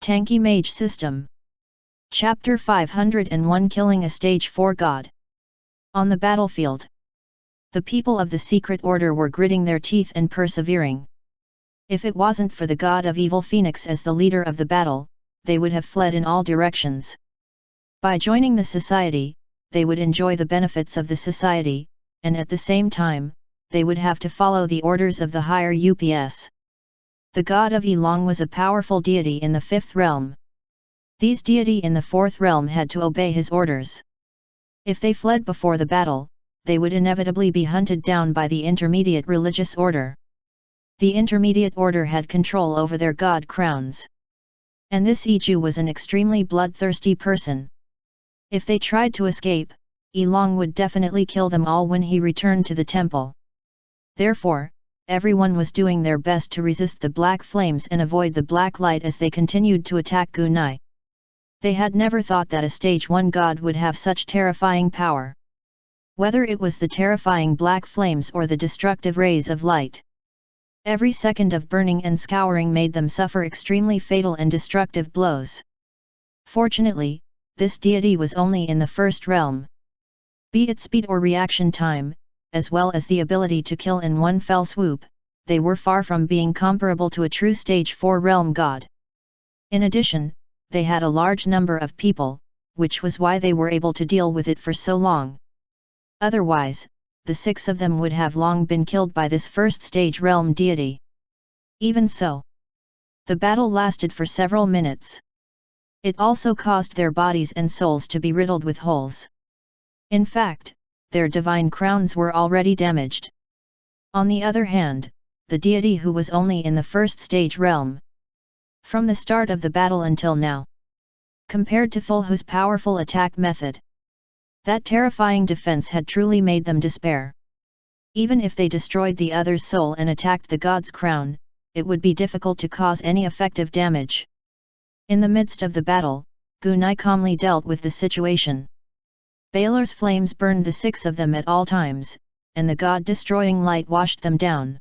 Tanky Mage System. Chapter 501, Killing a Stage 4 God. On the battlefield, the people of the Secret Order were gritting their teeth and persevering. If it wasn't for the God of Evil Phoenix as the leader of the battle, they would have fled in all directions. By joining the society, they would enjoy the benefits of the society, and at the same time, they would have to follow the orders of the higher UPS. The god of Elong was a powerful deity in the 5th realm. These deity in the 4th realm had to obey his orders. If they fled before the battle, they would inevitably be hunted down by the intermediate religious order. The intermediate order had control over their god crowns. And this Iju was an extremely bloodthirsty person. If they tried to escape, Elong would definitely kill them all when he returned to the temple. Therefore, everyone was doing their best to resist the black flames and avoid the black light as they continued to attack Gunai. They had never thought that a stage 1 god would have such terrifying power. Whether it was the terrifying black flames or the destructive rays of light. Every second of burning and scouring made them suffer extremely fatal and destructive blows. Fortunately, this deity was only in the 1st realm. Be it speed or reaction time, as well as the ability to kill in one fell swoop, they were far from being comparable to a true stage 4 realm god. In addition, they had a large number of people, which was why they were able to deal with it for so long. Otherwise, the 6 of them would have long been killed by this 1st stage realm deity. Even so, the battle lasted for several minutes. It also caused their bodies and souls to be riddled with holes. In fact, their divine crowns were already damaged. On the other hand, the deity who was only in the 1st stage realm. From the start of the battle until now, compared to Thulhu's powerful attack method, that terrifying defense had truly made them despair. Even if they destroyed the other's soul and attacked the god's crown, it would be difficult to cause any effective damage. In the midst of the battle, Gunai calmly dealt with the situation. Balor's flames burned the 6 of them at all times, and the god-destroying light washed them down.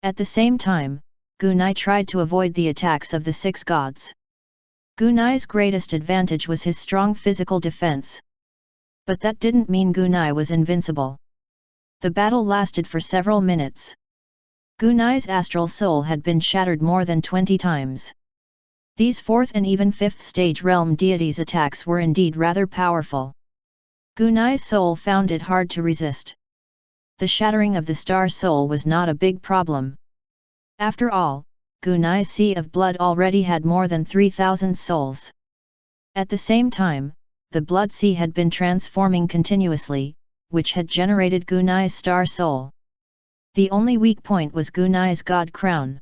At the same time, Gunai tried to avoid the attacks of the 6 gods. Gunai's greatest advantage was his strong physical defense. But that didn't mean Gunai was invincible. The battle lasted for several minutes. Gunai's astral soul had been shattered more than 20 times. These 4th and even 5th stage realm deities' attacks were indeed rather powerful. Gunai's soul found it hard to resist. The shattering of the star soul was not a big problem. After all, Gunai's sea of blood already had more than 3,000 souls. At the same time, the blood sea had been transforming continuously, which had generated Gunai's star soul. The only weak point was Gunai's god crown.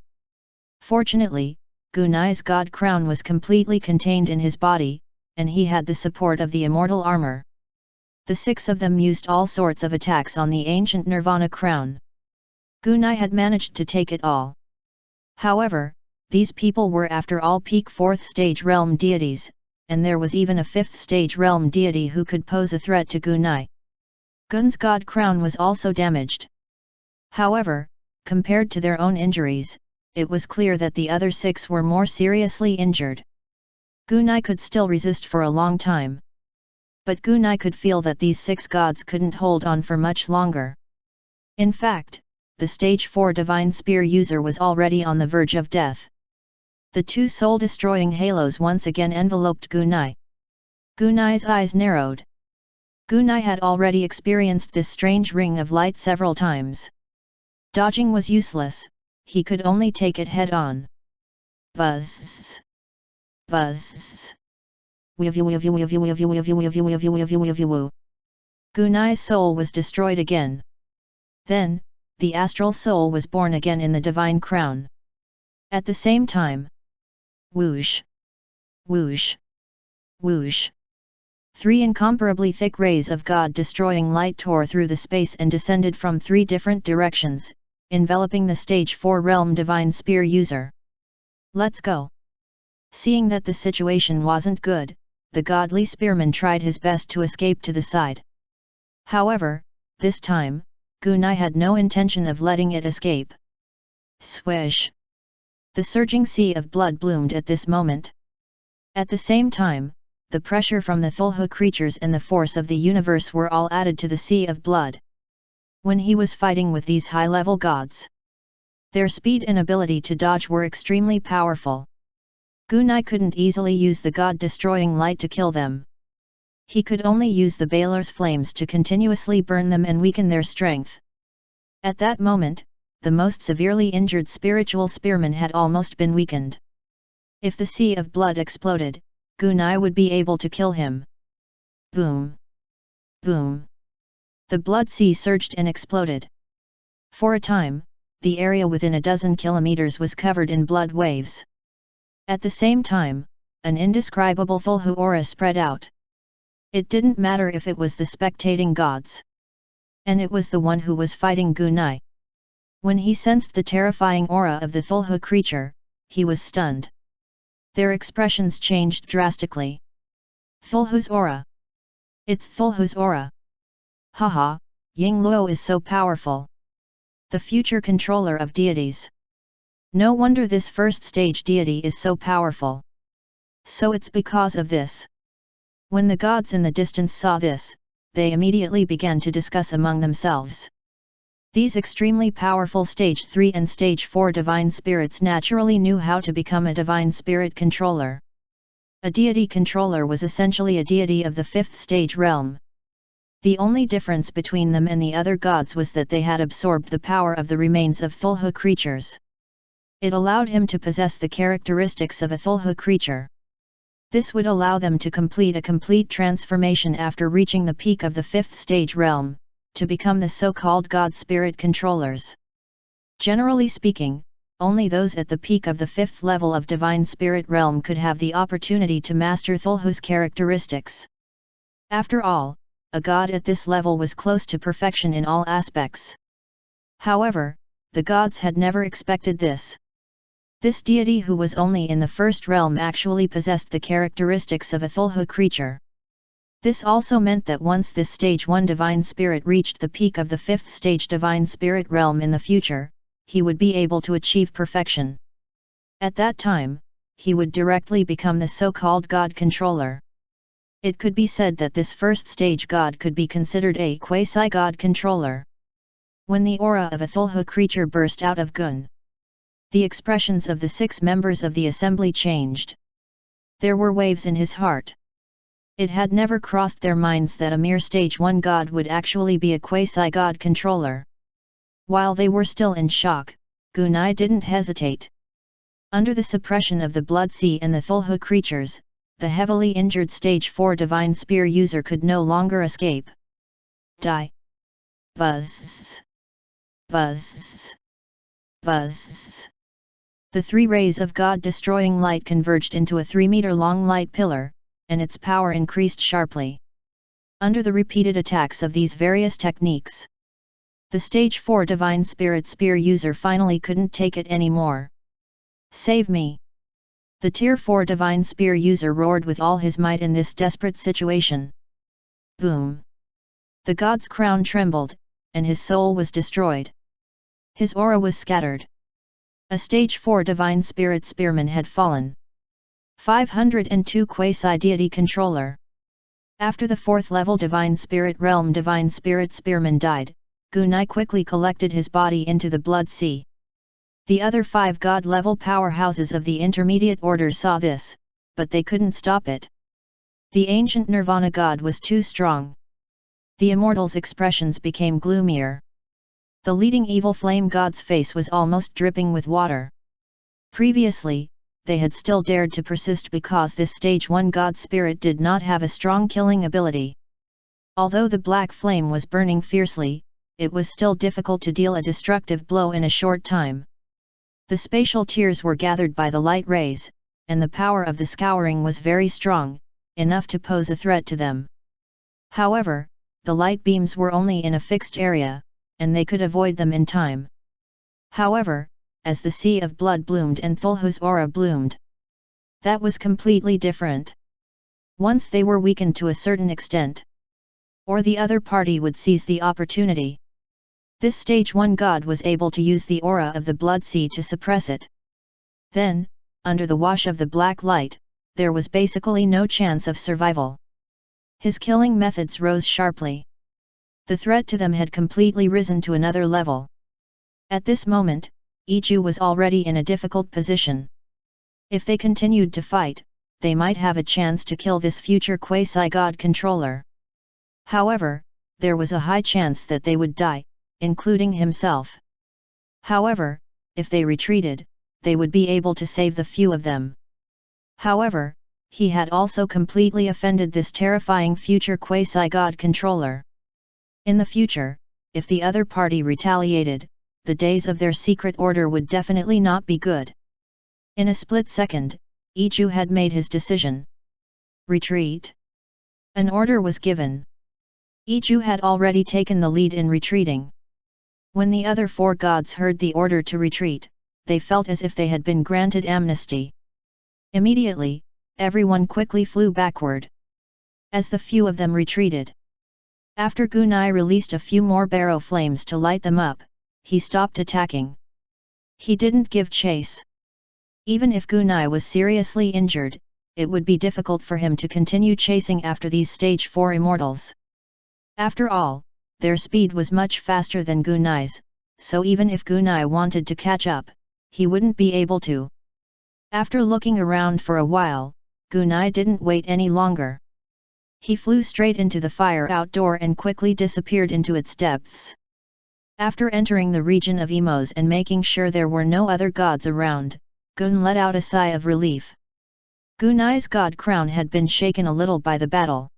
Fortunately, Gunai's god crown was completely contained in his body, and he had the support of the immortal armor. The 6 of them used all sorts of attacks on the ancient Nirvana crown. Gunai had managed to take it all. However, these people were after all peak 4th stage realm deities, and there was even a 5th stage realm deity who could pose a threat to Gunai. Gun's god crown was also damaged. However, compared to their own injuries, it was clear that the other 6 were more seriously injured. Gunai could still resist for a long time. But Gunai could feel that these 6 gods couldn't hold on for much longer. In fact, the stage 4 divine spear user was already on the verge of death. The 2 soul-destroying halos once again enveloped Gunai. Gunai's eyes narrowed. Gunai had already experienced this strange ring of light several times. Dodging was useless, he could only take it head-on. Buzz. Buzz. Gunai's soul was destroyed again. Then, the astral soul was born again in the divine crown. At the same time, whoosh, whoosh, whoosh. 3 incomparably thick rays of God-destroying light tore through the space and descended from 3 different directions, enveloping the stage 4 realm divine spear user. Let's go. Seeing that the situation wasn't good, the godly spearman tried his best to escape to the side. However, this time, Gunai had no intention of letting it escape. Swish! The surging sea of blood bloomed at this moment. At the same time, the pressure from the Thulhu creatures and the force of the universe were all added to the Sea of Blood. When he was fighting with these high-level gods, their speed and ability to dodge were extremely powerful. Gunai couldn't easily use the god-destroying light to kill them. He could only use the Balar's flames to continuously burn them and weaken their strength. At that moment, the most severely injured spiritual spearman had almost been weakened. If the Sea of Blood exploded, Gunai would be able to kill him. Boom! Boom! The blood sea surged and exploded. For a time, the area within a dozen kilometers was covered in blood waves. At the same time, an indescribable Thulhu aura spread out. It didn't matter if it was the spectating gods. And it was the one who was fighting Gunai. When he sensed the terrifying aura of the Thulhu creature, he was stunned. Their expressions changed drastically. Thulhu's aura! It's Thulhu's aura! Haha, Ying Luo is so powerful. The future controller of deities. No wonder this first stage deity is so powerful. So it's because of this. When the gods in the distance saw this, they immediately began to discuss among themselves. These extremely powerful Stage 3 and Stage 4 divine spirits naturally knew how to become a divine spirit controller. A deity controller was essentially a deity of the 5th stage realm. The only difference between them and the other gods was that they had absorbed the power of the remains of Thulhu creatures. It allowed him to possess the characteristics of a Thulhu creature. This would allow them to complete a complete transformation after reaching the peak of the 5th stage realm, to become the so-called God Spirit controllers. Generally speaking, only those at the peak of the 5th level of Divine Spirit realm could have the opportunity to master Thulhu's characteristics. After all, a god at this level was close to perfection in all aspects. However, the gods had never expected this. This deity who was only in the first realm actually possessed the characteristics of a Thulhu creature. This also meant that once this Stage 1 Divine Spirit reached the peak of the 5th stage Divine Spirit realm in the future, he would be able to achieve perfection. At that time, he would directly become the so-called God Controller. It could be said that this first stage god could be considered a quasi-god controller. When the aura of a Thulhu creature burst out of Gun, the expressions of the 6 members of the assembly changed. There were waves in his heart. It had never crossed their minds that a mere Stage 1 god would actually be a quasi-god controller. While they were still in shock, Gunai didn't hesitate. Under the suppression of the Blood Sea and the Thulhu creatures, the heavily injured Stage 4 Divine Spear user could no longer escape. Die! Buzz! Buzz! Buzz! The 3 rays of God-destroying light converged into a 3-meter-long light pillar, and its power increased sharply. Under the repeated attacks of these various techniques, the Stage 4 Divine Spirit Spear user finally couldn't take it anymore. Save me! The Tier 4 Divine Spear user roared with all his might in this desperate situation. Boom! The god's crown trembled, and his soul was destroyed. His aura was scattered. A Stage 4 Divine Spirit Spearman had fallen. 502 Quasi-Deity Controller. After the 4th level Divine Spirit Realm Divine Spirit Spearman died, Gunai quickly collected his body into the Blood Sea. The other 5 god-level powerhouses of the Intermediate Order saw this, but they couldn't stop it. The ancient Nirvana god was too strong. The immortals' expressions became gloomier. The leading evil flame god's face was almost dripping with water. Previously, they had still dared to persist because this Stage 1 god spirit did not have a strong killing ability. Although the black flame was burning fiercely, it was still difficult to deal a destructive blow in a short time. The spatial tears were gathered by the light rays, and the power of the scouring was very strong, enough to pose a threat to them. However, the light beams were only in a fixed area, and they could avoid them in time. However, as the Sea of Blood bloomed and Thulhu's aura bloomed, that was completely different. Once they were weakened to a certain extent, or the other party would seize the opportunity. This Stage 1 god was able to use the aura of the Blood Sea to suppress it. Then, under the wash of the black light, there was basically no chance of survival. His killing methods rose sharply. The threat to them had completely risen to another level. At this moment, Iju was already in a difficult position. If they continued to fight, they might have a chance to kill this future quasi-god controller. However, there was a high chance that they would die, including himself. However, if they retreated, they would be able to save the few of them. However, he had also completely offended this terrifying future quasi-god controller. In the future, if the other party retaliated, the days of their secret order would definitely not be good. In a split second, Iju had made his decision. Retreat. An order was given. Iju had already taken the lead in retreating. When the other four gods heard the order to retreat, they felt as if they had been granted amnesty. Immediately, everyone quickly flew backward. As the few of them retreated. After Gunai released a few more barrow flames to light them up, he stopped attacking. He didn't give chase. Even if Gunai was seriously injured, it would be difficult for him to continue chasing after these stage 4 immortals. After all, their speed was much faster than Gunai's, so even if Gunai wanted to catch up, he wouldn't be able to. After looking around for a while, Gunai didn't wait any longer. He flew straight into the fire outdoor and quickly disappeared into its depths. After entering the region of Emos and making sure there were no other gods around, Gun let out a sigh of relief. Gunai's god crown had been shaken a little by the battle.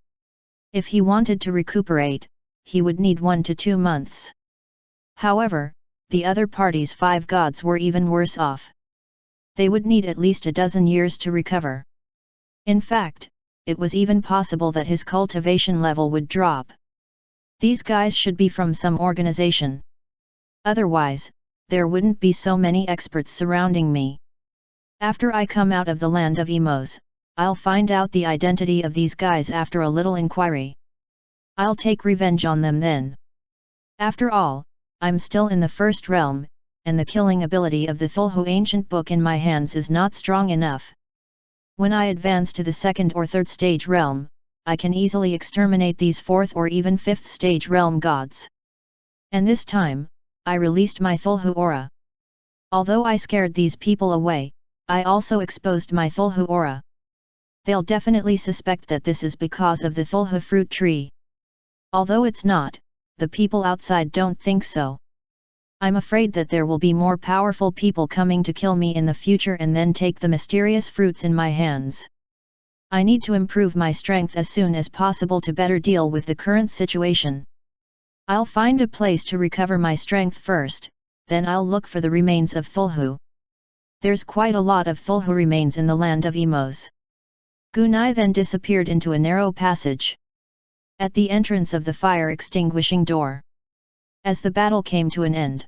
If he wanted to recuperate, he would need 1 to 2 months. However, the other party's 5 gods were even worse off. They would need at least a dozen years to recover. In fact, it was even possible that his cultivation level would drop. These guys should be from some organization. Otherwise, there wouldn't be so many experts surrounding me. After I come out of the land of Emos, I'll find out the identity of these guys after a little inquiry. I'll take revenge on them then. After all, I'm still in the first realm, and the killing ability of the Thulhu ancient book in my hands is not strong enough. When I advance to the 2nd or 3rd stage realm, I can easily exterminate these 4th or even 5th stage realm gods. And this time, I released my Thulhu aura. Although I scared these people away, I also exposed my Thulhu aura. They'll definitely suspect that this is because of the Thulhu fruit tree. Although it's not, the people outside don't think so. I'm afraid that there will be more powerful people coming to kill me in the future and then take the mysterious fruits in my hands. I need to improve my strength as soon as possible to better deal with the current situation. I'll find a place to recover my strength first, then I'll look for the remains of Thulhu. There's quite a lot of Thulhu remains in the land of Emos. Gunai then disappeared into a narrow passage. At the entrance of the fire-extinguishing door. As the battle came to an end,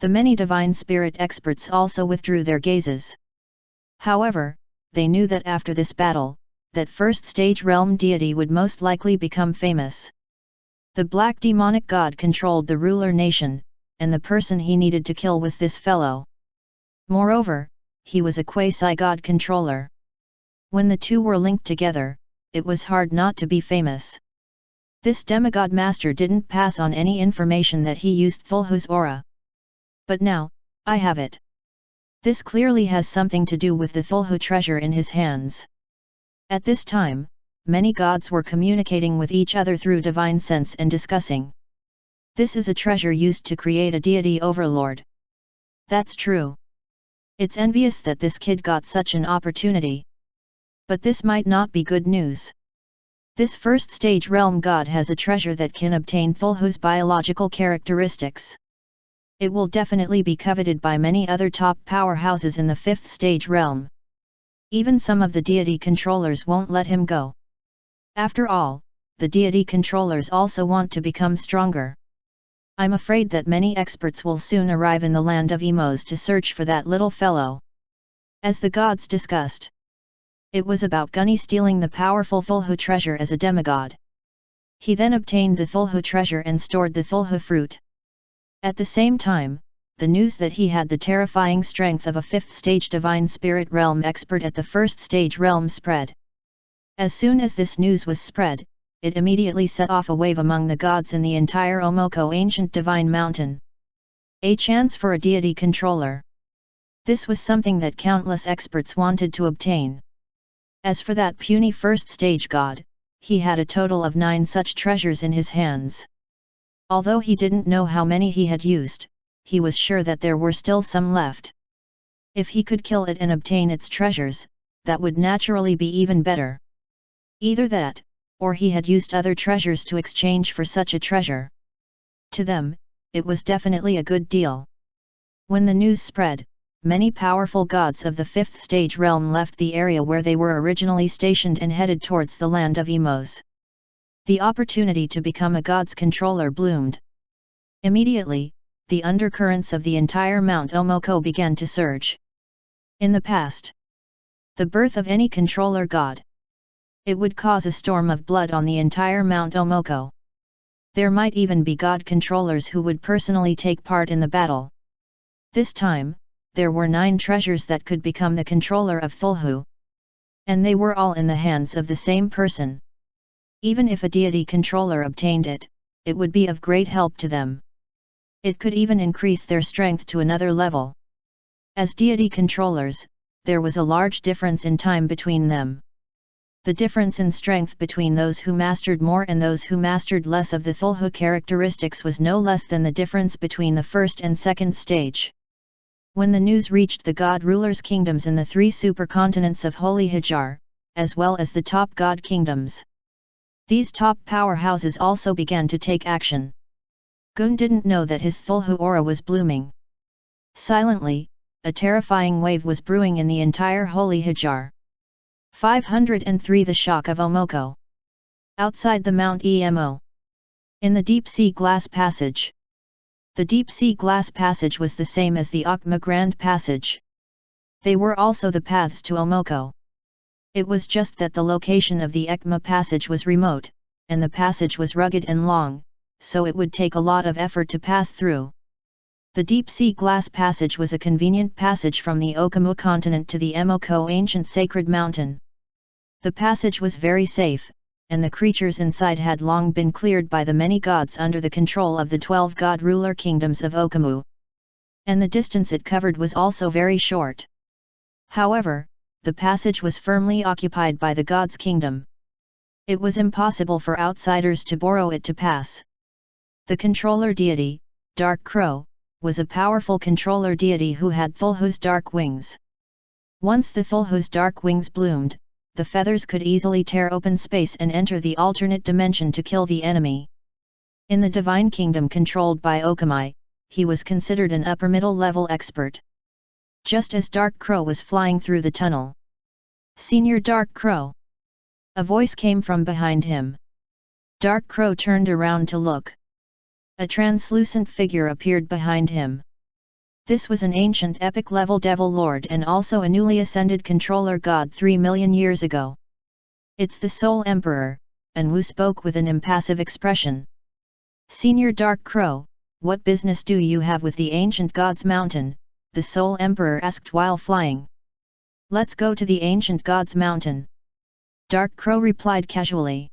the many divine spirit experts also withdrew their gazes. However, they knew that after this battle, that first stage realm deity would most likely become famous. The black demonic god controlled the ruler nation, and the person he needed to kill was this fellow. Moreover, he was a quasi-god controller. When the two were linked together, it was hard not to be famous. This demigod master didn't pass on any information that he used Thulhu's aura. But now, I have it. This clearly has something to do with the Thulhu treasure in his hands. At this time, many gods were communicating with each other through divine sense and discussing. This is a treasure used to create a deity overlord. That's true. It's envious that this kid got such an opportunity. But this might not be good news. This first stage realm god has a treasure that can obtain Thulhu's biological characteristics. It will definitely be coveted by many other top powerhouses in the 5th stage realm. Even some of the deity controllers won't let him go. After all, the deity controllers also want to become stronger. I'm afraid that many experts will soon arrive in the land of Emos to search for that little fellow. As the gods discussed, it was about Gunny stealing the powerful Thulhu treasure as a demigod. He then obtained the Thulhu treasure and stored the Thulhu fruit. At the same time, the news that he had the terrifying strength of a 5th stage divine spirit realm expert at the 1st stage realm spread. As soon as this news was spread, it immediately set off a wave among the gods in the entire Omoko ancient divine mountain. A chance for a deity controller. This was something that countless experts wanted to obtain. As for that puny 1st stage god, he had a total of 9 such treasures in his hands. Although he didn't know how many he had used, he was sure that there were still some left. If he could kill it and obtain its treasures, that would naturally be even better. Either that, or he had used other treasures to exchange for such a treasure. To them, it was definitely a good deal. When the news spread, many powerful gods of the 5th stage realm left the area where they were originally stationed and headed towards the land of Emos. The opportunity to become a god's controller bloomed. Immediately, the undercurrents of the entire Mount Omoko began to surge. In the past, the birth of any controller god, it would cause a storm of blood on the entire Mount Omoko. There might even be god controllers who would personally take part in the battle. This time, there were 9 treasures that could become the controller of Thulhu. And they were all in the hands of the same person. Even if a deity controller obtained it, it would be of great help to them. It could even increase their strength to another level. As deity controllers, there was a large difference in time between them. The difference in strength between those who mastered more and those who mastered less of the Thulhu characteristics was no less than the difference between the 1st and 2nd stage. When the news reached the god rulers' kingdoms in the 3 supercontinents of Holy Hajar, as well as the top god kingdoms, these top powerhouses also began to take action. Gun didn't know that his Thulhu aura was blooming. Silently, a terrifying wave was brewing in the entire Holy Hajar. 503 The Shock of Omoko. Outside the Mount Emo. In the deep-sea glass passage. The deep-sea glass passage was the same as the Okma Grand Passage. They were also the paths to Omoko. It was just that the location of the Ekma passage was remote, and the passage was rugged and long, so it would take a lot of effort to pass through. The deep-sea glass passage was a convenient passage from the Okamu continent to the Emoko ancient sacred mountain. The passage was very safe, and the creatures inside had long been cleared by the many gods under the control of the 12 god ruler kingdoms of Okamu. And the distance it covered was also very short. However, the passage was firmly occupied by the god's kingdom. It was impossible for outsiders to borrow it to pass. The controller deity, Dark Crow, was a powerful controller deity who had Thulhu's dark wings. Once the Thulhu's dark wings bloomed, the feathers could easily tear open space and enter the alternate dimension to kill the enemy. In the divine kingdom controlled by Okamai, he was considered an upper middle level expert. Just as Dark Crow was flying through the tunnel. "Senior Dark Crow!" A voice came from behind him. Dark Crow turned around to look. A translucent figure appeared behind him. This was an ancient epic-level Devil Lord and also a newly ascended controller god 3 million years ago. "It's the Soul Emperor," Anwu spoke with an impassive expression. "Senior Dark Crow, what business do you have with the ancient God's Mountain?" the Soul Emperor asked while flying. "Let's go to the ancient God's Mountain," Dark Crow replied casually.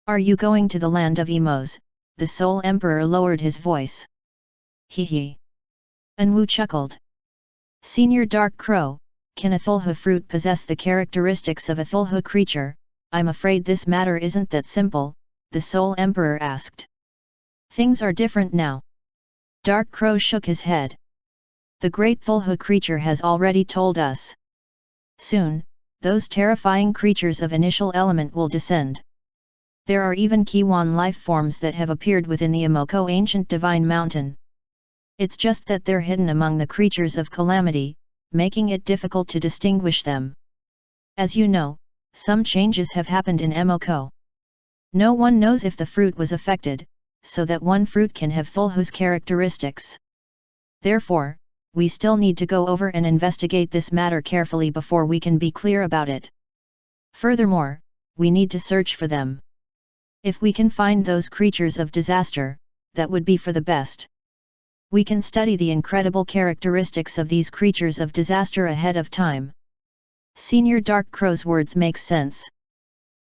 "Are you going to the land of Emos?" the Soul Emperor lowered his voice. "Hee hee." Anwu chuckled. "Senior Dark Crow, can a Thulhu fruit possess the characteristics of a Thulhu creature? I'm afraid this matter isn't that simple," the Soul Emperor asked. "Things are different now." Dark Crow shook his head. "The great Thulhu creature has already told us. Soon, those terrifying creatures of initial element will descend. There are even Kiwan life forms that have appeared within the Emoko ancient divine mountain. It's just that they're hidden among the creatures of calamity, making it difficult to distinguish them. As you know, some changes have happened in Emoko. No one knows if the fruit was affected, so that one fruit can have Thulhu's characteristics. Therefore, we still need to go over and investigate this matter carefully before we can be clear about it. Furthermore, we need to search for them. If we can find those creatures of disaster, that would be for the best." We can study the incredible characteristics of these creatures of disaster ahead of time. Senior Dark Crow's words make sense.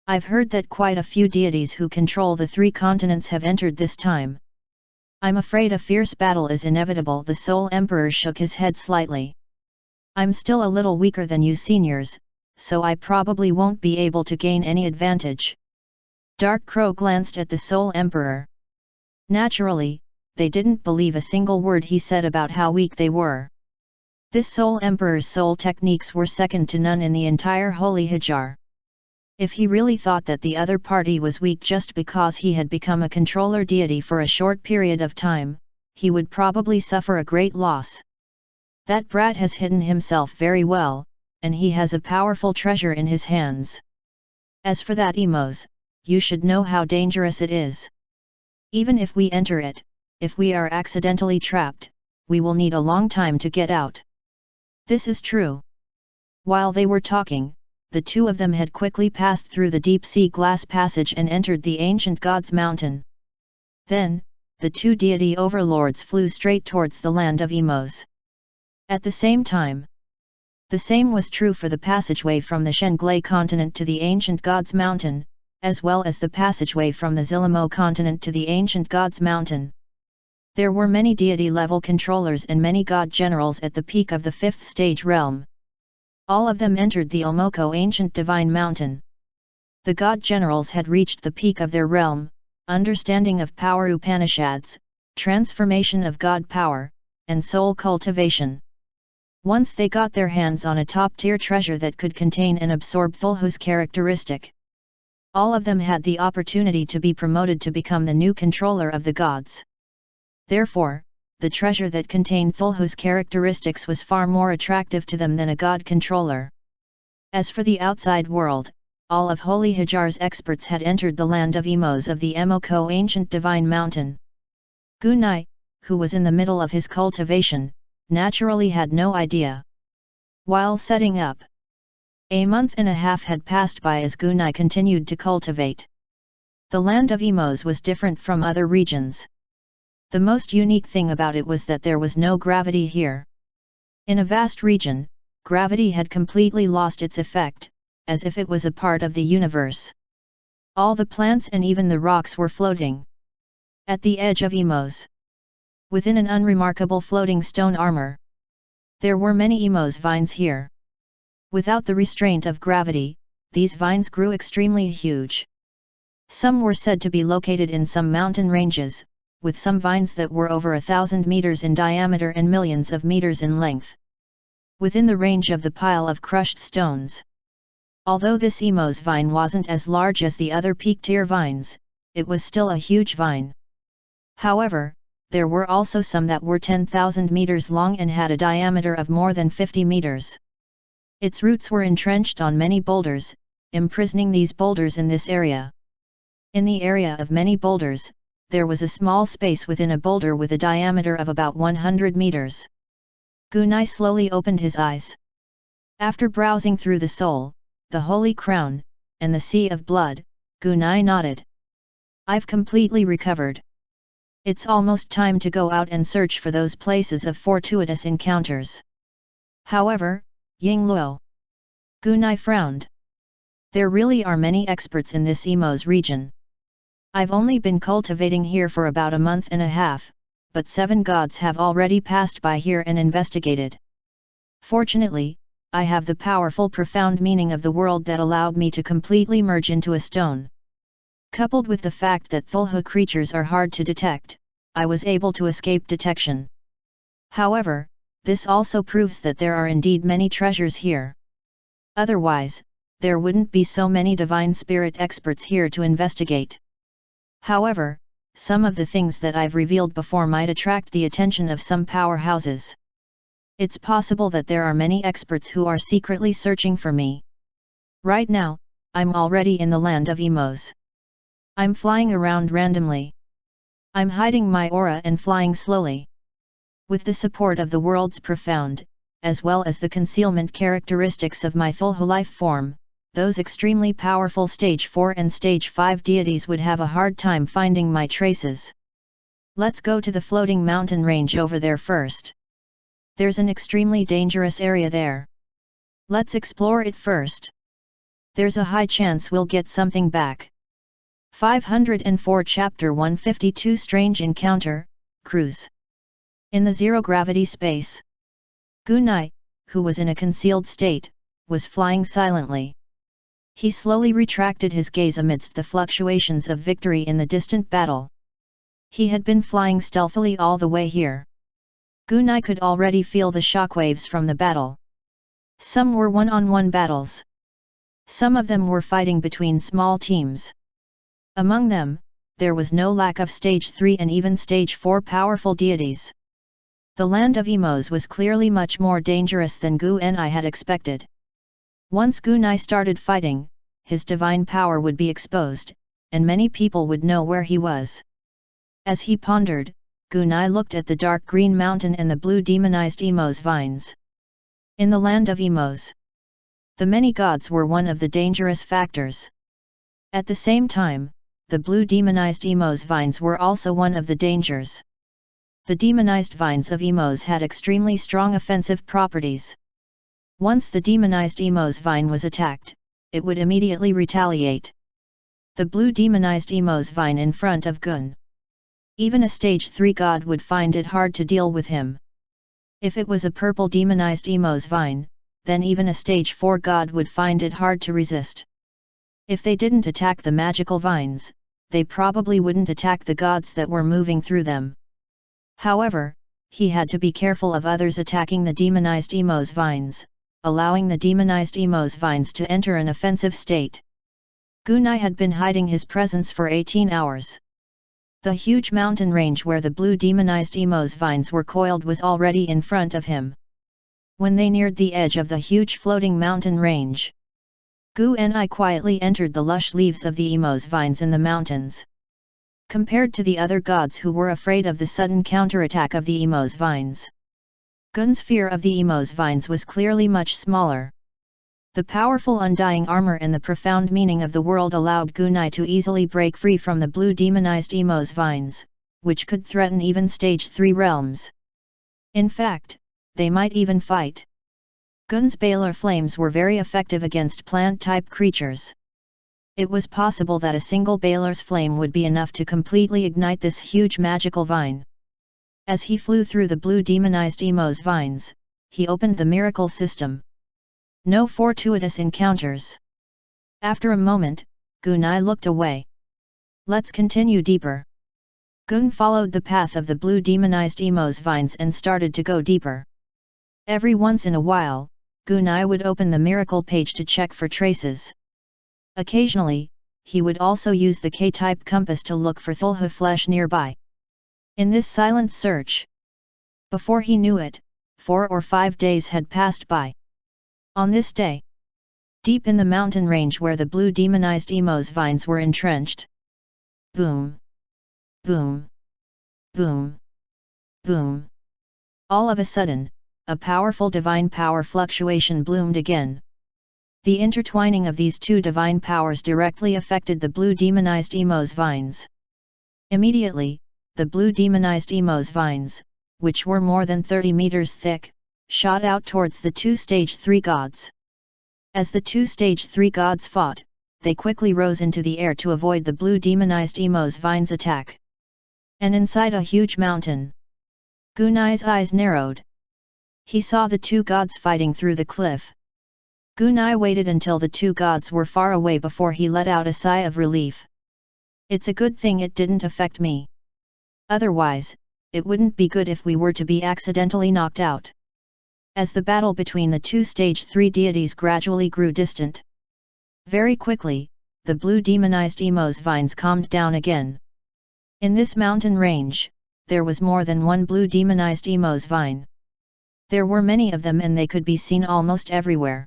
I've heard that quite a few deities who control the 3 continents have entered this time. I'm afraid a fierce battle is inevitable. The Soul Emperor shook his head slightly. I'm still a little weaker than you seniors, so I probably won't be able to gain any advantage. Dark Crow glanced at the Soul Emperor. Naturally, they didn't believe a single word he said about how weak they were. This Soul Emperor's soul techniques were second to none in the entire Holy Hajar. If he really thought that the other party was weak just because he had become a controller deity for a short period of time, he would probably suffer a great loss. That brat has hidden himself very well, and he has a powerful treasure in his hands. As for that Emos, you should know how dangerous it is. Even if we enter it, if we are accidentally trapped, we will need a long time to get out. This is true. While they were talking, the 2 of them had quickly passed through the deep-sea glass passage and entered the ancient God's mountain. Then, the 2 deity overlords flew straight towards the land of Emos. At the same time, the same was true for the passageway from the Shenglei continent to the ancient God's mountain, as well as the passageway from the Zilamo continent to the ancient God's mountain. There were many deity-level controllers and many god generals at the peak of the 5th stage realm. All of them entered the Omoko ancient divine mountain. The god generals had reached the peak of their realm, understanding of power Upanishads, transformation of god power, and soul cultivation. Once they got their hands on a top-tier treasure that could contain and absorb Thulhu's characteristic, all of them had the opportunity to be promoted to become the new controller of the gods. Therefore, the treasure that contained Thulhu's characteristics was far more attractive to them than a god controller. As for the outside world, all of Holy Hajar's experts had entered the land of Emos of the Emoko ancient divine mountain. Gunai, who was in the middle of his cultivation, naturally had no idea. While setting up, a month and a half had passed by as Gunai continued to cultivate. The land of Emos was different from other regions. The most unique thing about it was that there was no gravity here. In a vast region, gravity had completely lost its effect, as if it was a part of the universe. All the plants and even the rocks were floating. At the edge of Emos, within an unremarkable floating stone armor, there were many Emos vines here. Without the restraint of gravity, these vines grew extremely huge. Some were said to be located in some mountain ranges, with some vines that were over 1,000 meters in diameter and millions of meters in length. Within the range of the pile of crushed stones. Although this Emos vine wasn't as large as the other peak-tier vines, it was still a huge vine. However, there were also some that were 10,000 meters long and had a diameter of more than 50 meters. Its roots were entrenched on many boulders, imprisoning these boulders in this area. In the area of many boulders, there was a small space within a boulder with a diameter of about 100 meters. Gunai slowly opened his eyes. After browsing through the soul, the holy crown, and the sea of blood, Gunai nodded. I've completely recovered. It's almost time to go out and search for those places of fortuitous encounters. However, Yingluo. Gunai frowned. There really are many experts in this Emos region. I've only been cultivating here for about a month and a half, but 7 gods have already passed by here and investigated. Fortunately, I have the powerful profound meaning of the world that allowed me to completely merge into a stone. Coupled with the fact that Thulhu creatures are hard to detect, I was able to escape detection. However, this also proves that there are indeed many treasures here. Otherwise, there wouldn't be so many divine spirit experts here to investigate. However, some of the things that I've revealed before might attract the attention of some powerhouses. It's possible that there are many experts who are secretly searching for me. Right now, I'm already in the land of Emos. I'm flying around randomly. I'm hiding my aura and flying slowly. With the support of the world's profound, as well as the concealment characteristics of my Thulhu life form, those extremely powerful stage 4 and stage 5 deities would have a hard time finding my traces. Let's go to the floating mountain range over there first. There's an extremely dangerous area there. Let's explore it first. There's a high chance we'll get something back. 504 Chapter 152 Strange Encounter, Cruise. In the zero-gravity space, Gunai, who was in a concealed state, was flying silently. He slowly retracted his gaze amidst the fluctuations of victory in the distant battle. He had been flying stealthily all the way here. Gunai could already feel the shockwaves from the battle. Some were one-on-one battles. Some of them were fighting between small teams. Among them, there was no lack of Stage 3 and even Stage 4 powerful deities. The land of Emos was clearly much more dangerous than Gunai had expected. Once Gunai started fighting, his divine power would be exposed, and many people would know where he was. As he pondered, Gunai looked at the dark green mountain and the blue demonized Emos vines. In the land of Emos, the many gods were one of the dangerous factors. At the same time, the blue demonized Emos vines were also one of the dangers. The demonized vines of Emos had extremely strong offensive properties. Once the demonized Emos vine was attacked, it would immediately retaliate. The blue demonized Emos vine in front of Gun. Even a Stage 3 god would find it hard to deal with him. If it was a purple demonized Emos vine, then even a Stage 4 god would find it hard to resist. If they didn't attack the magical vines, they probably wouldn't attack the gods that were moving through them. However, he had to be careful of others attacking the demonized Emos vines, allowing the demonized Emos vines to enter an offensive state. Gunai had been hiding his presence for 18 hours. The huge mountain range where the blue demonized Emos vines were coiled was already in front of him. When they neared the edge of the huge floating mountain range, Gunai quietly entered the lush leaves of the Emos vines in the mountains. Compared to the other gods who were afraid of the sudden counterattack of the Emos vines, Gun's fear of the Emos vines was clearly much smaller. The powerful undying armor and the profound meaning of the world allowed Gunai to easily break free from the blue demonized Emos vines, which could threaten even Stage 3 realms. In fact, they might even fight. Gun's Balar flames were very effective against plant-type creatures. It was possible that a single Balar's flame would be enough to completely ignite this huge magical vine. As he flew through the blue demonized Emos vines, he opened the miracle system. No fortuitous encounters. After a moment, Gunai looked away. Let's continue deeper. Gun followed the path of the blue demonized Emos vines and started to go deeper. Every once in a while, Gunai would open the miracle page to check for traces. Occasionally, he would also use the K-type compass to look for Thulha flesh nearby. In this silent search, before he knew it, 4 or 5 days had passed by. On this day, deep in the mountain range where the blue demonized Emos vines were entrenched, boom, boom, boom, boom. All of a sudden, a powerful divine power fluctuation bloomed again. The intertwining of these two divine powers directly affected the blue demonized Emos vines. Immediately, the blue demonized Emos vines, which were more than 30 meters thick, shot out towards the two Stage 3 gods. As the two Stage 3 gods fought, they quickly rose into the air to avoid the blue demonized Emos vines' attack. And inside a huge mountain, Gunai's eyes narrowed. He saw the two gods fighting through the cliff. Gunai waited until the two gods were far away before he let out a sigh of relief. It's a good thing it didn't affect me. Otherwise, it wouldn't be good if we were to be accidentally knocked out. As the battle between the two Stage 3 deities gradually grew distant, very quickly, the blue demonized Emos vines calmed down again. In this mountain range, there was more than one blue demonized Emos vine. There were many of them and they could be seen almost everywhere.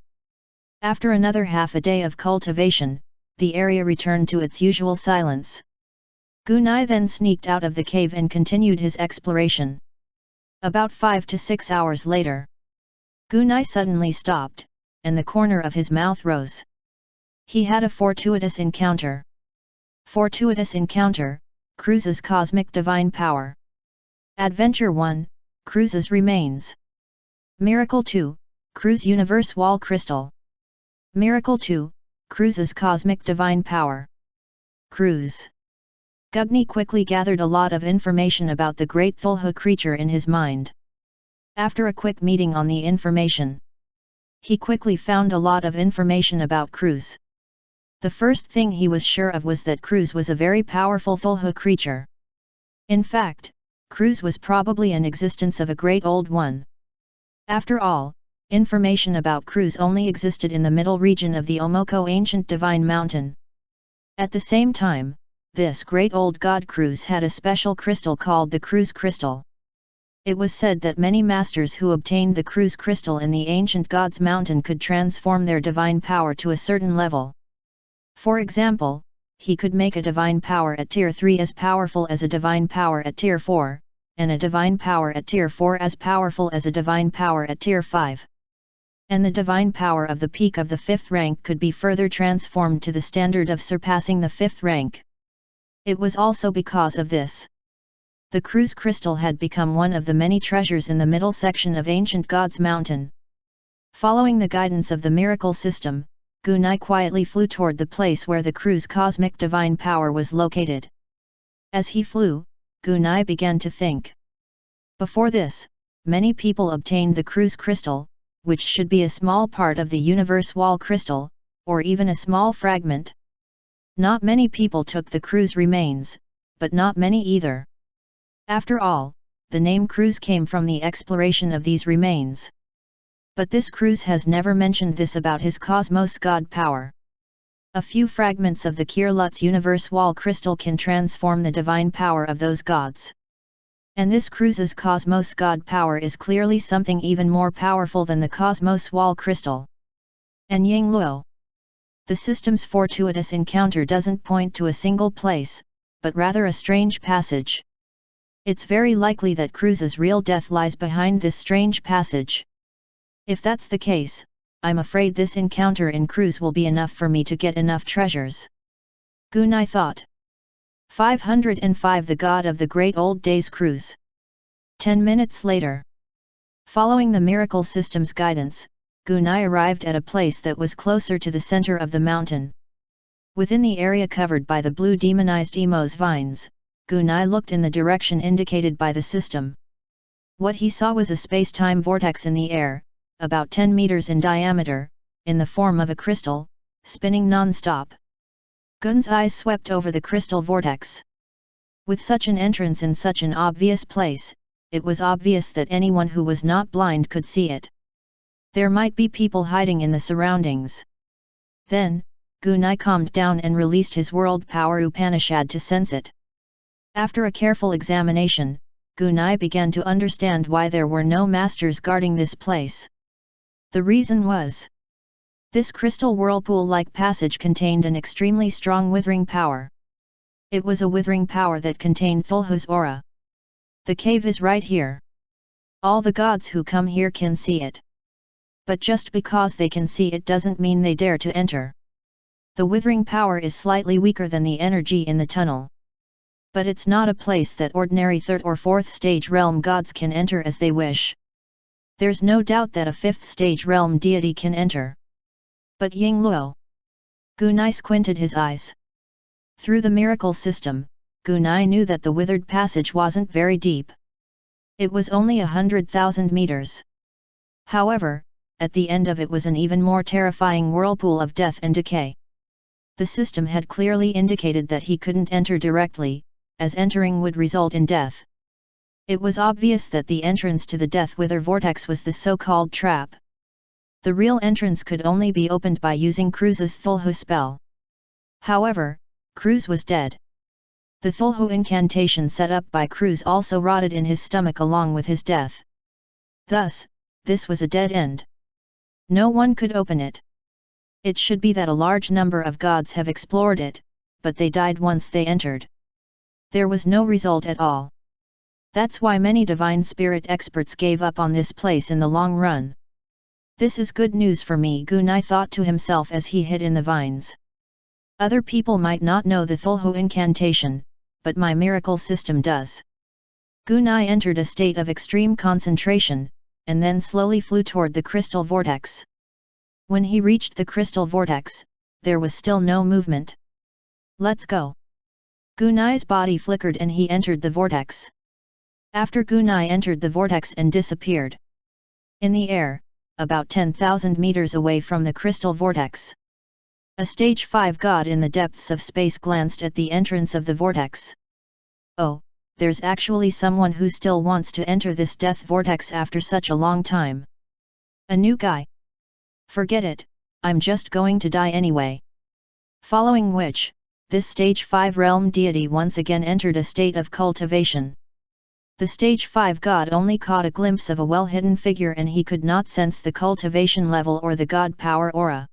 After another half a day of cultivation, the area returned to its usual silence. Gunai then sneaked out of the cave and continued his exploration. About 5 to 6 hours later, Gunai suddenly stopped, and the corner of his mouth rose. He had a fortuitous encounter. Fortuitous encounter, Cruz's Cosmic Divine Power. Adventure 1, Cruz's Remains. Miracle 2, Cruz Universe Wall Crystal. Miracle 2, Cruz's Cosmic Divine Power. Cruz. Gugni quickly gathered a lot of information about the great Thulhu creature in his mind. After a quick meeting on the information, he quickly found a lot of information about Cruz. The first thing he was sure of was that Cruz was a very powerful Thulhu creature. In fact, Cruz was probably an existence of a great old one. After all, information about Cruz only existed in the middle region of the Omoko ancient divine mountain. At the same time, this great old god Cruz had a special crystal called the Cruz Crystal. It was said that many masters who obtained the Cruz Crystal in the ancient god's mountain could transform their divine power to a certain level. For example, he could make a divine power at tier 3 as powerful as a divine power at tier 4, and a divine power at tier 4 as powerful as a divine power at tier 5. And the divine power of the peak of the 5th rank could be further transformed to the standard of surpassing the 5th rank. It was also because of this. The Cruz Crystal had become one of the many treasures in the middle section of Ancient God's Mountain. Following the guidance of the miracle system, Gunai quietly flew toward the place where the Cruz Cosmic Divine Power was located. As he flew, Gunai began to think. Before this, many people obtained the Cruz Crystal, which should be a small part of the Universe Wall Crystal, or even a small fragment. Not many people took the Cruz Remains, but not many either. After all, the name Cruz came from the exploration of these remains. But this Cruz has never mentioned this about his Cosmos God power. A few fragments of the Kirlut's Universe Wall Crystal can transform the divine power of those gods. And this Cruz's Cosmos God power is clearly something even more powerful than the Cosmos Wall Crystal. And Ying Luo. The system's fortuitous encounter doesn't point to a single place, but rather a strange passage. It's very likely that Cruz's real death lies behind this strange passage. If that's the case, I'm afraid this encounter in Cruz will be enough for me to get enough treasures. Gunai thought. 505 The God of the Great Old Days Cruz. 10 minutes later. Following the miracle system's guidance, Gunai arrived at a place that was closer to the center of the mountain. Within the area covered by the blue demonized Emo's vines, Gunai looked in the direction indicated by the system. What he saw was a space-time vortex in the air, about 10 meters in diameter, in the form of a crystal, spinning non-stop. Gun's eyes swept over the crystal vortex. With such an entrance in such an obvious place, it was obvious that anyone who was not blind could see it. There might be people hiding in the surroundings. Then, Gunai calmed down and released his world power Upanishad to sense it. After a careful examination, Gunai began to understand why there were no masters guarding this place. The reason was, this crystal whirlpool-like passage contained an extremely strong withering power. It was a withering power that contained Thulhu's aura. The cave is right here. All the gods who come here can see it. But just because they can see it doesn't mean they dare to enter. The withering power is slightly weaker than the energy in the tunnel. But it's not a place that ordinary 3rd or 4th stage realm gods can enter as they wish. There's no doubt that a 5th stage realm deity can enter. But Ying Luo. Gunai squinted his eyes. Through the miracle system, Gunai knew that the withered passage wasn't very deep. It was only 100,000 meters. However, at the end of it was an even more terrifying whirlpool of death and decay. The system had clearly indicated that he couldn't enter directly, as entering would result in death. It was obvious that the entrance to the Death Wither Vortex was the so-called trap. The real entrance could only be opened by using Cruz's Thulhu spell. However, Cruz was dead. The Thulhu incantation set up by Cruz also rotted in his stomach along with his death. Thus, this was a dead end. No one could open it. It should be that a large number of gods have explored it, but they died once they entered. There was no result at all. That's why many divine spirit experts gave up on this place in the long run. This is good news for me, Gunai thought to himself as he hid in the vines. Other people might not know the Thulhu incantation, but my miracle system does. Gunai entered a state of extreme concentration, and then slowly flew toward the crystal vortex. When he reached the crystal vortex, there was still no movement. Let's go. Gunai's body flickered and he entered the vortex. After Gunai entered the vortex and disappeared. In the air, about 10,000 meters away from the crystal vortex, a stage 5 god in the depths of space glanced at the entrance of the vortex. Oh, there's actually someone who still wants to enter this death vortex after such a long time. A new guy. Forget it, I'm just going to die anyway. Following which, this stage 5 realm deity once again entered a state of cultivation. The stage 5 god only caught a glimpse of a well-hidden figure and he could not sense the cultivation level or the god power aura.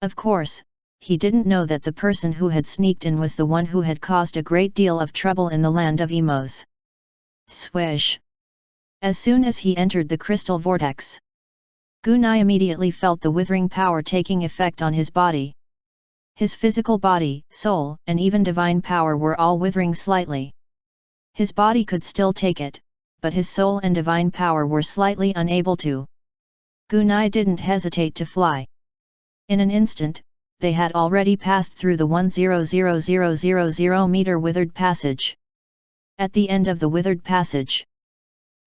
Of course, he didn't know that the person who had sneaked in was the one who had caused a great deal of trouble in the land of emos. Swish! As soon as he entered the crystal vortex, Gunai immediately felt the withering power taking effect on his body. His physical body, soul, and even divine power were all withering slightly. His body could still take it, but his soul and divine power were slightly unable to. Gunai didn't hesitate to fly. In an instant, they had already passed through the 100,000 meter withered passage. At the end of the withered passage,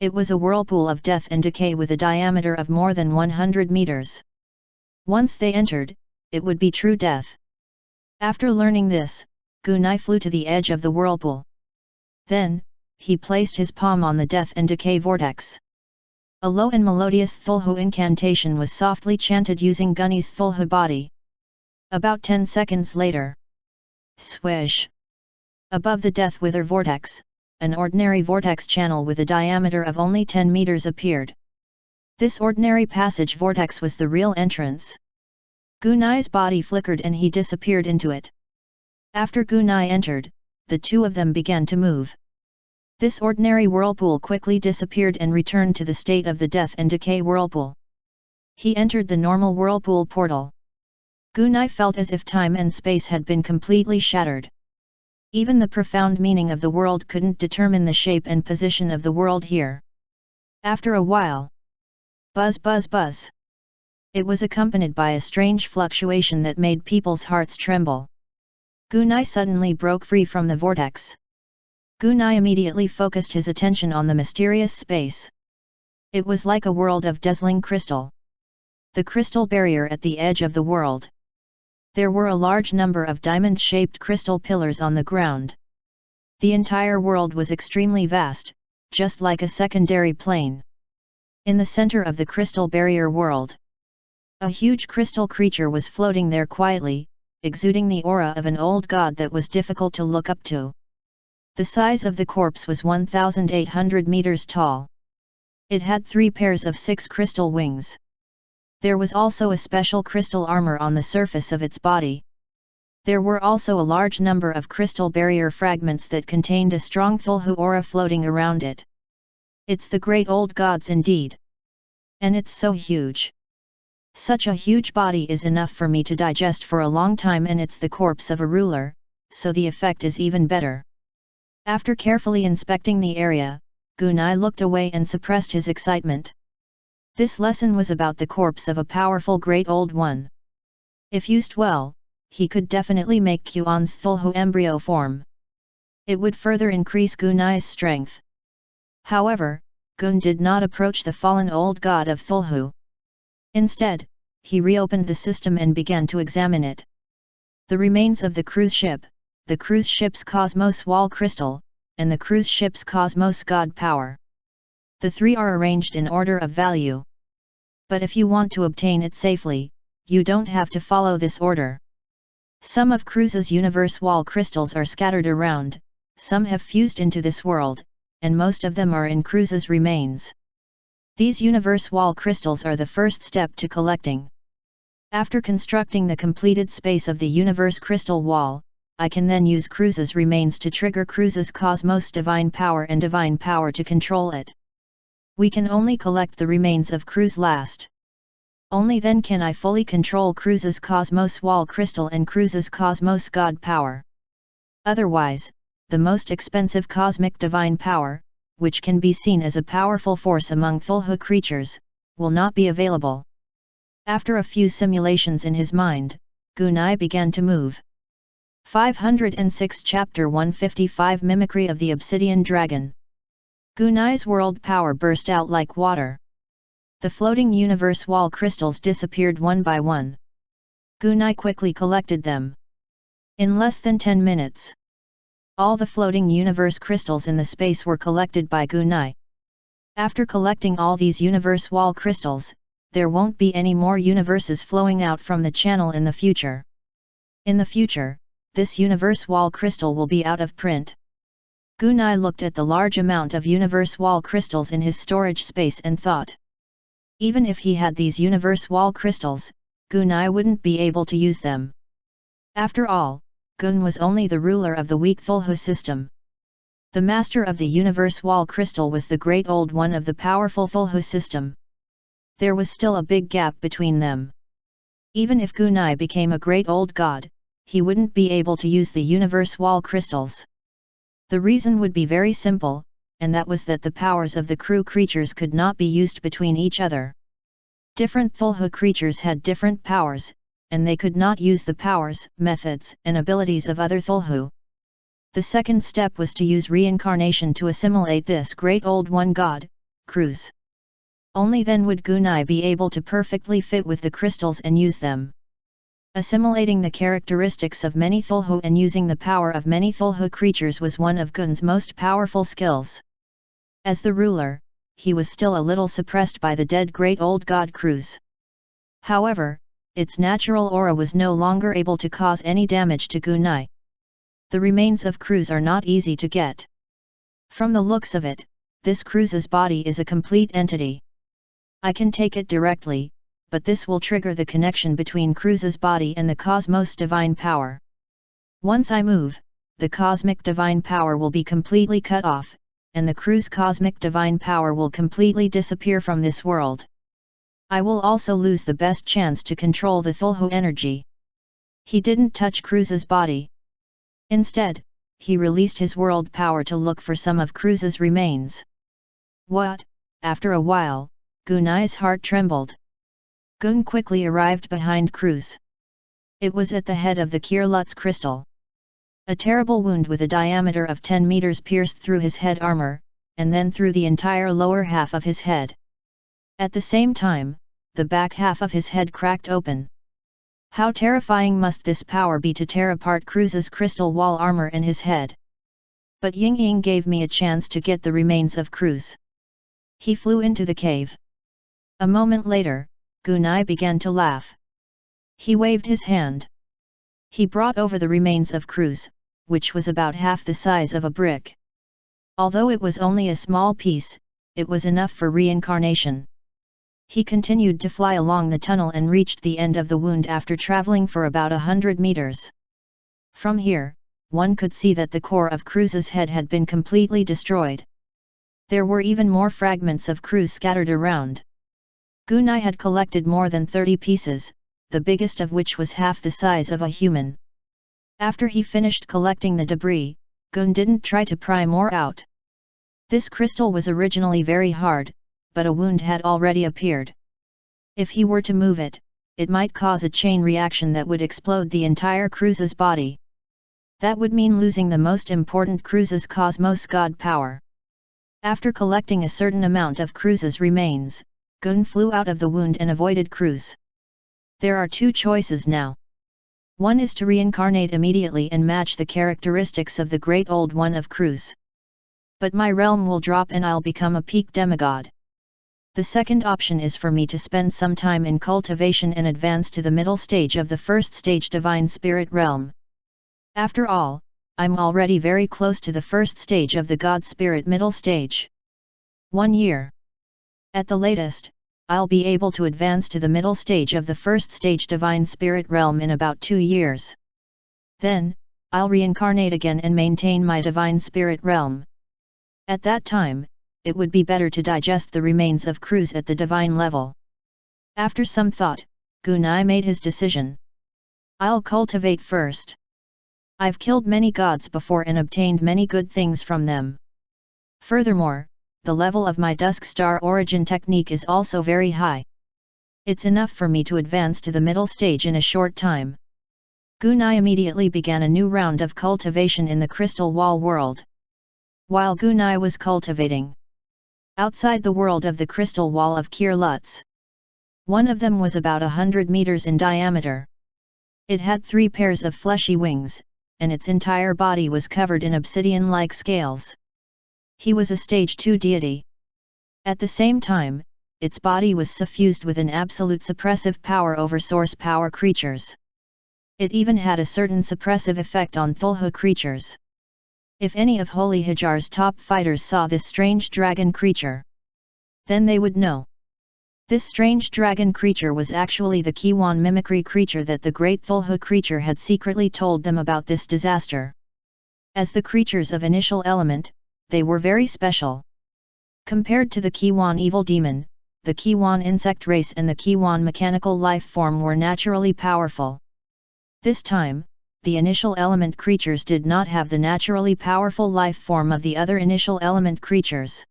it was a whirlpool of death and decay with a diameter of more than 100 meters. Once they entered, it would be true death. After learning this, Gunai flew to the edge of the whirlpool. Then, he placed his palm on the death and decay vortex. A low and melodious Thulhu incantation was softly chanted using Gunai's Thulhu body. About 10 seconds later, swish! Above the death wither vortex, an ordinary vortex channel with a diameter of only 10 meters appeared. This ordinary passage vortex was the real entrance. Gunai's body flickered and he disappeared into it. After Gunai entered, the two of them began to move. This ordinary whirlpool quickly disappeared and returned to the state of the death and decay whirlpool. He entered the normal whirlpool portal. Gunai felt as if time and space had been completely shattered. Even the profound meaning of the world couldn't determine the shape and position of the world here. After a while, buzz buzz buzz. It was accompanied by a strange fluctuation that made people's hearts tremble. Gunai suddenly broke free from the vortex. Gunai immediately focused his attention on the mysterious space. It was like a world of dazzling crystal. The crystal barrier at the edge of the world. There were a large number of diamond-shaped crystal pillars on the ground. The entire world was extremely vast, just like a secondary plane. In the center of the crystal barrier world, a huge crystal creature was floating there quietly, exuding the aura of an old god that was difficult to look up to. The size of the corpse was 1,800 meters tall. It had 3 pairs of 6 crystal wings. There was also a special crystal armor on the surface of its body. There were also a large number of crystal barrier fragments that contained a strong Thulhu aura floating around it. It's the great old gods indeed. And it's so huge. Such a huge body is enough for me to digest for a long time, and it's the corpse of a ruler, so the effect is even better. After carefully inspecting the area, Gunai looked away and suppressed his excitement. This lesson was about the corpse of a powerful great old one. If used well, he could definitely make Kuan's Thulhu embryo form. It would further increase Gunai's strength. However, Gun did not approach the fallen old god of Thulhu. Instead, he reopened the system and began to examine it. The remains of the cruise ship, the cruise ship's Cosmos Wall Crystal, and the cruise ship's Cosmos God Power. The 3 are arranged in order of value. But if you want to obtain it safely, you don't have to follow this order. Some of Cruise's universe wall crystals are scattered around, some have fused into this world, and most of them are in Cruise's remains. These universe wall crystals are the first step to collecting. After constructing the completed space of the universe crystal wall, I can then use Cruise's remains to trigger Cruise's Cosmos divine power and divine power to control it. We can only collect the remains of Cruise last. Only then can I fully control Cruise's Cosmos Wall Crystal and Cruise's Cosmos God Power. Otherwise, the most expensive cosmic divine power, which can be seen as a powerful force among Thulhu creatures, will not be available. After a few simulations in his mind, Gunai began to move. 506 Chapter 155 Mimicry of the Obsidian Dragon. Gunai's world power burst out like water. The floating universe wall crystals disappeared one by one. Gunai quickly collected them. In less than 10 minutes, all the floating universe crystals in the space were collected by Gunai. After collecting all these universe wall crystals, there won't be any more universes flowing out from the channel in the future. In the future, this universe wall crystal will be out of print. Gunai looked at the large amount of universe wall crystals in his storage space and thought. Even if he had these universe wall crystals, Gunai wouldn't be able to use them. After all, Gun was only the ruler of the weak Thulhu system. The master of the universe wall crystal was the great old one of the powerful Thulhu system. There was still a big gap between them. Even if Gunai became a great old god, he wouldn't be able to use the universe wall crystals. The reason would be very simple, and that was that the powers of the crew creatures could not be used between each other. Different Thulhu creatures had different powers, and they could not use the powers, methods, and abilities of other Thulhu. The second step was to use reincarnation to assimilate this great old one god, Cruz. Only then would Gunai be able to perfectly fit with the crystals and use them. Assimilating the characteristics of many Thulhu and using the power of many Thulhu creatures was one of Gun's most powerful skills. As the ruler, he was still a little suppressed by the dead great old god Cruz. However, its natural aura was no longer able to cause any damage to Gunai. The remains of Cruz are not easy to get. From the looks of it, this Cruz's body is a complete entity. I can take it directly, but this will trigger the connection between Cruz's body and the cosmos divine power. Once I move, the cosmic divine power will be completely cut off, and the Cruz cosmic divine power will completely disappear from this world. I will also lose the best chance to control the Thulhu energy. He didn't touch Cruz's body. Instead, he released his world power to look for some of Cruz's remains. What? After a while, Gunai's heart trembled. Gun quickly arrived behind Cruz. It was at the head of the Kirlutz crystal. A terrible wound with a diameter of 10 meters pierced through his head armor, and then through the entire lower half of his head. At the same time, the back half of his head cracked open. How terrifying must this power be to tear apart Cruz's crystal wall armor and his head. But Ying Ying gave me a chance to get the remains of Cruz. He flew into the cave. A moment later, Gunai began to laugh. He waved his hand. He brought over the remains of Cruz, which was about half the size of a brick. Although it was only a small piece, it was enough for reincarnation. He continued to fly along the tunnel and reached the end of the wound after traveling for about 100 meters. From here, one could see that the core of Cruz's head had been completely destroyed. There were even more fragments of Cruz scattered around. Gunai had collected more than 30 pieces, the biggest of which was half the size of a human. After he finished collecting the debris, Gun didn't try to pry more out. This crystal was originally very hard, but a wound had already appeared. If he were to move it, it might cause a chain reaction that would explode the entire Cruz's body. That would mean losing the most important Cruz's cosmos god power. After collecting a certain amount of Cruz's remains, Gun flew out of the wound and avoided Cruz. There are two choices now. One is to reincarnate immediately and match the characteristics of the great old one of Cruz. But my realm will drop and I'll become a peak demigod. The second option is for me to spend some time in cultivation and advance to the middle stage of the first stage divine spirit realm. After all, I'm already very close to the first stage of the god spirit middle stage. 1 year. At the latest, I'll be able to advance to the middle stage of the first stage divine spirit realm in about 2 years. Then, I'll reincarnate again and maintain my divine spirit realm. At that time, it would be better to digest the remains of Cruz at the divine level. After some thought, Gunai made his decision. I'll cultivate first. I've killed many gods before and obtained many good things from them. Furthermore, the level of my Dusk Star origin technique is also very high. It's enough for me to advance to the middle stage in a short time. Gunai immediately began a new round of cultivation in the Crystal Wall world. While Gunai was cultivating outside the world of the Crystal Wall of Kir Lutz, one of them was about 100 meters in diameter. It had 3 pairs of fleshy wings, and its entire body was covered in obsidian-like scales. He was a stage 2 deity. At the same time, its body was suffused with an absolute suppressive power over source power creatures. It even had a certain suppressive effect on Thulhu creatures. If any of Holy Hajar's top fighters saw this strange dragon creature, then they would know. This strange dragon creature was actually the Kiwan mimicry creature that the great Thulhu creature had secretly told them about this disaster. As the creatures of initial element, they were very special. Compared to the Kiwan evil demon, the Kiwan insect race and the Kiwan mechanical life form were naturally powerful. This time, the initial element creatures did not have the naturally powerful life form of the other initial element creatures.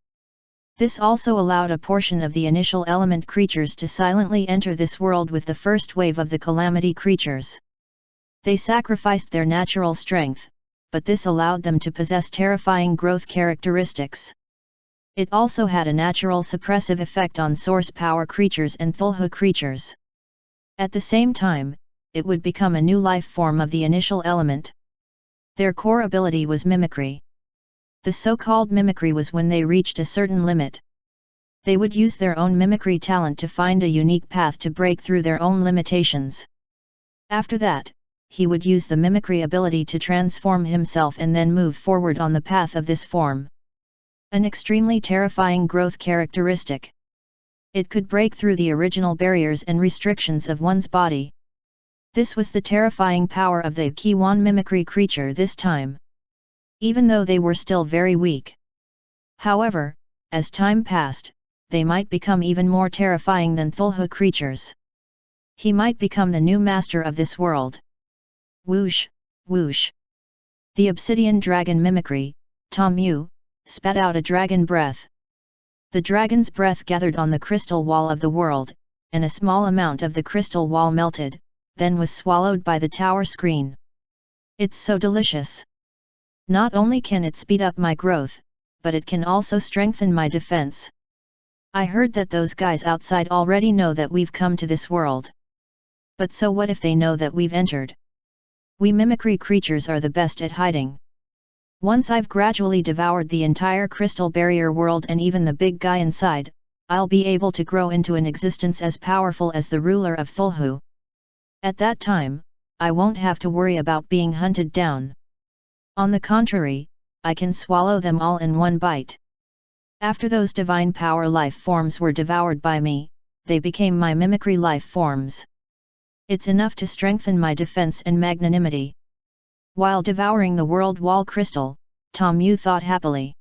This also allowed a portion of the initial element creatures to silently enter this world with the first wave of the calamity creatures. They sacrificed their natural strength, but this allowed them to possess terrifying growth characteristics. It also had a natural suppressive effect on source power creatures and Thulhu creatures. At the same time, it would become a new life form of the initial element. Their core ability was mimicry. The so-called mimicry was when they reached a certain limit. They would use their own mimicry talent to find a unique path to break through their own limitations. After that, he would use the mimicry ability to transform himself and then move forward on the path of this form. An extremely terrifying growth characteristic. It could break through the original barriers and restrictions of one's body. This was the terrifying power of the Kiwan mimicry creature this time. Even though they were still very weak. However, as time passed, they might become even more terrifying than Thulhu creatures. He might become the new master of this world. Whoosh, whoosh. The obsidian dragon mimicry, Tamu, spat out a dragon breath. The dragon's breath gathered on the crystal wall of the world, and a small amount of the crystal wall melted, then was swallowed by the tower screen. It's so delicious. Not only can it speed up my growth, but it can also strengthen my defense. I heard that those guys outside already know that we've come to this world. But so what if they know that we've entered? We mimicry creatures are the best at hiding. Once I've gradually devoured the entire crystal barrier world and even the big guy inside, I'll be able to grow into an existence as powerful as the ruler of Thulhu. At that time, I won't have to worry about being hunted down. On the contrary, I can swallow them all in one bite. After those divine power life forms were devoured by me, they became my mimicry life forms. It's enough to strengthen my defense and magnanimity. While devouring the world wall crystal, Tamu thought happily.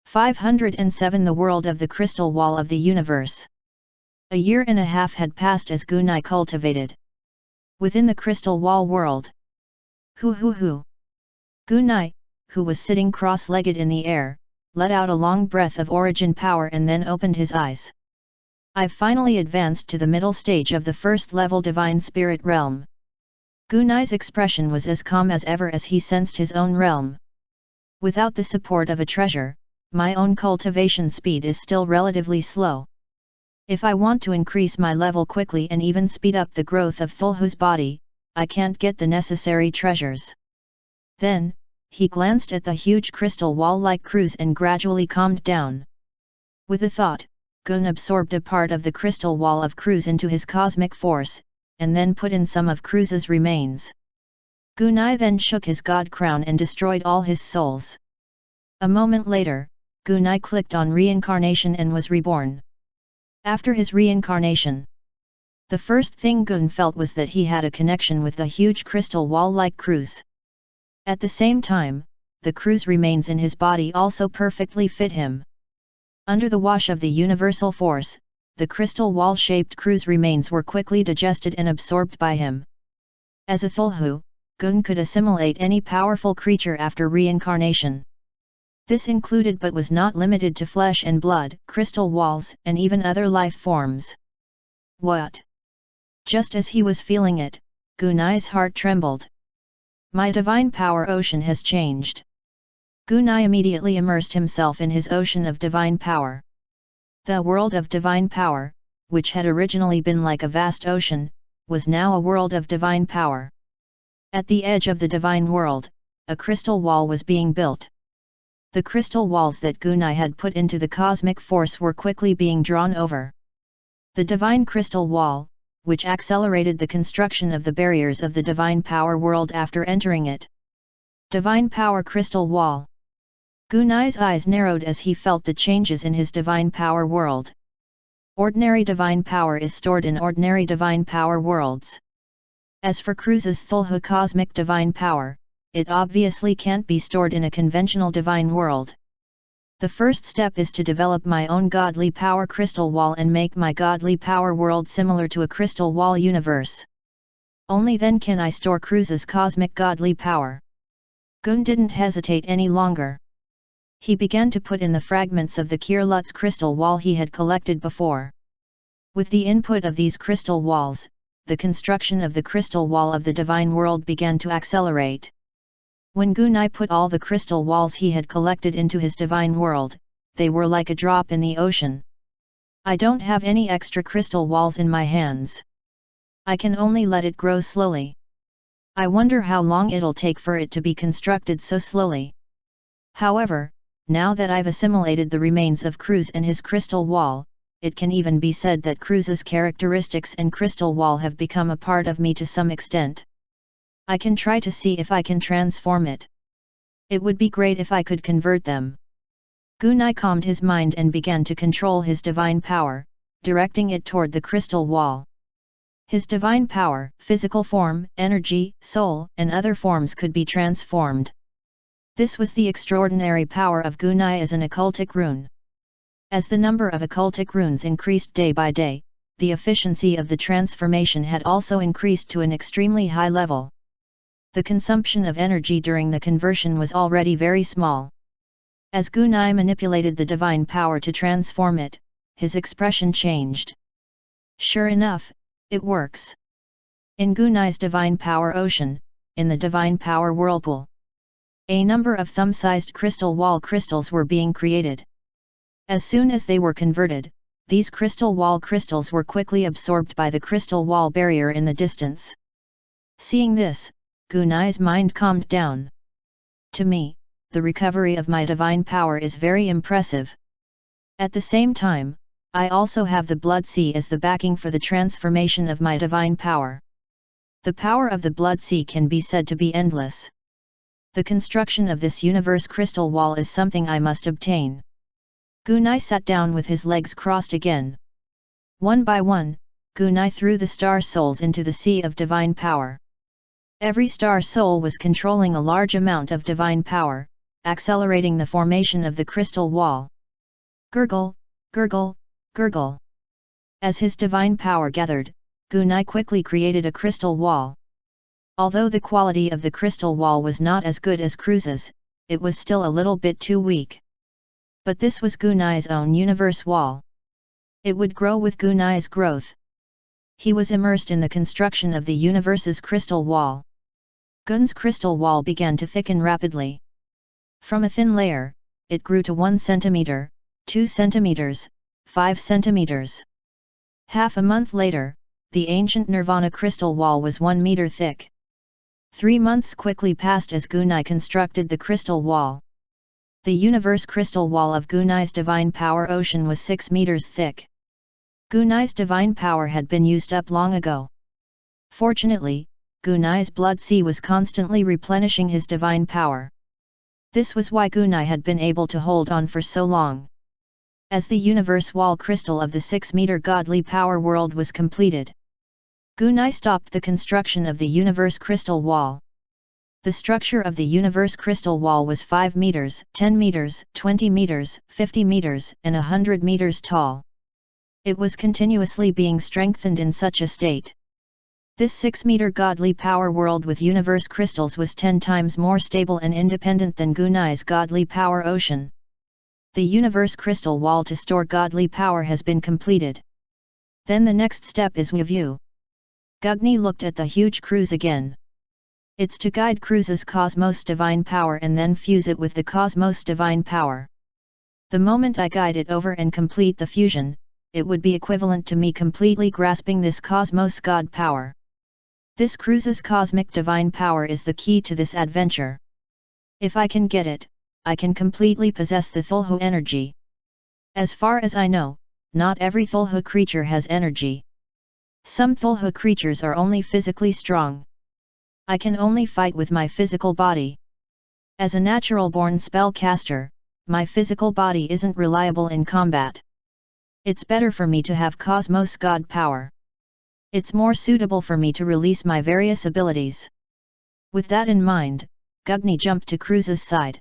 507 The world of the crystal wall of the universe. A year and a half had passed as Gunai cultivated. Within the crystal wall world. Hoo. Gunai, who was sitting cross-legged in the air, let out a long breath of origin power and then opened his eyes. I've finally advanced to the middle stage of the first level divine spirit realm. Gunai's expression was as calm as ever as he sensed his own realm. Without the support of a treasure, my own cultivation speed is still relatively slow. If I want to increase my level quickly and even speed up the growth of Thulhu's body, I can't get the necessary treasures. Then, he glanced at the huge crystal wall-like cruise and gradually calmed down. With a thought, Gun absorbed a part of the crystal wall of Cruz into his cosmic force, and then put in some of Cruz's remains. Gunai then shook his god crown and destroyed all his souls. A moment later, Gunai clicked on reincarnation and was reborn. After his reincarnation, the first thing Gun felt was that he had a connection with the huge crystal wall-like Cruz. At the same time, the Cruz remains in his body also perfectly fit him. Under the wash of the universal force, the crystal wall-shaped Cruz remains were quickly digested and absorbed by him. As a Thulhu, Gun could assimilate any powerful creature after reincarnation. This included but was not limited to flesh and blood, crystal walls, and even other life forms. What? Just as he was feeling it, Gunai's heart trembled. My divine power ocean has changed. Gunai immediately immersed himself in his ocean of divine power. The world of divine power, which had originally been like a vast ocean, was now a world of divine power. At the edge of the divine world, a crystal wall was being built. The crystal walls that Gunai had put into the cosmic force were quickly being drawn over. The divine crystal wall, which accelerated the construction of the barriers of the divine power world after entering it. Divine power crystal wall. Gunai's eyes narrowed as he felt the changes in his divine power world. Ordinary divine power is stored in ordinary divine power worlds. As for Cruz's Thulhu cosmic divine power, it obviously can't be stored in a conventional divine world. The first step is to develop my own godly power crystal wall and make my godly power world similar to a crystal wall universe. Only then can I store Cruz's cosmic godly power. Gun didn't hesitate any longer. He began to put in the fragments of the Kirlut's crystal wall he had collected before. With the input of these crystal walls, the construction of the crystal wall of the divine world began to accelerate. When Gunai put all the crystal walls he had collected into his divine world, they were like a drop in the ocean. I don't have any extra crystal walls in my hands. I can only let it grow slowly. I wonder how long it'll take for it to be constructed so slowly. However, now that I've assimilated the remains of Cruz and his crystal wall, it can even be said that Cruz's characteristics and crystal wall have become a part of me to some extent. I can try to see if I can transform it. It would be great if I could convert them. Gunai calmed his mind and began to control his divine power, directing it toward the crystal wall. His divine power, physical form, energy, soul, and other forms could be transformed. This was the extraordinary power of Gunai as an occultic rune. As the number of occultic runes increased day by day, the efficiency of the transformation had also increased to an extremely high level. The consumption of energy during the conversion was already very small. As Gunai manipulated the divine power to transform it, his expression changed. Sure enough, it works. In Gunai's divine power ocean, in the divine power whirlpool, a number of thumb-sized crystal wall crystals were being created. As soon as they were converted, these crystal wall crystals were quickly absorbed by the crystal wall barrier in the distance. Seeing this, Gunai's mind calmed down. To me, the recovery of my divine power is very impressive. At the same time, I also have the Blood Sea as the backing for the transformation of my divine power. The power of the Blood Sea can be said to be endless. The construction of this universe crystal wall is something I must obtain. Gunai sat down with his legs crossed again. One by one, Gunai threw the star souls into the sea of divine power. Every star soul was controlling a large amount of divine power, accelerating the formation of the crystal wall. Gurgle, gurgle, gurgle. As his divine power gathered, Gunai quickly created a crystal wall. Although the quality of the crystal wall was not as good as Cruz's, it was still a little bit too weak. But this was Gunai's own universe wall. It would grow with Gunai's growth. He was immersed in the construction of the universe's crystal wall. Gun's crystal wall began to thicken rapidly. From a thin layer, it grew to 1 centimeter, 2 centimeters, 5 centimeters. Half a month later, the ancient Nirvana crystal wall was 1 meter thick. 3 months quickly passed as Gunai constructed the crystal wall. The universe crystal wall of Gunai's divine power ocean was 6 meters thick. Gunai's divine power had been used up long ago. Fortunately, Gunai's Blood Sea was constantly replenishing his divine power. This was why Gunai had been able to hold on for so long. As the universe wall crystal of the 6-meter godly power world was completed, Gunai stopped the construction of the universe crystal wall. The structure of the universe crystal wall was 5 meters, 10 meters, 20 meters, 50 meters, and 100 meters tall. It was continuously being strengthened in such a state. This 6-meter godly power world with universe crystals was 10 times more stable and independent than Gunai's godly power ocean. The universe crystal wall to store godly power has been completed. Then the next step is review. Gugni looked at the huge cruise again. It's to guide Cruise's cosmos divine power and then fuse it with the cosmos divine power. The moment I guide it over and complete the fusion, it would be equivalent to me completely grasping this cosmos god power. This Cruise's cosmic divine power is the key to this adventure. If I can get it, I can completely possess the Thulhu energy. As far as I know, not every Thulhu creature has energy. Some Thulhu creatures are only physically strong. I can only fight with my physical body. As a natural-born spellcaster, my physical body isn't reliable in combat. It's better for me to have cosmos god power. It's more suitable for me to release my various abilities. With that in mind, Gugni jumped to Cruise's side.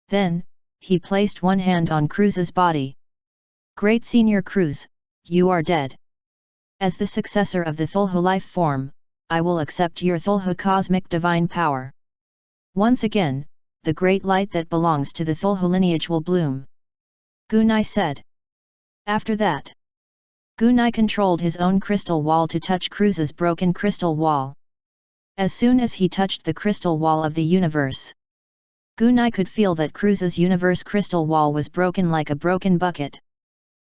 Then, he placed one hand on Cruise's body. Great Senior Cruise, you are dead. As the successor of the Thulhu life form, I will accept your Thulhu cosmic divine power. Once again, the great light that belongs to the Thulhu lineage will bloom. Gunai said. After that, Gunai controlled his own crystal wall to touch Cruise's broken crystal wall. As soon as he touched the crystal wall of the universe, Gunai could feel that Cruise's universe crystal wall was broken like a broken bucket.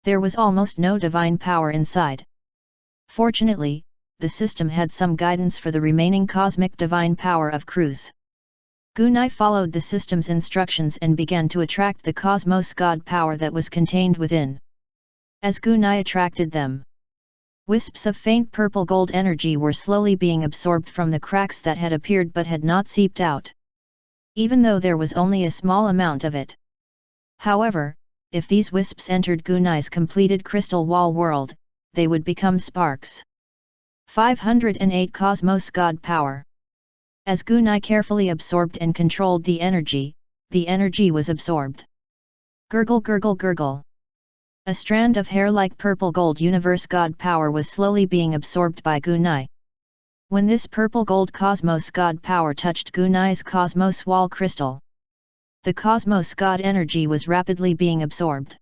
There was almost no divine power inside. Fortunately, the system had some guidance for the remaining cosmic divine power of Cruise. Gunai followed the system's instructions and began to attract the cosmos god power that was contained within. As Gunai attracted them, wisps of faint purple gold energy were slowly being absorbed from the cracks that had appeared but had not seeped out. Even though there was only a small amount of it. However, if these wisps entered Gunai's completed crystal wall world, they would become sparks. 508 Cosmos God Power. As Gunai carefully absorbed and controlled the energy was absorbed. Gurgle gurgle gurgle. A strand of hair-like purple gold universe god power was slowly being absorbed by Gunai. When this purple gold cosmos god power touched Gunai's cosmos wall crystal, the cosmos god energy was rapidly being absorbed.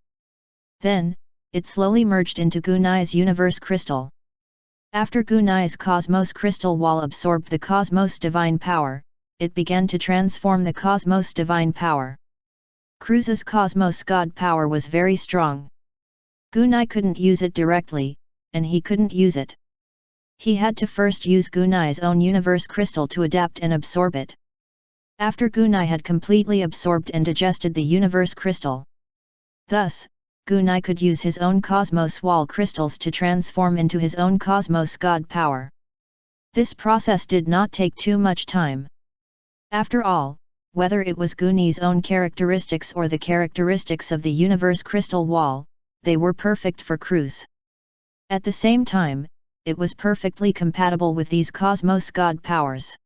Then, it slowly merged into Gunai's universe crystal. After Gunai's cosmos crystal wall absorbed the cosmos divine power, it began to transform the cosmos divine power. Cruise's cosmos god power was very strong. Gunai couldn't use it directly, and he couldn't use it. He had to first use Gunai's own universe crystal to adapt and absorb it. After Gunai had completely absorbed and digested the universe crystal, thus, Gunai could use his own cosmos wall crystals to transform into his own cosmos god power. This process did not take too much time. After all, whether it was Gunai's own characteristics or the characteristics of the universe crystal wall, they were perfect for Cruise. At the same time, it was perfectly compatible with these cosmos god powers.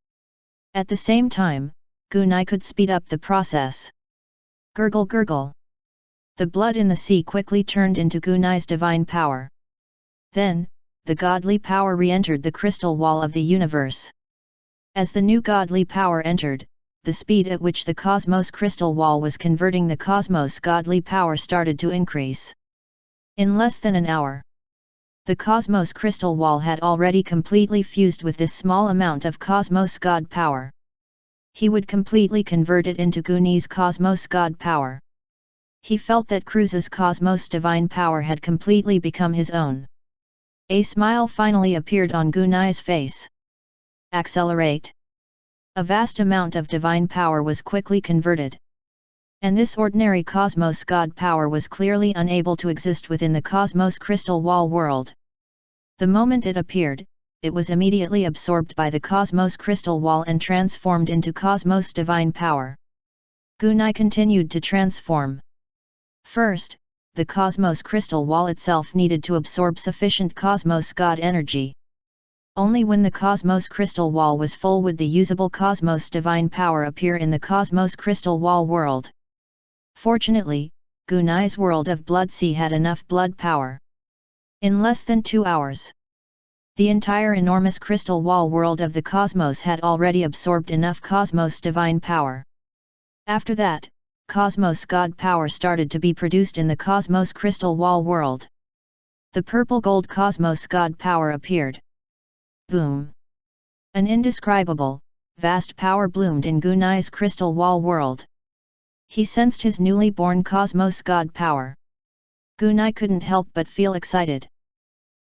At the same time, Gunai could speed up the process. Gurgle gurgle. The blood in the sea quickly turned into Gunai's divine power. Then, the godly power re-entered the crystal wall of the universe. As the new godly power entered, the speed at which the cosmos crystal wall was converting the cosmos godly power started to increase. In less than an hour, the cosmos crystal wall had already completely fused with this small amount of cosmos god power. He would completely convert it into Gunai's cosmos god power. He felt that Cruise's cosmos divine power had completely become his own. A smile finally appeared on Gunai's face. Accelerate. A vast amount of divine power was quickly converted. And this ordinary cosmos god power was clearly unable to exist within the cosmos crystal wall world. The moment it appeared, it was immediately absorbed by the cosmos crystal wall and transformed into cosmos divine power. Gunai continued to transform. First, the cosmos crystal wall itself needed to absorb sufficient cosmos god energy. Only when the cosmos crystal wall was full would the usable cosmos divine power appear in the cosmos crystal wall world. Fortunately, Gunai's world of Blood Sea had enough blood power. In less than 2 hours, The entire enormous crystal wall world of the cosmos had already absorbed enough cosmos divine power. After that, cosmos god power started to be produced in the cosmos crystal wall world. The purple gold cosmos god power appeared. Boom! An indescribable, vast power bloomed in Gunai's crystal wall world. He sensed his newly born cosmos god power. Gunai couldn't help but feel excited.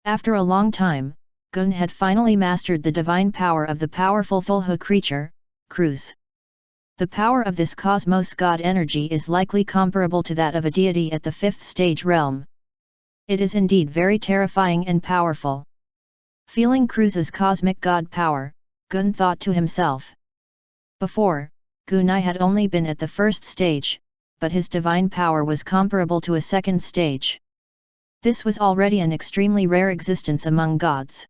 After a long time, Gun had finally mastered the divine power of the powerful Thulhu creature, Cruz. The power of this cosmos god energy is likely comparable to that of a deity at the 5th stage realm. It is indeed very terrifying and powerful. Feeling Cruz's cosmic god power, Gun thought to himself. Before, Gunai had only been at the 1st stage, but his divine power was comparable to a 2nd stage. This was already an extremely rare existence among gods.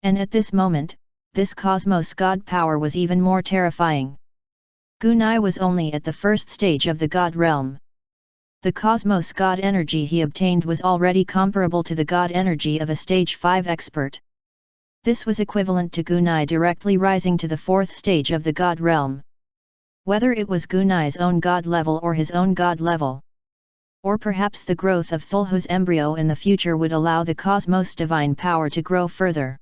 And at this moment, this cosmos god power was even more terrifying. Gunai was only at the 1st stage of the god realm. The cosmos god energy he obtained was already comparable to the god energy of a stage 5 expert. This was equivalent to Gunai directly rising to the 4th stage of the god realm. Whether it was Gunai's own god level or his own god level, or perhaps the growth of Thulhu's embryo in the future would allow the cosmos divine power to grow further.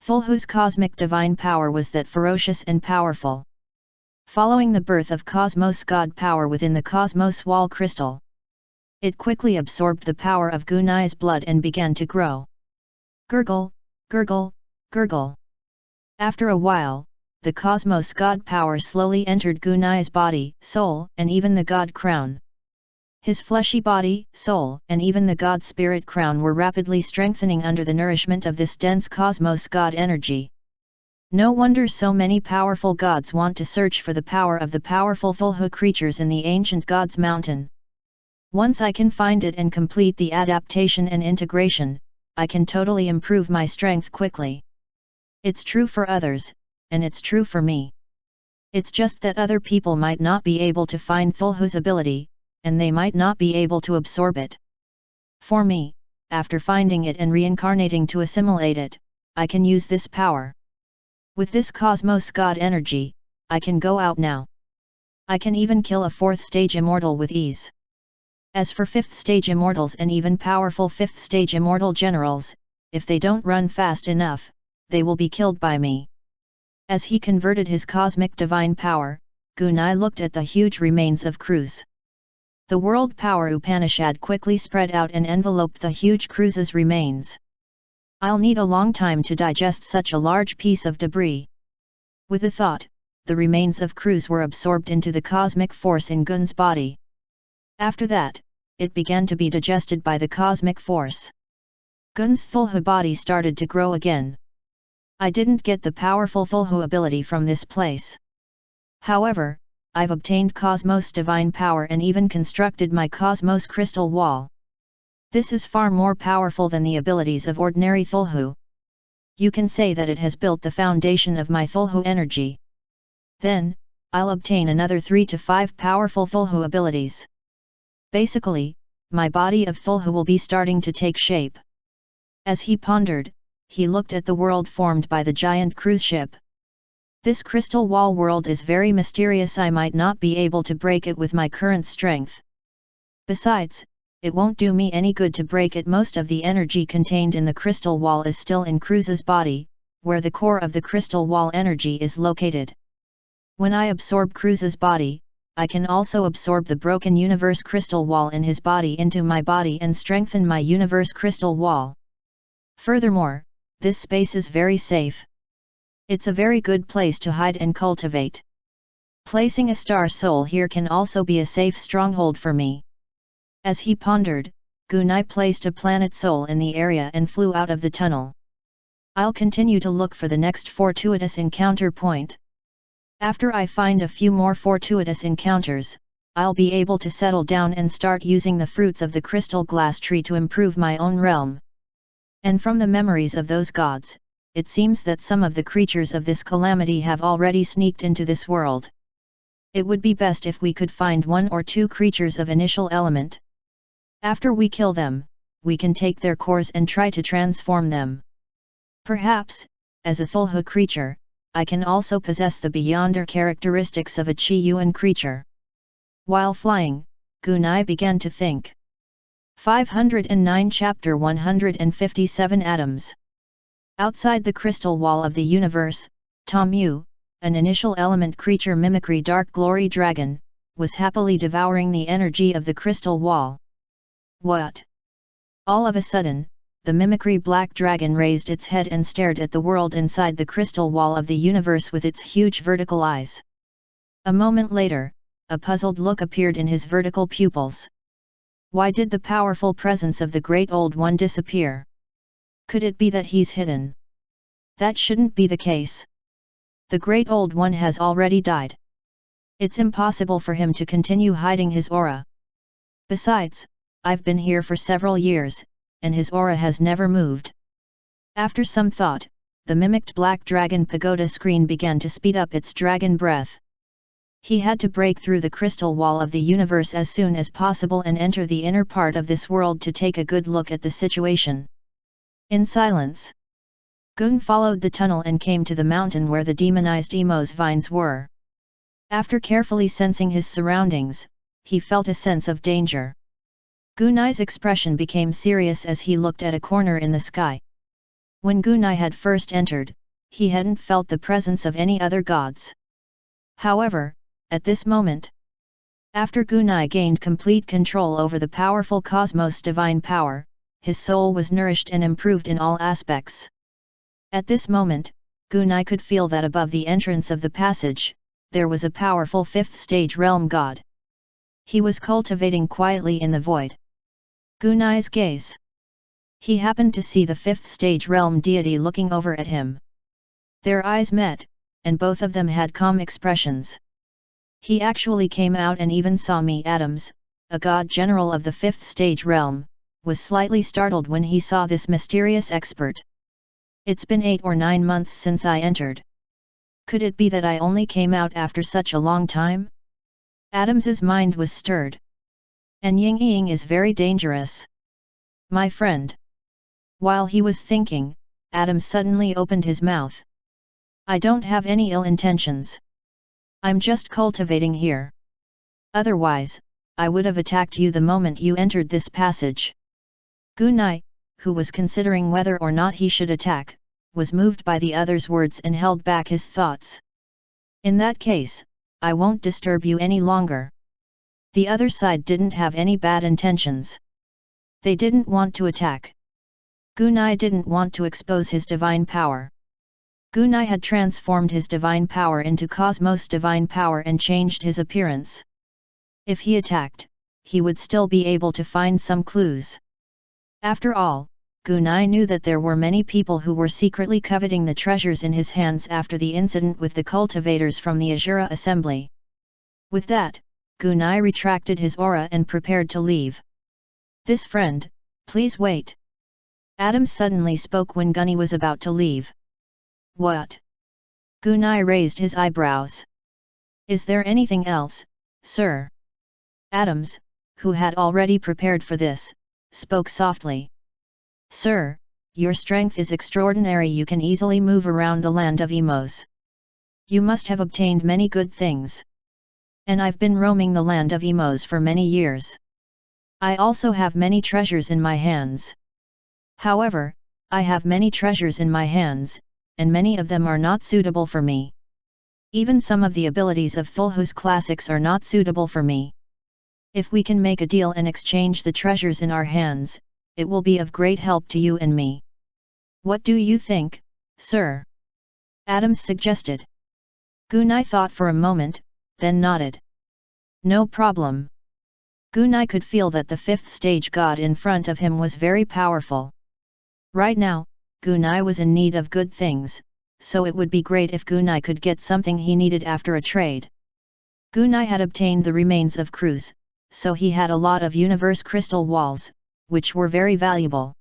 Thulhu's cosmic divine power was that ferocious and powerful. Following the birth of cosmos god power within the cosmos wall crystal, it quickly absorbed the power of Gunai's blood and began to grow. Gurgle, gurgle, gurgle. After a while, the cosmos god power slowly entered Gunai's body, soul, and even the god crown. His fleshy body, soul, and even the god spirit crown were rapidly strengthening under the nourishment of this dense cosmos god energy. No wonder so many powerful gods want to search for the power of the powerful Thulhu creatures in the ancient gods' mountain. Once I can find it and complete the adaptation and integration, I can totally improve my strength quickly. It's true for others, and it's true for me. It's just that other people might not be able to find Thulhu's ability, and they might not be able to absorb it. For me, after finding it and reincarnating to assimilate it, I can use this power. With this cosmos god energy, I can go out now. I can even kill a 4th stage immortal with ease. As for 5th stage immortals and even powerful 5th stage immortal generals, if they don't run fast enough, they will be killed by me. As he converted his cosmic divine power, Gunai looked at the huge remains of Cruz. The world power Upanishad quickly spread out and enveloped the huge Cruz's remains. I'll need a long time to digest such a large piece of debris. With a thought, the remains of Cruz were absorbed into the cosmic force in Gun's body. After that, it began to be digested by the cosmic force. Gun's Thulhu body started to grow again. I didn't get the powerful Thulhu ability from this place. However, I've obtained cosmos divine power and even constructed my cosmos crystal wall. This is far more powerful than the abilities of ordinary Thulhu. You can say that it has built the foundation of my Thulhu energy. Then, I'll obtain another 3 to 5 powerful Thulhu abilities. Basically, my body of Thulhu will be starting to take shape. As he pondered, he looked at the world formed by the giant cruise ship. This crystal wall world is very mysterious. I might not be able to break it with my current strength. Besides, it won't do me any good to break it. Most of the energy contained in the crystal wall is still in Cruz's body, where the core of the crystal wall energy is located. When I absorb Cruz's body, I can also absorb the broken universe crystal wall in his body into my body and strengthen my universe crystal wall. Furthermore, this space is very safe. It's a very good place to hide and cultivate. Placing a star soul here can also be a safe stronghold for me. As he pondered, Gunai placed a planet soul in the area and flew out of the tunnel. I'll continue to look for the next fortuitous encounter point. After I find a few more fortuitous encounters, I'll be able to settle down and start using the fruits of the crystal glass tree to improve my own realm. And from the memories of those gods, it seems that some of the creatures of this calamity have already sneaked into this world. It would be best if we could find 1 or 2 creatures of initial element. After we kill them, we can take their cores and try to transform them. Perhaps, as a Thulhu creature, I can also possess the beyonder characteristics of a Chi-Yuan creature. While flying, Gunai began to think. 509 Chapter 157 Atoms. Outside the crystal wall of the universe, Tomu, an initial element creature mimicry dark glory dragon, was happily devouring the energy of the crystal wall. What? All of a sudden, the mimicry black dragon raised its head and stared at the world inside the crystal wall of the universe with its huge vertical eyes. A moment later, a puzzled look appeared in his vertical pupils. Why did the powerful presence of the Great Old One disappear? Could it be that he's hidden? That shouldn't be the case. The Great Old One has already died. It's impossible for him to continue hiding his aura. Besides, I've been here for several years, and his aura has never moved. After some thought, the mimicked black dragon pagoda screen began to speed up its dragon breath. He had to break through the crystal wall of the universe as soon as possible and enter the inner part of this world to take a good look at the situation. In silence, Gun followed the tunnel and came to the mountain where the demonized Emo's vines were. After carefully sensing his surroundings, he felt a sense of danger. Gunai's expression became serious as he looked at a corner in the sky. When Gunai had first entered, he hadn't felt the presence of any other gods. However, at this moment, after Gunai gained complete control over the powerful cosmos divine power, his soul was nourished and improved in all aspects. At this moment, Gunai could feel that above the entrance of the passage, there was a powerful fifth stage realm god. He was cultivating quietly in the void. Gunai's gaze. He happened to see the fifth stage realm deity looking over at him. Their eyes met, and both of them had calm expressions. He actually came out and even saw me. Adams, a god general of the fifth stage realm, was slightly startled when he saw this mysterious expert. It's been 8 or 9 months since I entered. Could it be that I only came out after such a long time? Adams's mind was stirred. And Ying is very dangerous. My friend. While he was thinking, Adams suddenly opened his mouth. I don't have any ill intentions. I'm just cultivating here. Otherwise, I would have attacked you the moment you entered this passage. Gunai, who was considering whether or not he should attack, was moved by the other's words and held back his thoughts. In that case, I won't disturb you any longer. The other side didn't have any bad intentions. They didn't want to attack. Gunai didn't want to expose his divine power. Gunai had transformed his divine power into Cosmos divine power and changed his appearance. If he attacked, he would still be able to find some clues. After all, Gunai knew that there were many people who were secretly coveting the treasures in his hands after the incident with the cultivators from the Azura assembly. With that, Gunai retracted his aura and prepared to leave. This friend, please wait. Adams suddenly spoke when Gunai was about to leave. What? Gunai raised his eyebrows. Is there anything else, sir? Adams, who had already prepared for this, spoke softly. Sir, your strength is extraordinary. You can easily move around the land of Emos. You must have obtained many good things. And I've been roaming the land of Emos for many years. I also have many treasures in my hands. However, I have many treasures in my hands, and many of them are not suitable for me. Even some of the abilities of Thulhu's classics are not suitable for me. If we can make a deal and exchange the treasures in our hands, it will be of great help to you and me. What do you think, sir? Adams suggested. Gunai thought for a moment, then nodded. No problem. Gunai could feel that the fifth stage god in front of him was very powerful. Right now, Gunai was in need of good things, so it would be great if Gunai could get something he needed after a trade. Gunai had obtained the remains of Cruz, so he had a lot of universe crystal walls, which were very valuable.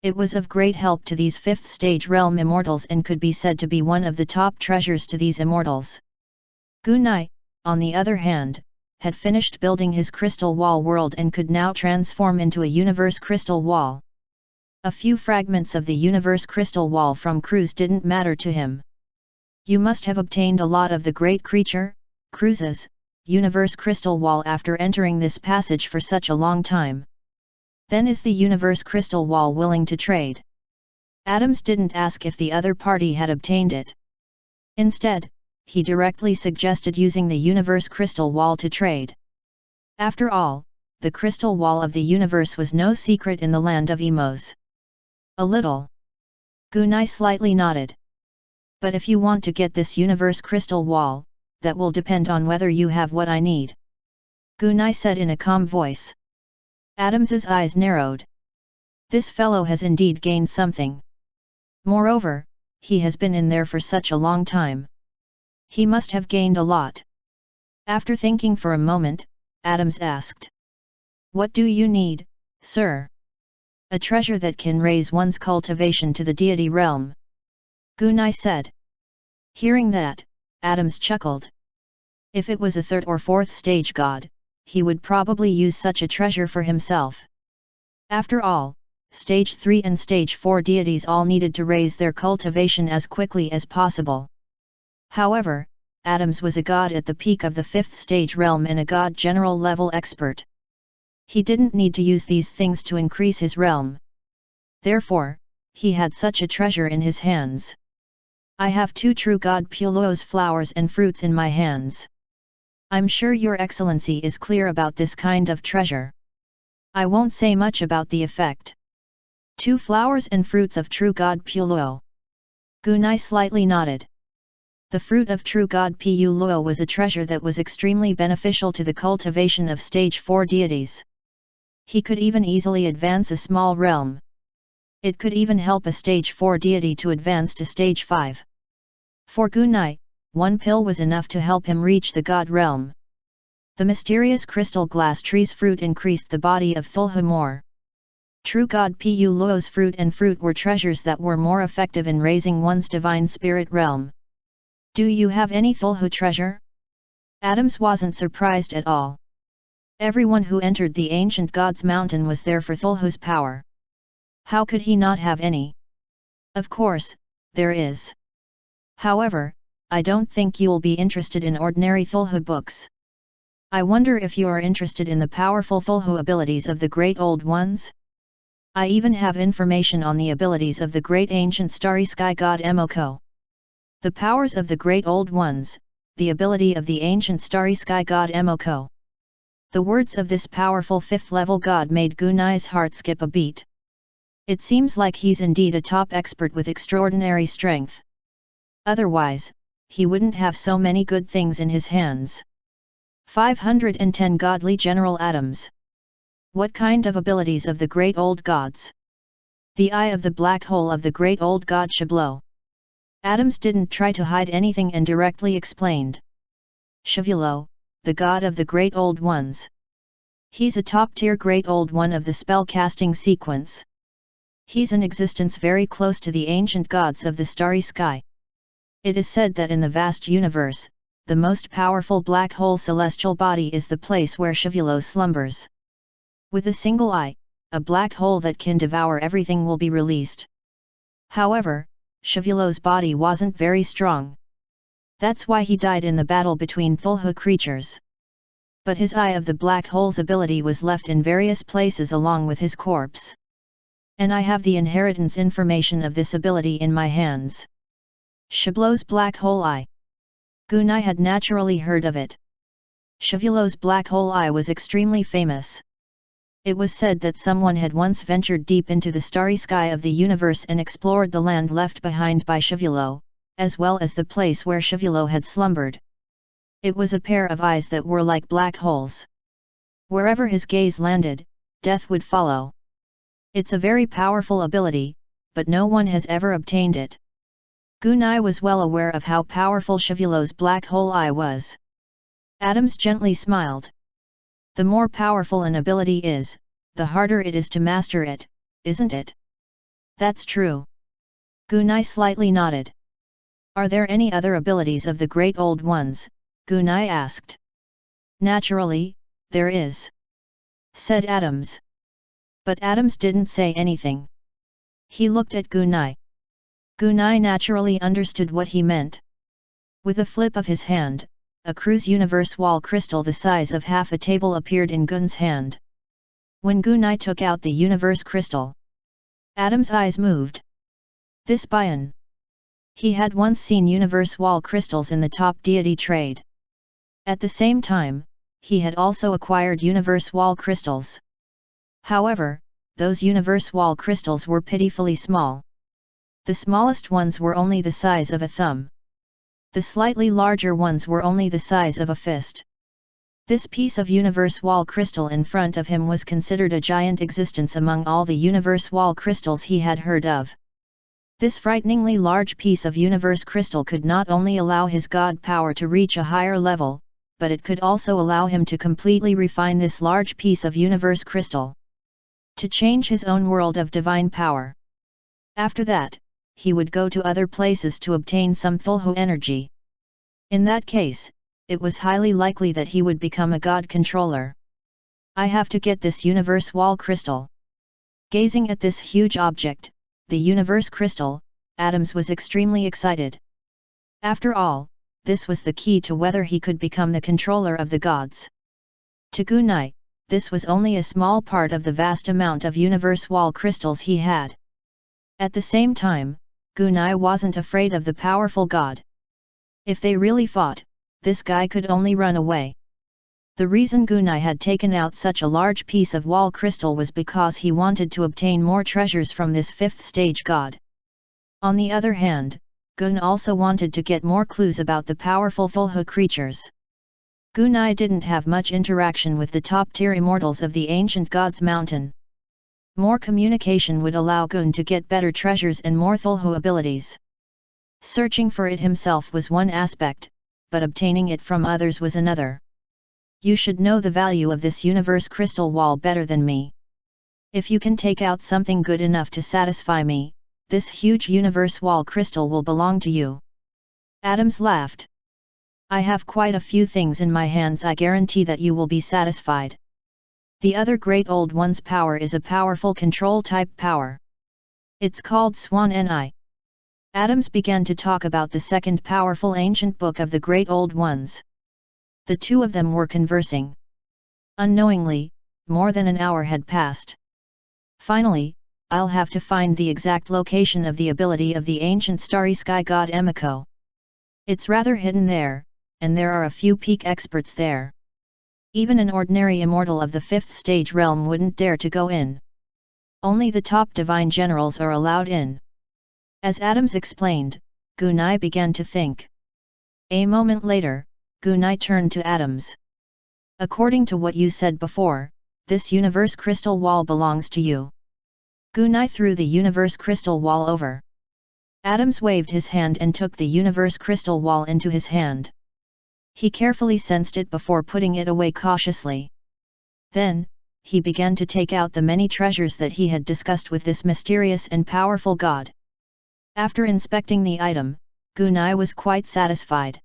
It was of great help to these fifth stage realm immortals and could be said to be one of the top treasures to these immortals. Gunai, on the other hand, had finished building his crystal wall world and could now transform into a universe crystal wall. A few fragments of the universe crystal wall from Cruz didn't matter to him. You must have obtained a lot of the great creature, Cruz's, universe crystal wall after entering this passage for such a long time. Then is the universe crystal wall willing to trade? Adams didn't ask if the other party had obtained it. Instead, he directly suggested using the universe crystal wall to trade. After all, the crystal wall of the universe was no secret in the land of Emos. A little. Gunai slightly nodded. But if you want to get this universe crystal wall, that will depend on whether you have what I need. Gunai said in a calm voice. Adams's eyes narrowed. This fellow has indeed gained something. Moreover, he has been in there for such a long time. He must have gained a lot. After thinking for a moment, Adams asked. What do you need, sir? A treasure that can raise one's cultivation to the deity realm. Gunai said. Hearing that, Adams chuckled. If it was a third or fourth stage god, he would probably use such a treasure for himself. After all, stage 3 and stage 4 deities all needed to raise their cultivation as quickly as possible. However, Adams was a god at the peak of the 5th stage realm and a god general level expert. He didn't need to use these things to increase his realm. Therefore, he had such a treasure in his hands. I have 2 true god Pulo's flowers and fruits in my hands. I'm sure your excellency is clear about this kind of treasure. I won't say much about the effect. 2 flowers and fruits of true god Pulo. Gunai slightly nodded. The fruit of true god Pulo was a treasure that was extremely beneficial to the cultivation of stage 4 deities. He could even easily advance a small realm. It could even help a stage 4 deity to advance to stage 5. For Gunai, 1 pill was enough to help him reach the god realm. The mysterious crystal glass tree's fruit increased the body of Thulhu more. True god Pulo's fruit and fruit were treasures that were more effective in raising one's divine spirit realm. Do you have any Thulhu treasure? Adams wasn't surprised at all. Everyone who entered the ancient god's mountain was there for Thulhu's power. How could he not have any? Of course, there is. However, I don't think you'll be interested in ordinary Thulhu books. I wonder if you are interested in the powerful Thulhu abilities of the Great Old Ones? I even have information on the abilities of the great ancient starry sky god Emoko. The powers of the Great Old Ones, the ability of the ancient starry sky god Emoko. The words of this powerful 5th level god made Gunai's heart skip a beat. It seems like he's indeed a top expert with extraordinary strength. Otherwise, he wouldn't have so many good things in his hands. 510 Godly General Adams. What kind of abilities of the great old gods? The eye of the black hole of the great old god Shablo. Adams didn't try to hide anything and directly explained. Shavulo, the god of the great old ones. He's a top-tier great old one of the spell-casting sequence. He's in existence very close to the ancient gods of the starry sky. It is said that in the vast universe, the most powerful black hole celestial body is the place where Shavulo slumbers. With a single eye, a black hole that can devour everything will be released. However, Shavulo's body wasn't very strong. That's why he died in the battle between Thulhu creatures. But his eye of the black hole's ability was left in various places along with his corpse. And I have the inheritance information of this ability in my hands. Shablo's black hole eye. Gunai had naturally heard of it. Shavulo's black hole eye was extremely famous. It was said that someone had once ventured deep into the starry sky of the universe and explored the land left behind by Shavulo, as well as the place where Shavulo had slumbered. It was a pair of eyes that were like black holes. Wherever his gaze landed, death would follow. It's a very powerful ability, but no one has ever obtained it. Gunai was well aware of how powerful Shavulo's black hole eye was. Adams gently smiled. The more powerful an ability is, the harder it is to master it, isn't it? That's true. Gunai slightly nodded. Are there any other abilities of the great old ones? Gunai asked. Naturally, there is, said Adams. But Adams didn't say anything. He looked at Gunai. Gunai naturally understood what he meant. With a flip of his hand, a cruise universe wall crystal the size of half a table appeared in Gun's hand. When Gunai took out the universe crystal, Adam's eyes moved. This Bayan. He had once seen universe wall crystals in the top deity trade. At the same time, he had also acquired universe wall crystals. However, those universe wall crystals were pitifully small. The smallest ones were only the size of a thumb. The slightly larger ones were only the size of a fist. This piece of universe wall crystal in front of him was considered a giant existence among all the universe wall crystals he had heard of. This frighteningly large piece of universe crystal could not only allow his god power to reach a higher level, but it could also allow him to completely refine this large piece of universe crystal, to change his own world of divine power. After that, he would go to other places to obtain some Thulhu energy. In that case, it was highly likely that he would become a god controller. I have to get this universe wall crystal. Gazing at this huge object, the universe crystal, Adams was extremely excited. After all, this was the key to whether he could become the controller of the gods. To Gunai, this was only a small part of the vast amount of universe wall crystals he had. At the same time, Gunai wasn't afraid of the powerful god. If they really fought, this guy could only run away. The reason Gunai had taken out such a large piece of wall crystal was because he wanted to obtain more treasures from this fifth stage god. On the other hand, Gun also wanted to get more clues about the powerful Thulhu creatures. Gunai didn't have much interaction with the top-tier immortals of the ancient gods' mountain. More communication would allow Gun to get better treasures and more Thulhu abilities. Searching for it himself was one aspect, but obtaining it from others was another. You should know the value of this universe crystal wall better than me. If you can take out something good enough to satisfy me, this huge universe wall crystal will belong to you. Adams laughed. I have quite a few things in my hands. I guarantee that you will be satisfied. The other great old one's power is a powerful control type power. It's called Swan Ni. Adams began to talk about the second powerful ancient book of the great old ones. The two of them were conversing. Unknowingly, more than an hour had passed. Finally, I'll have to find the exact location of the ability of the ancient starry sky god Emiko. It's rather hidden there, and there are a few peak experts there. Even an ordinary immortal of the fifth stage realm wouldn't dare to go in. Only the top divine generals are allowed in. As Adams explained, Gunai began to think. A moment later, Gunai turned to Adams. According to what you said before, this universe crystal wall belongs to you. Gunai threw the universe crystal wall over. Adams waved his hand and took the universe crystal wall into his hand. He carefully sensed it before putting it away cautiously. Then, he began to take out the many treasures that he had discussed with this mysterious and powerful god. After inspecting the item, Gunai was quite satisfied.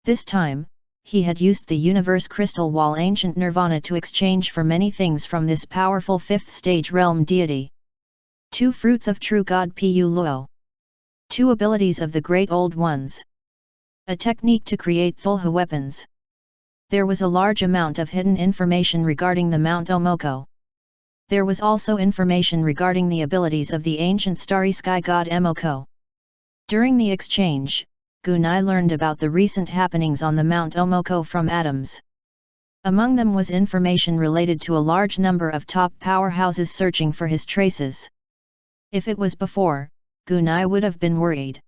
This time, he had used the universe crystal wall ancient nirvana to exchange for many things from this powerful fifth stage realm deity. 2 fruits of true god Pu Luo. 2 abilities of the great old ones. A technique to create Thulhu weapons. There was a large amount of hidden information regarding the Mount Omoko. There was also information regarding the abilities of the ancient starry sky god Emoko. During the exchange, Gunai learned about the recent happenings on the Mount Omoko from Adams. Among them was information related to a large number of top powerhouses searching for his traces. If it was before, Gunai would have been worried.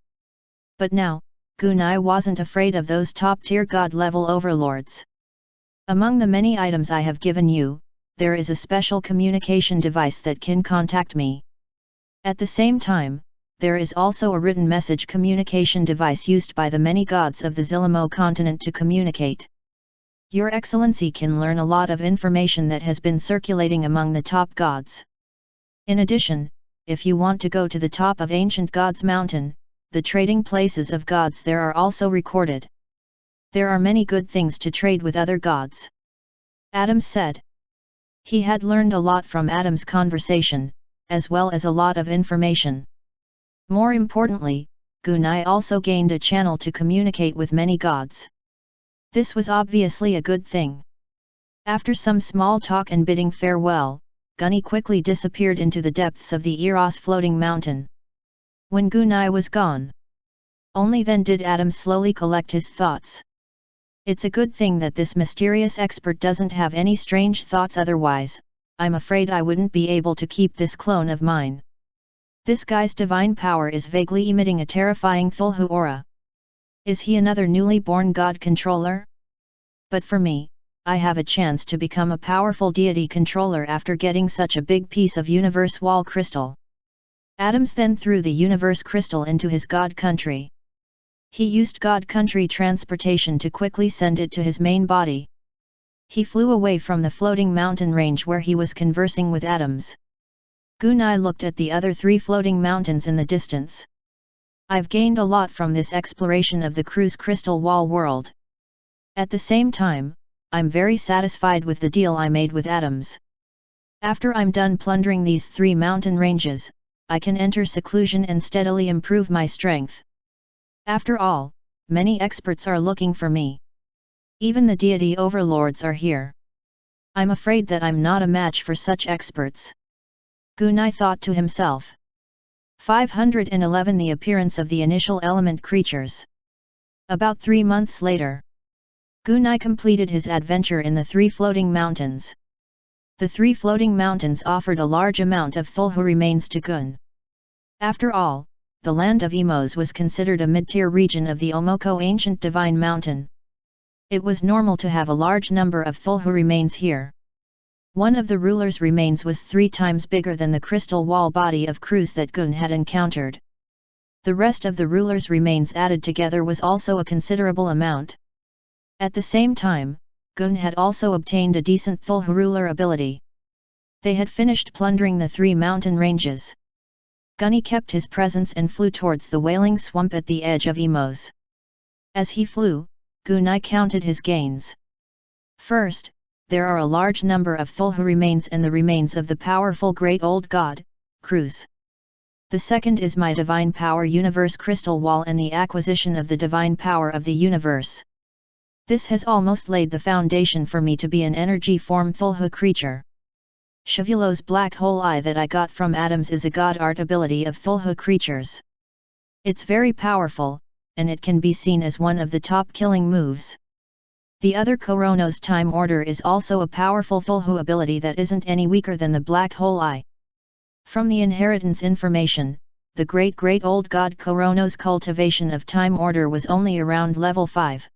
But now, Gunai wasn't afraid of those top-tier god-level overlords. Among the many items I have given you, there is a special communication device that can contact me. At the same time, there is also a written message communication device used by the many gods of the Zilamo continent to communicate. Your Excellency can learn a lot of information that has been circulating among the top gods. In addition, if you want to go to the top of ancient gods mountain, the trading places of gods there are also recorded. There are many good things to trade with other gods. Adams said. He had learned a lot from Adams' conversation, as well as a lot of information. More importantly, Gunai also gained a channel to communicate with many gods. This was obviously a good thing. After some small talk and bidding farewell, Gunai quickly disappeared into the depths of the Eros floating mountain. When Gunai was gone, only then did Adam slowly collect his thoughts. It's a good thing that this mysterious expert doesn't have any strange thoughts, otherwise, I'm afraid I wouldn't be able to keep this clone of mine. This guy's divine power is vaguely emitting a terrifying Thulhu aura. Is he another newly born god controller? But for me, I have a chance to become a powerful deity controller after getting such a big piece of universe wall crystal. Adams then threw the universe crystal into his god country. He used god country transportation to quickly send it to his main body. He flew away from the floating mountain range where he was conversing with Adams. Gunai looked at the other 3 floating mountains in the distance. I've gained a lot from this exploration of the crew's crystal wall world. At the same time, I'm very satisfied with the deal I made with Adams. After I'm done plundering these 3 mountain ranges, I can enter seclusion and steadily improve my strength. After all, many experts are looking for me. Even the deity overlords are here. I'm afraid that I'm not a match for such experts. Gunai thought to himself. 511 The appearance of the initial element creatures. About 3 months later, Gunai completed his adventure in the 3 floating mountains. The 3 floating mountains offered a large amount of Thulhu remains to Gun. After all, the land of Emos was considered a mid-tier region of the Omoko ancient divine mountain. It was normal to have a large number of Thulhu remains here. One of the ruler's remains was 3 times bigger than the crystal wall body of crews that Gun had encountered. The rest of the ruler's remains added together was also a considerable amount. At the same time, Gun had also obtained a decent Thulhu ruler ability. They had finished plundering the 3 mountain ranges. Gunai kept his presence and flew towards the wailing swamp at the edge of Emos. As he flew, Gunai counted his gains. First, there are a large number of Thulhu remains and the remains of the powerful great old god, Cruz. The second is my divine power universe crystal wall and the acquisition of the divine power of the universe. This has almost laid the foundation for me to be an energy form Thulhu creature. Shavulo's black hole eye that I got from Adams is a god art ability of Thulhu creatures. It's very powerful, and it can be seen as one of the top killing moves. The other Korono's time order is also a powerful Thulhu ability that isn't any weaker than the black hole eye. From the inheritance information, the great old god Korono's cultivation of time order was only around level 5.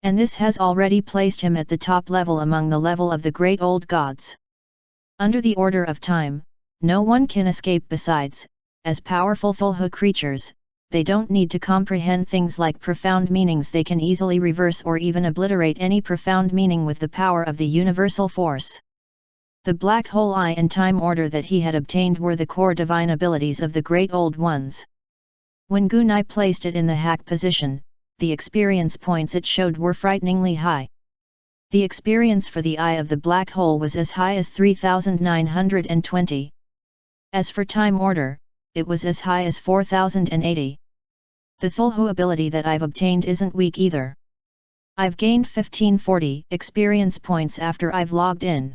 And this has already placed him at the top level among the level of the great old gods. Under the order of time, no one can escape. Besides, as powerful Thulhu creatures, they don't need to comprehend things like profound meanings. They can easily reverse or even obliterate any profound meaning with the power of the universal force. The black hole eye and time order that he had obtained were the core divine abilities of the great old ones. When Gunai placed it in the hack position, the experience points it showed were frighteningly high. The experience for the eye of the black hole was as high as 3,920. As for time order, it was as high as 4,080. The Thulhu ability that I've obtained isn't weak either. I've gained 1540 experience points after I've logged in.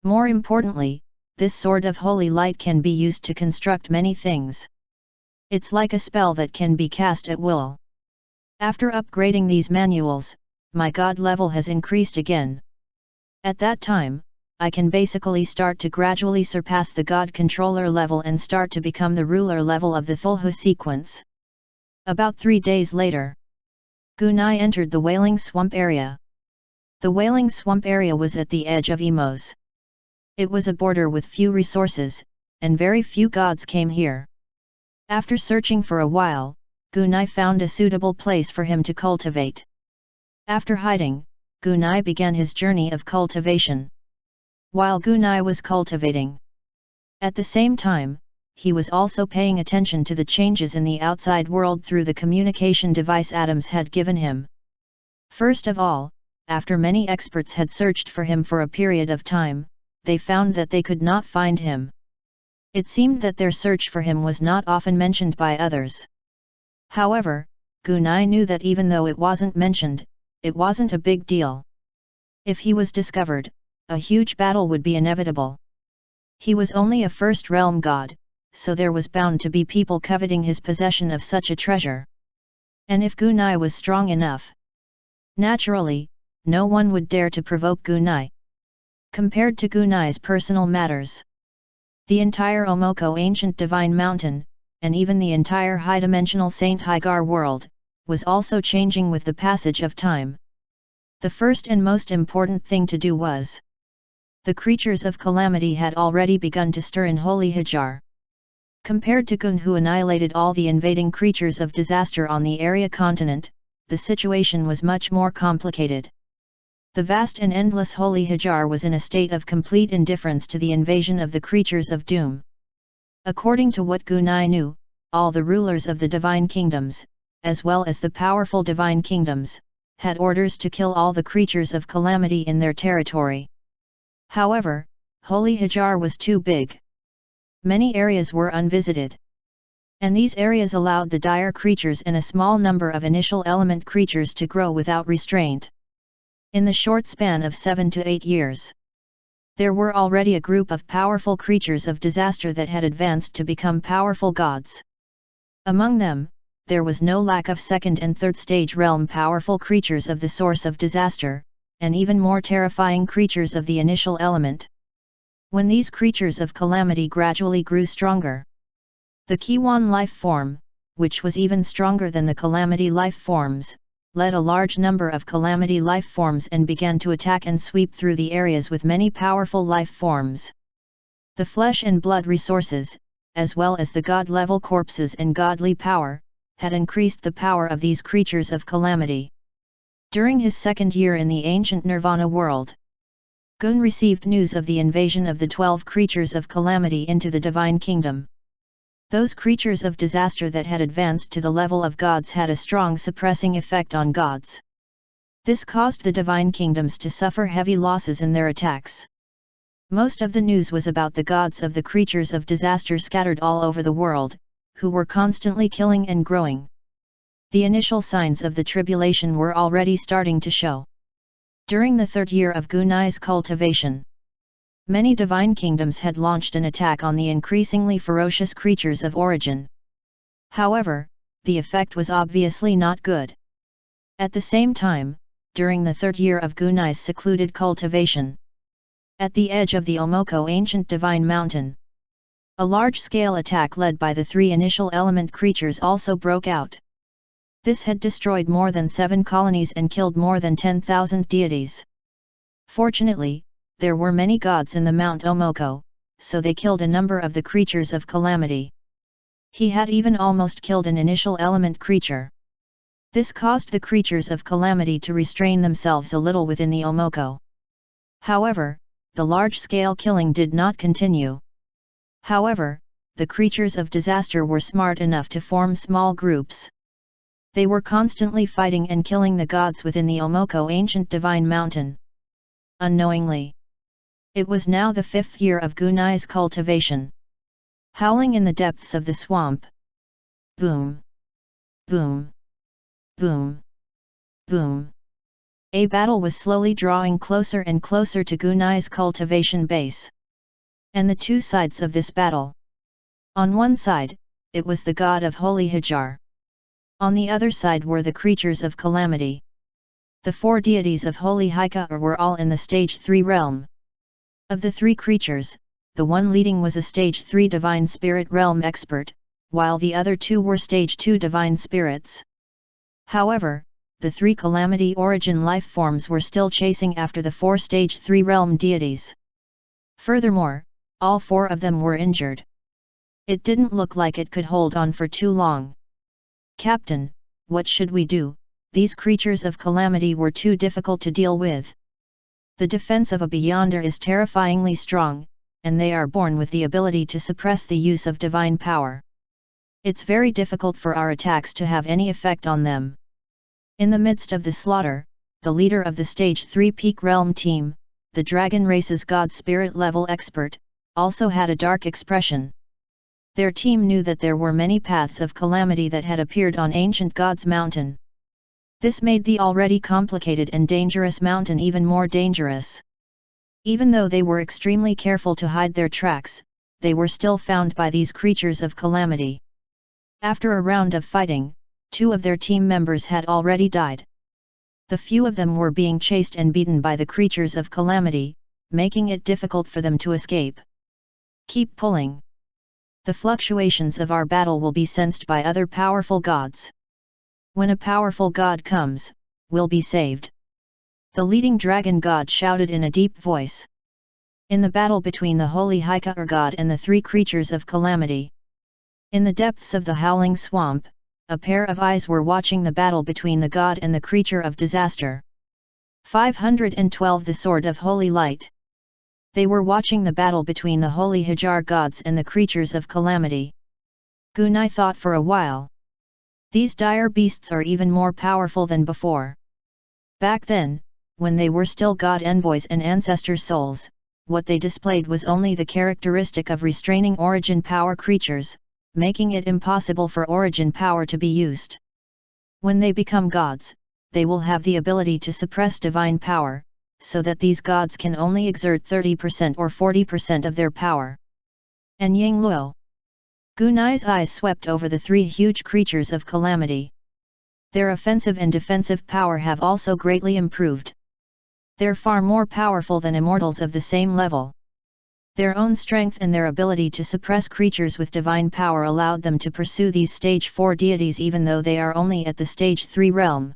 More importantly, this sword of holy light can be used to construct many things. It's like a spell that can be cast at will. After upgrading these manuals, my god level has increased again. At that time, I can basically start to gradually surpass the god controller level and start to become the ruler level of the Thulhu sequence. About 3 days later, Gunai entered the Wailing Swamp area. The Wailing Swamp area was at the edge of Emos. It was a border with few resources, and very few gods came here. After searching for a while, Gunai found a suitable place for him to cultivate. After hiding, Gunai began his journey of cultivation. While Gunai was cultivating, at the same time, he was also paying attention to the changes in the outside world through the communication device Adams had given him. First of all, after many experts had searched for him for a period of time, they found that they could not find him. It seemed that their search for him was not often mentioned by others. However, Gunai knew that even though it wasn't mentioned, it wasn't a big deal. If he was discovered, a huge battle would be inevitable. He was only a first realm god, so there was bound to be people coveting his possession of such a treasure. And if Gunai was strong enough, naturally, no one would dare to provoke Gunai. Compared to Gunai's personal matters, the entire Omoko ancient divine mountain, and even the entire high-dimensional Saint Hygar world, was also changing with the passage of time. The first and most important thing to do was, the creatures of calamity had already begun to stir in Holy Hajar. Compared to Gun, who annihilated all the invading creatures of disaster on the area continent, the situation was much more complicated. The vast and endless Holy Hajar was in a state of complete indifference to the invasion of the creatures of doom. According to what Gunai knew, all the rulers of the divine kingdoms, as well as the powerful divine kingdoms, had orders to kill all the creatures of calamity in their territory. However, Holy Hajar was too big. Many areas were unvisited. And these areas allowed the dire creatures and a small number of initial element creatures to grow without restraint. In the short span of 7 to 8 years, there were already a group of powerful creatures of disaster that had advanced to become powerful gods. Among them, there was no lack of second and third stage realm powerful creatures of the source of disaster, and even more terrifying creatures of the initial element. When these creatures of calamity gradually grew stronger, the Kiwan life form, which was even stronger than the calamity life forms, led a large number of calamity life forms and began to attack and sweep through the areas with many powerful life forms. The flesh and blood resources, as well as the god-level corpses and godly power, had increased the power of these creatures of calamity. During his second year in the ancient Nirvana world, Gun received news of the invasion of the 12 creatures of calamity into the divine kingdom. Those creatures of disaster that had advanced to the level of gods had a strong suppressing effect on gods. This caused the divine kingdoms to suffer heavy losses in their attacks. Most of the news was about the gods of the creatures of disaster scattered all over the world, who were constantly killing and growing. The initial signs of the tribulation were already starting to show. During the third year of Gunai's cultivation, many divine kingdoms had launched an attack on the increasingly ferocious creatures of origin. However, the effect was obviously not good. At the same time, during the third year of Gunai's secluded cultivation, at the edge of the Omoko ancient divine mountain, a large-scale attack led by the 3 initial element creatures also broke out. This had destroyed more than 7 colonies and killed more than 10,000 deities. Fortunately, there were many gods in the Mount Omoko, so they killed a number of the creatures of calamity. He had even almost killed an initial element creature. This caused the creatures of calamity to restrain themselves a little within the Omoko. However, the large-scale killing did not continue. However, the creatures of disaster were smart enough to form small groups. They were constantly fighting and killing the gods within the Omoko ancient divine mountain. Unknowingly, it was now the 5th year of Gunai's cultivation. Howling in the depths of the swamp. Boom! Boom! Boom! Boom! A battle was slowly drawing closer and closer to Gunai's cultivation base. And the two sides of this battle. On one side, it was the god of Holy Hajar. On the other side were the creatures of calamity. The 4 deities of Holy Hajar were all in the stage 3 realm. Of the 3 creatures, the one leading was a stage 3 divine spirit realm expert, while the other 2 were stage 2 divine spirits. However, the 3 calamity origin life forms were still chasing after the 4 stage 3 realm deities. Furthermore, all 4 of them were injured. It didn't look like it could hold on for too long. Captain, what should we do? These creatures of calamity were too difficult to deal with. The defense of a Beyonder is terrifyingly strong, and they are born with the ability to suppress the use of divine power. It's very difficult for our attacks to have any effect on them. In the midst of the slaughter, the leader of the Stage 3 Peak Realm team, the Dragon Race's God Spirit level expert, also had a dark expression. Their team knew that there were many paths of calamity that had appeared on ancient God's mountain. This made the already complicated and dangerous mountain even more dangerous. Even though they were extremely careful to hide their tracks, they were still found by these creatures of calamity. After a round of fighting, 2 of their team members had already died. The few of them were being chased and beaten by the creatures of calamity, making it difficult for them to escape. Keep pulling. The fluctuations of our battle will be sensed by other powerful gods. When a powerful god comes, we'll be saved. The leading dragon god shouted in a deep voice. In the battle between the holy Hykar god and the 3 creatures of calamity. In the depths of the howling swamp, a pair of eyes were watching the battle between the god and the creature of disaster. 512 The Sword of Holy Light. They were watching the battle between the holy Hajar gods and the creatures of calamity. Gunai thought for a while. These dire beasts are even more powerful than before. Back then, when they were still god envoys and ancestor souls, what they displayed was only the characteristic of restraining origin power creatures, making it impossible for origin power to be used. When they become gods, they will have the ability to suppress divine power, so that these gods can only exert 30% or 40% of their power. And Yingluo. Gunai's eyes swept over the 3 huge creatures of calamity. Their offensive and defensive power have also greatly improved. They're far more powerful than immortals of the same level. Their own strength and their ability to suppress creatures with divine power allowed them to pursue these stage 4 deities even though they are only at the stage 3 realm.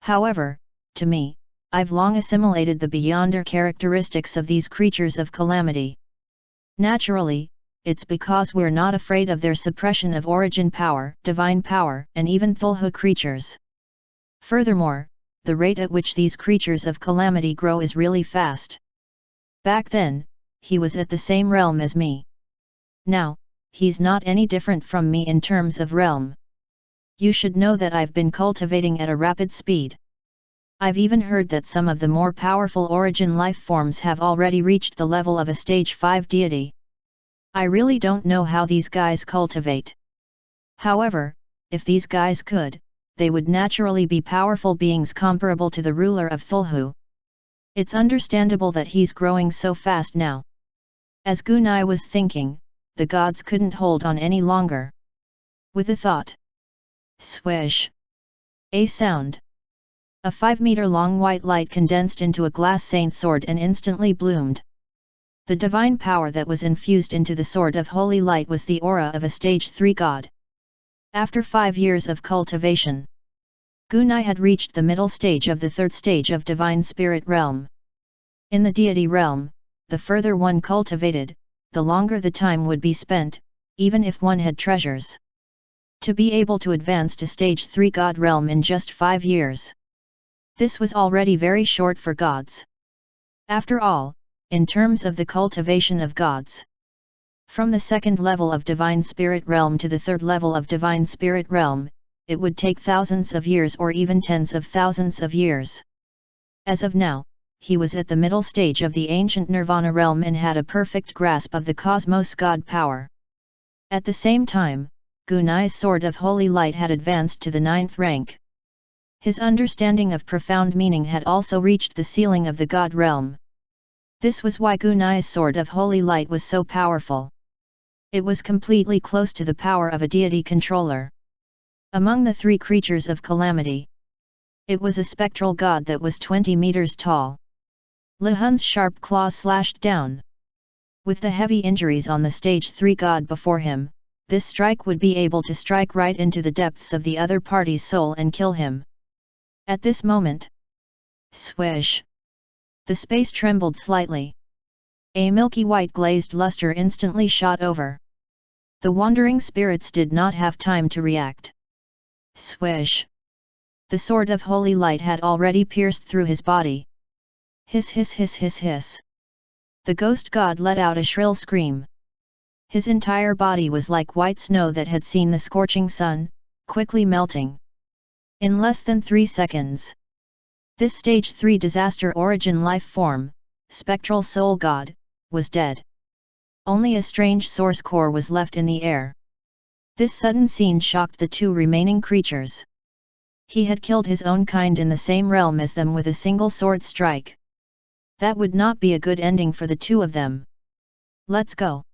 However, to me, I've long assimilated the beyonder characteristics of these creatures of calamity. Naturally, it's because we're not afraid of their suppression of origin power, divine power, and even Thulhu creatures. Furthermore, the rate at which these creatures of calamity grow is really fast. Back then, he was at the same realm as me. Now, he's not any different from me in terms of realm. You should know that I've been cultivating at a rapid speed. I've even heard that some of the more powerful origin life forms have already reached the level of a stage 5 deity. I really don't know how these guys cultivate. However, if these guys could, they would naturally be powerful beings comparable to the ruler of Thulhu. It's understandable that he's growing so fast now. As Gunai was thinking, the gods couldn't hold on any longer. With a thought. Swish! A sound. A 5-meter-long white light condensed into a glass saint sword and instantly bloomed. The divine power that was infused into the Sword of Holy Light was the aura of a stage 3 god. After 5 years of cultivation, Gunai had reached the middle stage of the 3rd stage of Divine Spirit realm. In the deity realm, the further one cultivated, the longer the time would be spent, even if one had treasures. To be able to advance to stage 3 god realm in just 5 years. This was already very short for gods. After all, in terms of the cultivation of gods, from the 2nd level of Divine Spirit realm to the 3rd level of Divine Spirit realm, it would take thousands of years or even tens of thousands of years. As of now, he was at the middle stage of the ancient Nirvana realm and had a perfect grasp of the cosmos god power. At the same time, Gunai's Sword of Holy Light had advanced to the 9th rank. His understanding of profound meaning had also reached the ceiling of the god realm. This was why Gunai's Sword of Holy Light was so powerful. It was completely close to the power of a deity controller. Among the 3 creatures of calamity, it was a spectral god that was 20 meters tall. Lihun's sharp claws slashed down. With the heavy injuries on the stage 3 god before him, this strike would be able to strike right into the depths of the other party's soul and kill him. At this moment, swish! The space trembled slightly. A milky white glazed luster instantly shot over. The wandering spirits did not have time to react. Swish! The Sword of Holy Light had already pierced through his body. Hiss hiss hiss hiss hiss. The ghost god let out a shrill scream. His entire body was like white snow that had seen the scorching sun, quickly melting. In less than 3 seconds. This stage 3 disaster origin life form, spectral soul god, was dead. Only a strange source core was left in the air. This sudden scene shocked the two remaining creatures. He had killed his own kind in the same realm as them with a single sword strike. That would not be a good ending for the two of them. Let's go.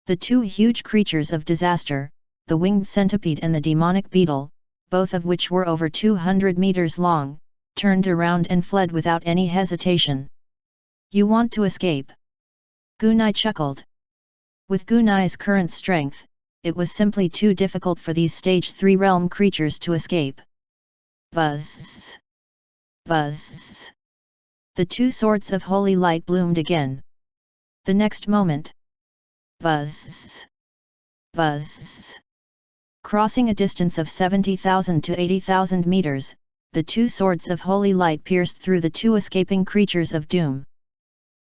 The two huge creatures of disaster, the winged centipede and the demonic beetle, both of which were over 200 meters long, turned around and fled without any hesitation. You want to escape? Gunai chuckled. With Gunai's current strength, it was simply too difficult for these stage 3 realm creatures to escape. Buzz! Buzz! The two swords of holy light bloomed again. The next moment. Buzz! Buzz! Crossing a distance of 70,000 to 80,000 meters, the two swords of holy light pierced through the two escaping creatures of doom.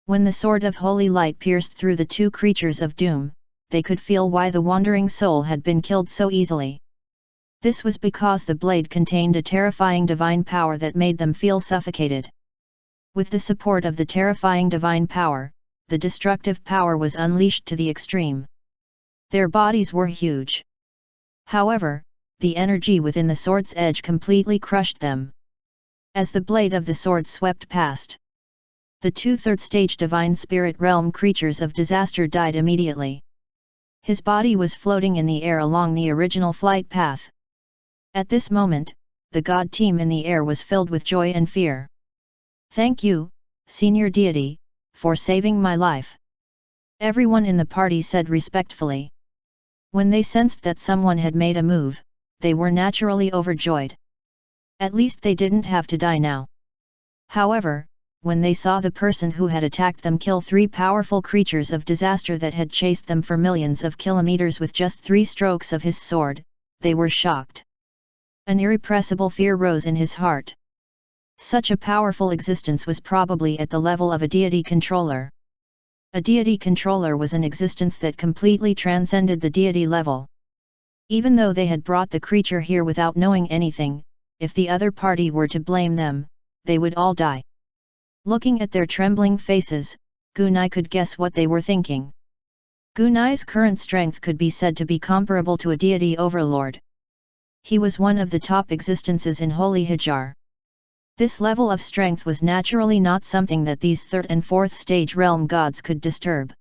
When the sword of holy light pierced through the two creatures of doom, they could feel why the wandering soul had been killed so easily. This was because the blade contained a terrifying divine power that made them feel suffocated. With the support of the terrifying divine power, the destructive power was unleashed to the extreme. Their bodies were huge. However, the energy within the sword's edge completely crushed them. As the blade of the sword swept past, the two third-stage divine spirit realm creatures of disaster died immediately. His body was floating in the air along the original flight path. At this moment, the god team in the air was filled with joy and fear. Thank you, senior deity, for saving my life. Everyone in the party said respectfully. When they sensed that someone had made a move, they were naturally overjoyed. At least they didn't have to die now. However, when they saw the person who had attacked them kill 3 powerful creatures of disaster that had chased them for millions of kilometers with just 3 strokes of his sword, they were shocked. An irrepressible fear rose in his heart. Such a powerful existence was probably at the level of a deity controller. A deity controller was an existence that completely transcended the deity level. Even though they had brought the creature here without knowing anything, if the other party were to blame them, they would all die. Looking at their trembling faces, Gunai could guess what they were thinking. Gunai's current strength could be said to be comparable to a deity overlord. He was one of the top existences in Holy Hajar. This level of strength was naturally not something that these 3rd and 4th stage realm gods could disturb.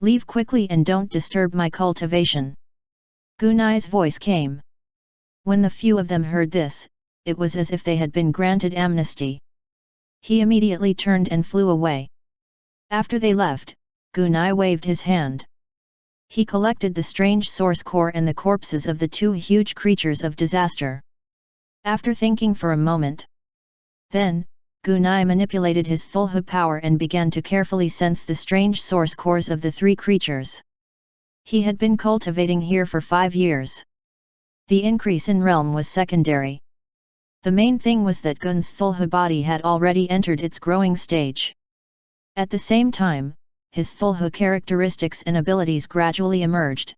Leave quickly and don't disturb my cultivation. Gunai's voice came. When the few of them heard this, it was as if they had been granted amnesty. He immediately turned and flew away. After they left, Gunai waved his hand. He collected the strange source core and the corpses of the 2 huge creatures of disaster. After thinking for a moment, then, Gunai manipulated his Thulhu power and began to carefully sense the strange source cores of the 3 creatures. He had been cultivating here for 5 years. The increase in realm was secondary. The main thing was that Gun's Thulhu body had already entered its growing stage. At the same time, his Thulhu characteristics and abilities gradually emerged.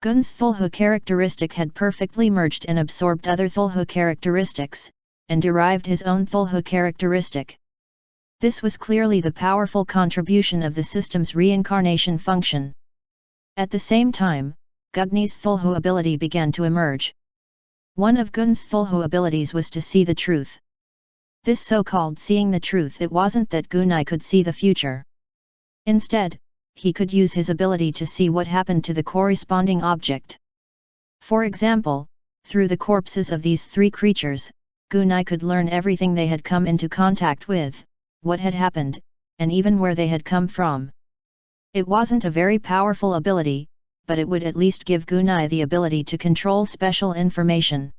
Gun's Thulhu characteristic had perfectly merged and absorbed other Thulhu characteristics, and derived his own Thulhu characteristic. This was clearly the powerful contribution of the system's reincarnation function. At the same time, Gugni's Thulhu ability began to emerge. One of Gun's Thulhu abilities was to see the truth. This so-called seeing the truth, it wasn't that Gunai could see the future. Instead, he could use his ability to see what happened to the corresponding object. For example, through the corpses of these 3 creatures, Gunai could learn everything they had come into contact with, what had happened, and even where they had come from. It wasn't a very powerful ability, but it would at least give Gunai the ability to control special information.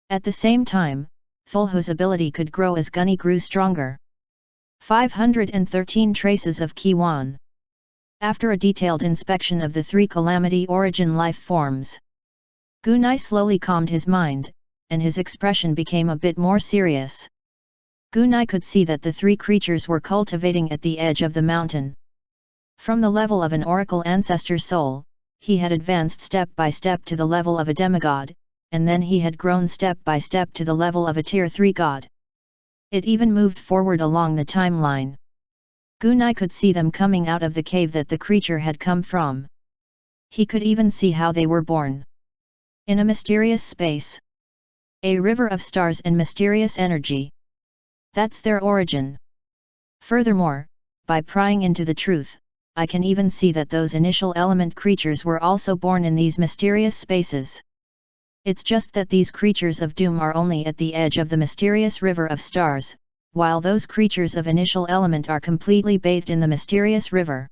At the same time, Thulhu's ability could grow as Gunai grew stronger. 513 Traces of Kiwan. After a detailed inspection of the 3 Calamity origin life forms, Gunai slowly calmed his mind, and his expression became a bit more serious. Gunai could see that the 3 creatures were cultivating at the edge of the mountain. From the level of an oracle ancestor soul, he had advanced step by step to the level of a demigod, and then he had grown step by step to the level of a tier 3 god. It even moved forward along the timeline. Gunai could see them coming out of the cave that the creature had come from. He could even see how they were born. In a mysterious space. A river of stars and mysterious energy. That's their origin. Furthermore, by prying into the truth, I can even see that those initial element creatures were also born in these mysterious spaces. It's just that these creatures of doom are only at the edge of the mysterious river of stars, while those creatures of initial element are completely bathed in the mysterious river.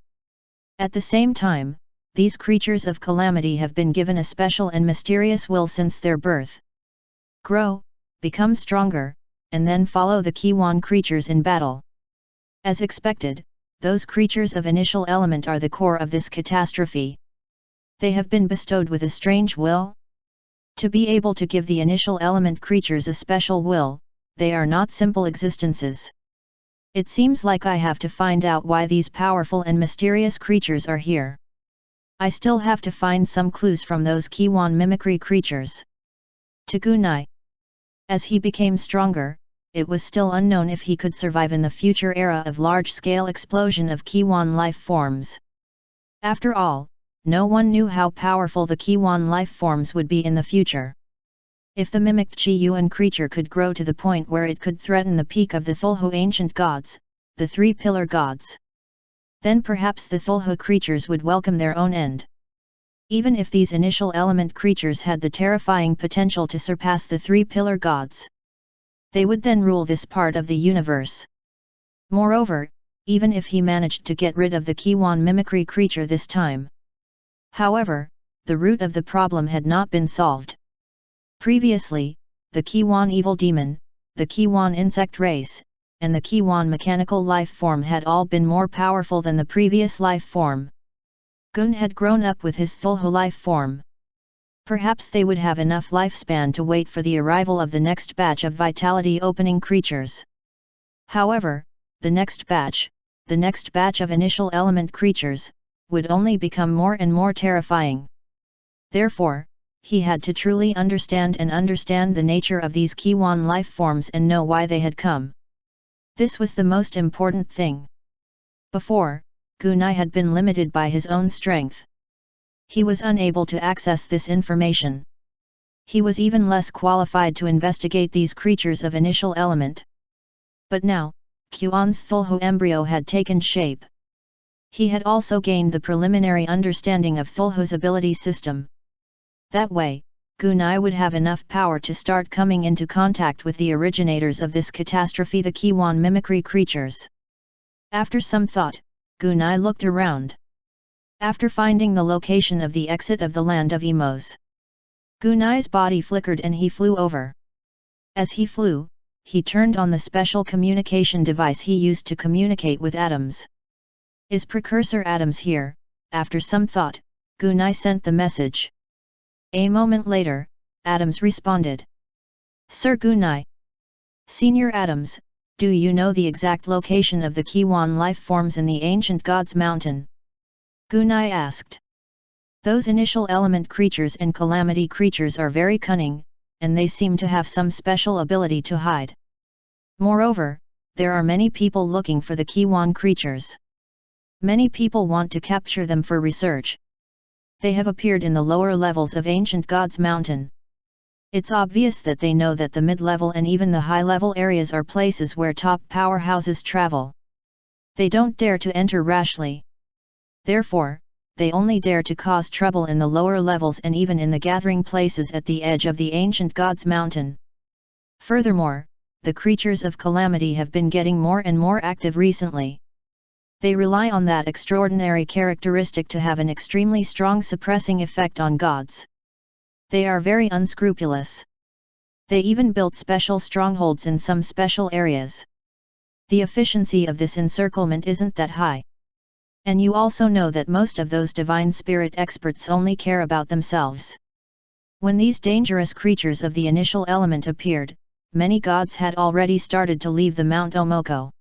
At the same time, these creatures of calamity have been given a special and mysterious will since their birth. Grow, become stronger, and then follow the Kiwan creatures in battle. As expected, those creatures of initial element are the core of this catastrophe. They have been bestowed with a strange will. To be able to give the initial element creatures a special will, they are not simple existences. It seems like I have to find out why these powerful and mysterious creatures are here. I still have to find some clues from those Kiwan mimicry creatures. To Gunai. As he became stronger, it was still unknown if he could survive in the future era of large-scale explosion of Kiwan life forms. After all, no one knew how powerful the Kiwan life forms would be in the future. If the mimicked Chi-Yuan creature could grow to the point where it could threaten the peak of the Thulhu ancient gods, the three-pillar gods, then perhaps the Thulhu creatures would welcome their own end. Even if these initial element creatures had the terrifying potential to surpass the three-pillar gods, they would then rule this part of the universe. Moreover, even if he managed to get rid of the Kiwan mimicry creature this time. However, the root of the problem had not been solved. Previously, the Kiwan evil demon, the Kiwan insect race, and the Kiwan mechanical life form had all been more powerful than the previous life form. Gun had grown up with his Thulhu life form. Perhaps they would have enough lifespan to wait for the arrival of the next batch of vitality opening creatures. However, the next batch of initial element creatures, would only become more and more terrifying. Therefore, he had to truly understand the nature of these Kiwan life forms and know why they had come. This was the most important thing. Before, Gunai had been limited by his own strength. He was unable to access this information. He was even less qualified to investigate these creatures of initial element. But now, Kuan's Thulhu embryo had taken shape. He had also gained the preliminary understanding of Thulhu's ability system. That way, Gunai would have enough power to start coming into contact with the originators of this catastrophe, the Kiwan mimicry creatures. After some thought, Gunai looked around. After finding the location of the exit of the land of Emos, Gunai's body flickered and he flew over. As he flew, he turned on the special communication device he used to communicate with atoms. Is Precursor Atoms here? After some thought, Gunai sent the message. A moment later, Atoms responded. Sir Gunai. Senior Atoms, do you know the exact location of the Kiwan life forms in the ancient God's Mountain? Gunai asked. Those initial element creatures and calamity creatures are very cunning, and they seem to have some special ability to hide. Moreover, there are many people looking for the Kiwan creatures. Many people want to capture them for research. They have appeared in the lower levels of ancient God's Mountain. It's obvious that they know that the mid-level and even the high-level areas are places where top powerhouses travel. They don't dare to enter rashly. Therefore, they only dare to cause trouble in the lower levels and even in the gathering places at the edge of the ancient God's Mountain. Furthermore, the creatures of calamity have been getting more and more active recently. They rely on that extraordinary characteristic to have an extremely strong suppressing effect on gods. They are very unscrupulous. They even built special strongholds in some special areas. The efficiency of this encirclement isn't that high. And you also know that most of those divine spirit experts only care about themselves. When these dangerous creatures of the initial element appeared, many gods had already started to leave the Mount Omoko.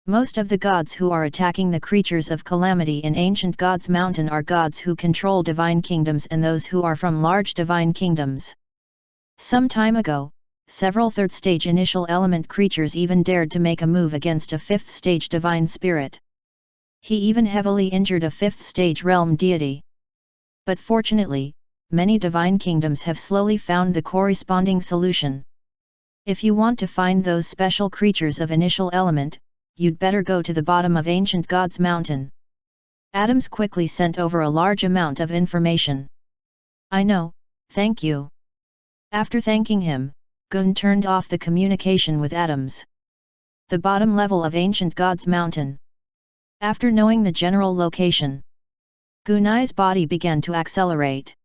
Most of the gods who are attacking the creatures of calamity in ancient God's Mountain are gods who control divine kingdoms and those who are from large divine kingdoms. Some time ago, several third-stage initial element creatures even dared to make a move against a fifth-stage divine spirit. He even heavily injured a 5th stage realm deity. But fortunately, many divine kingdoms have slowly found the corresponding solution. If you want to find those special creatures of initial element, you'd better go to the bottom of Ancient Gods Mountain. Adams quickly sent over a large amount of information. I know, thank you. After thanking him, Gun turned off the communication with Adams. The bottom level of Ancient Gods Mountain. After knowing the general location, Gunai's body began to accelerate.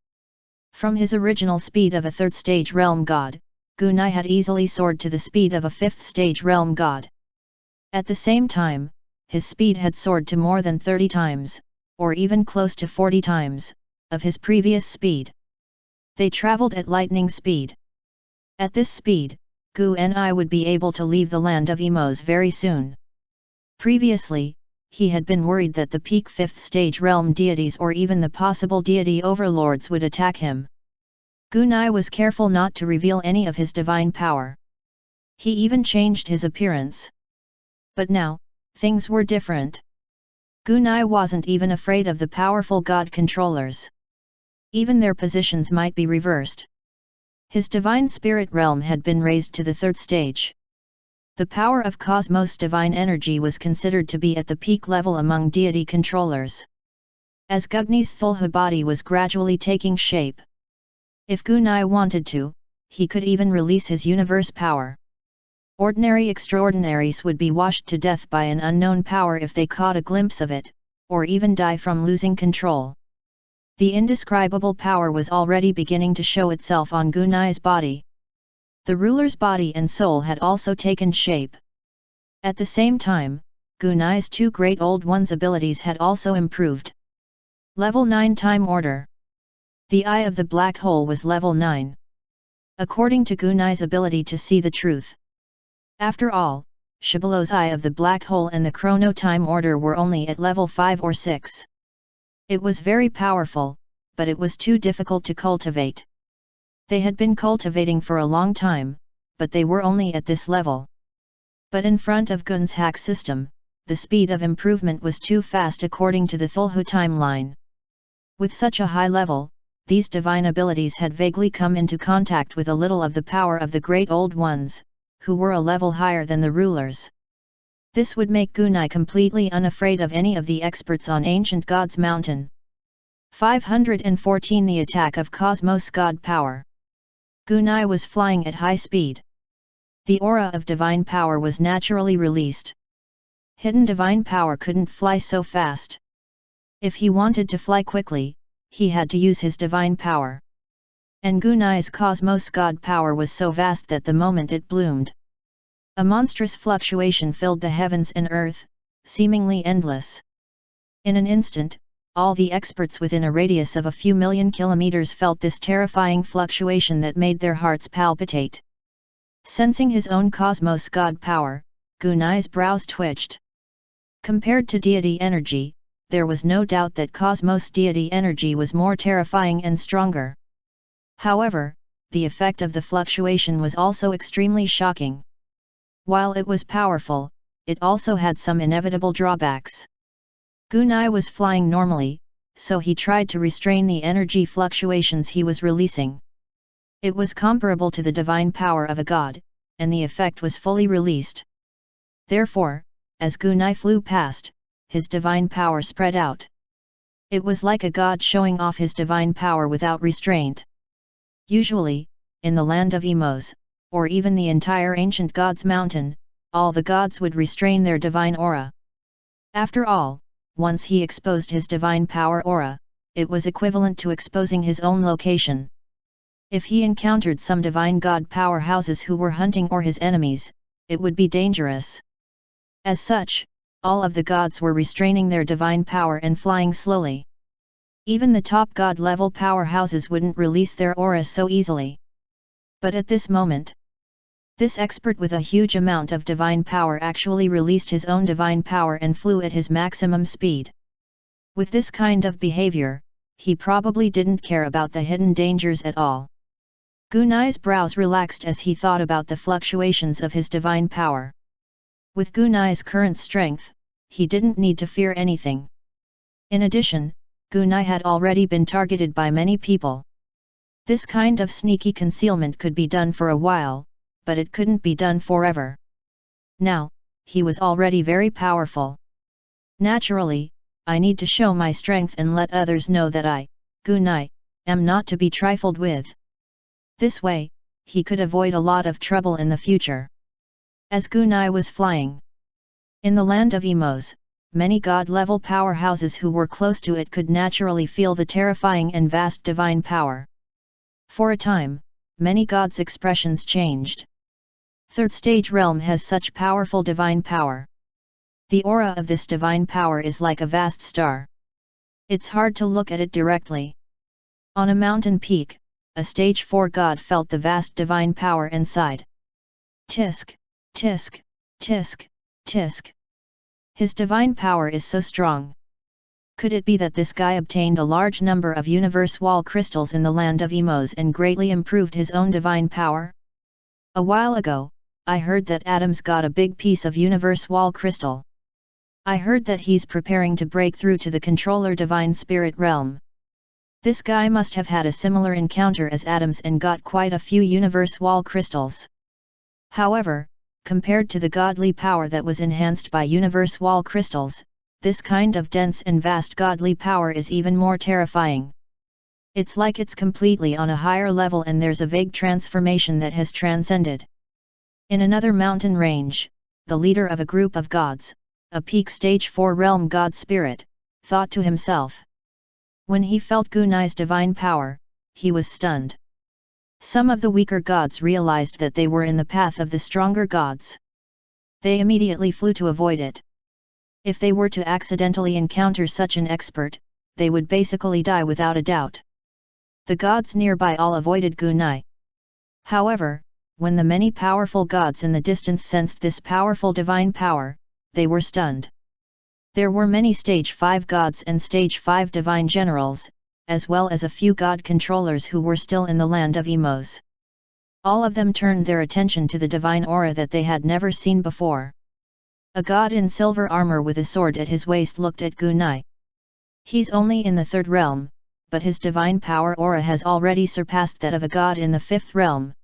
From his original speed of a 3rd stage realm god, Gunai had easily soared to the speed of a 5th stage realm god. At the same time, his speed had soared to more than 30 times, or even close to 40 times, of his previous speed. They traveled at lightning speed. At this speed, Gu and I would be able to leave the land of Emos very soon. Previously, he had been worried that the peak 5th stage realm deities or even the possible deity overlords would attack him. Gunai was careful not to reveal any of his divine power. He even changed his appearance. But now, things were different. Gunai wasn't even afraid of the powerful god controllers. Even their positions might be reversed. His divine spirit realm had been raised to the 3rd stage. The power of cosmos divine energy was considered to be at the peak level among deity controllers. As Gugni's Thulhu body was gradually taking shape. If Gunai wanted to, he could even release his universe power. Ordinary extraordinaries would be washed to death by an unknown power if they caught a glimpse of it, or even die from losing control. The indescribable power was already beginning to show itself on Gunai's body. The ruler's body and soul had also taken shape. At the same time, Gunai's 2 Great Old Ones' abilities had also improved. Level 9 Time Order. The Eye of the Black Hole was level 9. According to Gunai's ability to see the truth. After all, Shibulo's Eye of the Black Hole and the Chrono Time Order were only at level 5 or 6. It was very powerful, but it was too difficult to cultivate. They had been cultivating for a long time, but they were only at this level. But in front of Gun's hack system, the speed of improvement was too fast according to the Thulhu timeline. With such a high level, these divine abilities had vaguely come into contact with a little of the power of the Great Old Ones, who were a level higher than the rulers. This would make Gunai completely unafraid of any of the experts on Ancient Gods Mountain. 514 The Attack of Cosmos God Power. Gunai was flying at high speed. The aura of divine power was naturally released. Hidden divine power couldn't fly so fast. If he wanted to fly quickly, he had to use his divine power. And Gunai's Cosmos God power was so vast that the moment it bloomed, a monstrous fluctuation filled the heavens and earth, seemingly endless. In an instant, all the experts within a radius of a few million kilometers felt this terrifying fluctuation that made their hearts palpitate. Sensing his own Cosmos God power, Gunai's brows twitched. Compared to deity energy, there was no doubt that Cosmos deity energy was more terrifying and stronger. However, the effect of the fluctuation was also extremely shocking. While it was powerful, it also had some inevitable drawbacks. Gunai was flying normally, so he tried to restrain the energy fluctuations he was releasing. It was comparable to the divine power of a god, and the effect was fully released. Therefore, as Gunai flew past, his divine power spread out. It was like a god showing off his divine power without restraint. Usually, in the land of Emos, or even the entire Ancient Gods Mountain, all the gods would restrain their divine aura. After all, once he exposed his divine power aura, it was equivalent to exposing his own location. If he encountered some divine god powerhouses who were hunting or his enemies, it would be dangerous. As such, all of the gods were restraining their divine power and flying slowly. Even the top god level powerhouses wouldn't release their auras so easily. But at this moment, this expert with a huge amount of divine power actually released his own divine power and flew at his maximum speed. With this kind of behavior, he probably didn't care about the hidden dangers at all. Gunai's brows relaxed as he thought about the fluctuations of his divine power. With Gunai's current strength, he didn't need to fear anything. In addition, Gunai had already been targeted by many people. This kind of sneaky concealment could be done for a while, but it couldn't be done forever. Now, he was already very powerful. Naturally, I need to show my strength and let others know that I, Gunai, am not to be trifled with. This way, he could avoid a lot of trouble in the future. As Gunai was flying in the land of Emos, many god-level powerhouses who were close to it could naturally feel the terrifying and vast divine power. For a time, many gods' expressions changed. Third stage realm has such powerful divine power. The aura of this divine power is like a vast star. It's hard to look at it directly. On a mountain peak, a stage 4 god felt the vast divine power inside. Tisk, tisk, tisk, tisk. His divine power is so strong. Could it be that this guy obtained a large number of universe wall crystals in the land of Emos and greatly improved his own divine power? A while ago, I heard that Adam's got a big piece of universe wall crystal. I heard that he's preparing to break through to the controller divine spirit realm. This guy must have had a similar encounter as Adam's and got quite a few universe wall crystals. However, compared to the godly power that was enhanced by universe wall crystals, this kind of dense and vast godly power is even more terrifying. It's like it's completely on a higher level and there's a vague transformation that has transcended. In another mountain range, the leader of a group of gods, a peak stage 4 realm god spirit, thought to himself. When he felt Gunai's divine power, he was stunned. Some of the weaker gods realized that they were in the path of the stronger gods. They immediately flew to avoid it. If they were to accidentally encounter such an expert, they would basically die without a doubt. The gods nearby all avoided Gunai. However, when the many powerful gods in the distance sensed this powerful divine power, they were stunned. There were many stage 5 gods and stage 5 divine generals, as well as a few god controllers who were still in the land of Emos. All of them turned their attention to the divine aura that they had never seen before. A god in silver armor with a sword at his waist looked at Gunai. He's only in the 3rd realm, but his divine power aura has already surpassed that of a god in the 5th realm.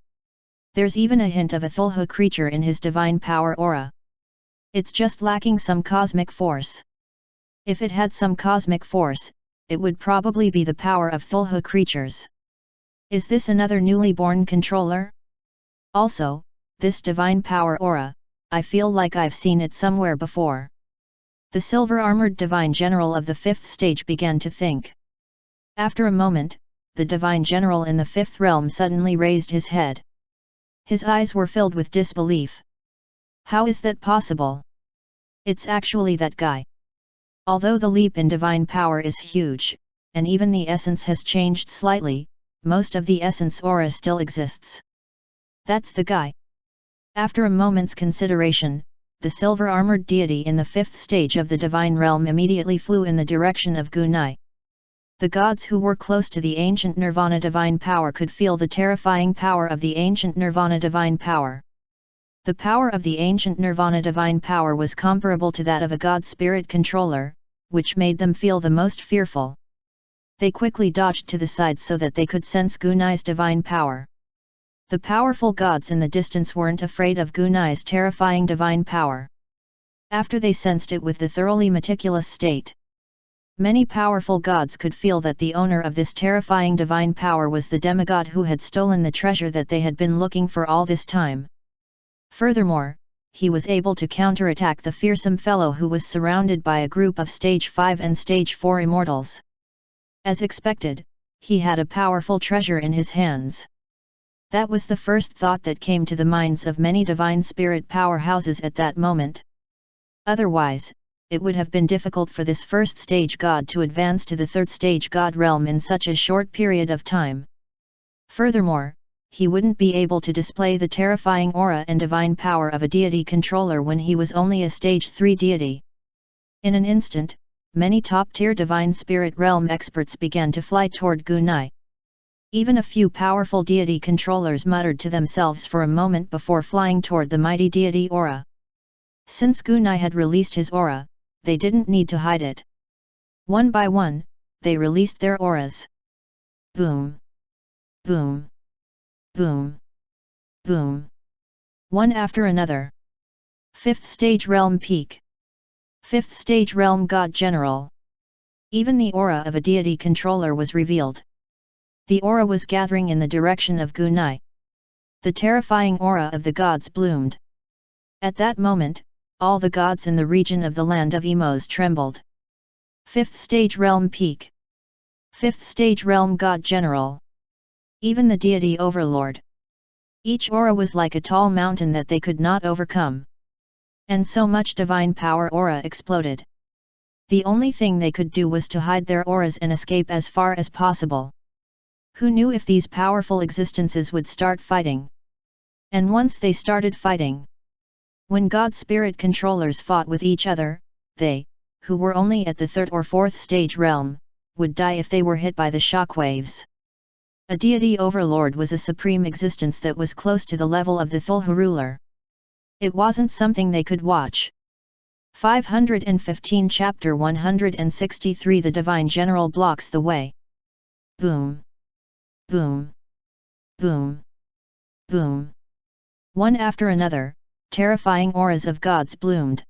There's even a hint of a Thulhu creature in his divine power aura. It's just lacking some cosmic force. If it had some cosmic force, it would probably be the power of Thulhu creatures. Is this another newly born controller? Also, this divine power aura, I feel like I've seen it somewhere before. The silver-armored divine general of the 5th stage began to think. After a moment, the divine general in the 5th realm suddenly raised his head. His eyes were filled with disbelief. How is that possible? It's actually that guy. Although the leap in divine power is huge, and even the essence has changed slightly, most of the essence aura still exists. That's the guy. After a moment's consideration, the silver-armored deity in the 5th stage of the divine realm immediately flew in the direction of Gunai. The gods who were close to the ancient Nirvana divine power could feel the terrifying power of the ancient Nirvana divine power. The power of the ancient Nirvana divine power was comparable to that of a god spirit controller, which made them feel the most fearful. They quickly dodged to the side so that they could sense Gunai's divine power. The powerful gods in the distance weren't afraid of Gunai's terrifying divine power. After they sensed it with the thoroughly meticulous state, many powerful gods could feel that the owner of this terrifying divine power was the demigod who had stolen the treasure that they had been looking for all this time. Furthermore, he was able to counterattack the fearsome fellow who was surrounded by a group of stage 5 and stage 4 immortals. As expected, he had a powerful treasure in his hands. That was the first thought that came to the minds of many divine spirit powerhouses at that moment. Otherwise, it would have been difficult for this 1st stage god to advance to the 3rd stage god realm in such a short period of time. Furthermore, he wouldn't be able to display the terrifying aura and divine power of a deity controller when he was only a stage 3 deity. In an instant, many top-tier divine spirit realm experts began to fly toward Gunai. Even a few powerful deity controllers muttered to themselves for a moment before flying toward the mighty deity aura. Since Gunai had released his aura, they didn't need to hide it. One by one, they released their auras. Boom! Boom! Boom! Boom! One after another. 5th Stage Realm Peak. 5th Stage Realm God General. Even the aura of a deity controller was revealed. The aura was gathering in the direction of Gunai. The terrifying aura of the gods bloomed. At that moment, all the gods in the region of the land of Emos trembled. 5th Stage Realm Peak. 5th Stage Realm God General. Even the deity overlord. Each aura was like a tall mountain that they could not overcome. And so much divine power aura exploded. The only thing they could do was to hide their auras and escape as far as possible. Who knew if these powerful existences would start fighting? And once they started fighting, when God Spirit controllers fought with each other, they, who were only at the 3rd or 4th stage realm, would die if they were hit by the shockwaves. A deity overlord was a supreme existence that was close to the level of the Thulhu ruler. It wasn't something they could watch. 515 Chapter 163 The Divine General blocks the way. Boom! Boom! Boom! Boom! One after another, terrifying auras of gods bloomed.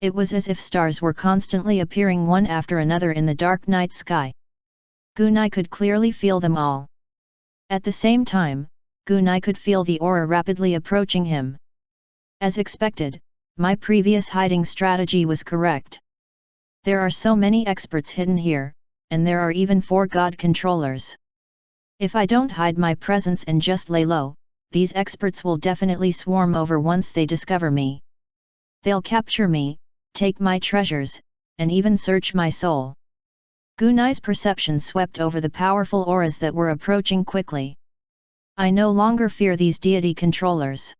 It was as if stars were constantly appearing one after another in the dark night sky. Gunai could clearly feel them all. At the same time, Gunai could feel the aura rapidly approaching him. As expected, my previous hiding strategy was correct. There are so many experts hidden here, and there are even 4 god controllers. If I don't hide my presence and just lay low, these experts will definitely swarm over once they discover me. They'll capture me, take my treasures, and even search my soul. Gunai's perception swept over the powerful auras that were approaching quickly. I no longer fear these deity controllers.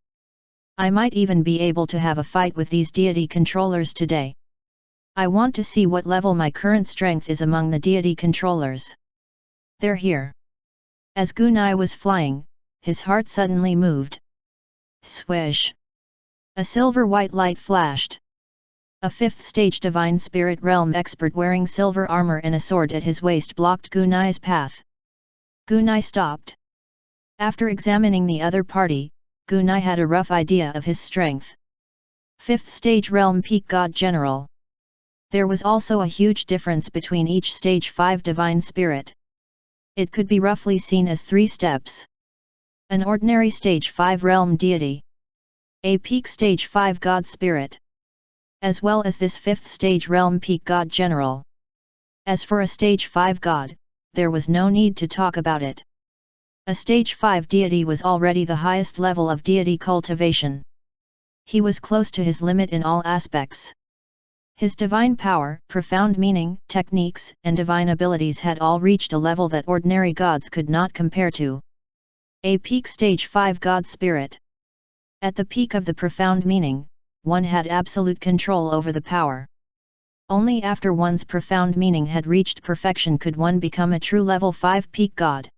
I might even be able to have a fight with these deity controllers today. I want to see what level my current strength is among the deity controllers. They're here. As Gunai was flying, his heart suddenly moved. Swish! A silver-white light flashed. A 5th stage Divine Spirit Realm expert wearing silver armor and a sword at his waist blocked Gunai's path. Gunai stopped. After examining the other party, Gunai had a rough idea of his strength. 5th stage Realm Peak God General. There was also a huge difference between each stage 5 Divine Spirit. It could be roughly seen as 3 steps. An ordinary stage 5 Realm Deity. A peak stage 5 God Spirit. As well as this 5th stage Realm Peak God General. As for a stage 5 God, there was no need to talk about it. A stage 5 deity was already the highest level of deity cultivation. He was close to his limit in all aspects. His divine power, profound meaning, techniques, and divine abilities had all reached a level that ordinary gods could not compare to. A peak stage 5 God Spirit. At the peak of the profound meaning, one had absolute control over the power. Only after one's profound meaning had reached perfection could one become a true level 5 peak god.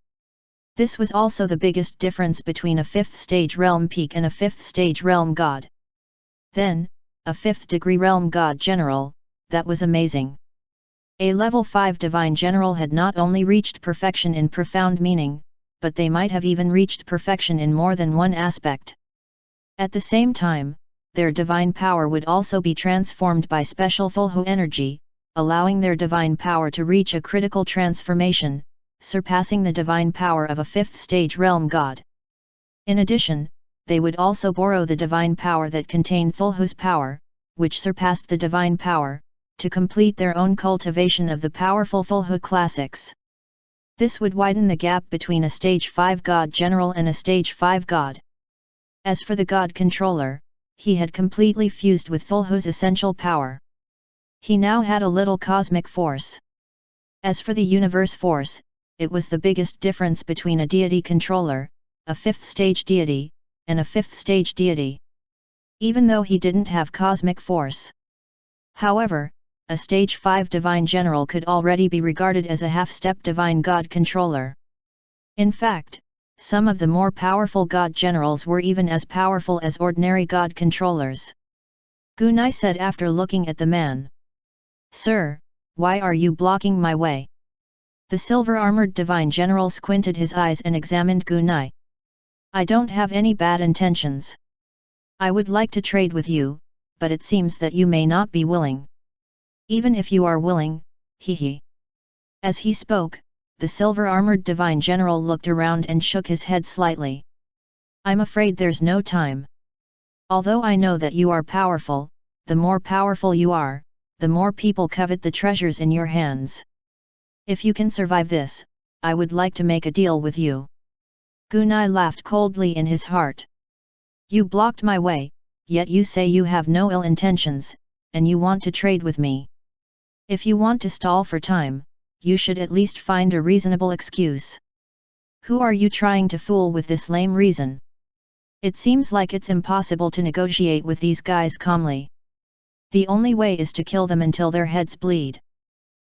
This was also the biggest difference between a 5th stage realm peak and a 5th stage realm god. Then, a 5th degree realm god general, that was amazing. A level 5 divine general had not only reached perfection in profound meaning, but they might have even reached perfection in more than one aspect. At the same time, their divine power would also be transformed by special Thulhu energy, allowing their divine power to reach a critical transformation, surpassing the divine power of a 5th stage realm god. In addition, they would also borrow the divine power that contained Thulhu's power, which surpassed the divine power, to complete their own cultivation of the powerful Thulhu classics. This would widen the gap between a stage 5 god general and a stage 5 god. As for the god controller, he had completely fused with Thulhu's essential power. He now had a little cosmic force. As for the universe force, it was the biggest difference between a deity controller, a 5th stage deity, and a 5th stage deity. Even though he didn't have cosmic force. However, a stage 5 divine general could already be regarded as a half-step divine god controller. In fact, some of the more powerful god generals were even as powerful as ordinary god controllers. Gunai said after looking at the man. Sir, why are you blocking my way? The silver-armored divine general squinted his eyes and examined Gunai. I don't have any bad intentions. I would like to trade with you, but it seems that you may not be willing. Even if you are willing, hee. As he spoke, the silver-armored divine general looked around and shook his head slightly. I'm afraid there's no time. Although I know that you are powerful, the more powerful you are, the more people covet the treasures in your hands. If you can survive this, I would like to make a deal with you. Gunai laughed coldly in his heart. You blocked my way, yet you say you have no ill intentions, and you want to trade with me. If you want to stall for time, you should at least find a reasonable excuse. Who are you trying to fool with this lame reason? It seems like it's impossible to negotiate with these guys calmly. The only way is to kill them until their heads bleed.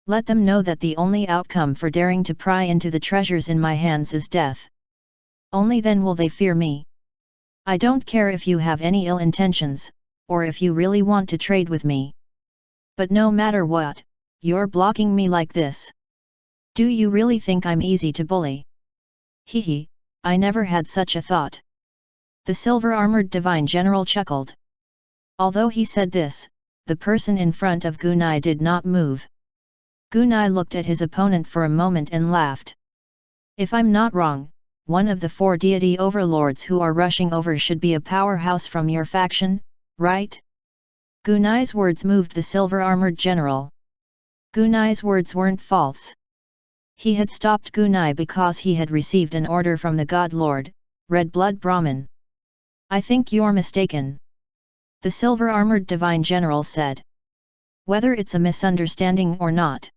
Let them know that the only outcome for daring to pry into the treasures in my hands is death. Only then will they fear me. I don't care if you have any ill intentions, or if you really want to trade with me. But no matter what, you're blocking me like this. Do you really think I'm easy to bully? Hee, I never had such a thought. The silver-armored divine general chuckled. Although he said this, the person in front of Gunai did not move. Gunai looked at his opponent for a moment and laughed. If I'm not wrong, one of the 4 deity overlords who are rushing over should be a powerhouse from your faction, right? Gunai's words moved the silver-armored general. Gunai's words weren't false. He had stopped Gunai because he had received an order from the God Lord, Red Blood Brahmin. I think you're mistaken. The silver-armored divine general said. Whether it's a misunderstanding or not.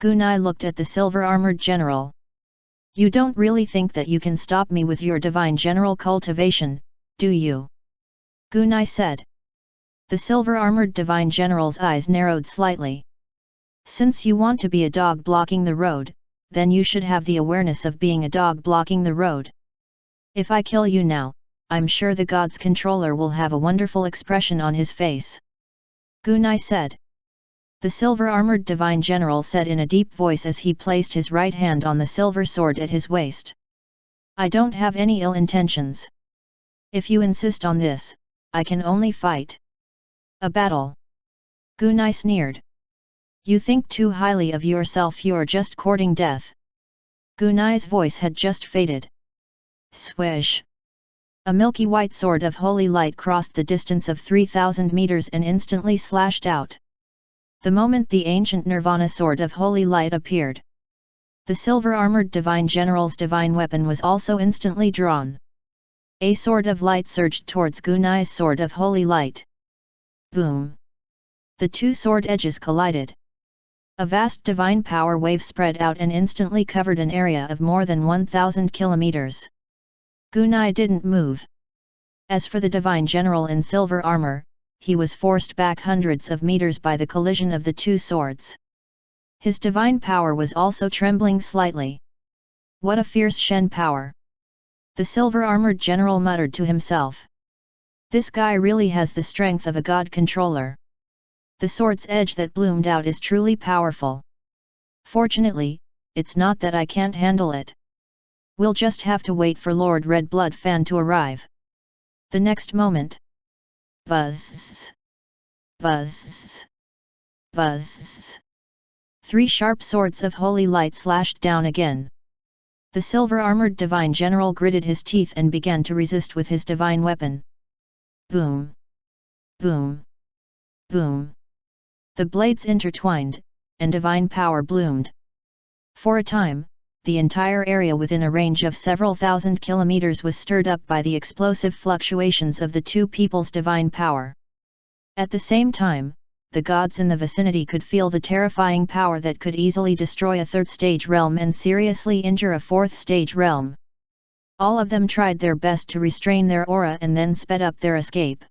Gunai looked at the silver-armored general. You don't really think that you can stop me with your divine general cultivation, do you? Gunai said. The silver-armored divine general's eyes narrowed slightly. Since you want to be a dog blocking the road, then you should have the awareness of being a dog blocking the road. If I kill you now, I'm sure the god's controller will have a wonderful expression on his face. Gunai said. The silver-armored divine general said in a deep voice as he placed his right hand on the silver sword at his waist. I don't have any ill intentions. If you insist on this, I can only fight. A battle. Gunai sneered. You think too highly of yourself, you're just courting death. Gunai's voice had just faded. Swish. A milky white sword of holy light crossed the distance of 3,000 meters and instantly slashed out. The moment the ancient Nirvana sword of holy light appeared, the silver-armored divine general's divine weapon was also instantly drawn. A sword of light surged towards Gunai's sword of holy light. Boom! The 2 sword edges collided. A vast divine power wave spread out and instantly covered an area of more than 1,000 kilometers. Gunai didn't move. As for the divine general in silver armor, he was forced back hundreds of meters by the collision of the 2 swords. His divine power was also trembling slightly. What a fierce Shen power! The silver-armored general muttered to himself. This guy really has the strength of a god controller. The sword's edge that bloomed out is truly powerful. Fortunately, it's not that I can't handle it. We'll just have to wait for Lord Red Blood Fan to arrive. The next moment. Buzz. Buzz. Buzz. 3 sharp swords of holy light slashed down again. The silver-armored divine general gritted his teeth and began to resist with his divine weapon. Boom. Boom. Boom. The blades intertwined, and divine power bloomed. For a time, the entire area within a range of several thousand kilometers was stirred up by the explosive fluctuations of the 2 people's divine power. At the same time, the gods in the vicinity could feel the terrifying power that could easily destroy a 3rd stage realm and seriously injure a 4th stage realm. All of them tried their best to restrain their aura and then sped up their escape.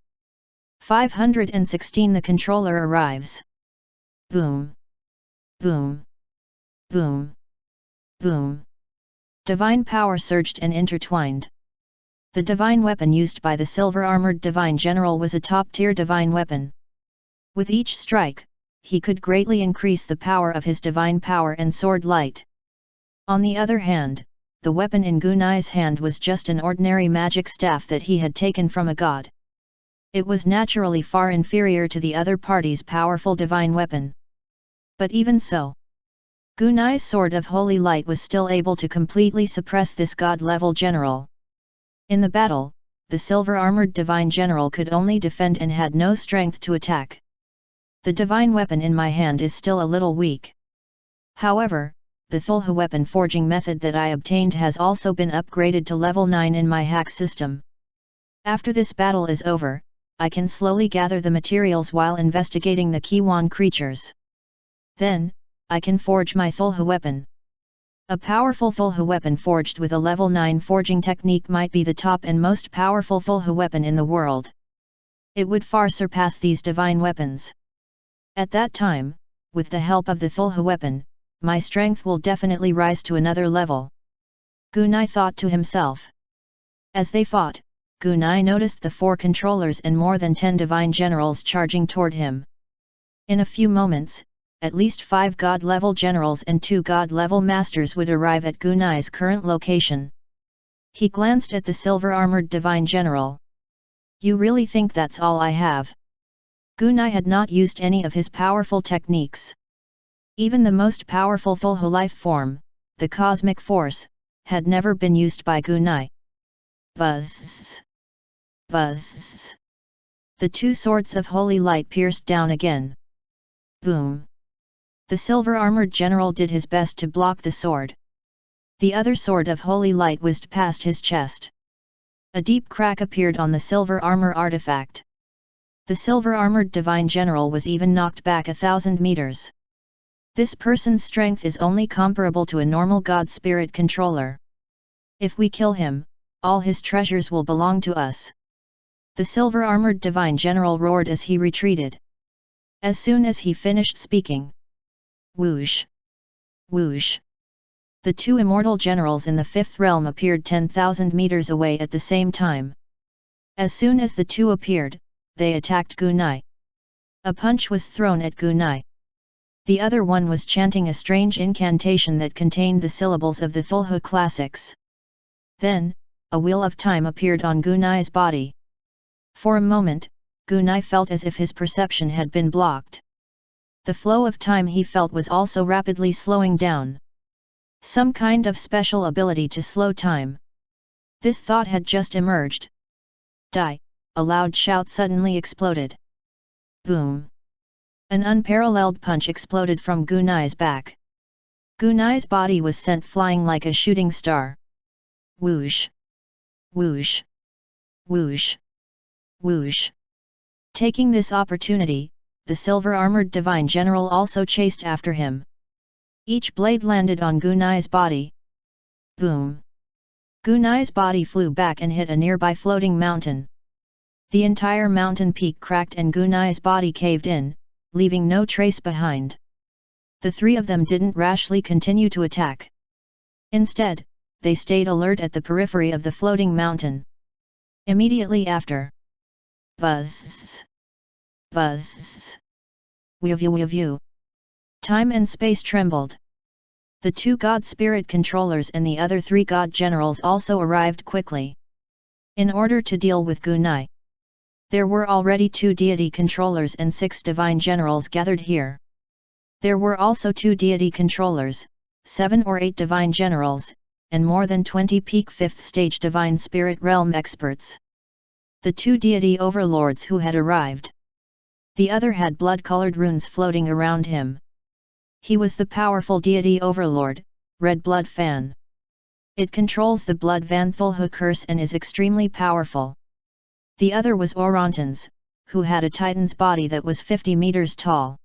516 The controller arrives. Boom. Boom. Boom. Boom. Divine power surged and intertwined. The divine weapon used by the silver-armored divine general was a top-tier divine weapon. With each strike, he could greatly increase the power of his divine power and sword light. On the other hand, the weapon in Gunai's hand was just an ordinary magic staff that he had taken from a god. It was naturally far inferior to the other party's powerful divine weapon. But even so, Gunai's sword of holy light was still able to completely suppress this god-level general. In the battle, the silver-armored divine general could only defend and had no strength to attack. The divine weapon in my hand is still a little weak. However, the Thulhu weapon forging method that I obtained has also been upgraded to level 9 in my hack system. After this battle is over, I can slowly gather the materials while investigating the Kiwan creatures. Then, I can forge my Thulhu weapon. A powerful Thulhu weapon forged with a level 9 forging technique might be the top and most powerful Thulhu weapon in the world. It would far surpass these divine weapons. At that time, with the help of the Thulhu weapon, my strength will definitely rise to another level. Gunai thought to himself. As they fought, Gunai noticed the 4 controllers and more than 10 divine generals charging toward him. In a few moments, at least 5 god-level generals and 2 god-level masters would arrive at Gunai's current location. He glanced at the silver-armored divine general. You really think that's all I have? Gunai had not used any of his powerful techniques. Even the most powerful Thulhu life form, the cosmic force, had never been used by Gunai. Buzz! Buzz! The 2 swords of holy light pierced down again. Boom! The silver-armored general did his best to block the sword. The other sword of holy light whizzed past his chest. A deep crack appeared on the silver armor artifact. The silver-armored divine general was even knocked back 1,000 meters. This person's strength is only comparable to a normal god spirit controller. If we kill him, all his treasures will belong to us. The silver-armored divine general roared as he retreated. As soon as he finished speaking, whoosh! Whoosh! The 2 immortal generals in the 5th realm appeared 10,000 meters away at the same time. As soon as the 2 appeared, they attacked Gunai. A punch was thrown at Gunai. The other one was chanting a strange incantation that contained the syllables of the Thulhu classics. Then, a wheel of time appeared on Gunai's body. For a moment, Gunai felt as if his perception had been blocked. The flow of time he felt was also rapidly slowing down. Some kind of special ability to slow time. This thought had just emerged. Die! A loud shout suddenly exploded. Boom! An unparalleled punch exploded from Gunai's back. Gunai's body was sent flying like a shooting star. Whoosh! Whoosh! Whoosh! Whoosh! Taking this opportunity, the silver-armored divine general also chased after him. Each blade landed on Gunai's body. Boom! Gunai's body flew back and hit a nearby floating mountain. The entire mountain peak cracked and Gunai's body caved in, leaving no trace behind. The 3 of them didn't rashly continue to attack. Instead, they stayed alert at the periphery of the floating mountain. Immediately after, buzz! Buzz! Weev! Time and space trembled. The 2 god spirit controllers and the other 3 god generals also arrived quickly. In order to deal with Gunai, there were already 2 deity controllers and 6 divine generals gathered here. There were also 2 deity controllers, 7 or 8 divine generals, and more than 20 peak 5th stage divine spirit realm experts. The 2 deity overlords who had arrived. The other had blood-colored runes floating around him. He was the powerful deity overlord, Red Blood Fan. It controls the Blood Van Thulhu curse and is extremely powerful. The other was Oronton's, who had a titan's body that was 50 meters tall.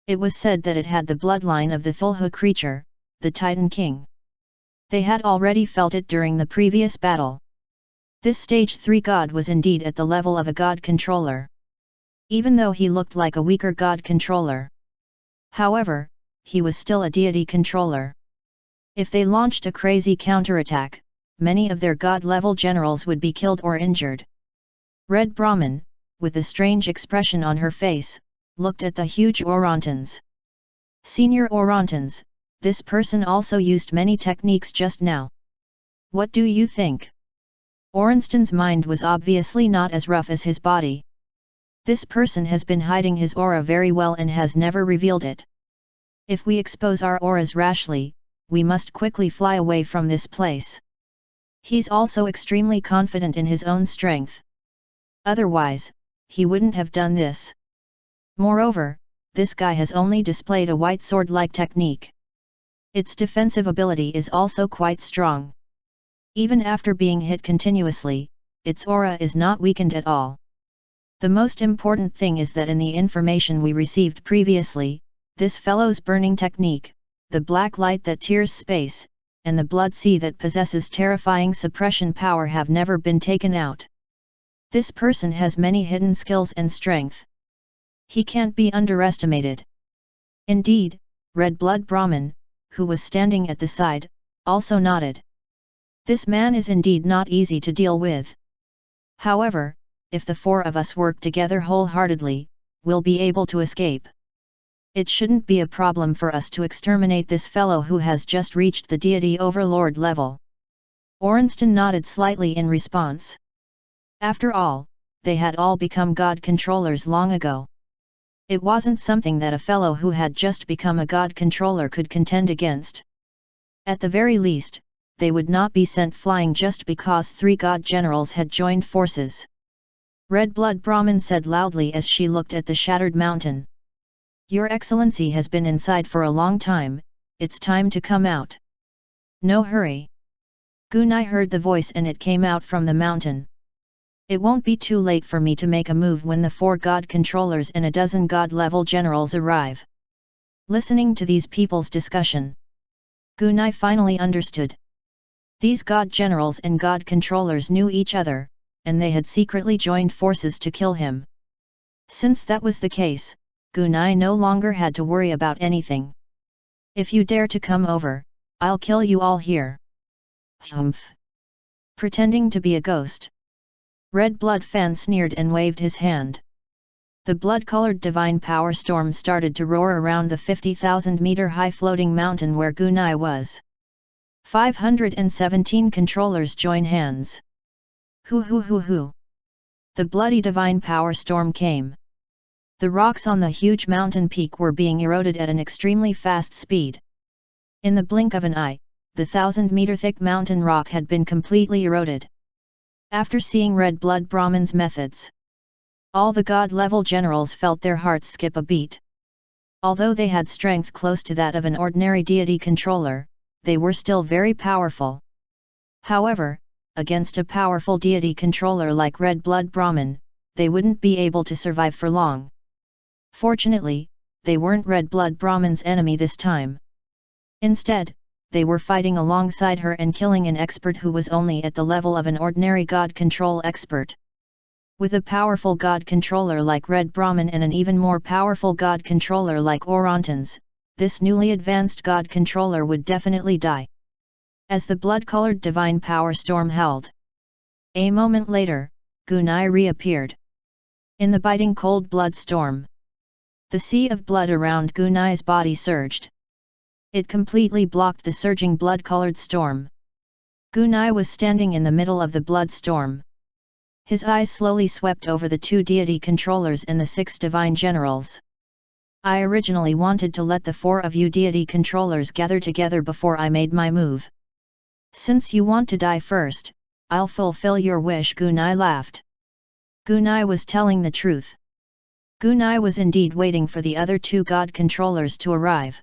It was said that it had the bloodline of the Thulhu creature, the Titan King. They had already felt it during the previous battle. This stage 3 god was indeed at the level of a god controller. Even though he looked like a weaker god controller. However, he was still a deity controller. If they launched a crazy counterattack, many of their god-level generals would be killed or injured. Red Brahmin, with a strange expression on her face, looked at the huge Orantons. Senior Orantons, this person also used many techniques just now. What do you think? Orenston's mind was obviously not as rough as his body. This person has been hiding his aura very well and has never revealed it. If we expose our auras rashly, we must quickly fly away from this place. He's also extremely confident in his own strength. Otherwise, he wouldn't have done this. Moreover, this guy has only displayed a white sword-like technique. Its defensive ability is also quite strong. Even after being hit continuously, its aura is not weakened at all. The most important thing is that in the information we received previously, this fellow's burning technique, the black light that tears space, and the blood sea that possesses terrifying suppression power have never been taken out. This person has many hidden skills and strength. He can't be underestimated. Indeed, Red Blood Brahmin, who was standing at the side, also nodded. This man is indeed not easy to deal with. However, if the four of us work together wholeheartedly, we'll be able to escape. It shouldn't be a problem for us to exterminate this fellow who has just reached the deity overlord level. Orenston nodded slightly in response. After all, they had all become god controllers long ago. It wasn't something that a fellow who had just become a god controller could contend against. At the very least, they would not be sent flying just because 3 god generals had joined forces. Red Blood Brahmin said loudly as she looked at the shattered mountain. Your Excellency has been inside for a long time, it's time to come out. No hurry. Gunai heard the voice and it came out from the mountain. It won't be too late for me to make a move when the 4 god controllers and a dozen god-level generals arrive. Listening to these people's discussion, Gunai finally understood. These god generals and god controllers knew each other, and they had secretly joined forces to kill him. Since that was the case, Gunai no longer had to worry about anything. If you dare to come over, I'll kill you all here. Humph! Pretending to be a ghost. Red Blood Fan sneered and waved his hand. The blood-colored divine power storm started to roar around the 50,000-meter high floating mountain where Gunai was. 517 controllers join hands. Hoo. The bloody divine power storm came. The rocks on the huge mountain peak were being eroded at an extremely fast speed. In the blink of an eye, the 1,000-meter thick mountain rock had been completely eroded. After seeing Red Blood Brahmin's methods, all the god-level generals felt their hearts skip a beat. Although they had strength close to that of an ordinary deity controller, they were still very powerful. However, against a powerful deity controller like Red Blood Brahmin, they wouldn't be able to survive for long. Fortunately, they weren't Red Blood Brahmin's enemy this time. Instead, they were fighting alongside her and killing an expert who was only at the level of an ordinary god control expert. With a powerful god controller like Red Brahmin and an even more powerful god controller like Orantons, this newly advanced god controller would definitely die. As the blood-colored divine power storm howled. A moment later, Gunai reappeared. In the biting cold blood storm, the sea of blood around Gunai's body surged. It completely blocked the surging blood-colored storm. Gunai was standing in the middle of the blood storm. His eyes slowly swept over the 2 deity controllers and the 6 divine generals. I originally wanted to let the 4 of you deity controllers gather together before I made my move. Since you want to die first, I'll fulfill your wish. Gunai laughed. Gunai was telling the truth. Gunai was indeed waiting for the other 2 god controllers to arrive.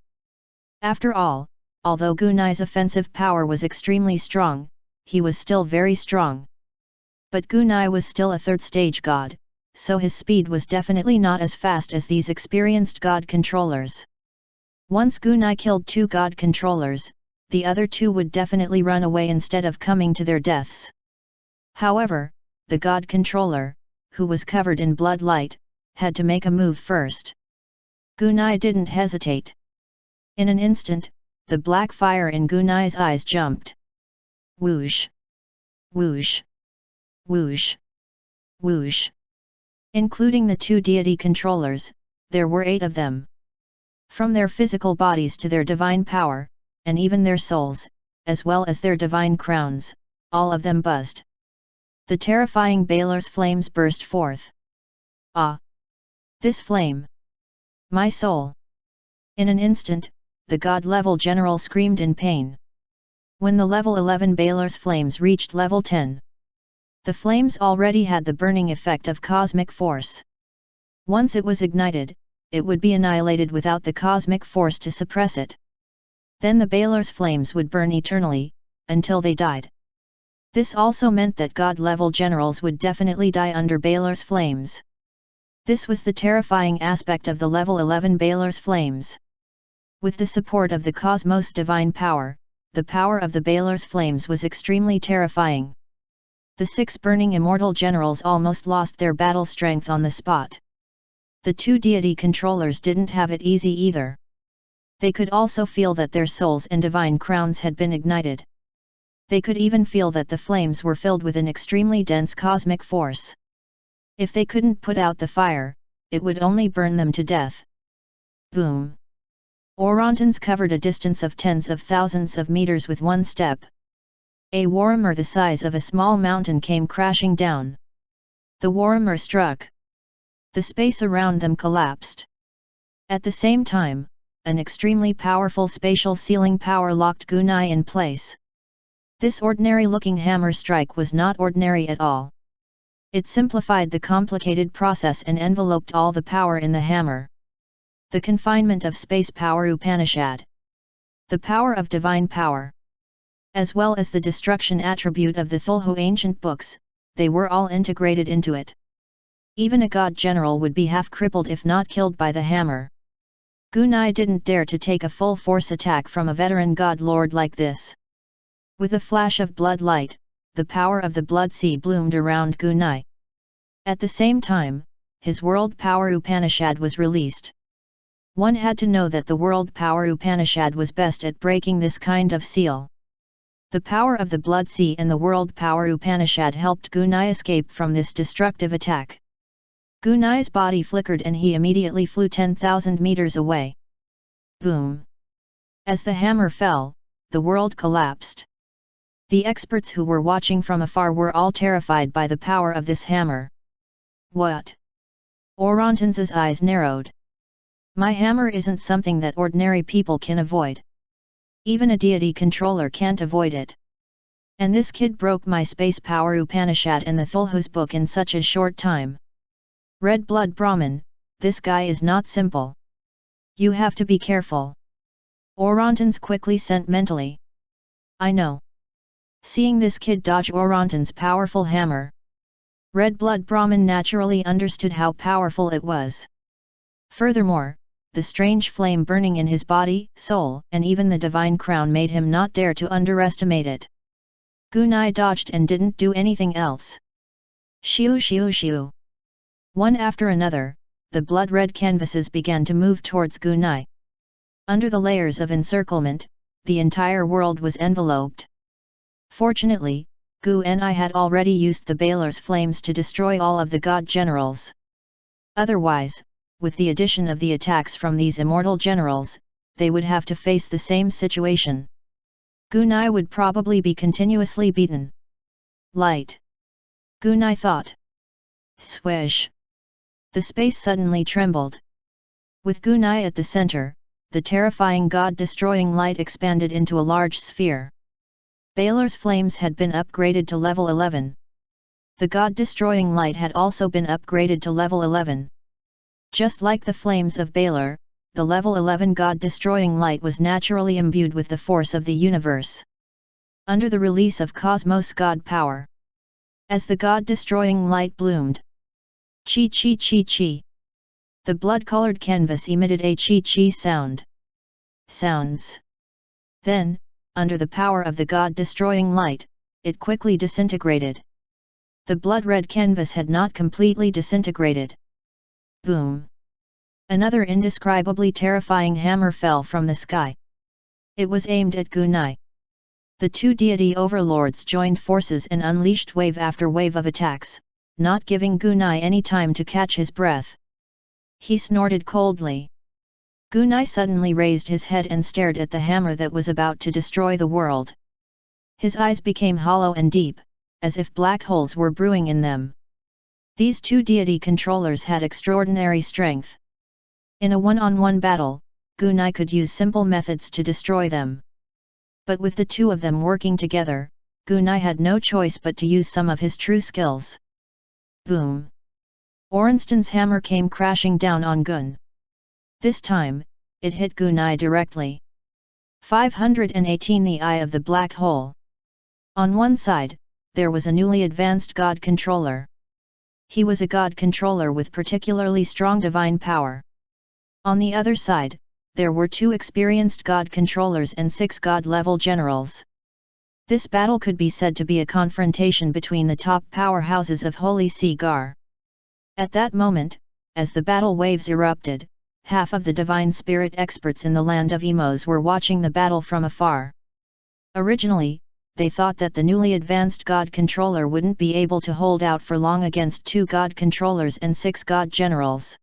After all, although Gunai's offensive power was extremely strong, he was still very strong. But Gunai was still a 3rd stage god, so his speed was definitely not as fast as these experienced god controllers. Once Gunai killed 2 god controllers, the other 2 would definitely run away instead of coming to their deaths. However, the god controller, who was covered in blood light, had to make a move first. Gunai didn't hesitate. In an instant, the black fire in Gunai's eyes jumped. Whoosh! Whoosh! Whoosh! Whoosh! Including the 2 deity controllers, there were 8 of them. From their physical bodies to their divine power, and even their souls, as well as their divine crowns, all of them buzzed. The terrifying Baelor's flames burst forth. Ah! This flame! My soul! In an instant, the god-level general screamed in pain. When the level 11 Baelor's flames reached level 10, the flames already had the burning effect of cosmic force. Once it was ignited, it would be annihilated without the cosmic force to suppress it. Then the Baelor's flames would burn eternally, until they died. This also meant that god-level generals would definitely die under Baelor's flames. This was the terrifying aspect of the level 11 Baelor's flames. With the support of the cosmos' divine power, the power of the Baelor's flames was extremely terrifying. The 6 burning immortal generals almost lost their battle strength on the spot. The 2 deity controllers didn't have it easy either. They could also feel that their souls and divine crowns had been ignited. They could even feel that the flames were filled with an extremely dense cosmic force. If they couldn't put out the fire, it would only burn them to death. Boom! Orontons covered a distance of tens of thousands of meters with one step. A Warhammer the size of a small mountain came crashing down. The Warhammer struck. The space around them collapsed. At the same time, an extremely powerful spatial sealing power locked Gunai in place. This ordinary-looking hammer strike was not ordinary at all. It simplified the complicated process and enveloped all the power in the hammer. The confinement of space power Upanishad. The power of divine power. As well as the destruction attribute of the Thulhu ancient books, they were all integrated into it. Even a god general would be half crippled if not killed by the hammer. Gunai didn't dare to take a full force attack from a veteran god lord like this. With a flash of blood light, the power of the blood sea bloomed around Gunai. At the same time, his world power Upanishad was released. One had to know that the world power Upanishad was best at breaking this kind of seal. The power of the blood sea and the world power Upanishad helped Gunai escape from this destructive attack. Gunai's body flickered and he immediately flew 10,000 meters away. Boom! As the hammer fell, the world collapsed. The experts who were watching from afar were all terrified by the power of this hammer. What? Orontons's eyes narrowed. My hammer isn't something that ordinary people can avoid. Even a deity controller can't avoid it. And this kid broke my space power Upanishad and the Thulhu's book in such a short time. Red blood Brahmin, this guy is not simple. You have to be careful. Orontons quickly sent mentally. I know. Seeing this kid dodge Oronton's powerful hammer, Red blood Brahmin naturally understood how powerful it was. Furthermore, the strange flame burning in his body, soul, and even the divine crown made him not dare to underestimate it. Gunai dodged and didn't do anything else. Shiu shiu shiu. One after another, the blood-red canvases began to move towards Gunai. Under the layers of encirclement, the entire world was enveloped. Fortunately, Gunai had already used the Baelor's flames to destroy all of the god generals. Otherwise, with the addition of the attacks from these immortal generals, they would have to face the same situation. Gunai would probably be continuously beaten. Light. Gunai thought. Swish. The space suddenly trembled. With Gunai at the center, the terrifying god-destroying light expanded into a large sphere. Baelor's flames had been upgraded to level 11. The god-destroying light had also been upgraded to level 11. Just like the flames of Baelor, the level 11 god-destroying light was naturally imbued with the force of the universe. Under the release of cosmos god power. As the god-destroying light bloomed. Chi chi chi chi. The blood-colored canvas emitted a chi chi sound. Sounds. Then, under the power of the god-destroying light, it quickly disintegrated. The blood-red canvas had not completely disintegrated. Boom! Another indescribably terrifying hammer fell from the sky. It was aimed at Gunai. The two deity overlords joined forces and unleashed wave after wave of attacks, not giving Gunai any time to catch his breath. He snorted coldly. Gunai suddenly raised his head and stared at the hammer that was about to destroy the world. His eyes became hollow and deep, as if black holes were brewing in them. These two deity controllers had extraordinary strength. In a one-on-one battle, Gunai could use simple methods to destroy them. But with the two of them working together, Gunai had no choice but to use some of his true skills. Boom! Ornstein's hammer came crashing down on Gun. This time, it hit Gunai directly. 518 The Eye of the Black Hole. On one side, there was a newly advanced god controller. He was a god controller with particularly strong divine power. On the other side, there were 2 experienced god controllers and 6 god-level generals. This battle could be said to be a confrontation between the top powerhouses of Holy See Gar. At that moment, as the battle waves erupted, half of the divine spirit experts in the land of Emos were watching the battle from afar. Originally, they thought that the newly advanced god controller wouldn't be able to hold out for long against 2 god controllers and 6 god generals.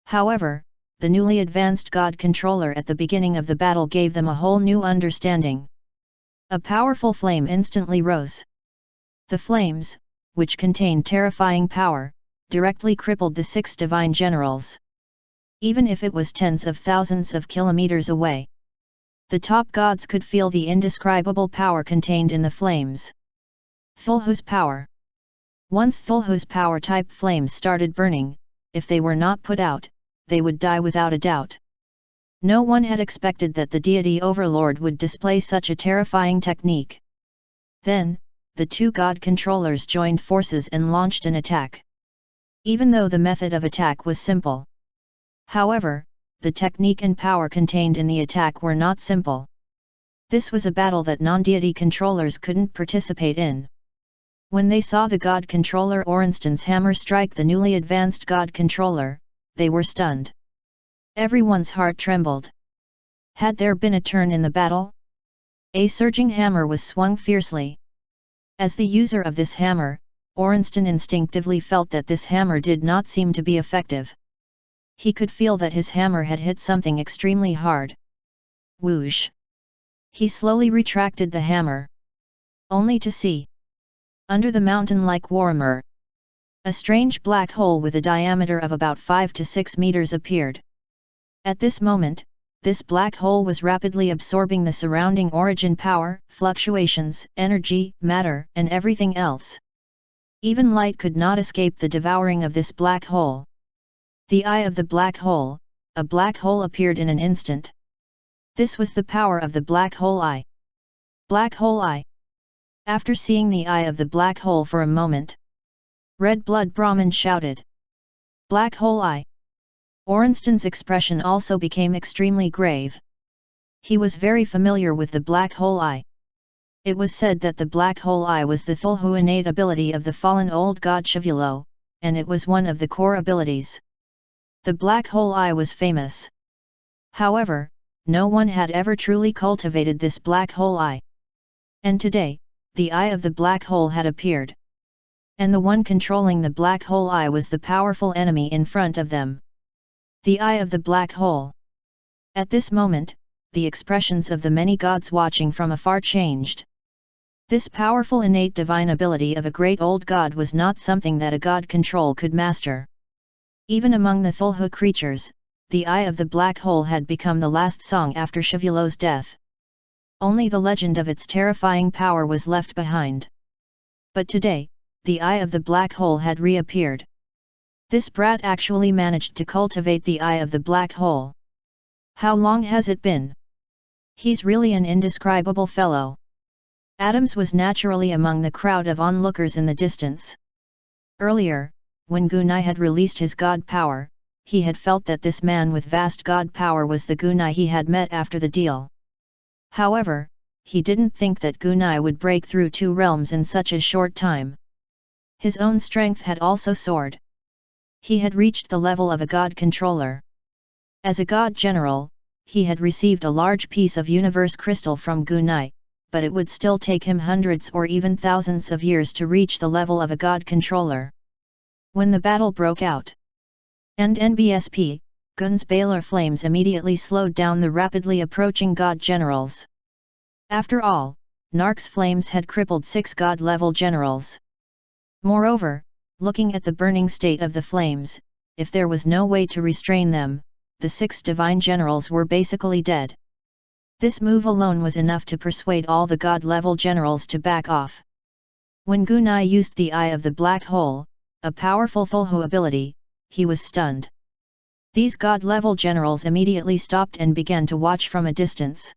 However, the newly advanced god controller at the beginning of the battle gave them a whole new understanding. A powerful flame instantly rose. The flames, which contained terrifying power, directly crippled the 6 divine generals. Even if it was tens of thousands of kilometers away. The top gods could feel the indescribable power contained in the flames. Thulhu's power. Once Thulhu's power-type flames started burning, if they were not put out, they would die without a doubt. No one had expected that the deity overlord would display such a terrifying technique. Then, the 2 god controllers joined forces and launched an attack. Even though the method of attack was simple. However, the technique and power contained in the attack were not simple. This was a battle that non-deity controllers couldn't participate in. When they saw the god controller Ornstein's hammer strike the newly advanced god controller, they were stunned. Everyone's heart trembled. Had there been a turn in the battle? A surging hammer was swung fiercely. As the user of this hammer, Ornstein instinctively felt that this hammer did not seem to be effective. He could feel that his hammer had hit something extremely hard. Whoosh! He slowly retracted the hammer. Only to see. Under the mountain-like Warhammer, a strange black hole with a diameter of about 5 to 6 meters appeared. At this moment, this black hole was rapidly absorbing the surrounding origin power, fluctuations, energy, matter, and everything else. Even light could not escape the devouring of this black hole. The eye of the black hole, a black hole appeared in an instant. This was the power of the black hole eye. Black hole eye. After seeing the eye of the black hole for a moment, Red Blood Brahmin shouted. Black hole eye. Ornstein's expression also became extremely grave. He was very familiar with the black hole eye. It was said that the black hole eye was the Thulhu innate ability of the fallen old god Shavulo, and it was one of the core abilities. The black hole eye was famous. However, no one had ever truly cultivated this black hole eye. And today, the eye of the black hole had appeared. And the one controlling the black hole eye was the powerful enemy in front of them. The eye of the black hole. At this moment, the expressions of the many gods watching from afar changed. This powerful innate divine ability of a great old god was not something that a god control could master. Even among the Thulhu creatures, the eye of the black hole had become the last song after Shavulo's death. Only the legend of its terrifying power was left behind. But today, the eye of the black hole had reappeared. This brat actually managed to cultivate the eye of the black hole. How long has it been? He's really an indescribable fellow. Adams was naturally among the crowd of onlookers in the distance. Earlier, when Gunai had released his god power, he had felt that this man with vast god power was the Gunai he had met after the deal. However, he didn't think that Gunai would break through 2 realms in such a short time. His own strength had also soared. He had reached the level of a god controller. As a god general, he had received a large piece of universe crystal from Gunai, but it would still take him hundreds or even thousands of years to reach the level of a god controller. When the battle broke out, And NBSP, Gun's Baylor flames immediately slowed down the rapidly approaching god generals. After all, Nark's flames had crippled 6 god-level generals. Moreover, looking at the burning state of the flames, if there was no way to restrain them, the 6 divine generals were basically dead. This move alone was enough to persuade all the god-level generals to back off. When Gunai used the Eye of the Black Hole, a powerful Thulhu ability, he was stunned. These god-level generals immediately stopped and began to watch from a distance.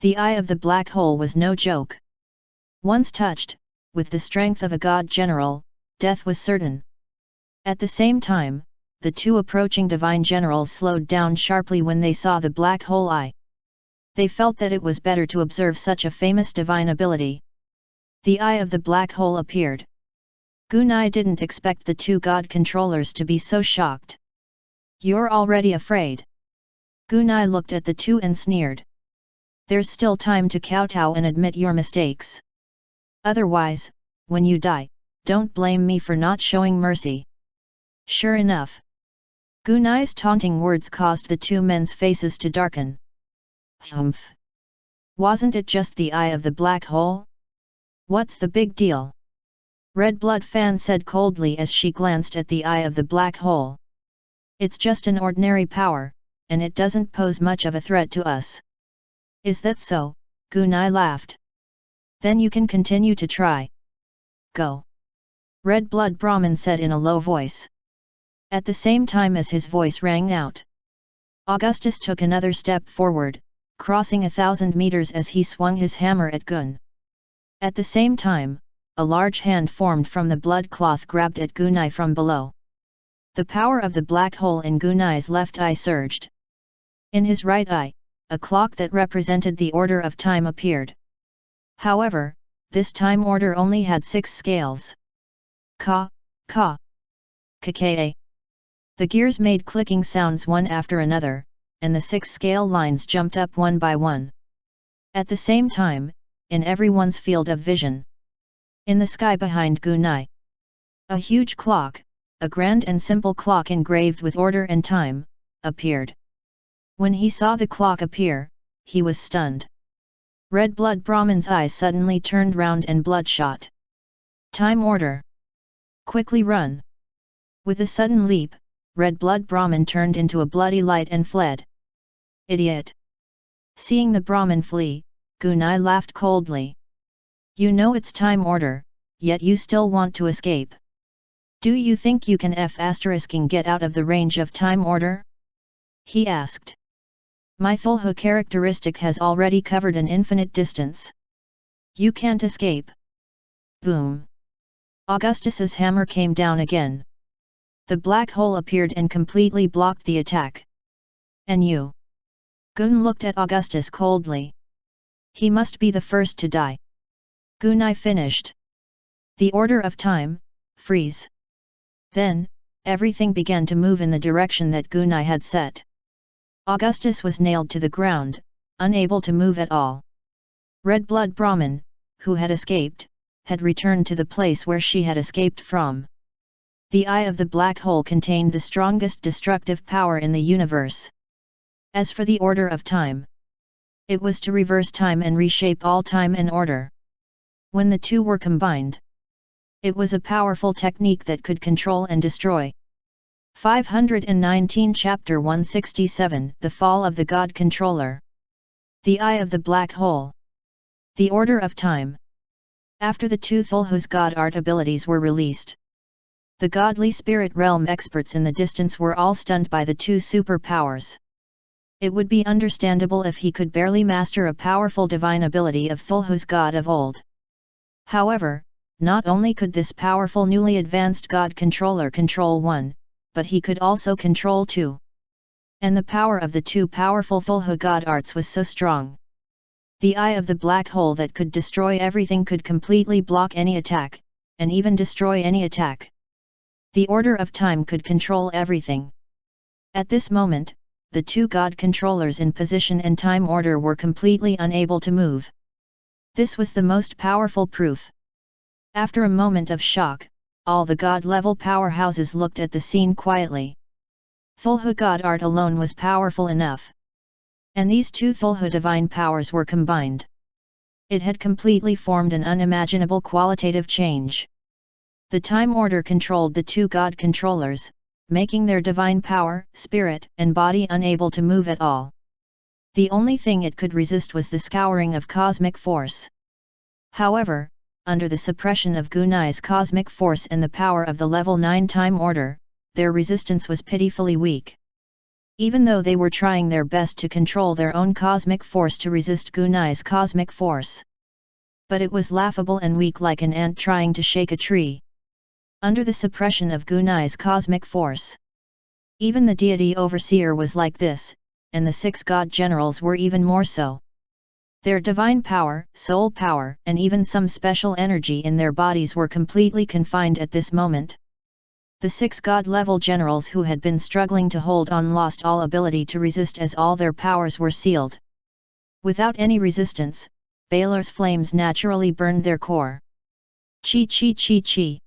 The Eye of the Black Hole was no joke. Once touched, with the strength of a god general, death was certain. At the same time, the 2 approaching divine generals slowed down sharply when they saw the black hole eye. They felt that it was better to observe such a famous divine ability. The Eye of the Black Hole appeared. Gunai didn't expect the 2 god controllers to be so shocked. "You're already afraid?" Gunai looked at the 2 and sneered. "There's still time to kowtow and admit your mistakes. Otherwise, when you die, don't blame me for not showing mercy." Sure enough. Gunai's taunting words caused the 2 men's faces to darken. Humph! Wasn't it just the Eye of the Black Hole? What's the big deal? Red Blood Fan said coldly as she glanced at the Eye of the Black Hole. "It's just an ordinary power, and it doesn't pose much of a threat to us." "Is that so?" Gunai laughed. "Then you can continue to try. Go." Red Blood Brahmin said in a low voice. At the same time as his voice rang out, Augustus took another step forward, crossing 1,000 meters as he swung his hammer at Gun. At the same time, a large hand formed from the blood cloth grabbed at Gunai from below. The power of the black hole in Gunai's left eye surged. In his right eye, a clock that represented the order of time appeared. However, this time order only had 6 scales. Ka, ka, kka. The gears made clicking sounds one after another, and the 6 scale lines jumped up one by one. At the same time, in everyone's field of vision, in the sky behind Gunai, a huge clock, a grand and simple clock engraved with order and time, appeared. When he saw the clock appear, he was stunned. Red Blood Brahmin's eyes suddenly turned round and bloodshot. "Time order! Quickly run!" With a sudden leap, Red Blood Brahmin turned into a bloody light and fled. "Idiot!" Seeing the Brahmin flee, Gunai laughed coldly. "You know it's time order, yet you still want to escape. Do you think you can get out of the range of time order?" he asked. "My Thulhu characteristic has already covered an infinite distance. You can't escape." Boom! Augustus's hammer came down again. The black hole appeared and completely blocked the attack. "And you?" Gun looked at Augustus coldly. "He must be the first to die." Gunai finished. "The order of time, freeze." Then, everything began to move in the direction that Gunai had set. Augustus was nailed to the ground, unable to move at all. Red Blood Brahmin, who had escaped, had returned to the place where she had escaped from. The Eye of the Black Hole contained the strongest destructive power in the universe. As for the order of time, it was to reverse time and reshape all time and order. When the two were combined, it was a powerful technique that could control and destroy. 519 Chapter 167 The Fall of the God Controller. The Eye of the Black Hole. The Order of Time. After the two Thulhu's God art abilities were released, the godly spirit realm experts in the distance were all stunned by the two superpowers. It would be understandable if he could barely master a powerful divine ability of Thulhu's god of old. However, not only could this powerful newly advanced god controller control one, but he could also control two. And the power of the two powerful Thulhu god arts was so strong. The Eye of the Black Hole that could destroy everything could completely block any attack, and even destroy any attack. The Order of Time could control everything. At this moment, the two god controllers in position and time order were completely unable to move. This was the most powerful proof. After a moment of shock, all the god-level powerhouses looked at the scene quietly. Thulhu God art alone was powerful enough. And these two Thulhu divine powers were combined. It had completely formed an unimaginable qualitative change. The time order controlled the two God controllers, making their divine power, spirit, and body unable to move at all. The only thing it could resist was the scouring of cosmic force. However, under the suppression of Gunai's cosmic force and the power of the level 9 time order, their resistance was pitifully weak. Even though they were trying their best to control their own cosmic force to resist Gunai's cosmic force. But it was laughable and weak, like an ant trying to shake a tree. Under the suppression of Gunai's cosmic force, even the deity overseer was like this, and the 6 god generals were even more so. Their divine power, soul power, and even some special energy in their bodies were completely confined at this moment. The 6 god-level generals who had been struggling to hold on lost all ability to resist as all their powers were sealed. Without any resistance, Balor's flames naturally burned their core. Chi chi chi chi.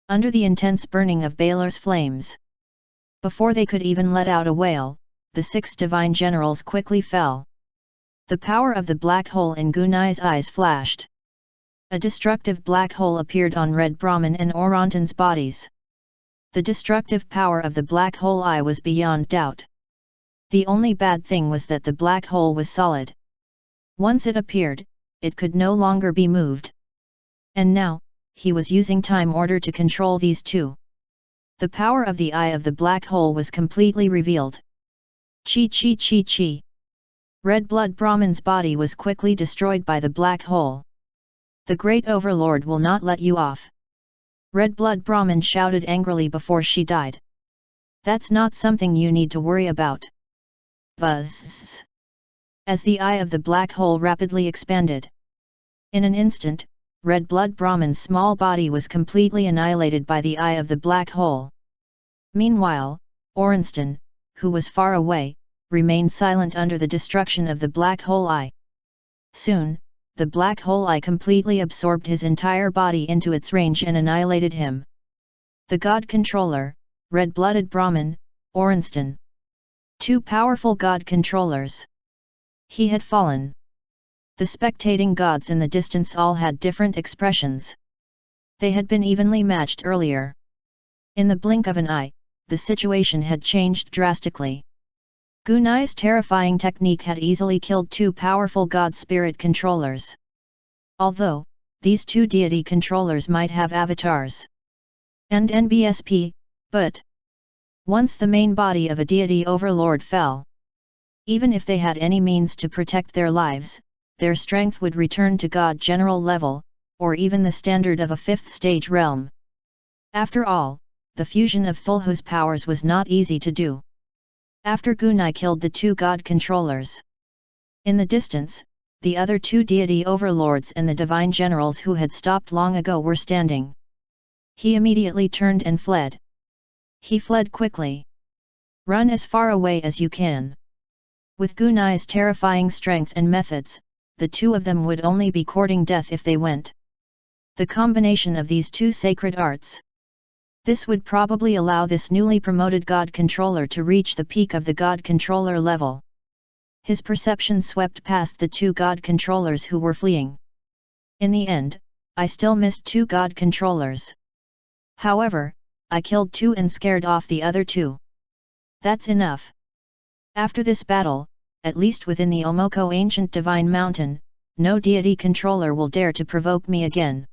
Under the intense burning of Balor's flames, before they could even let out a wail, the 6 divine generals quickly fell. The power of the black hole in Gunai's eyes flashed. A destructive black hole appeared on Red Brahmin and Orantan's bodies. The destructive power of the black hole eye was beyond doubt. The only bad thing was that the black hole was solid. Once it appeared, it could no longer be moved. And now, he was using time order to control these two. The power of the eye of the black hole was completely revealed. Chi chi chi chi. Red Blood Brahmin's body was quickly destroyed by the black hole. The great overlord will not let you off. Red Blood Brahmin shouted angrily before she died. That's not something you need to worry about. Buzz. As the eye of the black hole rapidly expanded. In an instant, Red Blood Brahmin's small body was completely annihilated by the eye of the black hole. Meanwhile, Orenston, who was far away, remained silent under the destruction of the black hole eye. Soon, the black hole eye completely absorbed his entire body into its range and annihilated him. The god controller, red-blooded Brahmin, Orenston. 2 powerful god controllers. He had fallen. The spectating gods in the distance all had different expressions. They had been evenly matched earlier. In the blink of an eye, the situation had changed drastically. Gunai's terrifying technique had easily killed 2 powerful god spirit controllers. Although, these 2 deity controllers might have avatars and NBSP, but once the main body of a deity overlord fell, even if they had any means to protect their lives, their strength would return to god general level, or even the standard of a 5th stage realm. After all, the fusion of Thulhu's powers was not easy to do. After Gunai killed the 2 god controllers, in the distance, the other 2 deity overlords and the divine generals who had stopped long ago were standing. He immediately turned and fled. He fled quickly. Run as far away as you can. With Gunai's terrifying strength and methods, the 2 of them would only be courting death if they went. The combination of these 2 sacred arts. This would probably allow this newly promoted god controller to reach the peak of the god controller level. His perception swept past the 2 god controllers who were fleeing. In the end, I still missed 2 god controllers. However, I killed 2 and scared off the other 2. That's enough. After this battle, at least within the Omoko ancient divine mountain, no deity controller will dare to provoke me again.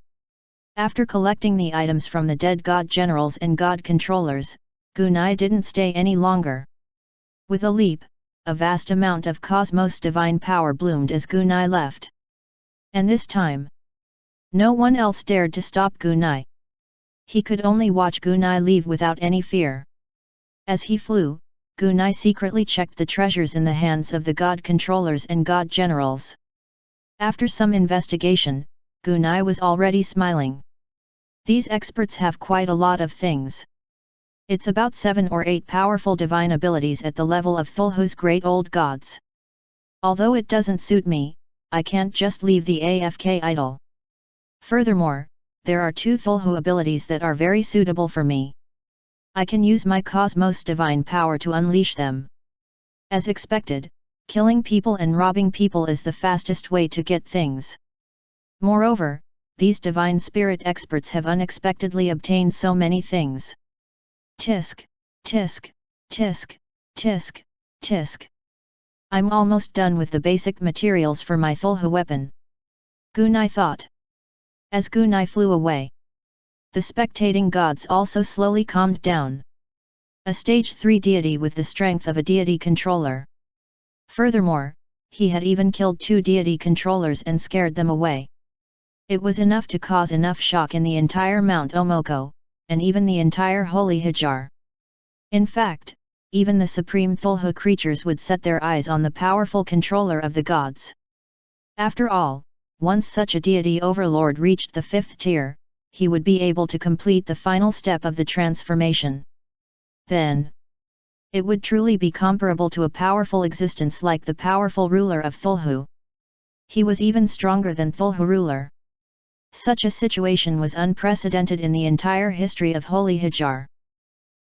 After collecting the items from the dead god generals and god controllers, Gunai didn't stay any longer. With a leap, a vast amount of cosmos divine power bloomed as Gunai left. And this time, no one else dared to stop Gunai. He could only watch Gunai leave without any fear. As he flew, Gunai secretly checked the treasures in the hands of the god controllers and god generals. After some investigation, Gunai was already smiling. These experts have quite a lot of things. It's about 7 or 8 powerful divine abilities at the level of Thulhu's great old gods. Although it doesn't suit me, I can't just leave the AFK idle. Furthermore, there are 2 Thulhu abilities that are very suitable for me. I can use my cosmos divine power to unleash them. As expected, killing people and robbing people is the fastest way to get things. Moreover, these divine spirit experts have unexpectedly obtained so many things. Tisk, tisk, tisk, tisk, tisk. I'm almost done with the basic materials for my Thulhu weapon. Gunai thought. As Gunai flew away, the spectating gods also slowly calmed down. A stage 3 deity with the strength of a deity controller. Furthermore, he had even killed 2 deity controllers and scared them away. It was enough to cause enough shock in the entire Mount Omoko, and even the entire Holy Hajar. In fact, even the supreme Thulhu creatures would set their eyes on the powerful controller of the gods. After all, once such a deity overlord reached the 5th tier, he would be able to complete the final step of the transformation. Then, it would truly be comparable to a powerful existence like the powerful ruler of Thulhu. He was even stronger than Thulhu ruler. Such a situation was unprecedented in the entire history of Holy Hajar.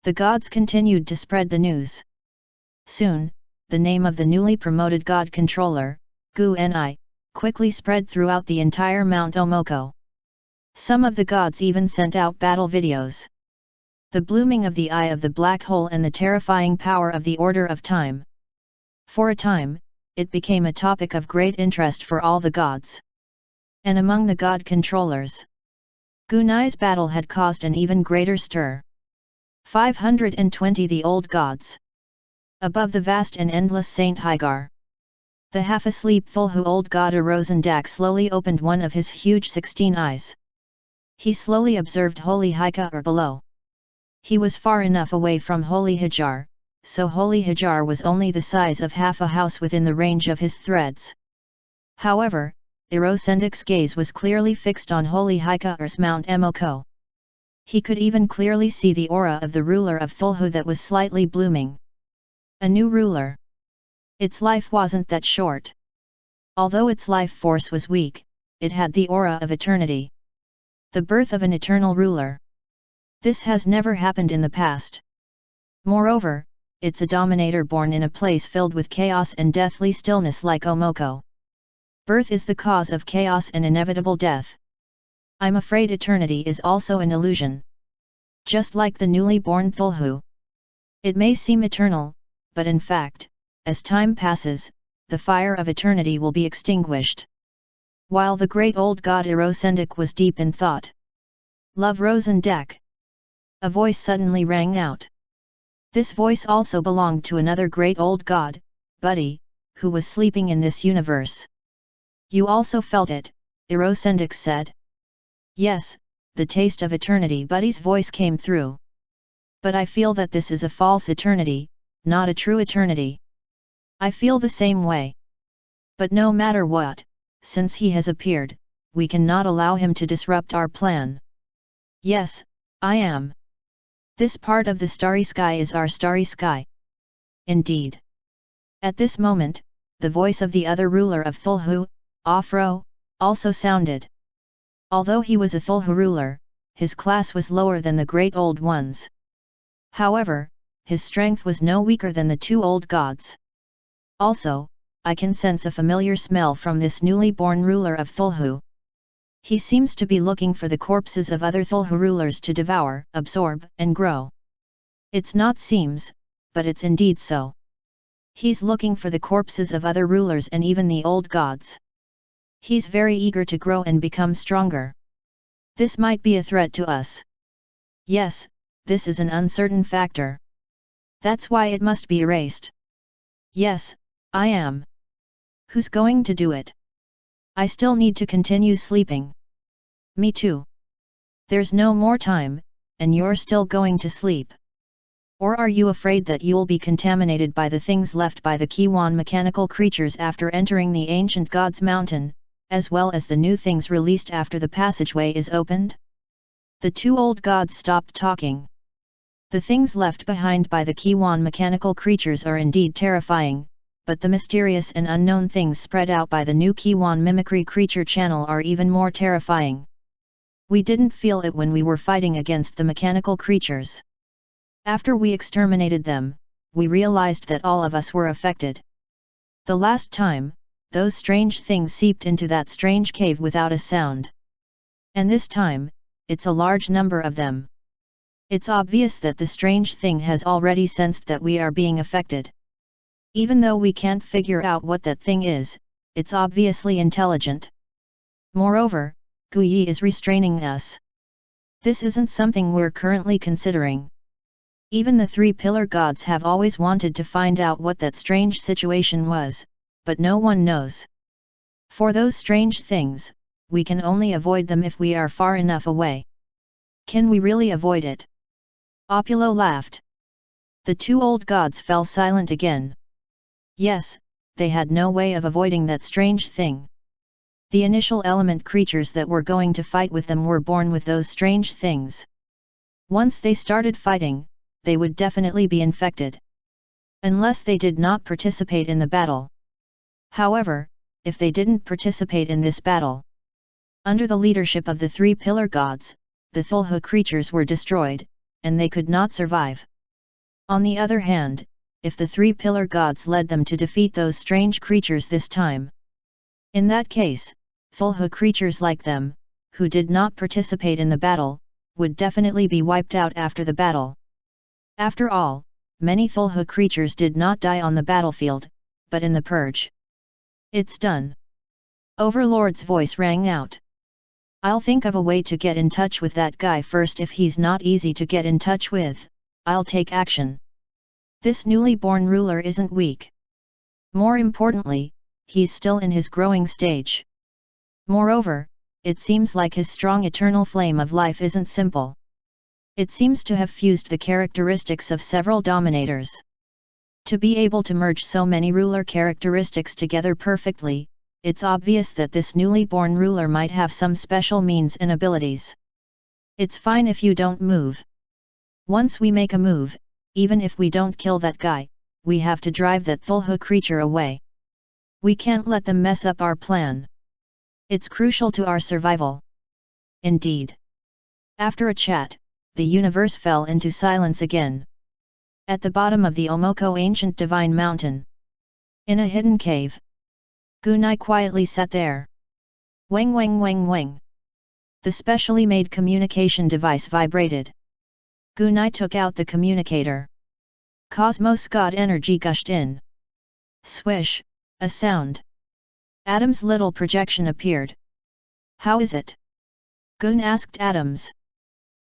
The gods continued to spread the news. Soon, the name of the newly promoted god controller, Gu-Ni, quickly spread throughout the entire Mount Omoko. Some of the gods even sent out battle videos. The blooming of the eye of the black hole and the terrifying power of the Order of Time. For a time, it became a topic of great interest for all the gods. And among the god controllers, Gunai's battle had caused an even greater stir. 520 The old gods. Above the vast and endless Saint Hygar, the half-asleep Thulhu old god Arozendak slowly opened one of his huge 16 eyes. He slowly observed Holy Hajar below. He was far enough away from Holy Hajar, so Holy Hajar was only the size of half a house within the range of his threads. However, Erosendik's gaze was clearly fixed on Holy Hajar's Mount Omoko. He could even clearly see the aura of the ruler of Thulhu that was slightly blooming. A new ruler. Its life wasn't that short. Although its life force was weak, it had the aura of eternity. The birth of an eternal ruler. This has never happened in the past. Moreover, it's a dominator born in a place filled with chaos and deathly stillness like Omoko. Birth is the cause of chaos and inevitable death. I'm afraid eternity is also an illusion. Just like the newly born Thulhu. It may seem eternal, but in fact, as time passes, the fire of eternity will be extinguished. While the great old god Erosendik was deep in thought. Love Rosendak. A voice suddenly rang out. This voice also belonged to another great old god, Buddy, who was sleeping in this universe. You also felt it, Erosendik said. Yes, the taste of eternity. Buddy's voice came through. But I feel that this is a false eternity, not a true eternity. I feel the same way. But no matter what, since he has appeared, we cannot allow him to disrupt our plan. Yes, I am. This part of the starry sky is our starry sky. Indeed. At this moment, the voice of the other ruler of Thulhu, Afro, also sounded. Although he was a Thulhu ruler, his class was lower than the great old ones. However, his strength was no weaker than the 2 old gods. Also, I can sense a familiar smell from this newly born ruler of Thulhu. He seems to be looking for the corpses of other Thulhu rulers to devour, absorb, and grow. It's not seems, but it's indeed so. He's looking for the corpses of other rulers and even the old gods. He's very eager to grow and become stronger. This might be a threat to us. Yes, this is an uncertain factor. That's why it must be erased. Yes, I am. Who's going to do it? I still need to continue sleeping. Me too. There's no more time, and you're still going to sleep. Or are you afraid that you'll be contaminated by the things left by the Kiwan mechanical creatures after entering the ancient God's mountain, as well as the new things released after the passageway is opened? The 2 old gods stopped talking. The things left behind by the Kiwan mechanical creatures are indeed terrifying, but the mysterious and unknown things spread out by the new Kiwan mimicry creature channel are even more terrifying. We didn't feel it when we were fighting against the mechanical creatures. After we exterminated them, we realized that all of us were affected. The last time, those strange things seeped into that strange cave without a sound. And this time, it's a large number of them. It's obvious that the strange thing has already sensed that we are being affected. Even though we can't figure out what that thing is, it's obviously intelligent. Moreover, Guyi is restraining us. This isn't something we're currently considering. Even the three pillar gods have always wanted to find out what that strange situation was, but no one knows. For those strange things, we can only avoid them if we are far enough away. Can we really avoid it? Opulo laughed. The two old gods fell silent again. Yes, they had no way of avoiding that strange thing. The initial element creatures that were going to fight with them were born with those strange things. Once they started fighting, they would definitely be infected. Unless they did not participate in the battle. However, if they didn't participate in this battle, under the leadership of the three pillar gods, the Thulhu creatures were destroyed, and they could not survive. On the other hand, if the three pillar gods led them to defeat those strange creatures this time, in that case, Thulhu creatures like them, who did not participate in the battle, would definitely be wiped out after the battle. After all, many Thulhu creatures did not die on the battlefield, but in the purge. It's done. Overlord's voice rang out. I'll think of a way to get in touch with that guy first. If he's not easy to get in touch with, I'll take action. This newly born ruler isn't weak. More importantly, he's still in his growing stage. Moreover, it seems like his strong eternal flame of life isn't simple. It seems to have fused the characteristics of several dominators. To be able to merge so many ruler characteristics together perfectly, it's obvious that this newly born ruler might have some special means and abilities. It's fine if you don't move. Once we make a move, even if we don't kill that guy, we have to drive that Thulhu creature away. We can't let them mess up our plan. It's crucial to our survival. Indeed. After a chat, the universe fell into silence again. At the bottom of the Omoko ancient divine mountain, in a hidden cave, Gunai quietly sat there. Wang wang wang wang. The specially made communication device vibrated. Gunai took out the communicator. Cosmos God energy gushed in. Swish, a sound. Adam's little projection appeared. How is it? Gun asked Adams.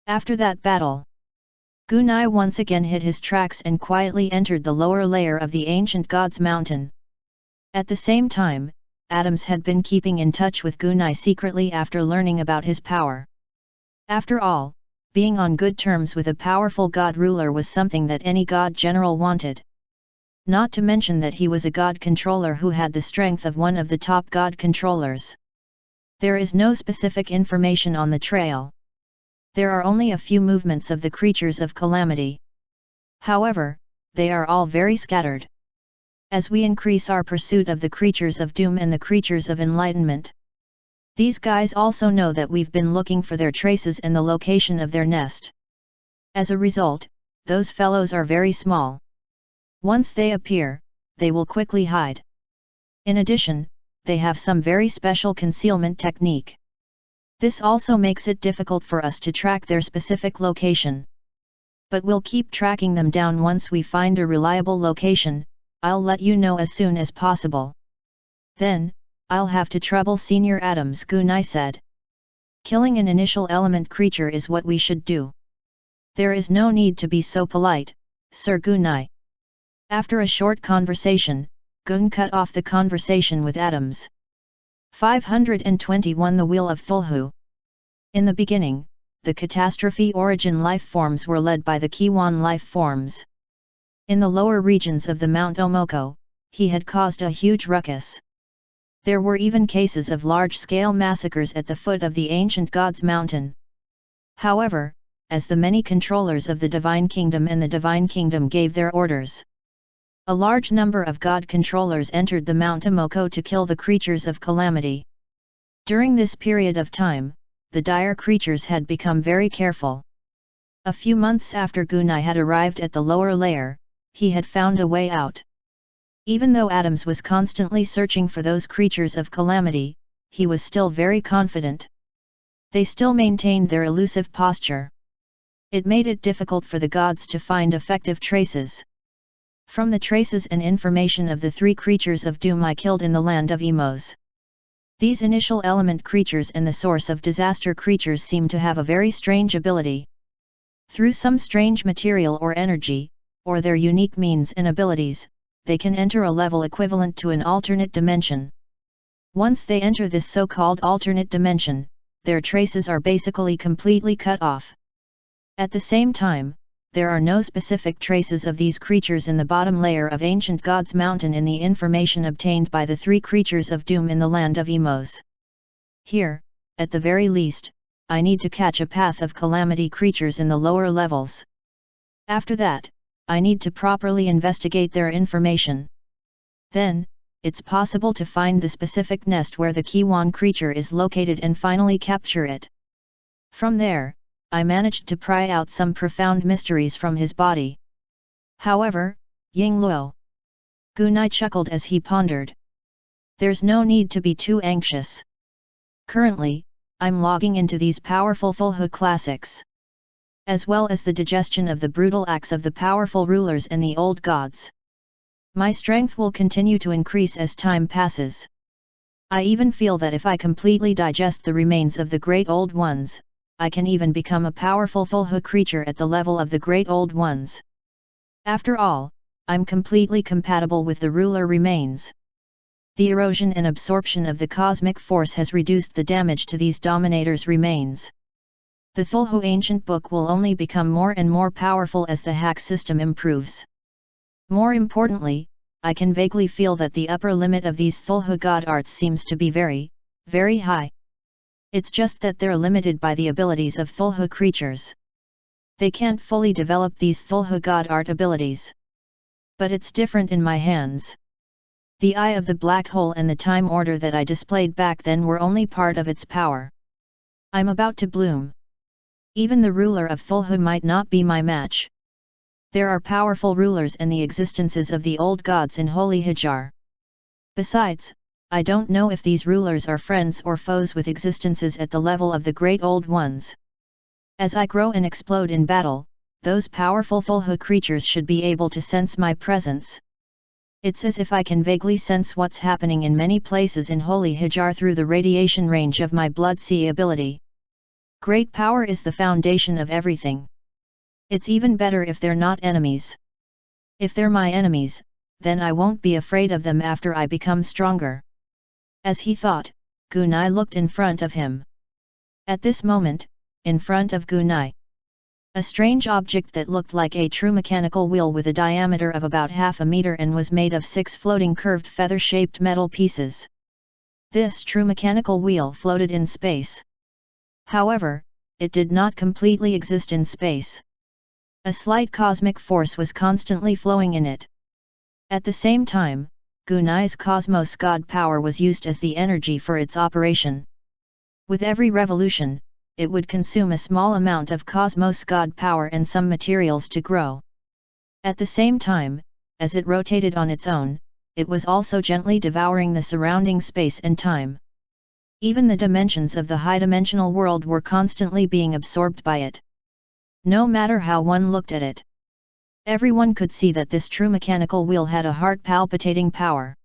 After that battle, Gunai once again hid his tracks and quietly entered the lower layer of the ancient god's mountain. At the same time, Adams had been keeping in touch with Gunai secretly after learning about his power. After all, being on good terms with a powerful god ruler was something that any god general wanted. Not to mention that he was a god controller who had the strength of one of the top god controllers. There is no specific information on the trail. There are only a few movements of the creatures of calamity. However, they are all very scattered. As we increase our pursuit of the creatures of doom and the creatures of enlightenment, these guys also know that we've been looking for their traces and the location of their nest. As a result, those fellows are very small. Once they appear, they will quickly hide. In addition, they have some very special concealment technique. This also makes it difficult for us to track their specific location. But we'll keep tracking them down. Once we find a reliable location, I'll let you know as soon as possible. Then, I'll have to trouble Senior Adams, Gunai said. Killing an initial element creature is what we should do. There is no need to be so polite, Sir Gunai. After a short conversation, Gun cut off the conversation with Adams. 521 The Wheel of Thulhu. In the beginning, the catastrophe origin life forms were led by the Kiwan life forms. In the lower regions of the Mount Omoko, he had caused a huge ruckus. There were even cases of large-scale massacres at the foot of the ancient gods' mountain. However, as the many controllers of the Divine Kingdom and the Divine Kingdom gave their orders, a large number of god controllers entered the Mount Omoko to kill the creatures of calamity. During this period of time, the dire creatures had become very careful. A few months after Gunai had arrived at the lower layer, he had found a way out. Even though Adams was constantly searching for those creatures of calamity, he was still very confident. They still maintained their elusive posture. It made it difficult for the gods to find effective traces. From the traces and information of the 3 creatures of doom I killed in the land of Emos. These initial element creatures and the source of disaster creatures seem to have a very strange ability. Through some strange material or energy, or their unique means and abilities, they can enter a level equivalent to an alternate dimension. Once they enter this so-called alternate dimension, their traces are basically completely cut off. At the same time, there are no specific traces of these creatures in the bottom layer of Ancient Gods Mountain in the information obtained by the 3 creatures of doom in the land of Emos. Here, at the very least, I need to catch a path of calamity creatures in the lower levels. After that, I need to properly investigate their information. Then, it's possible to find the specific nest where the Kiwan creature is located and finally capture it. From there, I managed to pry out some profound mysteries from his body. However, Yingluo. Gunai chuckled as he pondered. There's no need to be too anxious. Currently, I'm logging into these powerful Thulhu classics, as well as the digestion of the brutal acts of the powerful rulers and the old gods. My strength will continue to increase as time passes. I even feel that if I completely digest the remains of the Great Old Ones, I can even become a powerful Thulhu creature at the level of the Great Old Ones. After all, I'm completely compatible with the ruler remains. The erosion and absorption of the cosmic force has reduced the damage to these dominators' remains. The Thulhu ancient book will only become more and more powerful as the hack system improves. More importantly, I can vaguely feel that the upper limit of these Thulhu god arts seems to be very, very high. It's just that they're limited by the abilities of Thulhu creatures. They can't fully develop these Thulhu god art abilities. But it's different in my hands. The Eye of the Black Hole and the Time Order that I displayed back then were only part of its power. I'm about to bloom. Even the ruler of Thulhu might not be my match. There are powerful rulers and the existences of the old gods in Holy Hajar. Besides, I don't know if these rulers are friends or foes with existences at the level of the Great Old Ones. As I grow and explode in battle, those powerful Thulhu creatures should be able to sense my presence. It's as if I can vaguely sense what's happening in many places in Holy Hajar through the radiation range of my Blood Sea ability. Great power is the foundation of everything. It's even better if they're not enemies. If they're my enemies, then I won't be afraid of them after I become stronger. As he thought, Gunai looked in front of him. At this moment, in front of Gunai, a strange object that looked like a true mechanical wheel with a diameter of about half a meter and was made of 6 floating curved feather-shaped metal pieces. This true mechanical wheel floated in space. However, it did not completely exist in space. A slight cosmic force was constantly flowing in it. At the same time, Gunai's cosmos god power was used as the energy for its operation. With every revolution, it would consume a small amount of cosmos god power and some materials to grow. At the same time, as it rotated on its own, it was also gently devouring the surrounding space and time. Even the dimensions of the high-dimensional world were constantly being absorbed by it. No matter how one looked at it, everyone could see that this true mechanical wheel had a heart-palpitating power.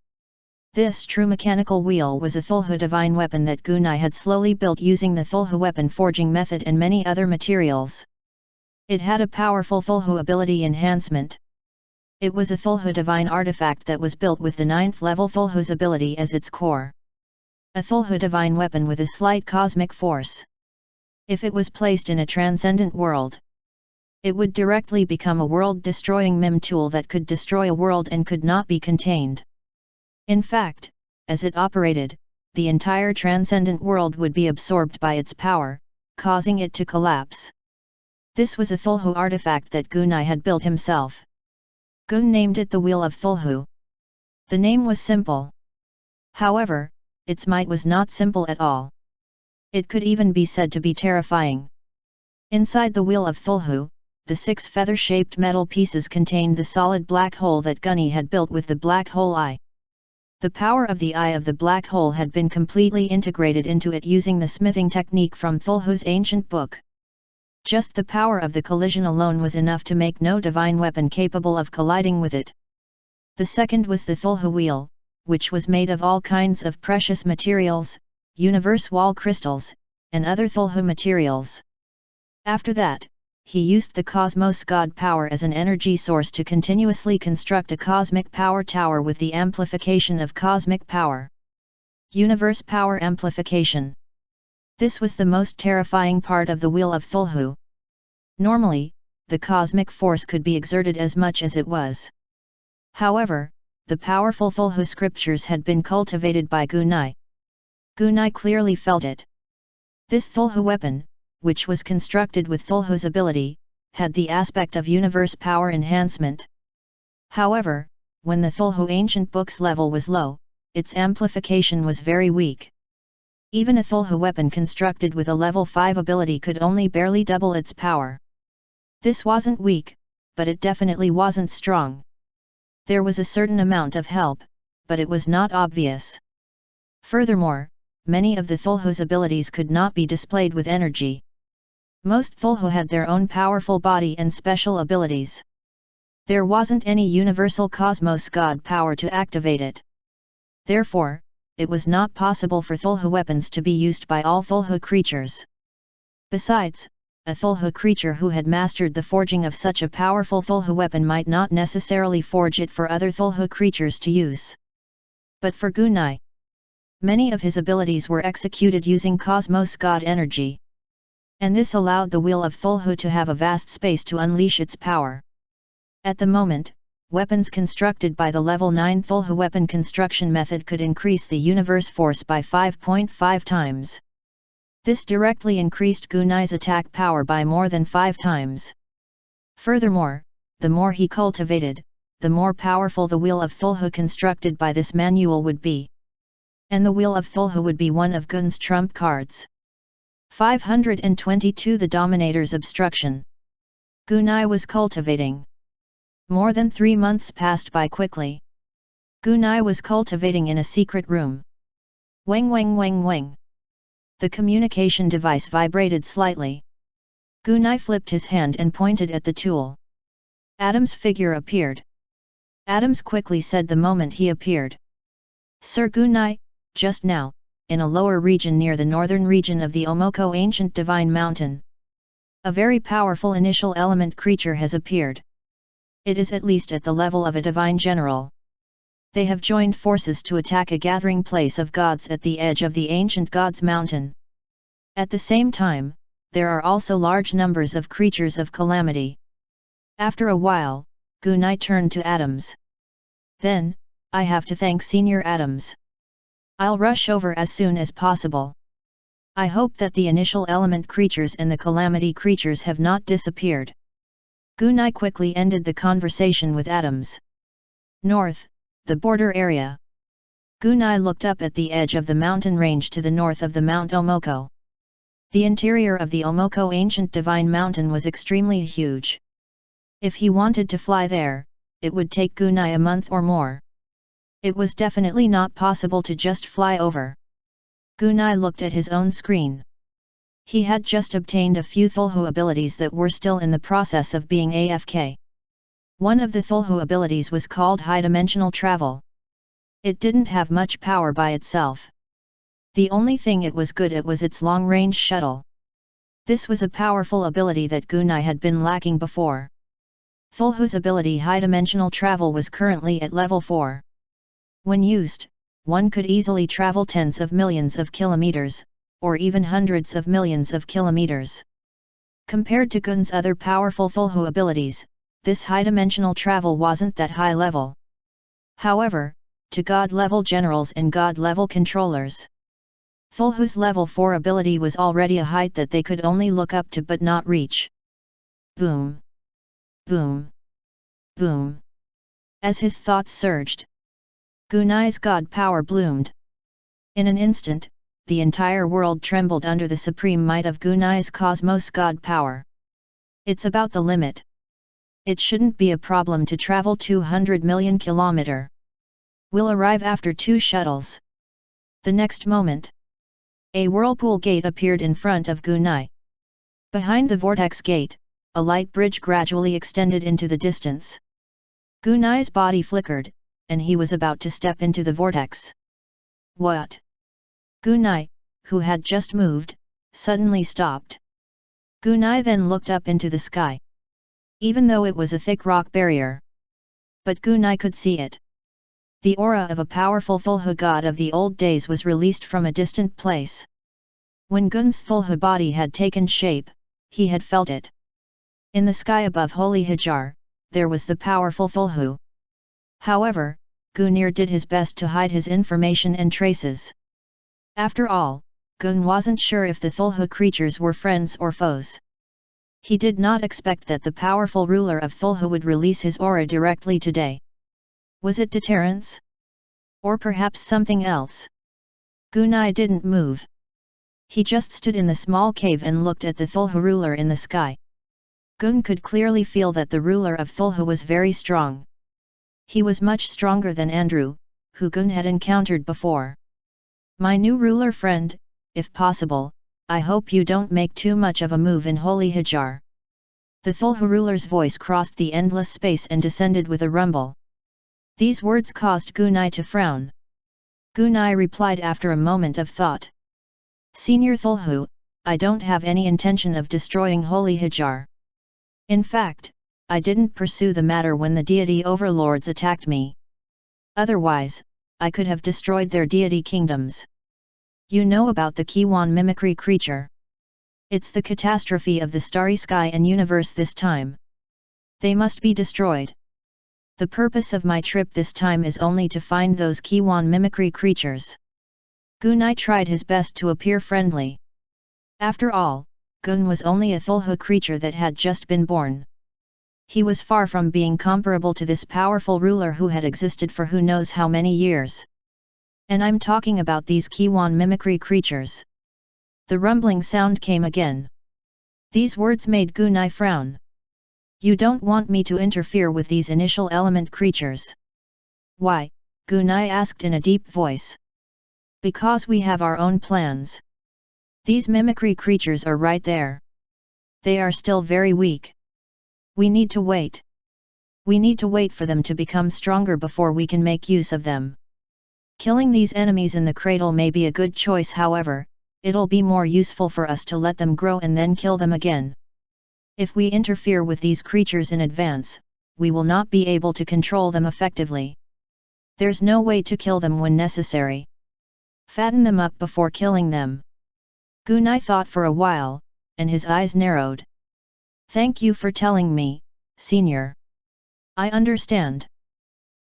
This true mechanical wheel was a Thulhu divine weapon that Gunai had slowly built using the Thulhu weapon forging method and many other materials. It had a powerful Thulhu ability enhancement. It was a Thulhu divine artifact that was built with the 9th level Thulhu's ability as its core. A Thulhu divine weapon with a slight cosmic force. If it was placed in a transcendent world, it would directly become a world-destroying mem tool that could destroy a world and could not be contained. In fact, as it operated, the entire transcendent world would be absorbed by its power, causing it to collapse. This was a Thulhu artifact that Gunai had built himself. Gun named it the Wheel of Thulhu. The name was simple. However, its might was not simple at all. It could even be said to be terrifying. Inside the wheel of Thulhu, the 6 feather-shaped metal pieces contained the solid black hole that Gunny had built with the black hole eye. The power of the eye of the black hole had been completely integrated into it using the smithing technique from Thulhu's ancient book. Just the power of the collision alone was enough to make no divine weapon capable of colliding with it. The second was the Thulhu wheel, which was made of all kinds of precious materials, universe wall crystals, and other Thulhu materials. After that, he used the cosmos god power as an energy source to continuously construct a cosmic power tower with the amplification of cosmic power. Universe power amplification. This was the most terrifying part of the wheel of Thulhu. Normally, the cosmic force could be exerted as much as it was. However, the powerful Thulhu scriptures had been cultivated by Gunai. Gunai clearly felt it. This Thulhu weapon, which was constructed with Thulhu's ability, had the aspect of universe power enhancement. However, when the Thulhu ancient book's level was low, its amplification was very weak. Even a Thulhu weapon constructed with a level 5 ability could only barely double its power. This wasn't weak, but it definitely wasn't strong. There was a certain amount of help, but it was not obvious. Furthermore, many of the Thulhu's abilities could not be displayed with energy. Most Thulhu had their own powerful body and special abilities. There wasn't any universal cosmos god power to activate it. Therefore, it was not possible for Thulhu weapons to be used by all Thulhu creatures. Besides, a Thulhu creature who had mastered the forging of such a powerful Thulhu weapon might not necessarily forge it for other Thulhu creatures to use. But for Gunai, many of his abilities were executed using cosmos god energy. And this allowed the wheel of Thulhu to have a vast space to unleash its power. At the moment, weapons constructed by the level 9 Thulhu weapon construction method could increase the universe force by 5.5 times. This directly increased Gunai's attack power by more than 5 times. Furthermore, the more he cultivated, the more powerful the wheel of Thulhu constructed by this manual would be. And the wheel of Thulhu would be one of Gun's trump cards. 522 The Dominator's Obstruction. Gunai was cultivating. More than 3 months passed by quickly. Gunai was cultivating in a secret room. Weng weng weng weng. The communication device vibrated slightly. Gunai flipped his hand and pointed at the tool. Adam's figure appeared. Adams quickly said the moment he appeared. Sir Gunai, just now, in a lower region near the northern region of the Omoko ancient divine mountain, a very powerful initial element creature has appeared. It is at least at the level of a divine general. They have joined forces to attack a gathering place of gods at the edge of the ancient gods mountain. At the same time, there are also large numbers of creatures of calamity. After a while, Gunai turned to Adams. Then, I have to thank Senior Adams. I'll rush over as soon as possible. I hope that the initial element creatures and the calamity creatures have not disappeared. Gunai quickly ended the conversation with Adams. North, the border area. Gunai looked up at the edge of the mountain range to the north of the Mount Omoko. The interior of the Omoko ancient divine mountain was extremely huge. If he wanted to fly there, it would take Gunai a month or more. It was definitely not possible to just fly over. Gunai looked at his own screen. He had just obtained a few Thulhu abilities that were still in the process of being AFK. One of the Thulhu abilities was called high-dimensional travel. It didn't have much power by itself. The only thing it was good at was its long-range shuttle. This was a powerful ability that Gunai had been lacking before. Thulhu's ability high-dimensional travel was currently at level 4. When used, one could easily travel tens of millions of kilometers, or even hundreds of millions of kilometers. Compared to Gun's other powerful Thulhu abilities, this high-dimensional travel wasn't that high level. However, to God-level generals and God-level controllers, Thulhu's level 4 ability was already a height that they could only look up to but not reach. Boom! Boom! Boom! As his thoughts surged, Gunai's god power bloomed. In an instant, the entire world trembled under the supreme might of Gunai's cosmos god power. It's about the limit. It shouldn't be a problem to travel 200 million kilometer. We'll arrive after 2 shuttles. The next moment, a whirlpool gate appeared in front of Gunai. Behind the vortex gate, a light bridge gradually extended into the distance. Gunai's body flickered, and he was about to step into the vortex. What? Gunai, who had just moved, suddenly stopped. Gunai then looked up into the sky. Even though it was a thick rock barrier. But Gunai could see it. The aura of a powerful Thulhu god of the old days was released from a distant place. When Gun's Thulhu body had taken shape, he had felt it. In the sky above Holy Hajar, there was the powerful Thulhu. However, Gunir did his best to hide his information and traces. After all, Gun wasn't sure if the Thulhu creatures were friends or foes. He did not expect that the powerful ruler of Thulhu would release his aura directly today. Was it deterrence? Or perhaps something else? Gunai didn't move. He just stood in the small cave and looked at the Thulhu ruler in the sky. Gun could clearly feel that the ruler of Thulhu was very strong. He was much stronger than Andrew, who Gun had encountered before. My new ruler friend, if possible, I hope you don't make too much of a move in Holy Hajar. The Thulhu ruler's voice crossed the endless space and descended with a rumble. These words caused Gunai to frown. Gunai replied after a moment of thought. Senior Thulhu, I don't have any intention of destroying Holy Hajar. In fact, I didn't pursue the matter when the deity overlords attacked me. Otherwise, I could have destroyed their deity kingdoms. You know about the Kiwan mimicry creature. It's the catastrophe of the starry sky and universe this time. They must be destroyed. The purpose of my trip this time is only to find those Kiwan mimicry creatures. Gunai tried his best to appear friendly. After all, Gun was only a Thulhu creature that had just been born. He was far from being comparable to this powerful ruler who had existed for who knows how many years. And I'm talking about these Kiwan mimicry creatures. The rumbling sound came again. These words made Gunai frown. You don't want me to interfere with these initial element creatures? Why? Gunai asked in a deep voice. Because we have our own plans. These mimicry creatures are right there. They are still very weak. We need to wait. We need to wait for them to become stronger before we can make use of them. Killing these enemies in the cradle may be a good choice, however, it'll be more useful for us to let them grow and then kill them again. If we interfere with these creatures in advance, we will not be able to control them effectively. There's no way to kill them when necessary. Fatten them up before killing them. Gunai thought for a while, and his eyes narrowed. Thank you for telling me, Senior. I understand.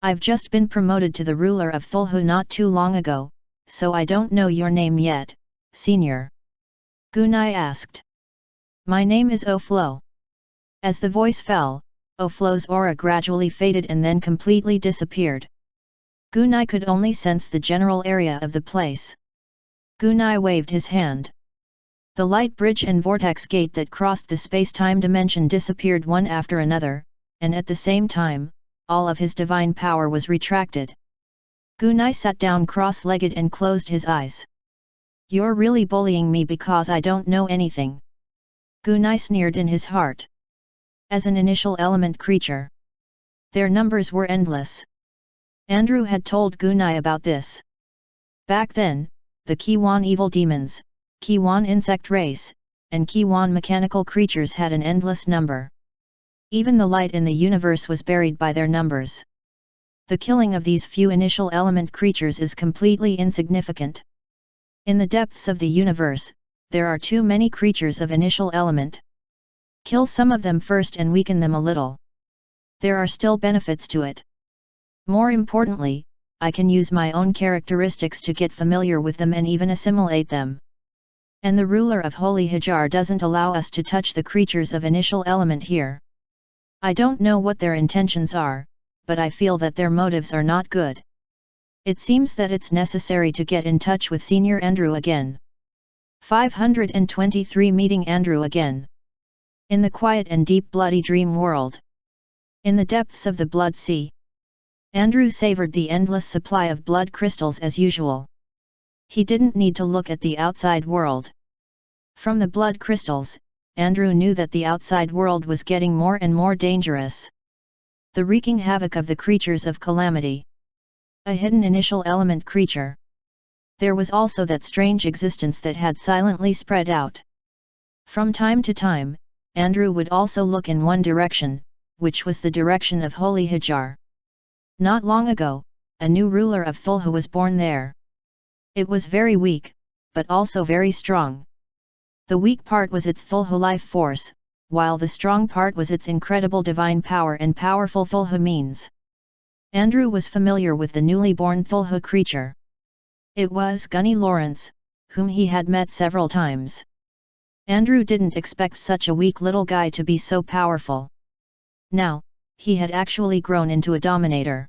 I've just been promoted to the ruler of Thulhu not too long ago, so I don't know your name yet, Senior. Gunai asked. My name is Oflo. As the voice fell, Oflo's aura gradually faded and then completely disappeared. Gunai could only sense the general area of the place. Gunai waved his hand. The light bridge and vortex gate that crossed the space-time dimension disappeared one after another, and at the same time, all of his divine power was retracted. Gunai sat down cross-legged and closed his eyes. You're really bullying me because I don't know anything. Gunai sneered in his heart. As an initial element creature, their numbers were endless. Andrew had told Gunai about this. Back then, the Kiwan evil demons, Kiwan insect race, and Kiwan mechanical creatures had an endless number. Even the light in the universe was buried by their numbers. The killing of these few initial element creatures is completely insignificant. In the depths of the universe, there are too many creatures of initial element. Kill some of them first and weaken them a little. There are still benefits to it. More importantly, I can use my own characteristics to get familiar with them and even assimilate them. And the ruler of Holy Hajar doesn't allow us to touch the creatures of initial element here. I don't know what their intentions are, but I feel that their motives are not good. It seems that it's necessary to get in touch with Senior Andrew again. 523 Meeting Andrew again. In the quiet and deep bloody dream world. In the depths of the blood sea. Andrew savored the endless supply of blood crystals as usual. He didn't need to look at the outside world. From the blood crystals, Andrew knew that the outside world was getting more and more dangerous. The wreaking havoc of the creatures of calamity. A hidden initial element creature. There was also that strange existence that had silently spread out. From time to time, Andrew would also look in one direction, which was the direction of Holy Hajar. Not long ago, a new ruler of Thulhu was born there. It was very weak, but also very strong. The weak part was its Thulhu life force, while the strong part was its incredible divine power and powerful Thulhu means. Andrew was familiar with the newly born Thulhu creature. It was Gunny Lawrence, whom he had met several times. Andrew didn't expect such a weak little guy to be so powerful. Now, he had actually grown into a dominator.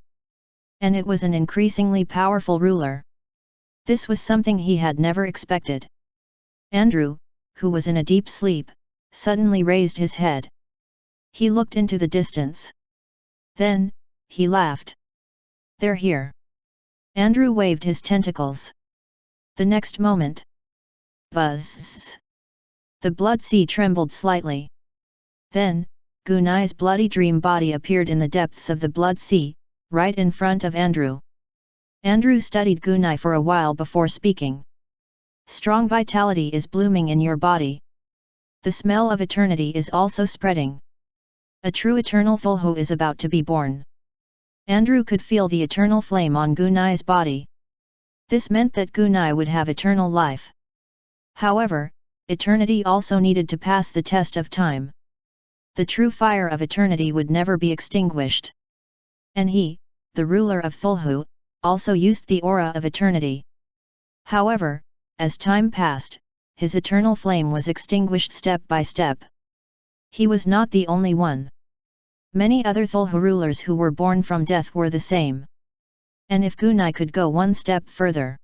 And it was an increasingly powerful ruler. This was something he had never expected. Andrew, who was in a deep sleep, suddenly raised his head. He looked into the distance. Then, he laughed. "They're here." Andrew waved his tentacles. The next moment. Buzz! The blood sea trembled slightly. Then, Gunai's bloody dream body appeared in the depths of the blood sea, right in front of Andrew. Andrew studied Gunai for a while before speaking. "Strong vitality is blooming in your body. The smell of eternity is also spreading. A true eternal Thulhu is about to be born." Andrew could feel the eternal flame on Gunai's body. This meant that Gunai would have eternal life. However, eternity also needed to pass the test of time. The true fire of eternity would never be extinguished. And he, the ruler of Thulhu, also used the aura of eternity. However, as time passed, his eternal flame was extinguished step by step. He was not the only one. Many other Thulhu rulers who were born from death were the same. And if Gunai could go one step further,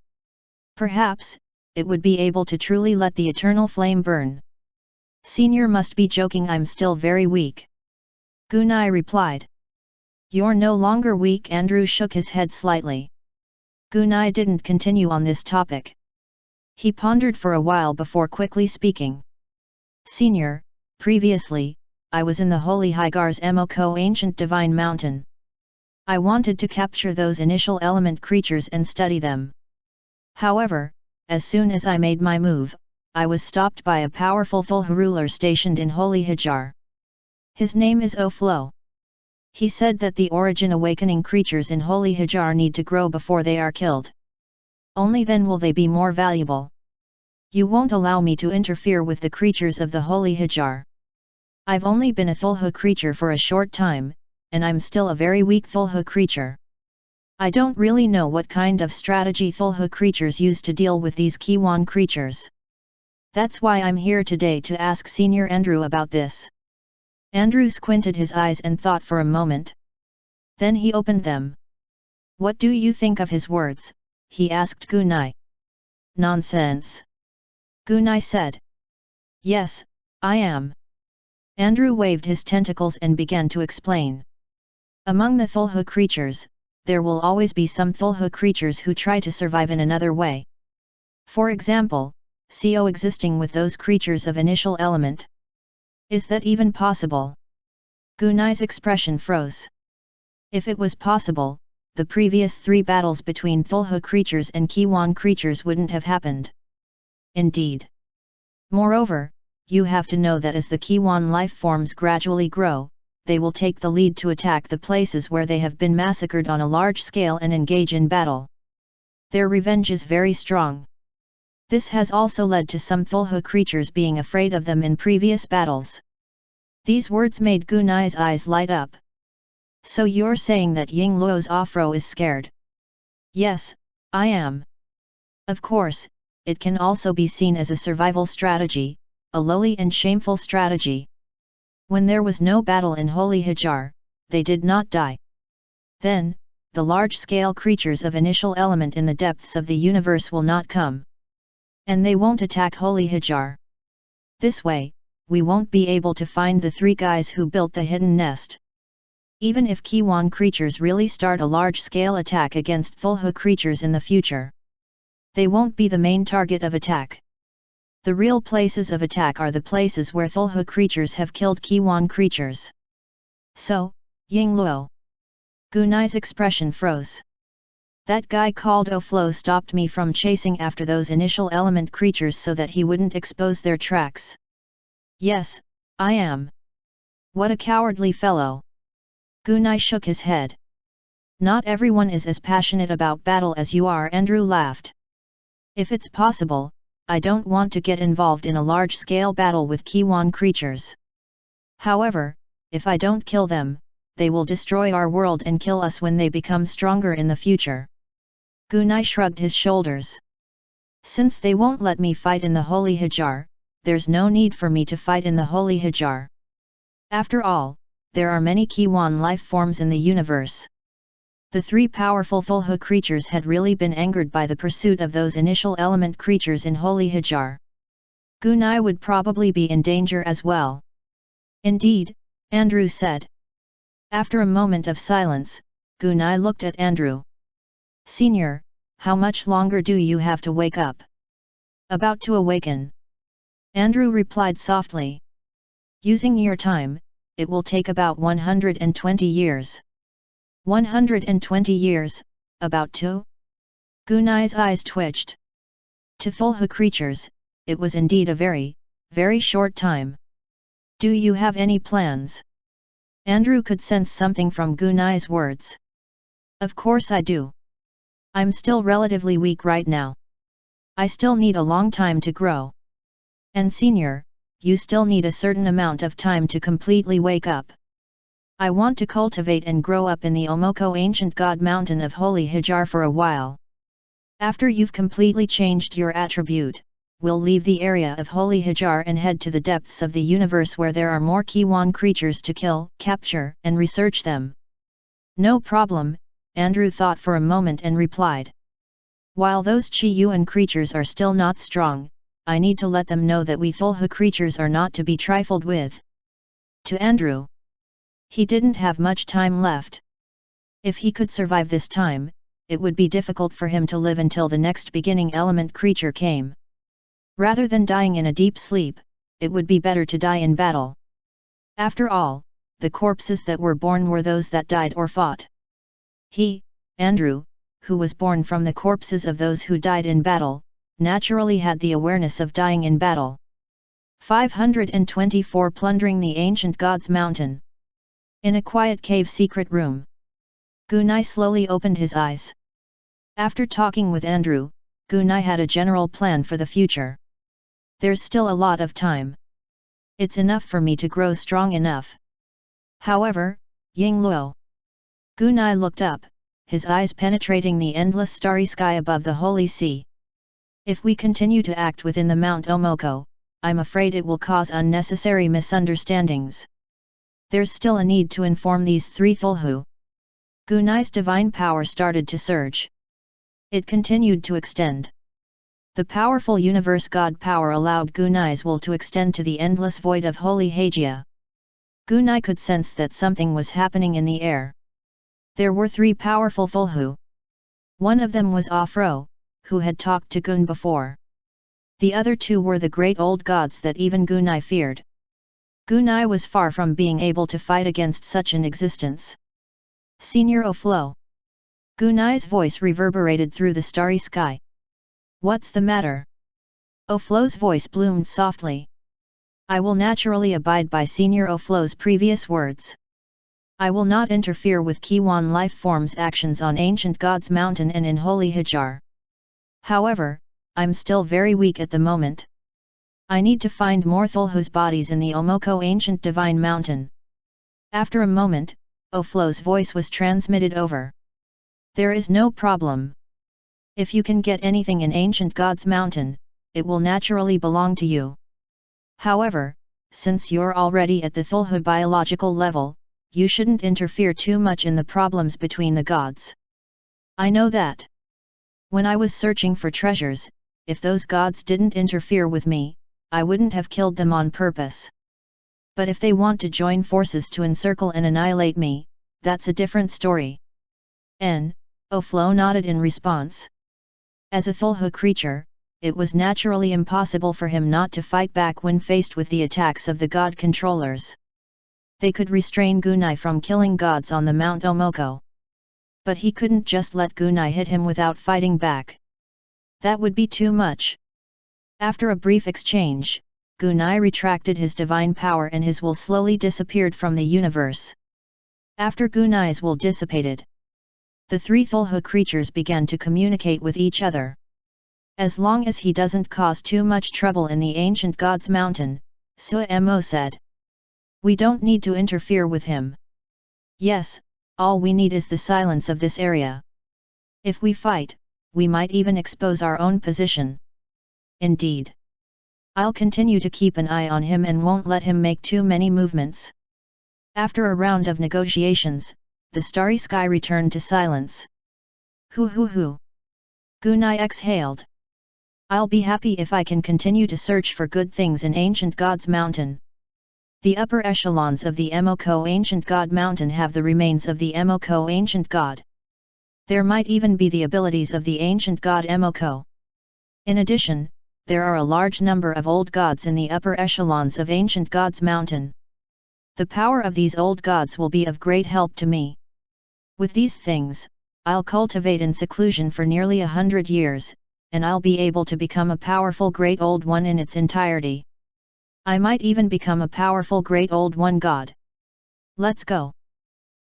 perhaps, it would be able to truly let the eternal flame burn. "Senior must be joking, I'm still very weak." Gunai replied. "You're no longer weak." Andrew shook his head slightly. Gunai didn't continue on this topic. He pondered for a while before quickly speaking. "Senior, previously, I was in the Holy Higar's Moko ancient divine mountain. I wanted to capture those initial element creatures and study them. However, as soon as I made my move, I was stopped by a powerful Thulhu ruler stationed in Holy Hajar. His name is Oflo. He said that the origin awakening creatures in Holy Hajar need to grow before they are killed. Only then will they be more valuable. You won't allow me to interfere with the creatures of the Holy Hajar. I've only been a Thulhu creature for a short time, and I'm still a very weak Thulhu creature. I don't really know what kind of strategy Thulhu creatures use to deal with these Kiwan creatures. That's why I'm here today to ask Senior Andrew about this." Andrew squinted his eyes and thought for a moment. Then he opened them. "What do you think of his words?" he asked Gunai. "Nonsense," Gunai said. "Yes, I am." Andrew waved his tentacles and began to explain. "Among the Thulhu creatures, there will always be some Thulhu creatures who try to survive in another way. For example, coexisting with those creatures of initial element. Is that even possible?" Gunai's expression froze. If it was possible, the previous 3 battles between Thulhu creatures and Kiwan creatures wouldn't have happened. Indeed. Moreover, you have to know that as the Kiwan life forms gradually grow, they will take the lead to attack the places where they have been massacred on a large scale and engage in battle. Their revenge is very strong. This has also led to some Thulhu creatures being afraid of them in previous battles. These words made Gunai's eyes light up. "So you're saying that Ying Luo's Afro is scared?" "Yes, I am. Of course, it can also be seen as a survival strategy, a lowly and shameful strategy. When there was no battle in Holy Hajar, they did not die. Then, the large-scale creatures of initial element in the depths of the universe will not come. And they won't attack Holy Hajar. This way, we won't be able to find the three guys who built the hidden nest. Even if Kiwan creatures really start a large-scale attack against Thulhu creatures in the future, they won't be the main target of attack. The real places of attack are the places where Thulhu creatures have killed Kiwan creatures. So, Yingluo. Gunai's expression froze. That guy called Oflo stopped me from chasing after those initial element creatures so that he wouldn't expose their tracks. Yes, I am. What a cowardly fellow. Gunai shook his head. Not everyone is as passionate about battle as you are. Andrew laughed. If it's possible, I don't want to get involved in a large-scale battle with Kiwan creatures. However, if I don't kill them, they will destroy our world and kill us when they become stronger in the future. Gunai shrugged his shoulders. Since they won't let me fight in the Holy Hajar, there's no need for me to fight in the Holy Hajar. After all, there are many Kiwan life forms in the universe. The three powerful Thulhu creatures had really been angered by the pursuit of those initial element creatures in Holy Hajar. Gunai would probably be in danger as well. Indeed, Andrew said. After a moment of silence, Gunai looked at Andrew. Senior, how much longer do you have to wake up? About to awaken. Andrew replied softly. Using your time, it will take about 120 years. 120 years, about 2? Gunai's eyes twitched. To Thulhu creatures, it was indeed a very, very short time. Do you have any plans? Andrew could sense something from Gunai's words. Of course I do. I'm still relatively weak right now. I still need a long time to grow. And senior, you still need a certain amount of time to completely wake up. I want to cultivate and grow up in the Omoko ancient god mountain of Holy Hajar for a while. After you've completely changed your attribute, we'll leave the area of Holy Hajar and head to the depths of the universe where there are more Kiwan creatures to kill, capture, and research them. No problem, Andrew thought for a moment and replied. While those Chi-Yuan creatures are still not strong, I need to let them know that we Thulhu creatures are not to be trifled with. To Andrew. He didn't have much time left. If he could survive this time, it would be difficult for him to live until the next beginning element creature came. Rather than dying in a deep sleep, it would be better to die in battle. After all, the corpses that were born were those that died or fought. He, Andrew, who was born from the corpses of those who died in battle, naturally had the awareness of dying in battle. 524 Plundering the Ancient God's Mountain. In a quiet cave secret room. Gunai slowly opened his eyes. After talking with Andrew, Gunai had a general plan for the future. There's still a lot of time. It's enough for me to grow strong enough. However, Yingluo. Gunai looked up, his eyes penetrating the endless starry sky above the holy sea. If we continue to act within the Mount Omoko, I'm afraid it will cause unnecessary misunderstandings. There's still a need to inform these three Thulhu. Gunai's divine power started to surge. It continued to extend. The powerful universe god power allowed Gunai's will to extend to the endless void of Holy Hagia. Gunai could sense that something was happening in the air. There were three powerful Thulhu. One of them was Afro, who had talked to Gun before. The other two were the great old gods that even Gunai feared. Gunai was far from being able to fight against such an existence. Senior Oflo. Gunai's voice reverberated through the starry sky. What's the matter? Oflo's voice bloomed softly. I will naturally abide by Senior Oflo's previous words. I will not interfere with Kiwan life forms' actions on Ancient God's Mountain and in Holy Hajar. However, I'm still very weak at the moment. I need to find more Thulhu's bodies in the Omoko Ancient Divine Mountain. After a moment, Oflo's voice was transmitted over. There is no problem. If you can get anything in Ancient God's Mountain, it will naturally belong to you. However, since you're already at the Thulhu biological level, you shouldn't interfere too much in the problems between the gods. I know that. When I was searching for treasures, if those gods didn't interfere with me, I wouldn't have killed them on purpose. But if they want to join forces to encircle and annihilate me, that's a different story. Flo nodded in response. As a Thulhu creature, it was naturally impossible for him not to fight back when faced with the attacks of the god controllers. They could restrain Gunai from killing gods on the Mount Omoko. But he couldn't just let Gunai hit him without fighting back. That would be too much. After a brief exchange, Gunai retracted his divine power and his will slowly disappeared from the universe. After Gunai's will dissipated, the three Thulhu creatures began to communicate with each other. As long as he doesn't cause too much trouble in the ancient God's mountain, Suemo said. We don't need to interfere with him. Yes, all we need is the silence of this area. If we fight, we might even expose our own position. Indeed. I'll continue to keep an eye on him and won't let him make too many movements. After a round of negotiations, the starry sky returned to silence. Hoo. Gunai exhaled. I'll be happy if I can continue to search for good things in ancient God's mountain. The upper echelons of the Emoko ancient God mountain have the remains of the Emoko ancient God. There might even be the abilities of the ancient God Emoko. In addition, there are a large number of old gods in the upper echelons of ancient God's mountain. The power of these old gods will be of great help to me. With these things, I'll cultivate in seclusion for nearly 100 years, and I'll be able to become a powerful Great Old One in its entirety. I might even become a powerful Great Old One God. Let's go.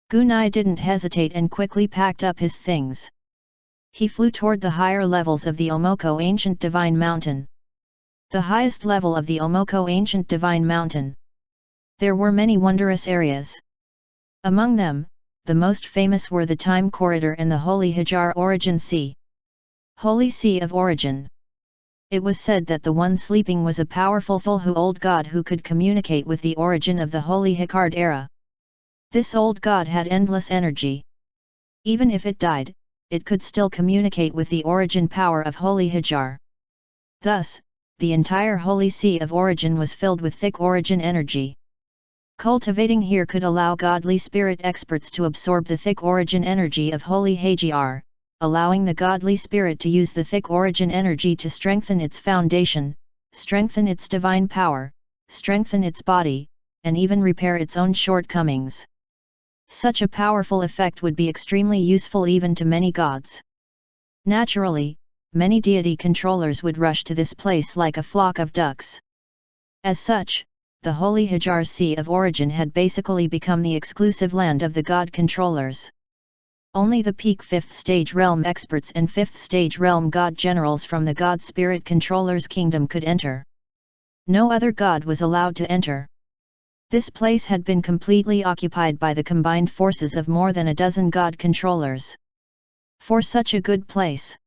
Gunai didn't hesitate and quickly packed up his things. He flew toward the higher levels of the Omoko Ancient Divine Mountain. The highest level of the Omoko Ancient Divine Mountain. There were many wondrous areas. Among them, the most famous were the Time Corridor and the Holy Hajar Origin Sea. Holy Sea of Origin. It was said that the one sleeping was a powerful Thulhu old god who could communicate with the origin of the Holy Hikard era. This old god had endless energy. Even if it died, it could still communicate with the origin power of Holy Hajar. Thus, the entire Holy Sea of Origin was filled with thick origin energy. Cultivating here could allow godly spirit experts to absorb the thick origin energy of Holy Hajar, allowing the godly spirit to use the thick origin energy to strengthen its foundation, strengthen its divine power, strengthen its body, and even repair its own shortcomings. Such a powerful effect would be extremely useful even to many gods. Naturally, many deity controllers would rush to this place like a flock of ducks. As such, the Holy Hajar Sea of Origin had basically become the exclusive land of the god controllers. Only the peak 5th stage realm experts and 5th stage realm god generals from the god spirit controller's kingdom could enter. No other god was allowed to enter. This place had been completely occupied by the combined forces of more than a dozen god controllers. For such a good place,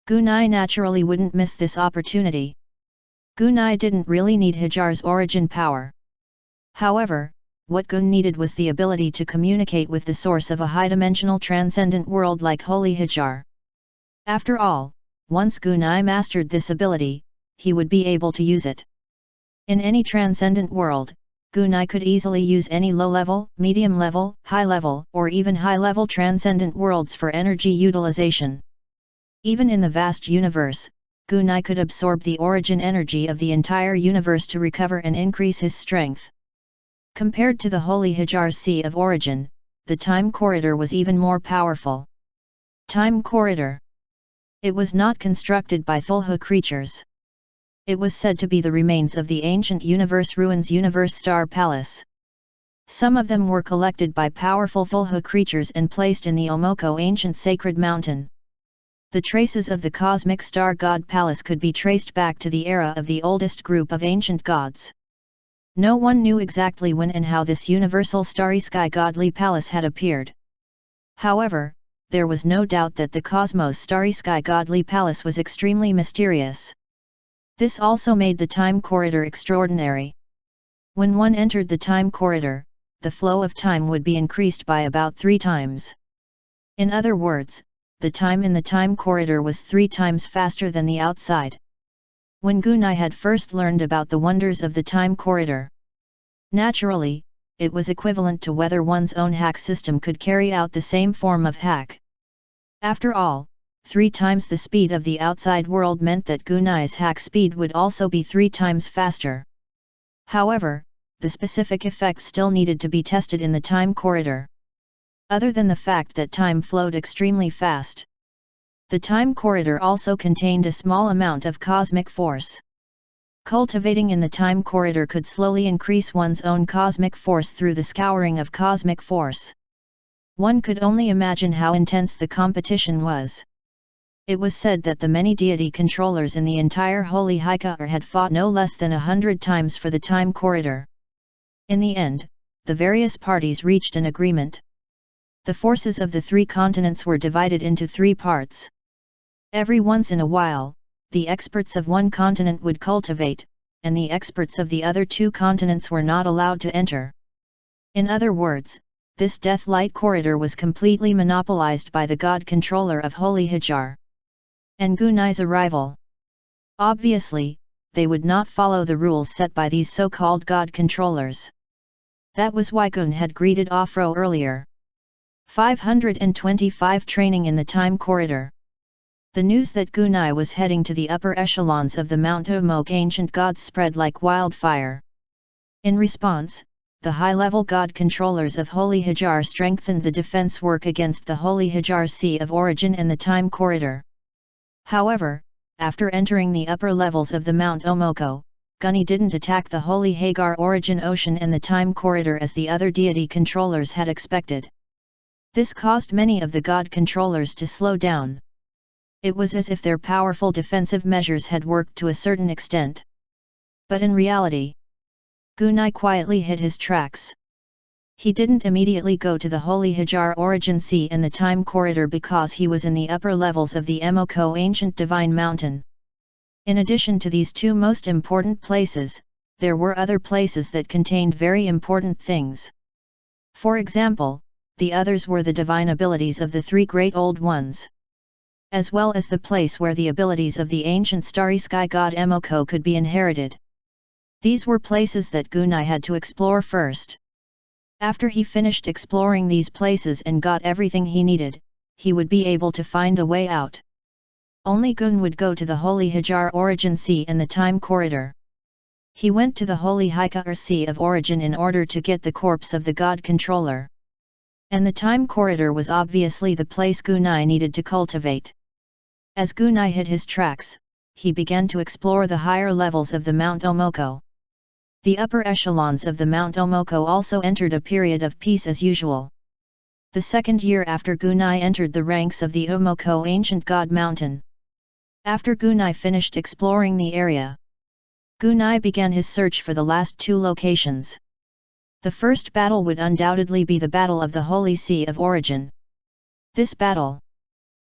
Gunai naturally wouldn't miss this opportunity. Gunai didn't really need Hajar's origin power. However, what Gun needed was the ability to communicate with the source of a high-dimensional transcendent world like Holy Hajar. After all, once Gunai mastered this ability, he would be able to use it. In any transcendent world, Gunai could easily use any low-level, medium-level, high-level, or even high-level transcendent worlds for energy utilization. Even in the vast universe, Gunai could absorb the origin energy of the entire universe to recover and increase his strength. Compared to the Holy Hajar Sea of Origin, the Time Corridor was even more powerful. Time Corridor. It was not constructed by Thulhu creatures. It was said to be the remains of the ancient universe ruins Universe Star Palace. Some of them were collected by powerful Thulhu creatures and placed in the Omoko ancient sacred mountain. The traces of the cosmic star god palace could be traced back to the era of the oldest group of ancient gods. No one knew exactly when and how this universal starry sky godly palace had appeared. However, there was no doubt that the cosmos starry sky godly palace was extremely mysterious. This also made the time corridor extraordinary. When one entered the time corridor, the flow of time would be increased by about 3 times. In other words, the time in the time corridor was 3 times faster than the outside. When Gunai had first learned about the wonders of the time corridor, naturally, it was equivalent to whether one's own hack system could carry out the same form of hack. After all, 3 times the speed of the outside world meant that Gunai's hack speed would also be 3 times faster. However, the specific effect still needed to be tested in the time corridor. Other than the fact that time flowed extremely fast, the time corridor also contained a small amount of cosmic force. Cultivating in the time corridor could slowly increase one's own cosmic force through the scouring of cosmic force. One could only imagine how intense the competition was. It was said that the many deity controllers in the entire Holy Hykar had fought no less than 100 times for the time corridor. In the end, the various parties reached an agreement. The forces of the 3 continents were divided into 3 parts. Every once in a while, the experts of one continent would cultivate, and the experts of the other 2 continents were not allowed to enter. In other words, this death light corridor was completely monopolized by the god controller of Holy Hajar. And Gunai's arrival. Obviously, they would not follow the rules set by these so-called god controllers. That was why Gun had greeted Afro earlier. 525 Training in the time corridor. The news that Gunai was heading to the upper echelons of the Mount Omok ancient gods spread like wildfire. In response, the high-level god controllers of Holy Hajar strengthened the defense work against the Holy Hajar Sea of Origin and the time corridor. However, after entering the upper levels of the Mount Omoko, Gunai didn't attack the Holy Hagar Origin Ocean and the time corridor as the other deity controllers had expected. This caused many of the god controllers to slow down. It was as if their powerful defensive measures had worked to a certain extent. But in reality, Gunai quietly hid his tracks. He didn't immediately go to the Holy Hajar Origin Sea and the time corridor because he was in the upper levels of the Emoko ancient divine mountain. In addition to these 2 most important places, there were other places that contained very important things. For example, the others were the divine abilities of the 3 great old ones, as well as the place where the abilities of the ancient starry sky god Emoko could be inherited. These were places that Gunai had to explore first. After he finished exploring these places and got everything he needed, he would be able to find a way out. Only Gun would go to the Holy Hajar Origin Sea and the time corridor. He went to the Holy Hykar Sea of Origin in order to get the corpse of the god controller. And the time corridor was obviously the place Gunai needed to cultivate. As Gunai hid his tracks, he began to explore the higher levels of the Mount Omoko. The upper echelons of the Mount Omoko also entered a period of peace as usual. The 2nd year after Gunai entered the ranks of the Omoko ancient god mountain. After Gunai finished exploring the area, Gunai began his search for the last 2 locations. The first battle would undoubtedly be the Battle of the Holy Sea of Origin. This battle,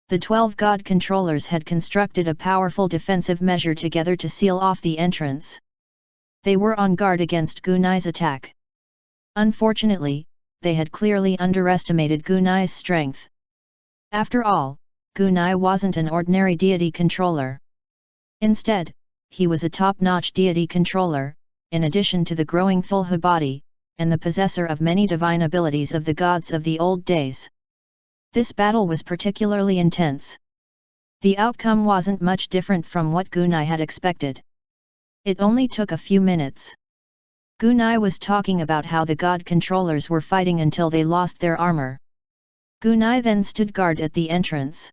the 12 god controllers had constructed a powerful defensive measure together to seal off the entrance. They were on guard against Gunai's attack. Unfortunately, they had clearly underestimated Gunai's strength. After all, Gunai wasn't an ordinary deity controller. Instead, he was a top-notch deity controller, in addition to the growing Thulha body, and the possessor of many divine abilities of the gods of the old days. This battle was particularly intense. The outcome wasn't much different from what Gunai had expected. It only took a few minutes. Gunai was talking about how the god controllers were fighting until they lost their armor. Gunai then stood guard at the entrance.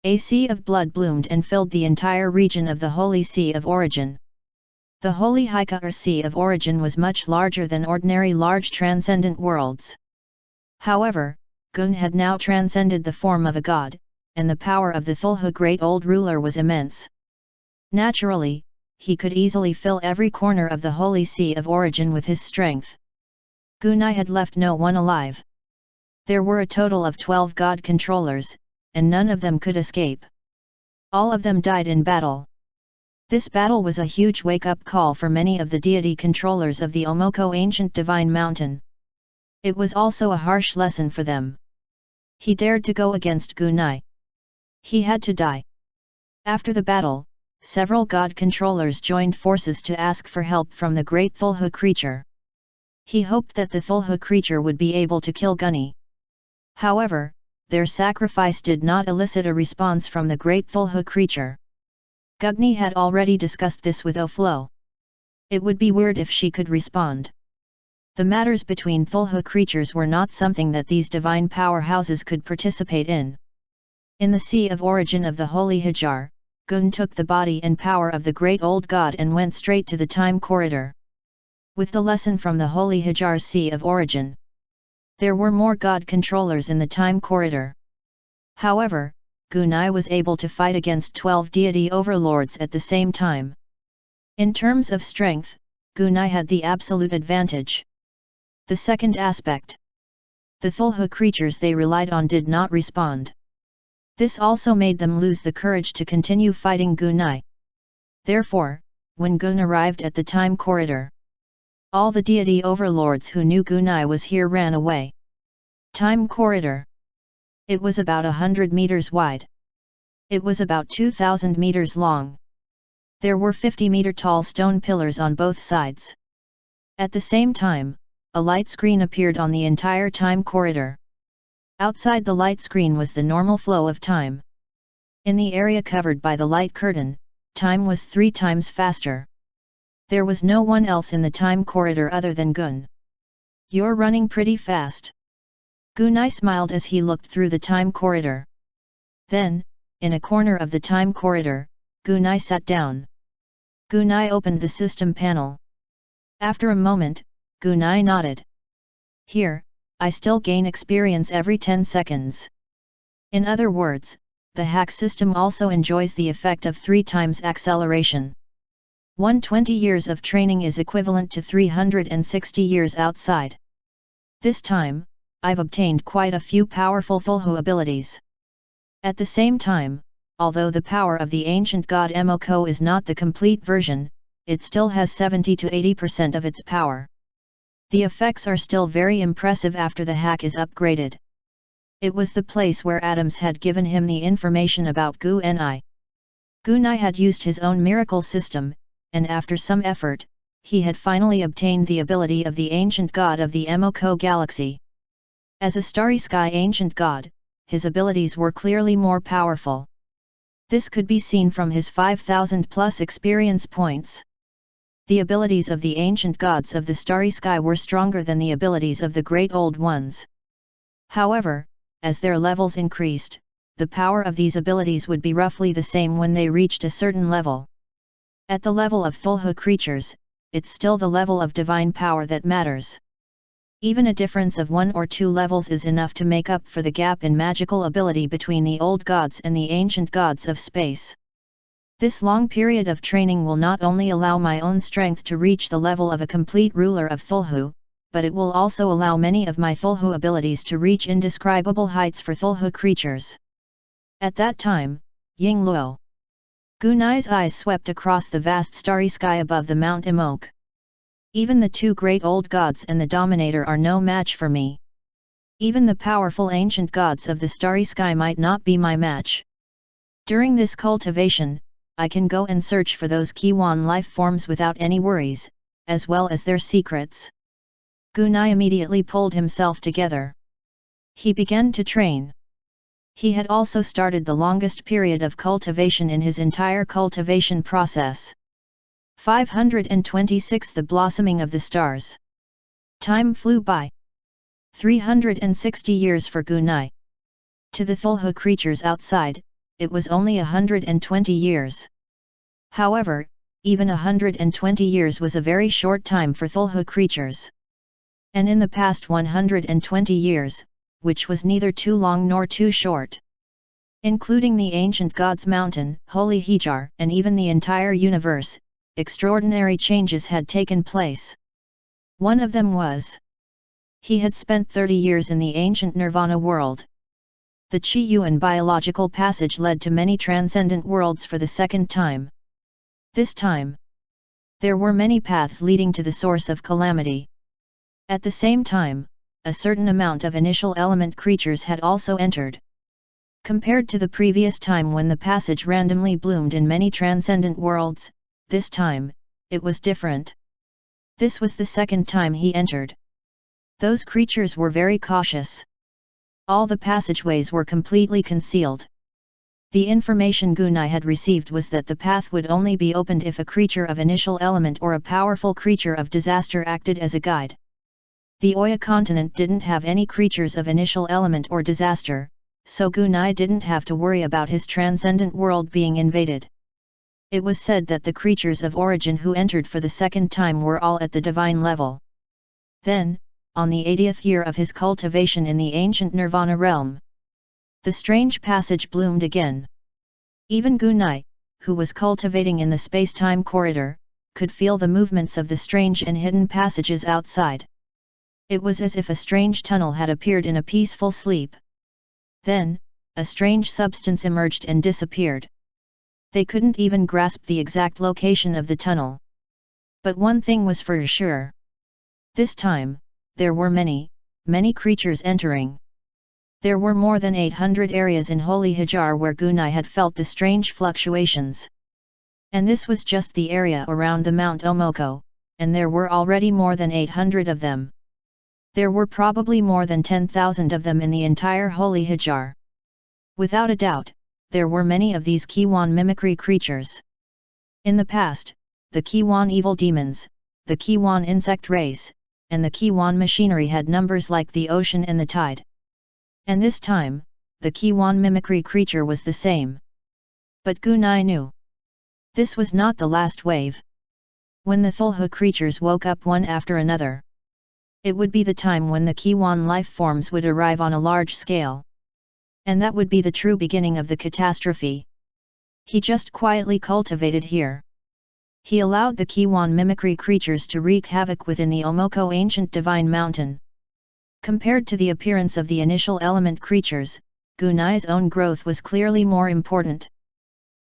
A sea of blood bloomed and filled the entire region of the Holy Sea of Origin. The Holy Hykar Sea of Origin was much larger than ordinary large transcendent worlds. However, Gun had now transcended the form of a god, and the power of the Thulha great old ruler was immense. Naturally, he could easily fill every corner of the Holy Sea of Origin with his strength. Gunai had left no one alive. There were a total of 12 god controllers, and none of them could escape. All of them died in battle. This battle was a huge wake-up call for many of the deity controllers of the Omoko ancient divine mountain. It was also a harsh lesson for them. He dared to go against Gunai. He had to die. After the battle, several god controllers joined forces to ask for help from the great Thulhu creature. He hoped that the Thulhu creature would be able to kill Gunny. However, their sacrifice did not elicit a response from the great Thulhu creature. Gugni had already discussed this with Oflo. It would be weird if she could respond. The matters between Thulhu creatures were not something that these divine powerhouses could participate in. In the Sea of Origin of the Holy Hajar, Gun took the body and power of the great old god and went straight to the time corridor. With the lesson from the Holy Hajar's Sea of Origin, there were more god controllers in the time corridor. However, Gunai was able to fight against 12 deity overlords at the same time. In terms of strength, Gunai had the absolute advantage. The second aspect. The Thulhu creatures they relied on did not respond. This also made them lose the courage to continue fighting Gunai. Therefore, when Gun arrived at the time corridor, all the deity overlords who knew Gunai was here ran away. Time corridor. It was about 100 meters wide. It was about 2,000 meters long. There were 50-meter-tall stone pillars on both sides. At the same time, a light screen appeared on the entire time corridor. Outside the light screen was the normal flow of time. In the area covered by the light curtain, time was 3 times faster. There was no one else in the time corridor other than Gun. "You're running pretty fast." Gunai smiled as he looked through the time corridor. Then, in a corner of the time corridor, Gunai sat down. Gunai opened the system panel. After a moment, Gunai nodded. "Here, I still gain experience every 10 seconds. In other words, the hack system also enjoys the effect of 3 times acceleration. 120 years of training is equivalent to 360 years outside. This time, I've obtained quite a few powerful Thulhu abilities. At the same time, although the power of the ancient god Emoko is not the complete version, it still has 70 to 80% of its power. The effects are still very impressive after the hack is upgraded." It was the place where Adams had given him the information about Gunai. Gunai had used his own miracle system, and after some effort, he had finally obtained the ability of the ancient god of the Emoko galaxy. As a starry sky ancient god, his abilities were clearly more powerful. This could be seen from his 5,000 plus experience points. The abilities of the ancient gods of the starry sky were stronger than the abilities of the great old ones. However, as their levels increased, the power of these abilities would be roughly the same when they reached a certain level. At the level of Thulhu creatures, it's still the level of divine power that matters. Even a difference of 1 or 2 levels is enough to make up for the gap in magical ability between the old gods and the ancient gods of space. This long period of training will not only allow my own strength to reach the level of a complete ruler of Thulhu, but it will also allow many of my Thulhu abilities to reach indescribable heights for Thulhu creatures. At that time, Ying Luo. Gunai's eyes swept across the vast starry sky above the Mount Emok. Even the 2 great old gods and the Dominator are no match for me. Even the powerful ancient gods of the starry sky might not be my match. During this cultivation, I can go and search for those Kiwan life forms without any worries, as well as their secrets. Gunai immediately pulled himself together. He began to train. He had also started the longest period of cultivation in his entire cultivation process. 526 The Blossoming of the Stars. Time flew by. 360 years for Gunai. To the Thulhu creatures outside, it was only 120 years. However, even 120 years was a very short time for Thulhu creatures. And in the past 120 years, which was neither too long nor too short, including the ancient gods' mountain, Holy Hajar, and even the entire universe, extraordinary changes had taken place. One of them was, he had spent 30 years in the ancient Nirvana world. The Chi-Yuan biological passage led to many transcendent worlds for the second time. This time, there were many paths leading to the source of calamity. At the same time, a certain amount of initial element creatures had also entered. Compared to the previous time when the passage randomly bloomed in many transcendent worlds, this time, it was different. This was the second time he entered. Those creatures were very cautious. All the passageways were completely concealed. The information Gunai had received was that the path would only be opened if a creature of initial element or a powerful creature of disaster acted as a guide. The Oya continent didn't have any creatures of initial element or disaster, so Gunai didn't have to worry about his transcendent world being invaded. It was said that the creatures of origin who entered for the second time were all at the divine level. Then, on the 80th year of his cultivation in the ancient Nirvana realm, the strange passage bloomed again. Even Gunai, who was cultivating in the space-time corridor, could feel the movements of the strange and hidden passages outside. It was as if a strange tunnel had appeared in a peaceful sleep. Then, a strange substance emerged and disappeared. They couldn't even grasp the exact location of the tunnel. But one thing was for sure. This time, there were many creatures entering. There were more than 800 areas in Holy Hajar where Gunai had felt the strange fluctuations. And this was just the area around the Mount Omoko, and there were already more than 800 of them. There were probably more than 10,000 of them in the entire Holy Hajar. Without a doubt, there were many of these Kiwan mimicry creatures. In the past, the Kiwan evil demons, the Kiwan insect race, and the Kiwan machinery had numbers like the ocean and the tide. And this time, the Kiwan mimicry creature was the same. But Gunai knew. This was not the last wave. When the Thulhu creatures woke up one after another, it would be the time when the Kiwan life forms would arrive on a large scale. And that would be the true beginning of the catastrophe. He just quietly cultivated here. He allowed the Kiwan mimicry creatures to wreak havoc within the Omoko ancient divine mountain. Compared to the appearance of the initial element creatures, Gunai's own growth was clearly more important.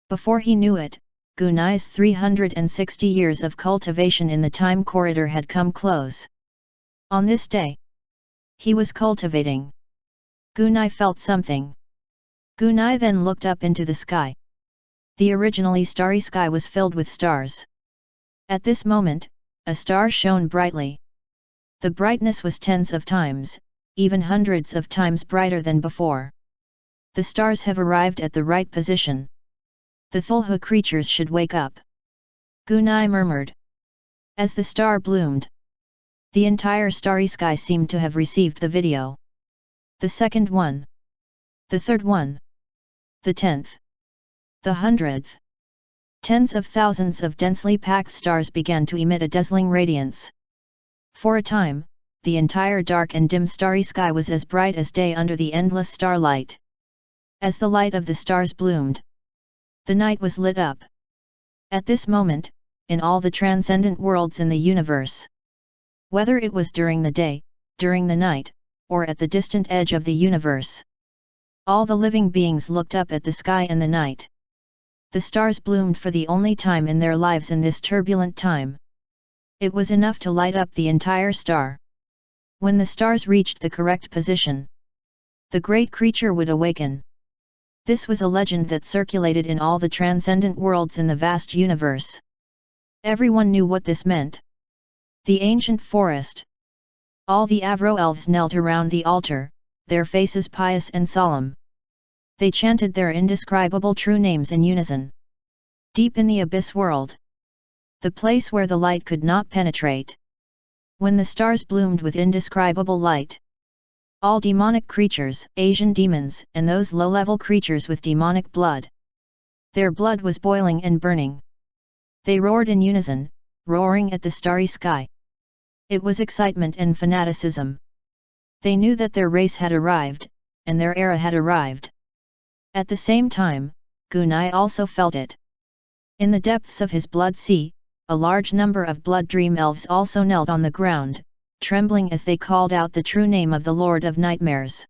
Before he knew it, Gunai's 360 years of cultivation in the time corridor had come close. On this day, he was cultivating. Gunai felt something. Gunai then looked up into the sky. The originally starry sky was filled with stars. At this moment, a star shone brightly. The brightness was tens of times, even hundreds of times brighter than before. The stars have arrived at the right position. The Thulhu creatures should wake up. Gunai murmured. As the star bloomed, the entire starry sky seemed to have received the video. The second one. The third one. The 10th. The 100th. Tens of thousands of densely packed stars began to emit a dazzling radiance. For a time, the entire dark and dim starry sky was as bright as day under the endless starlight. As the light of the stars bloomed, the night was lit up. At this moment, in all the transcendent worlds in the universe, whether it was during the day, during the night, or at the distant edge of the universe, all the living beings looked up at the sky and the night. The stars bloomed for the only time in their lives in this turbulent time. It was enough to light up the entire star. When the stars reached the correct position, the great creature would awaken. This was a legend that circulated in all the transcendent worlds in the vast universe. Everyone knew what this meant. The ancient forest. All the Avro elves knelt around the altar, their faces pious and solemn. They chanted their indescribable true names in unison. Deep in the abyss world, the place where the light could not penetrate, when the stars bloomed with indescribable light, all demonic creatures, Asian demons, and those low-level creatures with demonic blood, their blood was boiling and burning. They roared in unison, roaring at the starry sky. It was excitement and fanaticism. They knew that their race had arrived, and their era had arrived. At the same time, Gunai also felt it. In the depths of his blood sea, a large number of blood dream elves also knelt on the ground, trembling as they called out the true name of the Lord of Nightmares.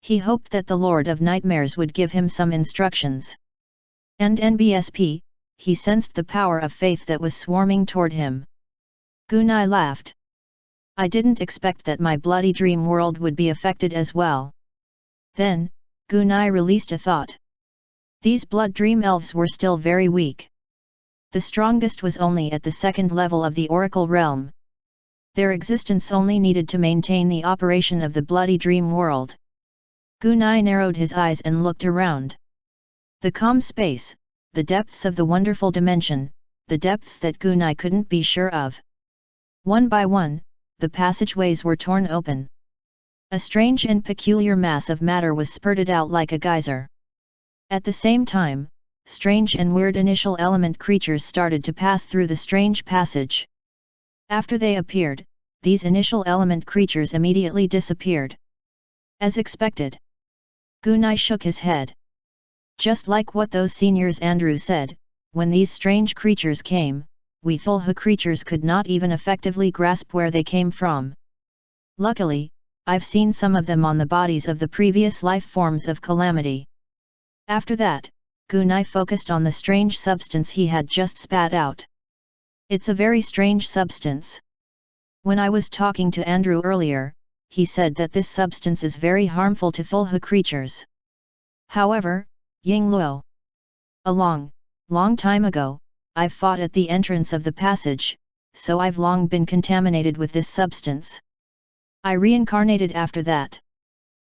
He hoped that the Lord of Nightmares would give him some instructions. And NBSP, he sensed the power of faith that was swarming toward him. Gunai laughed. I didn't expect that my bloody dream world would be affected as well. Then, Gunai released a thought. These blood dream elves were still very weak. The strongest was only at the second level of the Oracle realm. Their existence only needed to maintain the operation of the bloody dream world. Gunai narrowed his eyes and looked around. The calm space, the depths of the wonderful dimension, the depths that Gunai couldn't be sure of. One by one, the passageways were torn open. A strange and peculiar mass of matter was spurted out like a geyser. At the same time, strange and weird initial element creatures started to pass through the strange passage. After they appeared, these initial element creatures immediately disappeared. As expected. Gunai shook his head. Just like what those seniors Andrew said, when these strange creatures came, we Thulhu creatures could not even effectively grasp where they came from. Luckily, I've seen some of them on the bodies of the previous life forms of Calamity. After that, Gunai focused on the strange substance he had just spat out. It's a very strange substance. When I was talking to Andrew earlier, he said that this substance is very harmful to Thulhu creatures. However, Yingluo. A long time ago, I've fought at the entrance of the passage, so I've long been contaminated with this substance. I reincarnated after that.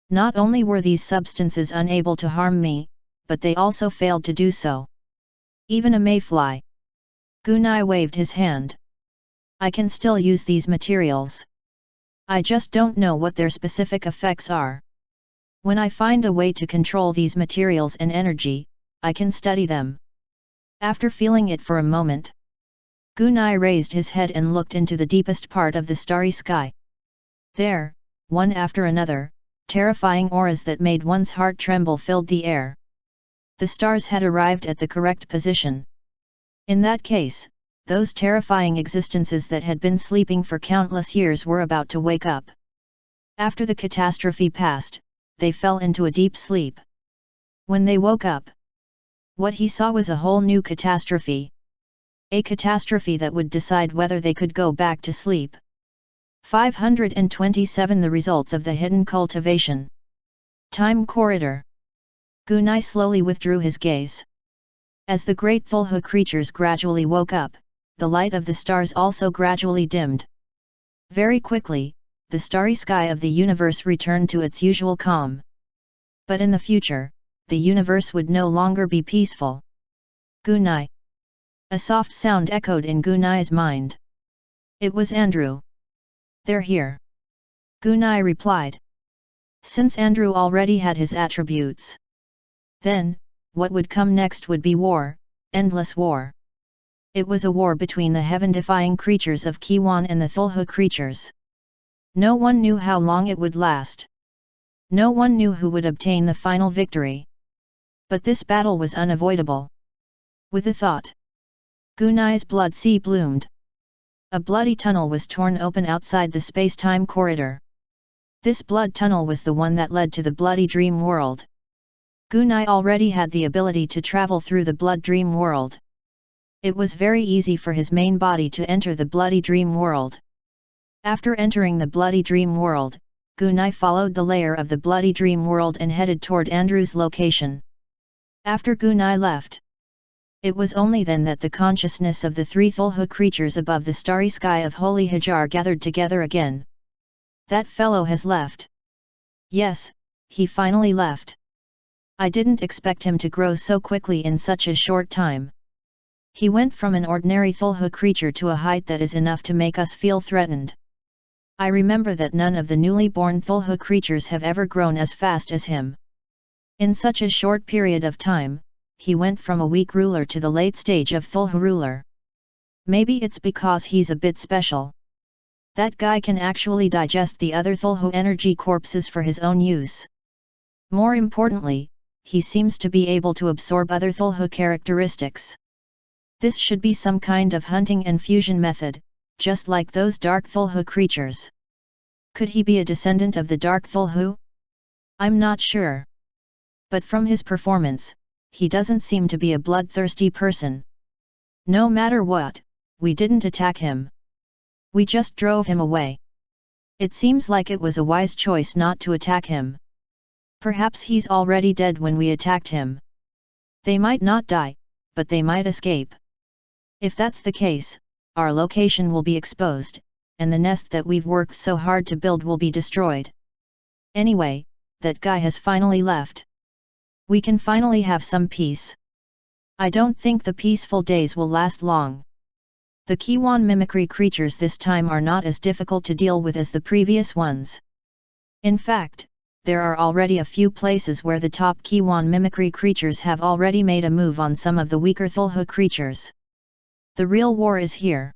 Not only were these substances unable to harm me, but they also failed to do so. Even a mayfly. Gunai waved his hand. I can still use these materials. I just don't know what their specific effects are. When I find a way to control these materials and energy, I can study them. After feeling it for a moment, Gunai raised his head and looked into the deepest part of the starry sky. There, one after another, terrifying auras that made one's heart tremble filled the air. The stars had arrived at the correct position. In that case, those terrifying existences that had been sleeping for countless years were about to wake up. After the catastrophe passed, they fell into a deep sleep. When they woke up, what he saw was a whole new catastrophe. A catastrophe that would decide whether they could go back to sleep. 527 The results of the hidden cultivation. Time corridor. Gunai slowly withdrew his gaze. As the great Thulhu creatures gradually woke up, the light of the stars also gradually dimmed. Very quickly, the starry sky of the universe returned to its usual calm. But in the future, the universe would no longer be peaceful. Gunai. A soft sound echoed in Gunai's mind. It was Andrew. They're here. Gunai replied. Since Andrew already had his attributes. Then, what would come next would be war, endless war. It was a war between the heaven-defying creatures of Kiwan and the Thulhu creatures. No one knew how long it would last. No one knew who would obtain the final victory. But this battle was unavoidable. With a thought, Gunai's blood sea bloomed. A bloody tunnel was torn open outside the space-time corridor. This blood tunnel was the one that led to the bloody dream world. Gunai already had the ability to travel through the blood dream world. It was very easy for his main body to enter the bloody dream world. After entering the bloody dream world, Gunai followed the layer of the bloody dream world and headed toward Andrew's location. After Gunai left, it was only then that the consciousness of the three Thulhu creatures above the starry sky of Holy Hajar gathered together again. That fellow has left. Yes, he finally left. I didn't expect him to grow so quickly in such a short time. He went from an ordinary Thulhu creature to a height that is enough to make us feel threatened. I remember that none of the newly born Thulhu creatures have ever grown as fast as him. In such a short period of time, he went from a weak ruler to the late stage of Thulhu ruler. Maybe it's because he's a bit special. That guy can actually digest the other Thulhu energy corpses for his own use. More importantly, he seems to be able to absorb other Thulhu characteristics. This should be some kind of hunting and fusion method, just like those dark Thulhu creatures. Could he be a descendant of the dark Thulhu? I'm not sure. But from his performance, he doesn't seem to be a bloodthirsty person. No matter what, we didn't attack him. We just drove him away. It seems like it was a wise choice not to attack him. Perhaps he's already dead when we attacked him. They might not die, but they might escape. If that's the case, our location will be exposed, and the nest that we've worked so hard to build will be destroyed. Anyway, that guy has finally left. We can finally have some peace. I don't think the peaceful days will last long. The Kiwan mimicry creatures this time are not as difficult to deal with as the previous ones. In fact, there are already a few places where the top Kiwan mimicry creatures have already made a move on some of the weaker Thulhu creatures. The real war is here.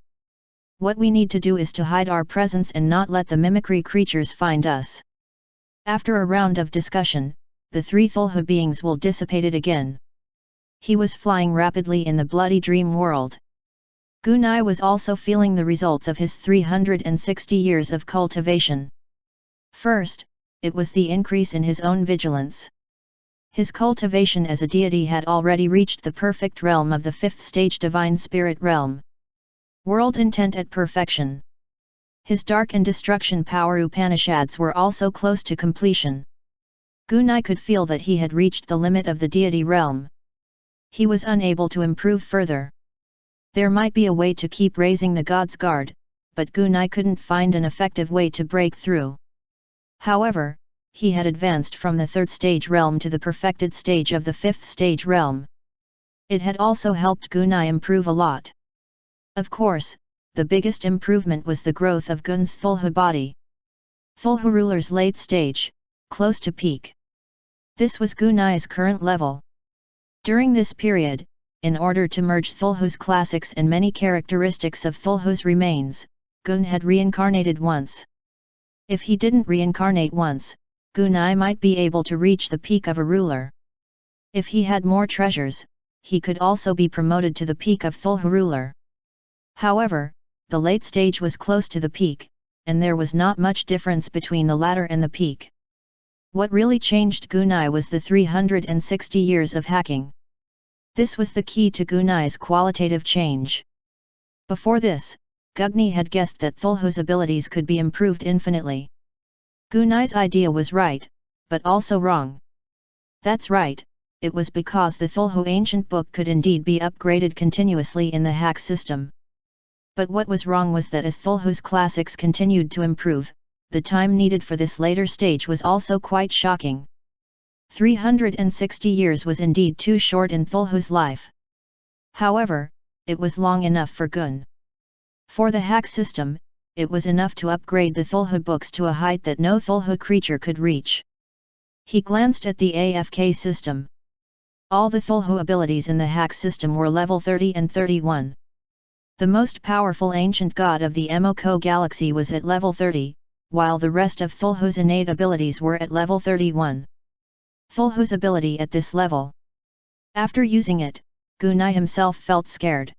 What we need to do is to hide our presence and not let the mimicry creatures find us. After a round of discussion, the three Thulhu beings will dissipated again. He was flying rapidly in the bloody dream world. Gunai was also feeling the results of his 360 years of cultivation. First, it was the increase in his own vigilance. His cultivation as a deity had already reached the perfect realm of the fifth stage divine spirit realm. World intent at perfection. His dark and destruction power Upanishads were also close to completion. Gunai could feel that he had reached the limit of the deity realm. He was unable to improve further. There might be a way to keep raising the God's Guard, but Gunai couldn't find an effective way to break through. However, he had advanced from the third stage realm to the perfected stage of the fifth stage realm. It had also helped Gunai improve a lot. Of course, the biggest improvement was the growth of Gun's Thulhu body. Thulhu ruler's late stage, close to peak. This was Gunai's current level. During this period, in order to merge Thulhu's classics and many characteristics of Thulhu's remains, Gun had reincarnated once. If he didn't reincarnate once, Gunai might be able to reach the peak of a ruler. If he had more treasures, he could also be promoted to the peak of Thulhu ruler. However, the late stage was close to the peak, and there was not much difference between the latter and the peak. What really changed Gunai was the 360 years of hacking. This was the key to Gunai's qualitative change. Before this, Gugni had guessed that Thulhu's abilities could be improved infinitely. Gunai's idea was right, but also wrong. That's right, it was because the Thulhu ancient book could indeed be upgraded continuously in the hack system. But what was wrong was that as Thulhu's classics continued to improve, the time needed for this later stage was also quite shocking. 360 years was indeed too short in Thulhu's life. However, it was long enough for Gun. For the hack system, it was enough to upgrade the Thulhu books to a height that no Thulhu creature could reach. He glanced at the AFK system. All the Thulhu abilities in the hack system were level 30 and 31. The most powerful ancient god of the Emoko galaxy was at level 30, while the rest of Thulhu's innate abilities were at level 31. Thulhu's ability at this level. After using it, Gunai himself felt scared.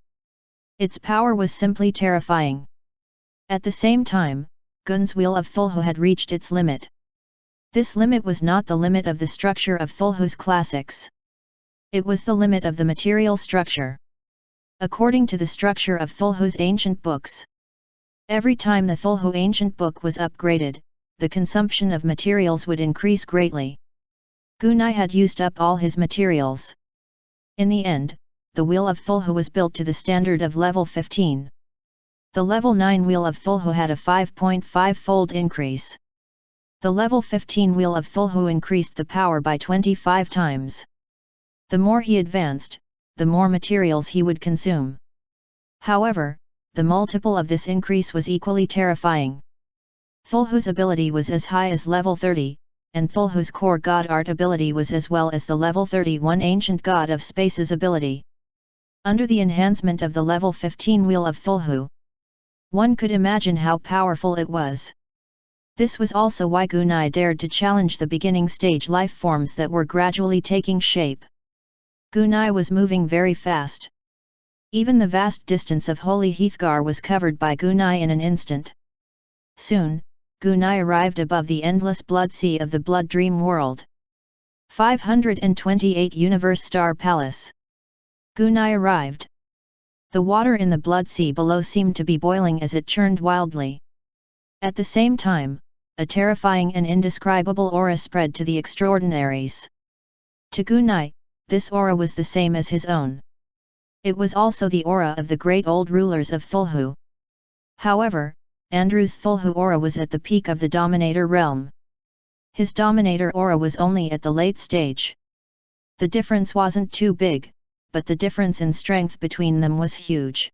Its power was simply terrifying. At the same time, Gun's wheel of Thulhu had reached its limit. This limit was not the limit of the structure of Thulhu's classics. It was the limit of the material structure. According to the structure of Thulhu's ancient books. Every time the Thulhu ancient book was upgraded, the consumption of materials would increase greatly. Gunai had used up all his materials. In the end, the wheel of Thulhu was built to the standard of level 15. The level 9 wheel of Thulhu had a 5.5-fold increase. The level 15 wheel of Thulhu increased the power by 25 times. The more he advanced, the more materials he would consume. However, the multiple of this increase was equally terrifying. Thulhu's ability was as high as level 30, and Thulhu's core god art ability was as well as the level 31 ancient god of space's ability. Under the enhancement of the level 15 wheel of Thulhu, one could imagine how powerful it was. This was also why Gunai dared to challenge the beginning stage life forms that were gradually taking shape. Gunai was moving very fast. Even the vast distance of Holy Heathgar was covered by Gunai in an instant. Soon, Gunai arrived above the endless blood sea of the blood dream world. 528 Universe Star Palace. Gunai arrived. The water in the blood sea below seemed to be boiling as it churned wildly. At the same time, a terrifying and indescribable aura spread to the extraordinaries. To Gunai, this aura was the same as his own. It was also the aura of the great old rulers of Thulhu. However, Andrew's Thulhu aura was at the peak of the Dominator realm. His Dominator aura was only at the late stage. The difference wasn't too big, but the difference in strength between them was huge.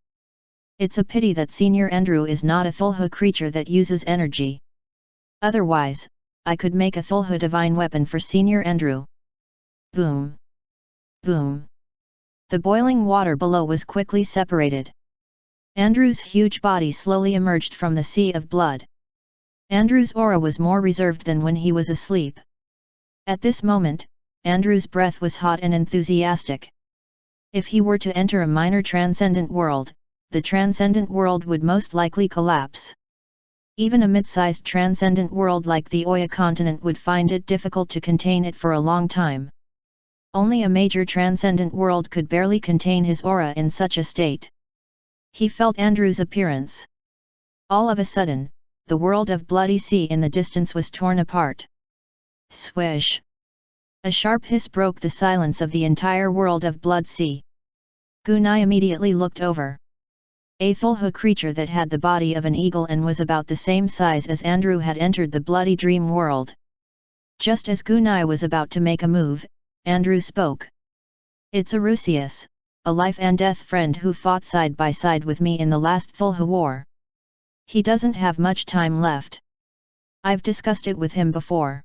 It's a pity that Senior Andrew is not a Thulhu creature that uses energy. Otherwise, I could make a Thulhu divine weapon for Senior Andrew. Boom! Boom! The boiling water below was quickly separated. Andrew's huge body slowly emerged from the sea of blood. Andrew's aura was more reserved than when he was asleep. At this moment, Andrew's breath was hot and enthusiastic. If he were to enter a minor transcendent world, the transcendent world would most likely collapse. Even a mid-sized transcendent world like the Oya continent would find it difficult to contain it for a long time. Only a major transcendent world could barely contain his aura in such a state. He felt Andrew's appearance. All of a sudden, the world of bloody sea in the distance was torn apart. Swish! A sharp hiss broke the silence of the entire world of blood sea. Gunai immediately looked over. A Thulhu creature that had the body of an eagle and was about the same size as Andrew had entered the bloody dream world. Just as Gunai was about to make a move, Andrew spoke. It's Arusius, a life and death friend who fought side by side with me in the last Thulhu war. He doesn't have much time left. I've discussed it with him before.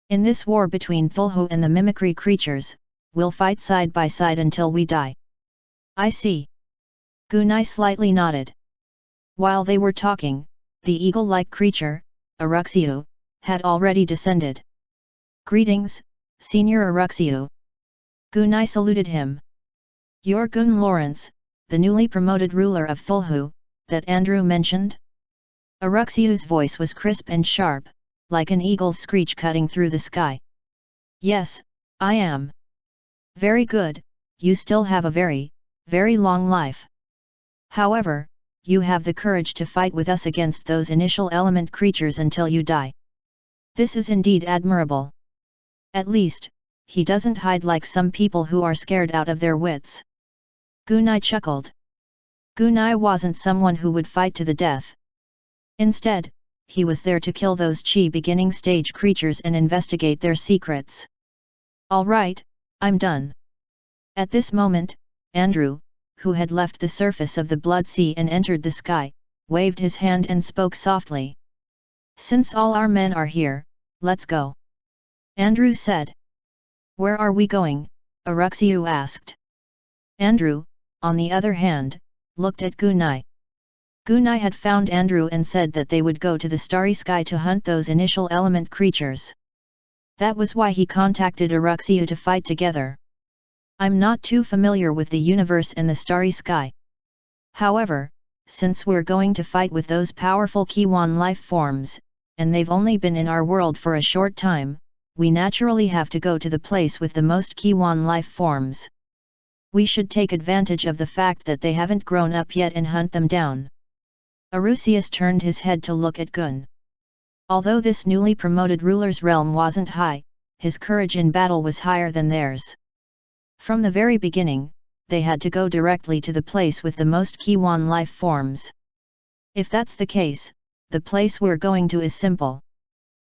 In this war between Thulhu and the mimicry creatures, we'll fight side by side until we die. I see. Gunai slightly nodded. While they were talking, the eagle-like creature, Aruxiu, had already descended. Greetings, Senior Aruxiu. Gunai saluted him. You're Gun Lawrence, the newly promoted ruler of Thulhu, that Andrew mentioned? Aruxiu's voice was crisp and sharp, like an eagle's screech cutting through the sky. Yes, I am. Very good, you still have a very, very long life. However, you have the courage to fight with us against those initial element creatures until you die. This is indeed admirable. At least, he doesn't hide like some people who are scared out of their wits. Gunai chuckled. Gunai wasn't someone who would fight to the death. Instead, he was there to kill those Chi beginning stage creatures and investigate their secrets. All right, I'm done. At this moment, Andrew, who had left the surface of the blood sea and entered the sky, waved his hand and spoke softly. Since all our men are here, let's go. Andrew said. Where are we going? Aruxiu asked. Andrew, on the other hand, looked at Gunai. Gunai had found Andrew and said that they would go to the starry sky to hunt those initial element creatures. That was why he contacted Aruxiu to fight together. I'm not too familiar with the universe and the starry sky. However, since we're going to fight with those powerful Kiwan life forms, and they've only been in our world for a short time, we naturally have to go to the place with the most Kiwan life forms. We should take advantage of the fact that they haven't grown up yet and hunt them down. Arusius turned his head to look at Gun. Although this newly promoted ruler's realm wasn't high, his courage in battle was higher than theirs. From the very beginning, they had to go directly to the place with the most Kiwan life forms. If that's the case, the place we're going to is simple.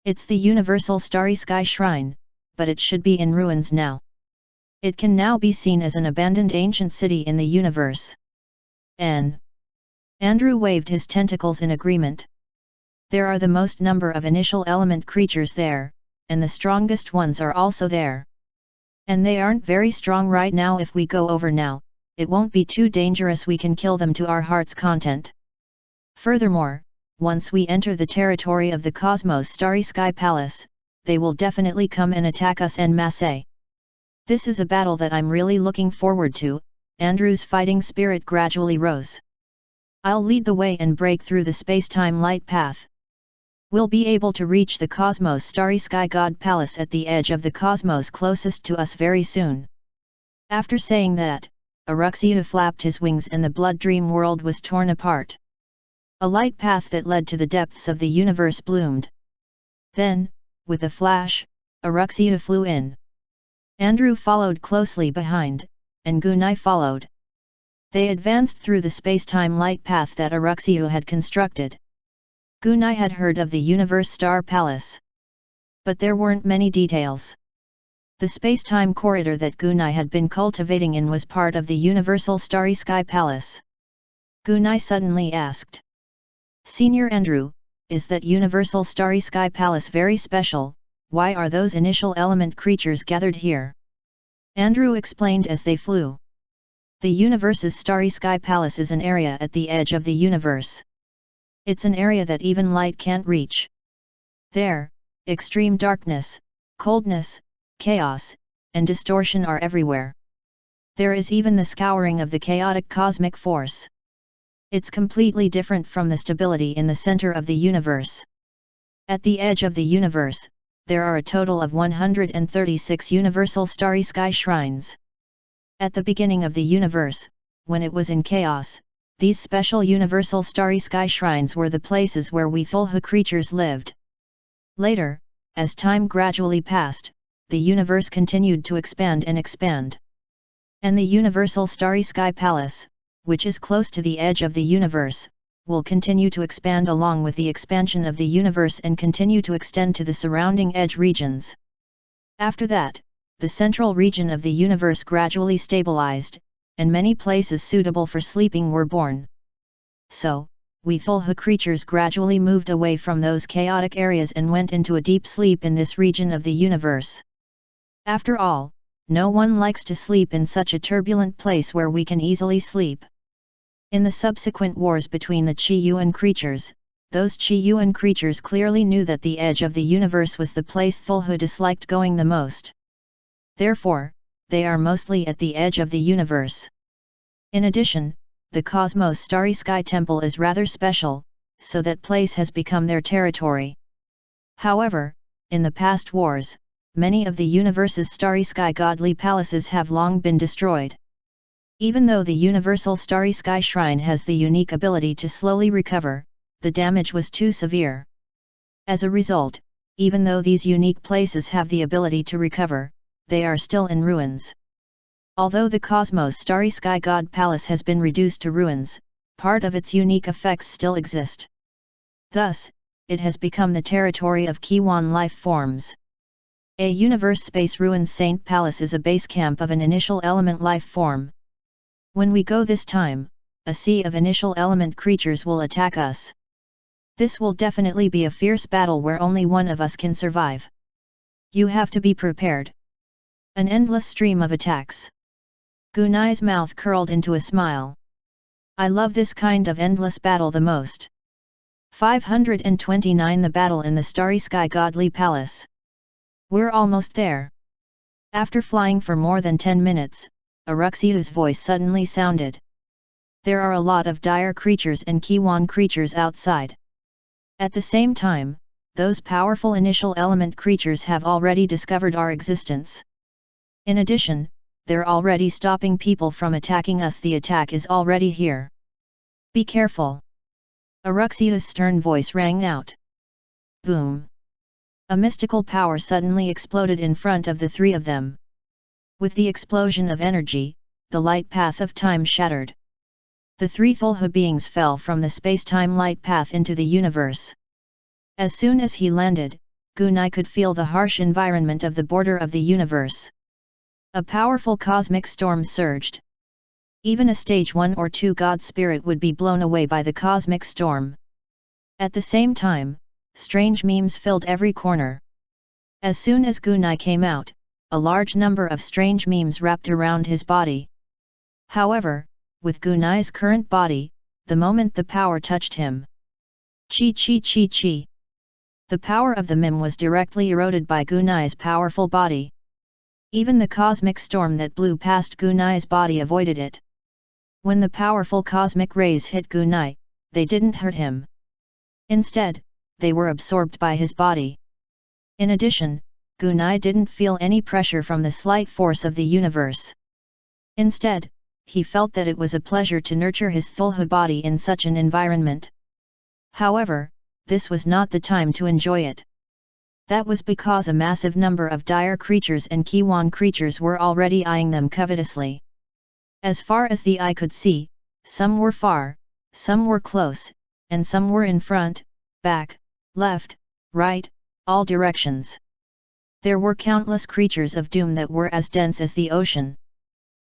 It's the Universal Starry Sky Shrine, but it should be in ruins now. It can now be seen as an abandoned ancient city in the universe. Andrew waved his tentacles in agreement. There are the most number of initial element creatures there, and the strongest ones are also there. And they aren't very strong right now. If we go over now, it won't be too dangerous. We can kill them to our heart's content. Furthermore, once we enter the territory of the Cosmos Starry Sky Palace, they will definitely come and attack us en masse. This is a battle that I'm really looking forward to. Andrew's fighting spirit gradually rose. I'll lead the way and break through the space-time light path. We'll be able to reach the Cosmos Starry Sky God Palace at the edge of the cosmos closest to us very soon. After saying that, Aruxiu flapped his wings and the blood dream world was torn apart. A light path that led to the depths of the universe bloomed. Then, with a flash, Aruxia flew in. Andrew followed closely behind, and Gunai followed. They advanced through the space-time light path that Aruxia had constructed. Gunai had heard of the Universe Star Palace. But there weren't many details. The space-time corridor that Gunai had been cultivating in was part of the Universal Starry Sky Palace. Gunai suddenly asked. Senior Andrew, is that Universal Starry Sky Palace very special? Why are those initial element creatures gathered here? Andrew explained as they flew. The universe's Starry Sky Palace is an area at the edge of the universe. It's an area that even light can't reach. There, extreme darkness, coldness, chaos, and distortion are everywhere. There is even the scouring of the chaotic cosmic force. It's completely different from the stability in the center of the universe. At the edge of the universe, there are a total of 136 universal starry sky shrines. At the beginning of the universe, when it was in chaos, these special universal starry sky shrines were the places where we Thulhu creatures lived. Later, as time gradually passed, the universe continued to expand and expand. And the Universal Starry Sky Palace, which is close to the edge of the universe, will continue to expand along with the expansion of the universe and continue to extend to the surrounding edge regions. After that, the central region of the universe gradually stabilized, and many places suitable for sleeping were born. So, we Thulhu creatures gradually moved away from those chaotic areas and went into a deep sleep in this region of the universe. After all, no one likes to sleep in such a turbulent place where we can easily sleep. In the subsequent wars between the Chi-Yuan creatures, those Chi-Yuan creatures clearly knew that the edge of the universe was the place Thulhu disliked going the most. Therefore, they are mostly at the edge of the universe. In addition, the Cosmos Starry Sky Temple is rather special, so that place has become their territory. However, in the past wars, many of the universe's starry sky godly palaces have long been destroyed. Even though the Universal Starry Sky Shrine has the unique ability to slowly recover, the damage was too severe. As a result, even though these unique places have the ability to recover, they are still in ruins. Although the Cosmos Starry Sky God Palace has been reduced to ruins, part of its unique effects still exist. Thus, it has become the territory of Kiwan life forms. A Universe Space Ruins Saint Palace is a base camp of an initial element life form. When we go this time, a sea of initial element creatures will attack us. This will definitely be a fierce battle where only one of us can survive. You have to be prepared. An endless stream of attacks. Gunai's mouth curled into a smile. I love this kind of endless battle the most. 529 The Battle in the Starry Sky Godly Palace. We're almost there. After flying for more than 10 minutes, Aruxiu's voice suddenly sounded. There are a lot of dire creatures and Kiwan creatures outside. At the same time, those powerful initial element creatures have already discovered our existence. In addition, they're already stopping people from attacking us. The attack is already here. Be careful. Aruxiu's stern voice rang out. Boom. A mystical power suddenly exploded in front of the three of them. With the explosion of energy, the light path of time shattered. The three Thulhu beings fell from the space-time light path into the universe. As soon as he landed, Gunai could feel the harsh environment of the border of the universe. A powerful cosmic storm surged. Even a stage 1 or 2 god spirit would be blown away by the cosmic storm. At the same time, strange memes filled every corner. As soon as Gunai came out, a large number of strange memes wrapped around his body. However, with Gunai's current body, the moment the power touched him. Chi chi chi chi. The power of the meme was directly eroded by Gunai's powerful body. Even the cosmic storm that blew past Gunai's body avoided it. When the powerful cosmic rays hit Gunai, they didn't hurt him. Instead, they were absorbed by his body. In addition, Gunai didn't feel any pressure from the slight force of the universe. Instead, he felt that it was a pleasure to nurture his Thulhu body in such an environment. However, this was not the time to enjoy it. That was because a massive number of dire creatures and Kiwan creatures were already eyeing them covetously. As far as the eye could see, some were far, some were close, and some were in front, back, left, right, all directions. There were countless creatures of doom that were as dense as the ocean.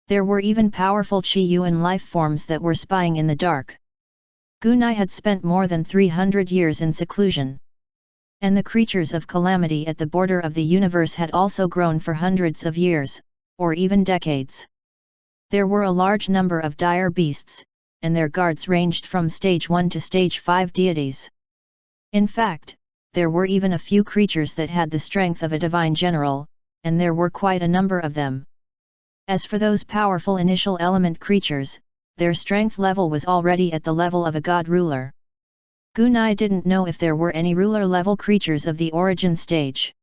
There were even powerful Chi-Yuan life forms that were spying in the dark. Gunai had spent more than 300 years in seclusion. And the creatures of calamity at the border of the universe had also grown for hundreds of years, or even decades. There were a large number of dire beasts, and their guards ranged from stage 1 to stage 5 deities. In fact, there were even a few creatures that had the strength of a divine general, and there were quite a number of them. As for those powerful initial element creatures, their strength level was already at the level of a god ruler. Gunai didn't know if there were any ruler-level creatures of the origin stage.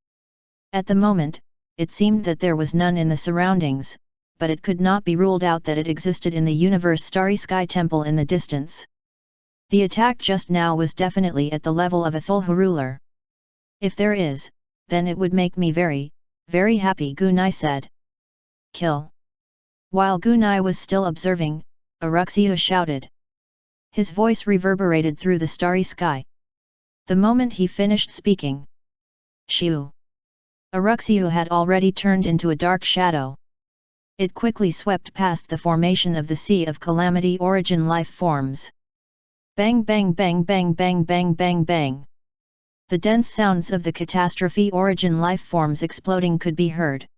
At the moment, it seemed that there was none in the surroundings, but it could not be ruled out that it existed in the universe Starry Sky Temple in the distance. The attack just now was definitely at the level of a Thulhu ruler. If there is, then it would make me very, very happy, Gunai said. Kill. While Gunai was still observing, Aruxia shouted. His voice reverberated through the starry sky. The moment he finished speaking, Shiu. Aruxia had already turned into a dark shadow. It quickly swept past the formation of the Sea of Calamity origin life forms. Bang bang bang bang bang bang bang bang. The dense sounds of the catastrophe origin life forms exploding could be heard.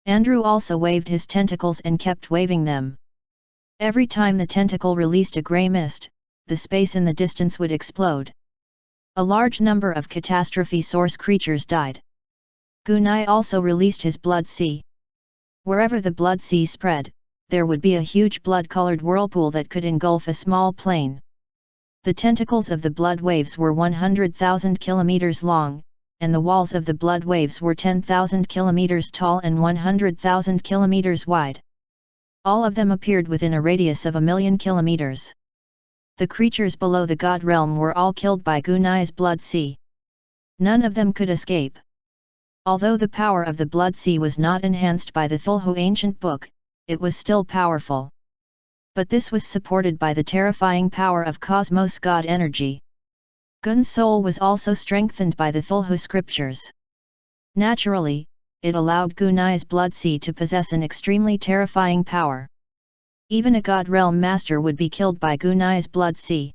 Andrew also waved his tentacles and kept waving them. Every time the tentacle released a grey mist, the space in the distance would explode. A large number of catastrophe source creatures died. Gunai also released his blood sea. Wherever the blood sea spread, there would be a huge blood-colored whirlpool that could engulf a small plain. The tentacles of the blood waves were 100,000 kilometers long, and the walls of the blood waves were 10,000 kilometers tall and 100,000 kilometers wide. All of them appeared within a radius of 1,000,000 kilometers. The creatures below the god realm were all killed by Gunai's blood sea. None of them could escape. Although the power of the blood sea was not enhanced by the Thulhu ancient book, it was still powerful. But this was supported by the terrifying power of cosmos god energy. Gun's soul was also strengthened by the Thulhu scriptures. Naturally, it allowed Gunai's blood sea to possess an extremely terrifying power. Even a god realm master would be killed by Gunai's blood sea.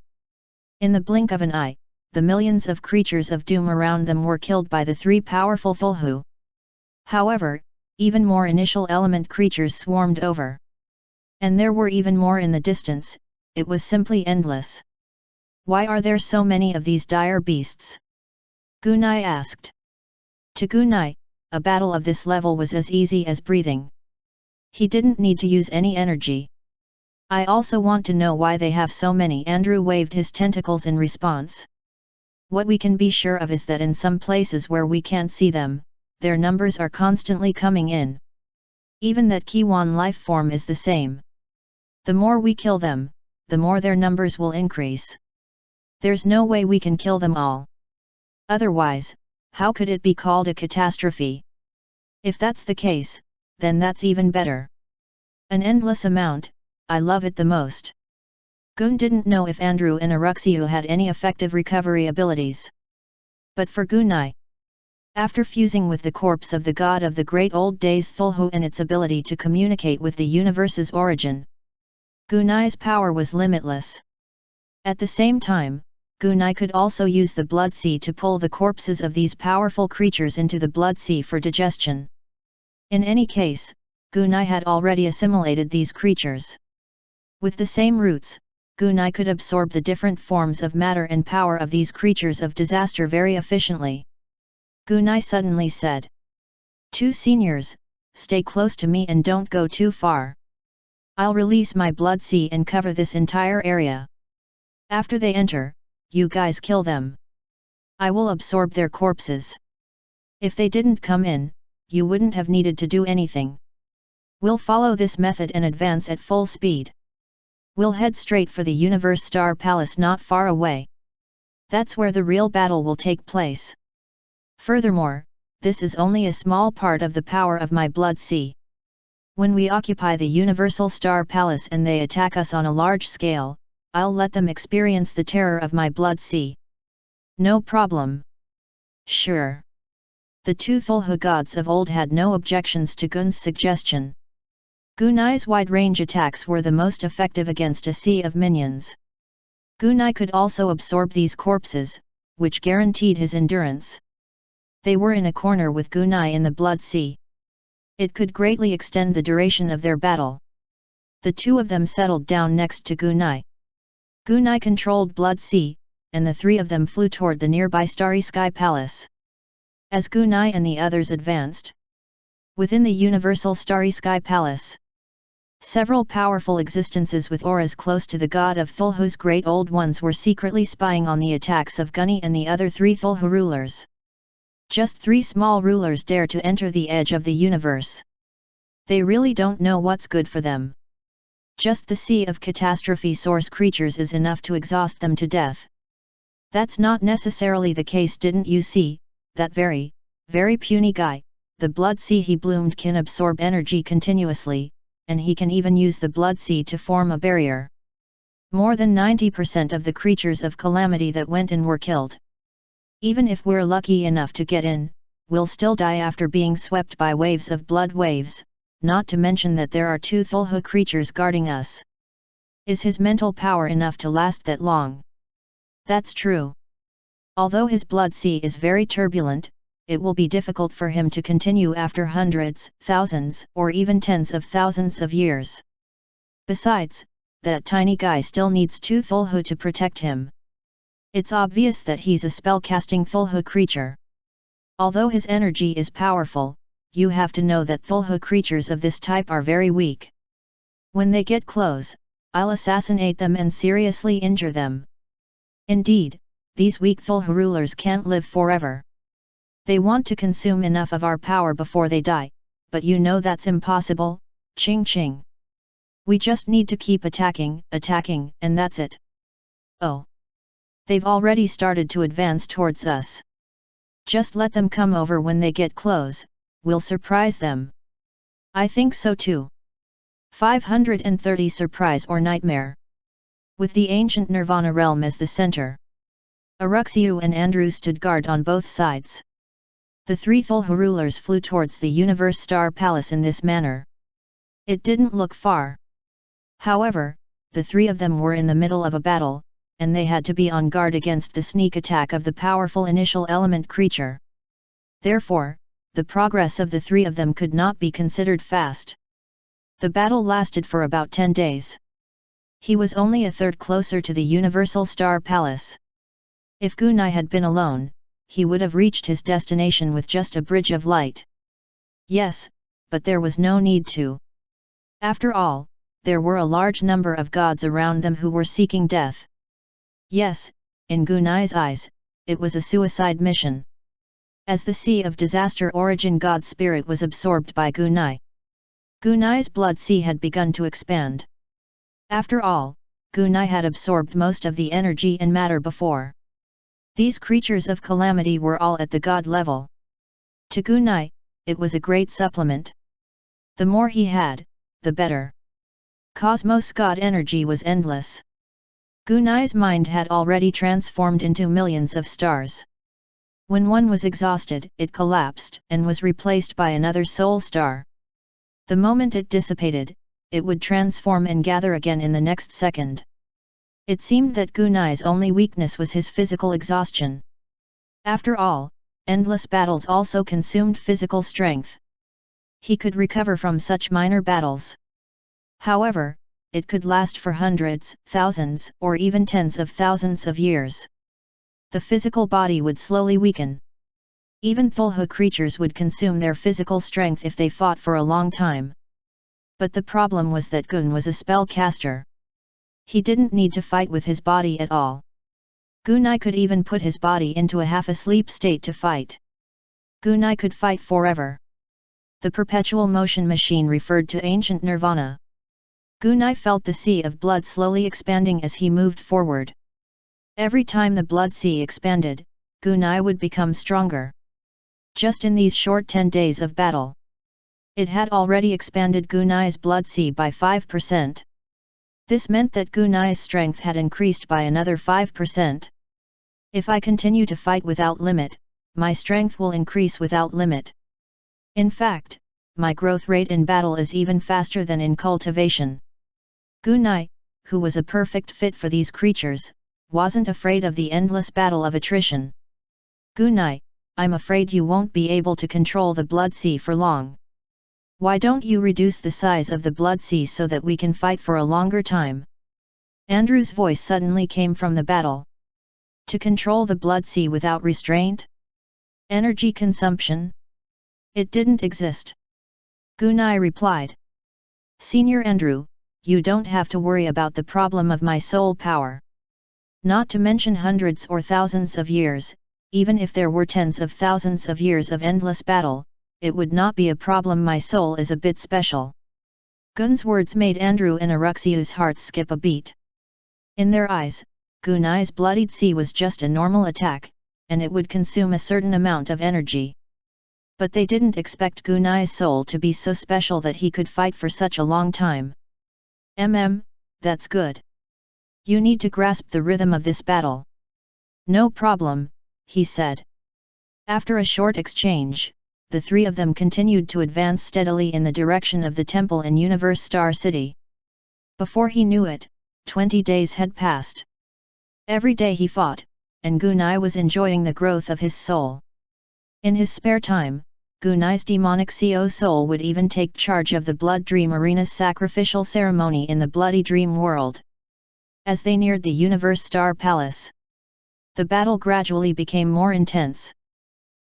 In the blink of an eye, the millions of creatures of doom around them were killed by the three powerful Thulhu. However, even more initial element creatures swarmed over. And there were even more in the distance. It was simply endless. Why are there so many of these dire beasts? Gunai asked. To Gunai, a battle of this level was as easy as breathing. He didn't need to use any energy. I also want to know why they have so many. Andrew waved his tentacles in response. What we can be sure of is that in some places where we can't see them, their numbers are constantly coming in. Even that Kiwan life form is the same. The more we kill them, the more their numbers will increase. There's no way we can kill them all. Otherwise, how could it be called a catastrophe? If that's the case, then that's even better. An endless amount, I love it the most. Gun didn't know if Andrew and Aruxiu had any effective recovery abilities. But for Gunai, after fusing with the corpse of the god of the great old days Thulhu and its ability to communicate with the universe's origin, Gunai's power was limitless. At the same time, Gunai could also use the blood sea to pull the corpses of these powerful creatures into the blood sea for digestion. In any case, Gunai had already assimilated these creatures. With the same roots, Gunai could absorb the different forms of matter and power of these creatures of disaster very efficiently. Gunai suddenly said. Two seniors, stay close to me and don't go too far. I'll release my blood sea and cover this entire area. After they enter, you guys kill them. I will absorb their corpses. If they didn't come in, you wouldn't have needed to do anything. We'll follow this method and advance at full speed. We'll head straight for the Universe Star Palace not far away. That's where the real battle will take place. Furthermore, this is only a small part of the power of my blood sea. When we occupy the Universal Star Palace and they attack us on a large scale, I'll let them experience the terror of my blood sea. No problem. Sure. The two Thulhu gods of old had no objections to Gun's suggestion. Gunai's wide-range attacks were the most effective against a sea of minions. Gunai could also absorb these corpses, which guaranteed his endurance. They were in a corner with Gunai in the blood sea. It could greatly extend the duration of their battle. The two of them settled down next to Gunai. Gunai controlled blood sea, and the three of them flew toward the nearby Starry Sky Palace. As Gunai and the others advanced within the Universal Starry Sky Palace, several powerful existences with auras close to the god of Thulhu's Great Old Ones were secretly spying on the attacks of Gunai and the other three Thulhu rulers. Just 3 small rulers dare to enter the edge of the universe. They really don't know what's good for them. Just the sea of catastrophe source creatures is enough to exhaust them to death. That's not necessarily the case, didn't you see? That very puny guy, the blood sea he bloomed, can absorb energy continuously, and he can even use the blood sea to form a barrier. More than 90% of the creatures of calamity that went in were killed. Even if we're lucky enough to get in, we'll still die after being swept by waves of blood waves, not to mention that there are 2 Thulhu creatures guarding us. Is his mental power enough to last that long? That's true. Although his blood sea is very turbulent, it will be difficult for him to continue after hundreds, thousands, or even tens of thousands of years. Besides, that tiny guy still needs 2 Thulhu to protect him. It's obvious that he's a spell-casting Thulhu creature. Although his energy is powerful, you have to know that Thulhu creatures of this type are very weak. When they get close, I'll assassinate them and seriously injure them. Indeed, these weak Thulhu rulers can't live forever. They want to consume enough of our power before they die, but you know that's impossible, Ching Ching. We just need to keep attacking, and that's it. Oh. They've already started to advance towards us. Just let them come over. When they get close, we'll surprise them. I think so too. 530 Surprise or Nightmare. With the ancient Nirvana realm as the center, Aruxiu and Andrew stood guard on both sides. The 3 Thulhu rulers flew towards the Universe Star Palace in this manner. It didn't look far. However, the 3 of them were in the middle of a battle, and they had to be on guard against the sneak attack of the powerful initial element creature. Therefore, the progress of the 3 of them could not be considered fast. The battle lasted for about 10 days. He was only a third closer to the Universal Star Palace. If Gunai had been alone, he would have reached his destination with just a bridge of light. Yes, but there was no need to. After all, there were a large number of gods around them who were seeking death. Yes, in Gunai's eyes, it was a suicide mission. As the Sea of Disaster Origin God Spirit was absorbed by Gunai, Gunai's blood sea had begun to expand. After all, Gunai had absorbed most of the energy and matter before. These creatures of calamity were all at the god level. To Gunai, it was a great supplement. The more he had, the better. Cosmos god energy was endless. Gunai's mind had already transformed into millions of stars. When one was exhausted, it collapsed and was replaced by another soul star. The moment it dissipated, it would transform and gather again in the next second. It seemed that Gunai's only weakness was his physical exhaustion. After all, endless battles also consumed physical strength. He could recover from such minor battles. However, it could last for hundreds, thousands, or even tens of thousands of years. The physical body would slowly weaken. Even Thulhu creatures would consume their physical strength if they fought for a long time. But the problem was that Gun was a spellcaster. He didn't need to fight with his body at all. Gunai could even put his body into a half-asleep state to fight. Gunai could fight forever. The perpetual motion machine referred to ancient nirvana. Gunai felt the sea of blood slowly expanding as he moved forward. Every time the blood sea expanded, Gunai would become stronger. Just in these short 10 days of battle, it had already expanded Gunai's blood sea by 5%. This meant that Gunai's strength had increased by another 5%. If I continue to fight without limit, my strength will increase without limit. In fact, my growth rate in battle is even faster than in cultivation. Gunai, who was a perfect fit for these creatures, wasn't afraid of the endless battle of attrition. Gunai, I'm afraid you won't be able to control the blood sea for long. Why don't you reduce the size of the blood sea so that we can fight for a longer time? Andrew's voice suddenly came from the battle. To control the blood sea without restraint? Energy consumption? It didn't exist. Gunai replied. Senior Andrew, you don't have to worry about the problem of my soul power. Not to mention hundreds or thousands of years, even if there were tens of thousands of years of endless battle, it would not be a problem. My soul is a bit special. Gun's words made Andrew and Aruxiu's hearts skip a beat. In their eyes, Gunai's bloodied sea was just a normal attack, and it would consume a certain amount of energy. But they didn't expect Gunai's soul to be so special that he could fight for such a long time. That's good. You need to grasp the rhythm of this battle. No problem, he said. After a short exchange, the three of them continued to advance steadily in the direction of the temple in Universe Star City. Before he knew it, 20 days had passed. Every day he fought, and Gunai was enjoying the growth of his soul. In his spare time, Gunai's demonic CO soul would even take charge of the Blood Dream Arena's sacrificial ceremony in the Bloody Dream World. As they neared the Universe Star Palace, the battle gradually became more intense.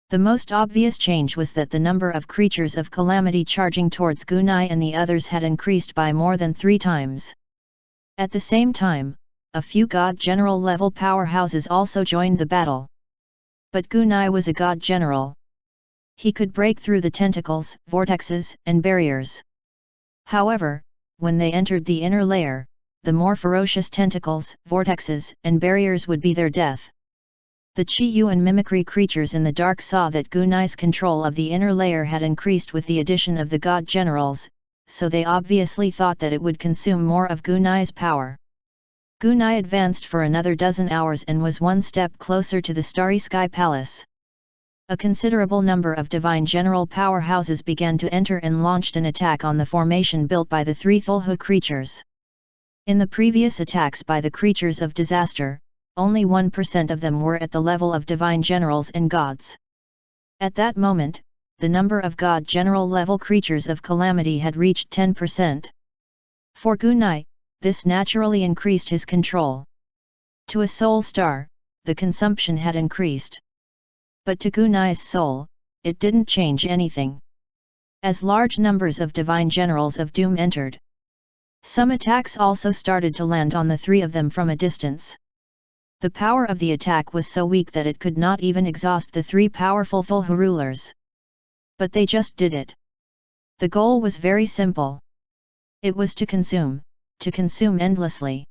The most obvious change was that the number of creatures of calamity charging towards Gunai and the others had increased by more than 3 times. At the same time, a few God General level powerhouses also joined the battle. But Gunai was a God General. He could break through the tentacles, vortexes, and barriers. However, when they entered the inner layer, the more ferocious tentacles, vortexes, and barriers would be their death. The Chi-Yu and mimicry creatures in the dark saw that Gunai's control of the inner layer had increased with the addition of the God Generals, so they obviously thought that it would consume more of Gunai's power. Gunai advanced for another dozen hours and was one step closer to the Starry Sky Palace. A considerable number of divine general powerhouses began to enter and launched an attack on the formation built by the 3 Thulhu creatures. In the previous attacks by the creatures of disaster, only 1% of them were at the level of divine generals and gods. At that moment, the number of god general level creatures of calamity had reached 10%. For Gunai, this naturally increased his control. To a soul star, the consumption had increased. But to Gunai's soul, it didn't change anything. As large numbers of divine generals of doom entered, some attacks also started to land on the 3 of them from a distance. The power of the attack was so weak that it could not even exhaust the 3 powerful Thulhu rulers. But they just did it. The goal was very simple. It was to consume endlessly.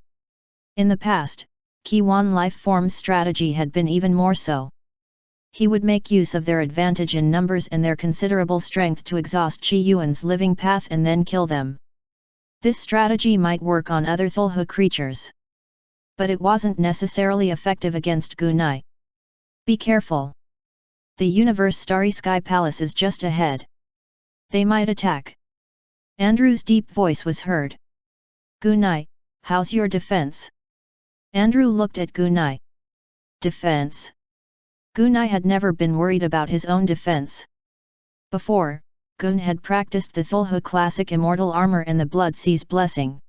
In the past, Kiwan life form's strategy had been even more so. He would make use of their advantage in numbers and their considerable strength to exhaust Chi-Yuan's living path and then kill them. This strategy might work on other Thulhu creatures, but it wasn't necessarily effective against Gunai. Be careful. The Universe Starry Sky Palace is just ahead. They might attack. Andrew's deep voice was heard. Gunai, how's your defense? Andrew looked at Gunai. Defense? Gunai had never been worried about his own defense. Before, Gun had practiced the Thulhu classic immortal armor and the Blood Sea's blessing.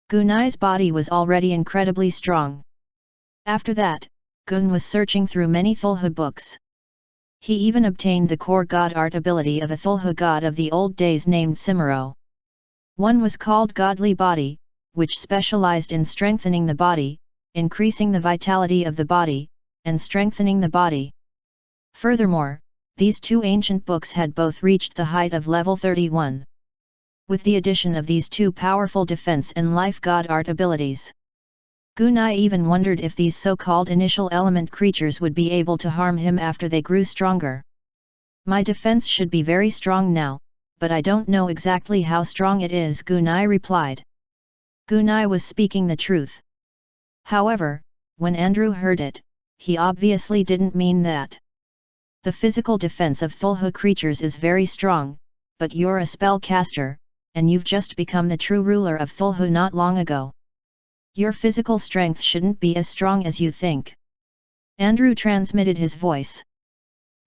Gunai's body was already incredibly strong. After that, Gun was searching through many Thulhu books. He even obtained the core god art ability of a Thulhu god of the old days named Simuro. One was called Godly Body, which specialized in strengthening the body, increasing the vitality of the body, and strengthening the body. Furthermore, these 2 ancient books had both reached the height of level 31. With the addition of these 2 powerful defense and life god art abilities, Gunai even wondered if these so-called initial element creatures would be able to harm him after they grew stronger. My defense should be very strong now, but I don't know exactly how strong it is, Gunai replied. Gunai was speaking the truth. However, when Andrew heard it, he obviously didn't mean that. The physical defense of Thulhu creatures is very strong, but you're a spellcaster, and you've just become the true ruler of Thulhu not long ago. Your physical strength shouldn't be as strong as you think. Andrew transmitted his voice.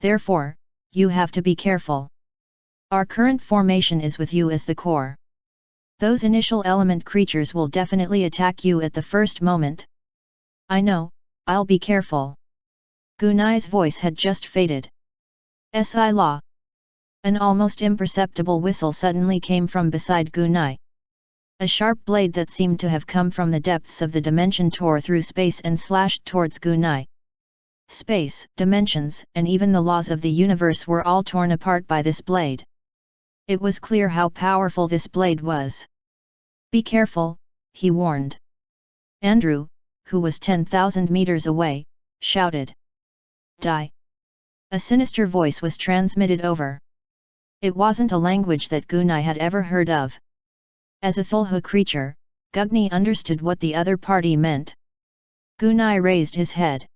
Therefore, you have to be careful. Our current formation is with you as the core. Those initial element creatures will definitely attack you at the first moment. I know, I'll be careful. Gunai's voice had just faded. Si La. An almost imperceptible whistle suddenly came from beside Gunai. A sharp blade that seemed to have come from the depths of the dimension tore through space and slashed towards Gunai. Space, dimensions, and even the laws of the universe were all torn apart by this blade. It was clear how powerful this blade was. Be careful, he warned. Andrew, who was 10,000 meters away, shouted. Die! A sinister voice was transmitted over. It wasn't a language that Gunai had ever heard of. As a Thulhu creature, Gugni understood what the other party meant. Gunai raised his head.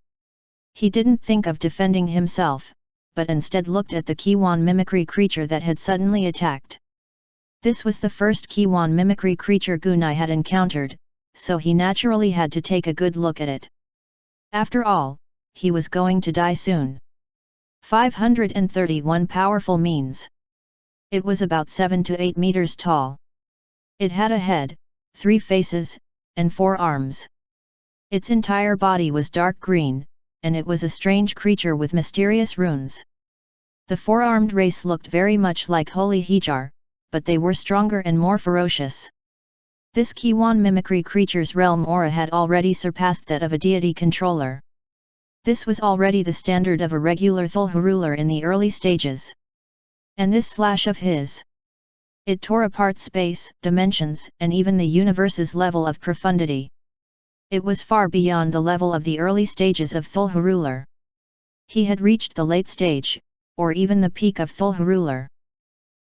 He didn't think of defending himself, but instead looked at the Kiwan mimicry creature that had suddenly attacked. This was the first Kiwan mimicry creature Gunai had encountered, so he naturally had to take a good look at it. After all, he was going to die soon. 531 powerful means. It was about 7 to 8 meters tall. It had a head, 3 faces, and 4 arms. Its entire body was dark green, and it was a strange creature with mysterious runes. The 4-armed race looked very much like Holy Hijar, but they were stronger and more ferocious. This Kiwan mimicry creature's realm aura had already surpassed that of a deity controller. This was already the standard of a regular Thulhu ruler in the early stages. And this slash of his. It tore apart space, dimensions, and even the universe's level of profundity. It was far beyond the level of the early stages of Thulhu ruler. He had reached the late stage, or even the peak of Thulhu ruler.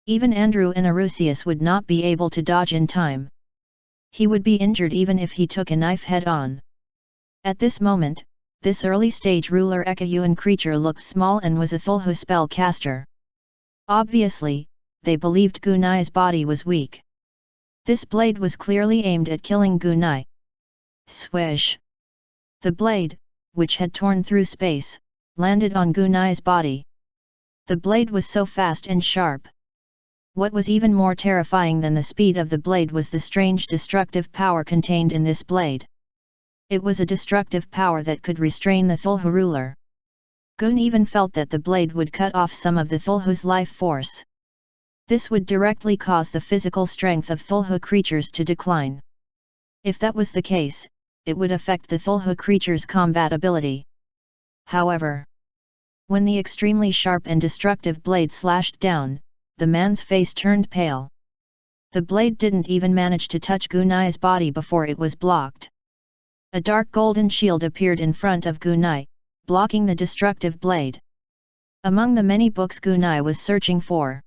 Even Andrew and Arusius would not be able to dodge in time. He would be injured even if he took a knife head-on. At this moment, this early-stage ruler Ekayuan creature looked small and was a Thulhu spell caster. Obviously, they believed Gunai's body was weak. This blade was clearly aimed at killing Gunai. Swish! The blade, which had torn through space, landed on Gunai's body. The blade was so fast and sharp. What was even more terrifying than the speed of the blade was the strange destructive power contained in this blade. It was a destructive power that could restrain the Thulhu ruler. Gun even felt that the blade would cut off some of the Thulhu's life force. This would directly cause the physical strength of Thulhu creatures to decline. If that was the case, it would affect the Thulhu creature's combat ability. However, when the extremely sharp and destructive blade slashed down, the man's face turned pale. The blade didn't even manage to touch Gunai's body before it was blocked. A dark golden shield appeared in front of Gunai, blocking the destructive blade. Among the many books Gunai was searching for.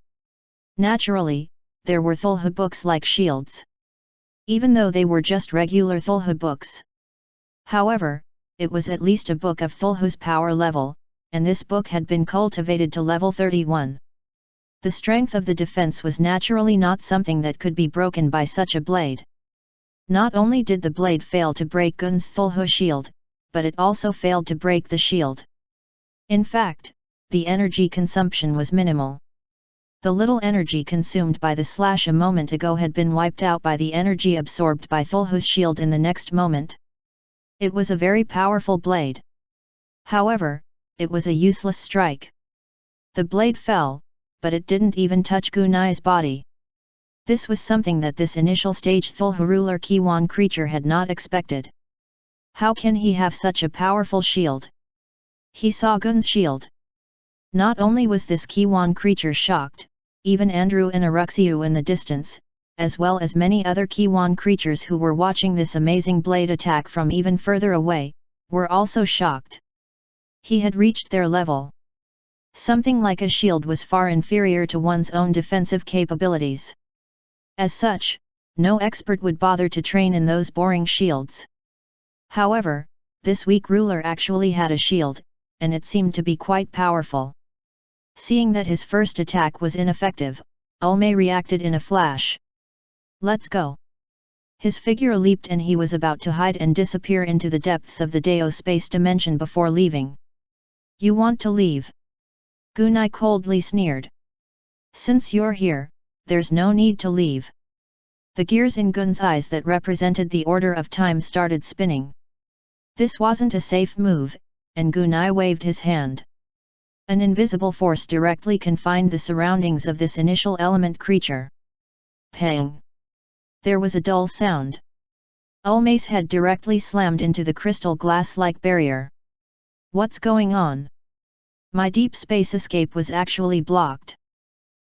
Naturally, there were Thulhu books like shields. Even though they were just regular Thulhu books. However, it was at least a book of Thulhu's power level, and this book had been cultivated to level 31. The strength of the defense was naturally not something that could be broken by such a blade. Not only did the blade fail to break Gun's Thulhu shield, but it also failed to break the shield. In fact, the energy consumption was minimal. The little energy consumed by the slash a moment ago had been wiped out by the energy absorbed by Thulhu's shield in the next moment. It was a very powerful blade. However, it was a useless strike. The blade fell, but it didn't even touch Gunai's body. This was something that this initial stage Thulhu ruler Kiwan creature had not expected. How can he have such a powerful shield? He saw Gun's shield. Not only was this Kiwan creature shocked, even Andrew and Aruxiu in the distance, as well as many other Kiwan creatures who were watching this amazing blade attack from even further away, were also shocked. He had reached their level. Something like a shield was far inferior to one's own defensive capabilities. As such, no expert would bother to train in those boring shields. However, this weak ruler actually had a shield, and it seemed to be quite powerful. Seeing that his first attack was ineffective, Ulme reacted in a flash. "Let's go." His figure leaped and he was about to hide and disappear into the depths of the Dao space dimension before leaving. "You want to leave?" Gunai coldly sneered. "Since you're here, there's no need to leave." The gears in Gun's eyes that represented the order of time started spinning. This wasn't a safe move, and Gunai waved his hand. An invisible force directly confined the surroundings of this initial element creature. Pang! There was a dull sound. Ulme's head directly slammed into the crystal glass-like barrier. "What's going on? My deep space escape was actually blocked.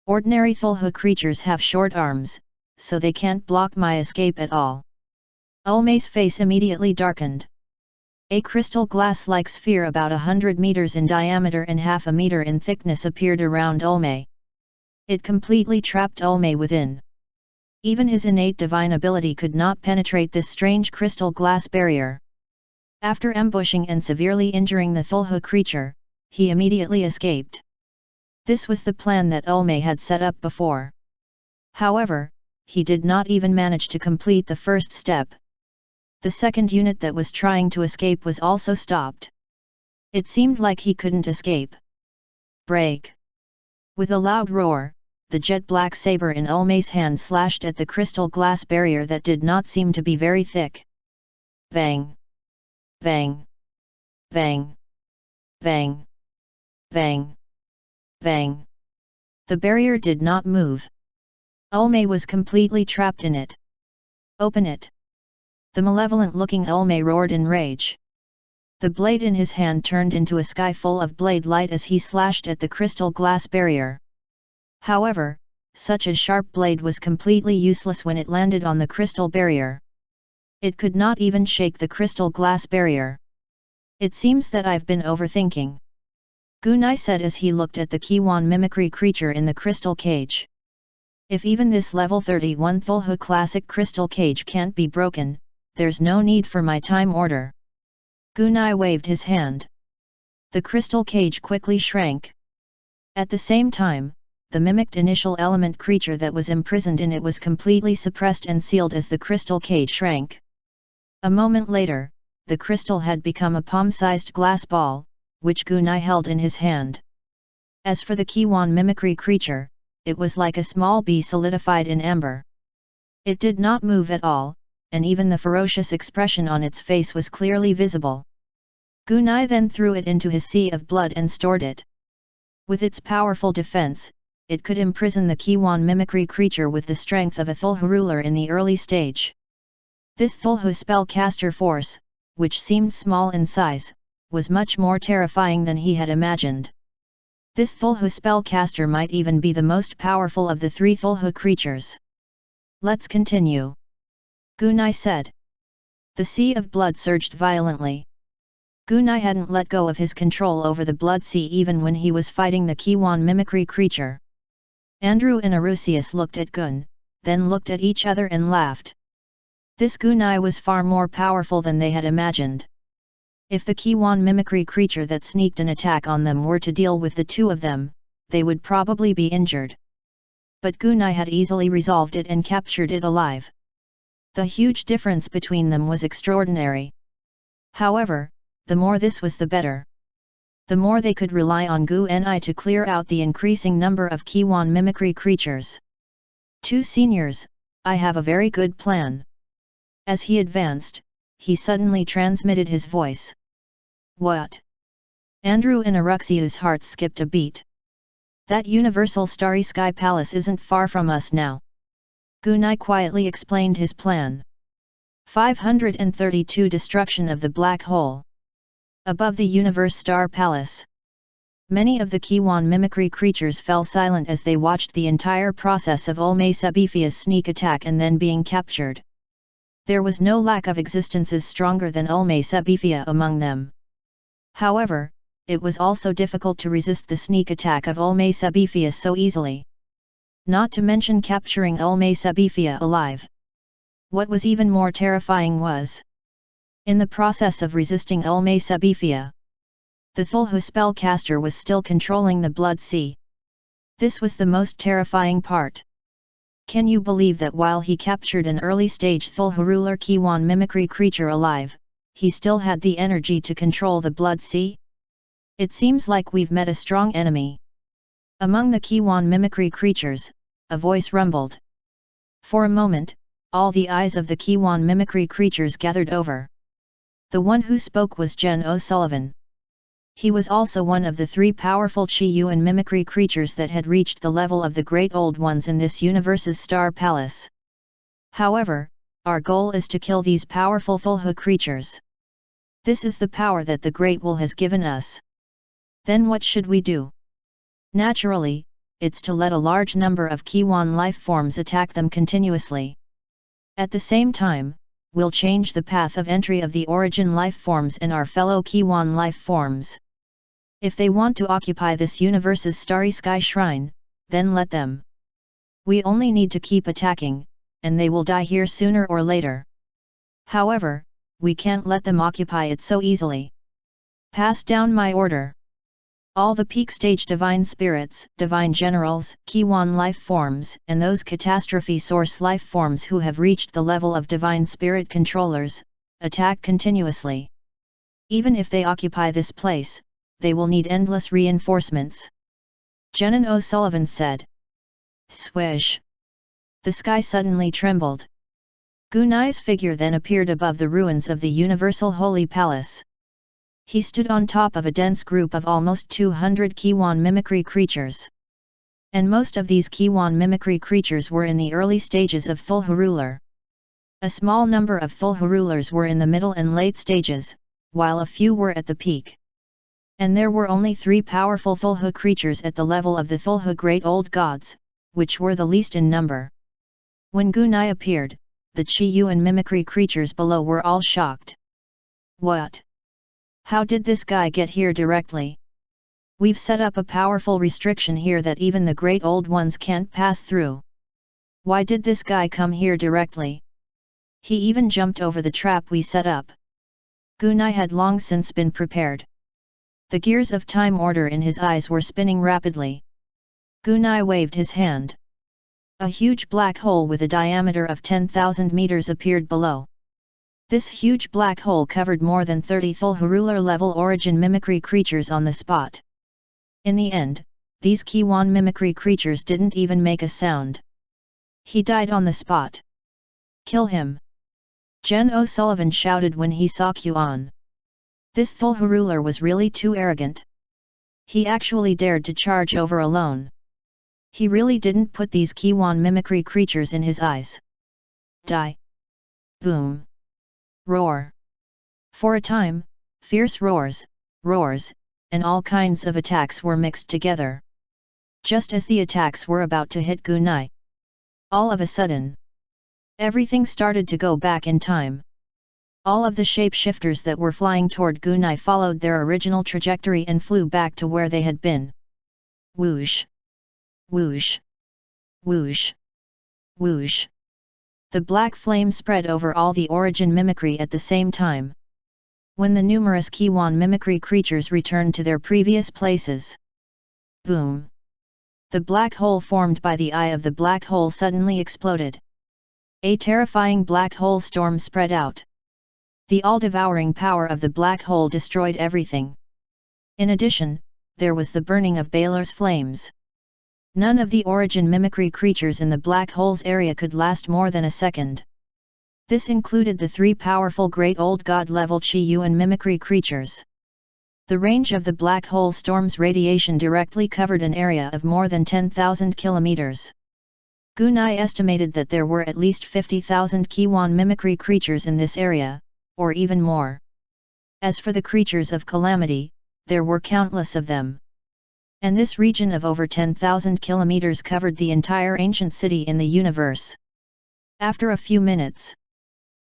Ordinary Thulhu creatures have short arms, so they can't block my escape at all." Ulme's face immediately darkened. A crystal glass-like sphere about 100 meters in diameter and half a meter in thickness appeared around Ulme. It completely trapped Ulme within. Even his innate divine ability could not penetrate this strange crystal glass barrier. After ambushing and severely injuring the Thulhu creature, he immediately escaped. This was the plan that Ulme had set up before. However, he did not even manage to complete the first step. The second unit that was trying to escape was also stopped. It seemed like he couldn't escape. Break! With a loud roar, the jet-black saber in Ulme's hand slashed at the crystal glass barrier that did not seem to be very thick. Bang! Bang! Bang! Bang! Bang! Bang! The barrier did not move. Ulme was completely trapped in it. "Open it!" The malevolent-looking Ulme roared in rage. The blade in his hand turned into a sky full of blade light as he slashed at the crystal glass barrier. However, such a sharp blade was completely useless when it landed on the crystal barrier. It could not even shake the crystal glass barrier. "It seems that I've been overthinking," Gunai said as he looked at the Kiwan mimicry creature in the crystal cage. "If even this level 31 Thulhu classic crystal cage can't be broken, there's no need for my time order." Gunai waved his hand. The crystal cage quickly shrank. At the same time, the mimicked initial element creature that was imprisoned in it was completely suppressed and sealed as the crystal cage shrank. A moment later, the crystal had become a palm-sized glass ball, which Gunai held in his hand. As for the Kiwan mimicry creature, it was like a small bee solidified in amber. It did not move at all, and even the ferocious expression on its face was clearly visible. Gunai then threw it into his sea of blood and stored it. With its powerful defense, it could imprison the Kiwan mimicry creature with the strength of a Thulhu ruler in the early stage. This Thulhu spellcaster force, which seemed small in size, was much more terrifying than he had imagined. This Thulhu spellcaster might even be the most powerful of the three Thulhu creatures. "Let's continue," Gunai said. The sea of blood surged violently. Gunai hadn't let go of his control over the blood sea even when he was fighting the Kiwan mimicry creature. Andrew and Arusius looked at Gun, then looked at each other and laughed. This Gunai was far more powerful than they had imagined. If the Kiwan mimicry creature that sneaked an attack on them were to deal with the two of them, they would probably be injured. But Gunai had easily resolved it and captured it alive. The huge difference between them was extraordinary. However, the more this was the better. The more they could rely on Gunai to clear out the increasing number of Kiwan mimicry creatures. "Two seniors, I have a very good plan." As he advanced, he suddenly transmitted his voice. "What?" Andrew and Aruxiu's hearts skipped a beat. "That universal starry sky palace isn't far from us now." Gunai quietly explained his plan. 532 Destruction of the Black Hole. Above the Universe Star Palace. Many of the Kiwan mimicry creatures fell silent as they watched the entire process of Ulme Sabifia's sneak attack and then being captured. There was no lack of existences stronger than Ulme Sabifia among them. However, it was also difficult to resist the sneak attack of Ulme Sabifia so easily. Not to mention capturing Ulme Sabifia alive. What was even more terrifying was, in the process of resisting Ulme Sabifia, the Thulhu spellcaster was still controlling the Blood Sea. This was the most terrifying part. Can you believe that while he captured an early-stage Thulhu ruler Kiwan mimicry creature alive, he still had the energy to control the Blood Sea? It seems like we've met a strong enemy. Among the Kiwan mimicry creatures, a voice rumbled. For a moment, all the eyes of the Kiwan mimicry creatures gathered over. The one who spoke was Jen O'Sullivan. He was also one of the 3 powerful Chi-Yuan mimicry creatures that had reached the level of the Great Old Ones in this universe's Star Palace. However, our goal is to kill these powerful Thulhu creatures. This is the power that the Great Will has given us. Then what should we do? Naturally, it's to let a large number of Kiwan life forms attack them continuously. At the same time, we'll change the path of entry of the origin life forms and our fellow Kiwan life forms. If they want to occupy this universe's starry sky shrine, then let them. We only need to keep attacking, and they will die here sooner or later. However, we can't let them occupy it so easily. Pass down my order. All the peak stage divine spirits, divine generals, Kiwan life forms, and those catastrophe source life forms who have reached the level of divine spirit controllers, attack continuously. Even if they occupy this place, they will need endless reinforcements. Jenan O'Sullivan said. Swish! The sky suddenly trembled. Gunai's figure then appeared above the ruins of the Universal Holy Palace. He stood on top of a dense group of almost 200 Kiwan mimicry creatures. And most of these Kiwan mimicry creatures were in the early stages of Thulhu ruler. A small number of Thulhu rulers were in the middle and late stages, while a few were at the peak. And there were only 3 powerful Thulhu creatures at the level of the Thulhu Great Old Gods, which were the least in number. When Gunai appeared, the Chi-Yuan mimicry creatures below were all shocked. What? How did this guy get here directly? We've set up a powerful restriction here that even the Great Old Ones can't pass through. Why did this guy come here directly? He even jumped over the trap we set up. Gunai had long since been prepared. The gears of time order in his eyes were spinning rapidly. Gunai waved his hand. A huge black hole with a diameter of 10,000 meters appeared below. This huge black hole covered more than 30 Thulhu ruler level origin mimicry creatures on the spot. In the end, these Kiwan mimicry creatures didn't even make a sound. He died on the spot. Kill him! Jen O'Sullivan shouted when he saw Kuan. This Thulhu ruler was really too arrogant. He actually dared to charge over alone. He really didn't put these Kiwan mimicry creatures in his eyes. Die! Boom! Roar! For a time, fierce roars, and all kinds of attacks were mixed together. Just as the attacks were about to hit Gunai, all of a sudden, everything started to go back in time. All of the shapeshifters that were flying toward Gunai followed their original trajectory and flew back to where they had been. Whoosh! Whoosh! Whoosh! Whoosh! The black flame spread over all the origin mimicry at the same time. When the numerous Kiwan mimicry creatures returned to their previous places. Boom! The black hole formed by the eye of the black hole suddenly exploded. A terrifying black hole storm spread out. The all-devouring power of the black hole destroyed everything. In addition, there was the burning of Baylor's flames. None of the origin mimicry creatures in the black hole's area could last more than a second. This included the 3 powerful Great Old God level Chi-Yuan mimicry creatures. The range of the black hole storm's radiation directly covered an area of more than 10,000 kilometers. Gunai estimated that there were at least 50,000 Kiwan mimicry creatures in this area, or even more. As for the creatures of calamity, there were countless of them. And this region of over 10,000 kilometers covered the entire ancient city in the universe. After a few minutes,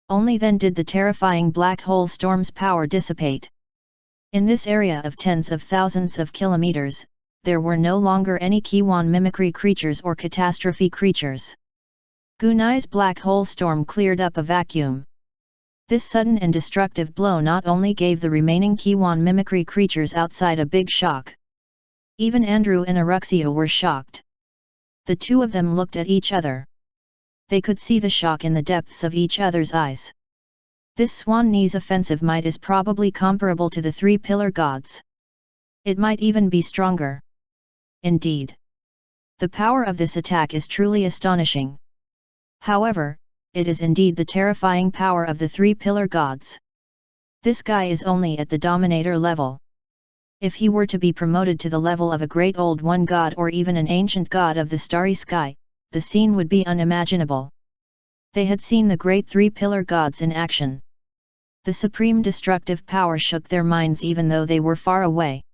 only then did the terrifying black hole storm's power dissipate. In this area of tens of thousands of kilometers, there were no longer any Kiwan mimicry creatures or catastrophe creatures. Gunai's black hole storm cleared up a vacuum. This sudden and destructive blow not only gave the remaining Kiwan mimicry creatures outside a big shock. Even Andrew and Aruxio were shocked. The two of them looked at each other. They could see the shock in the depths of each other's eyes. This Swan Knee's offensive might is probably comparable to the three pillar gods. It might even be stronger. Indeed. The power of this attack is truly astonishing. However, it is indeed the terrifying power of the three pillar gods. This guy is only at the dominator level. If he were to be promoted to the level of a great old one god or even an ancient god of the starry sky, the scene would be unimaginable. They had seen the great three pillar gods in action. The supreme destructive power shook their minds even though they were far away.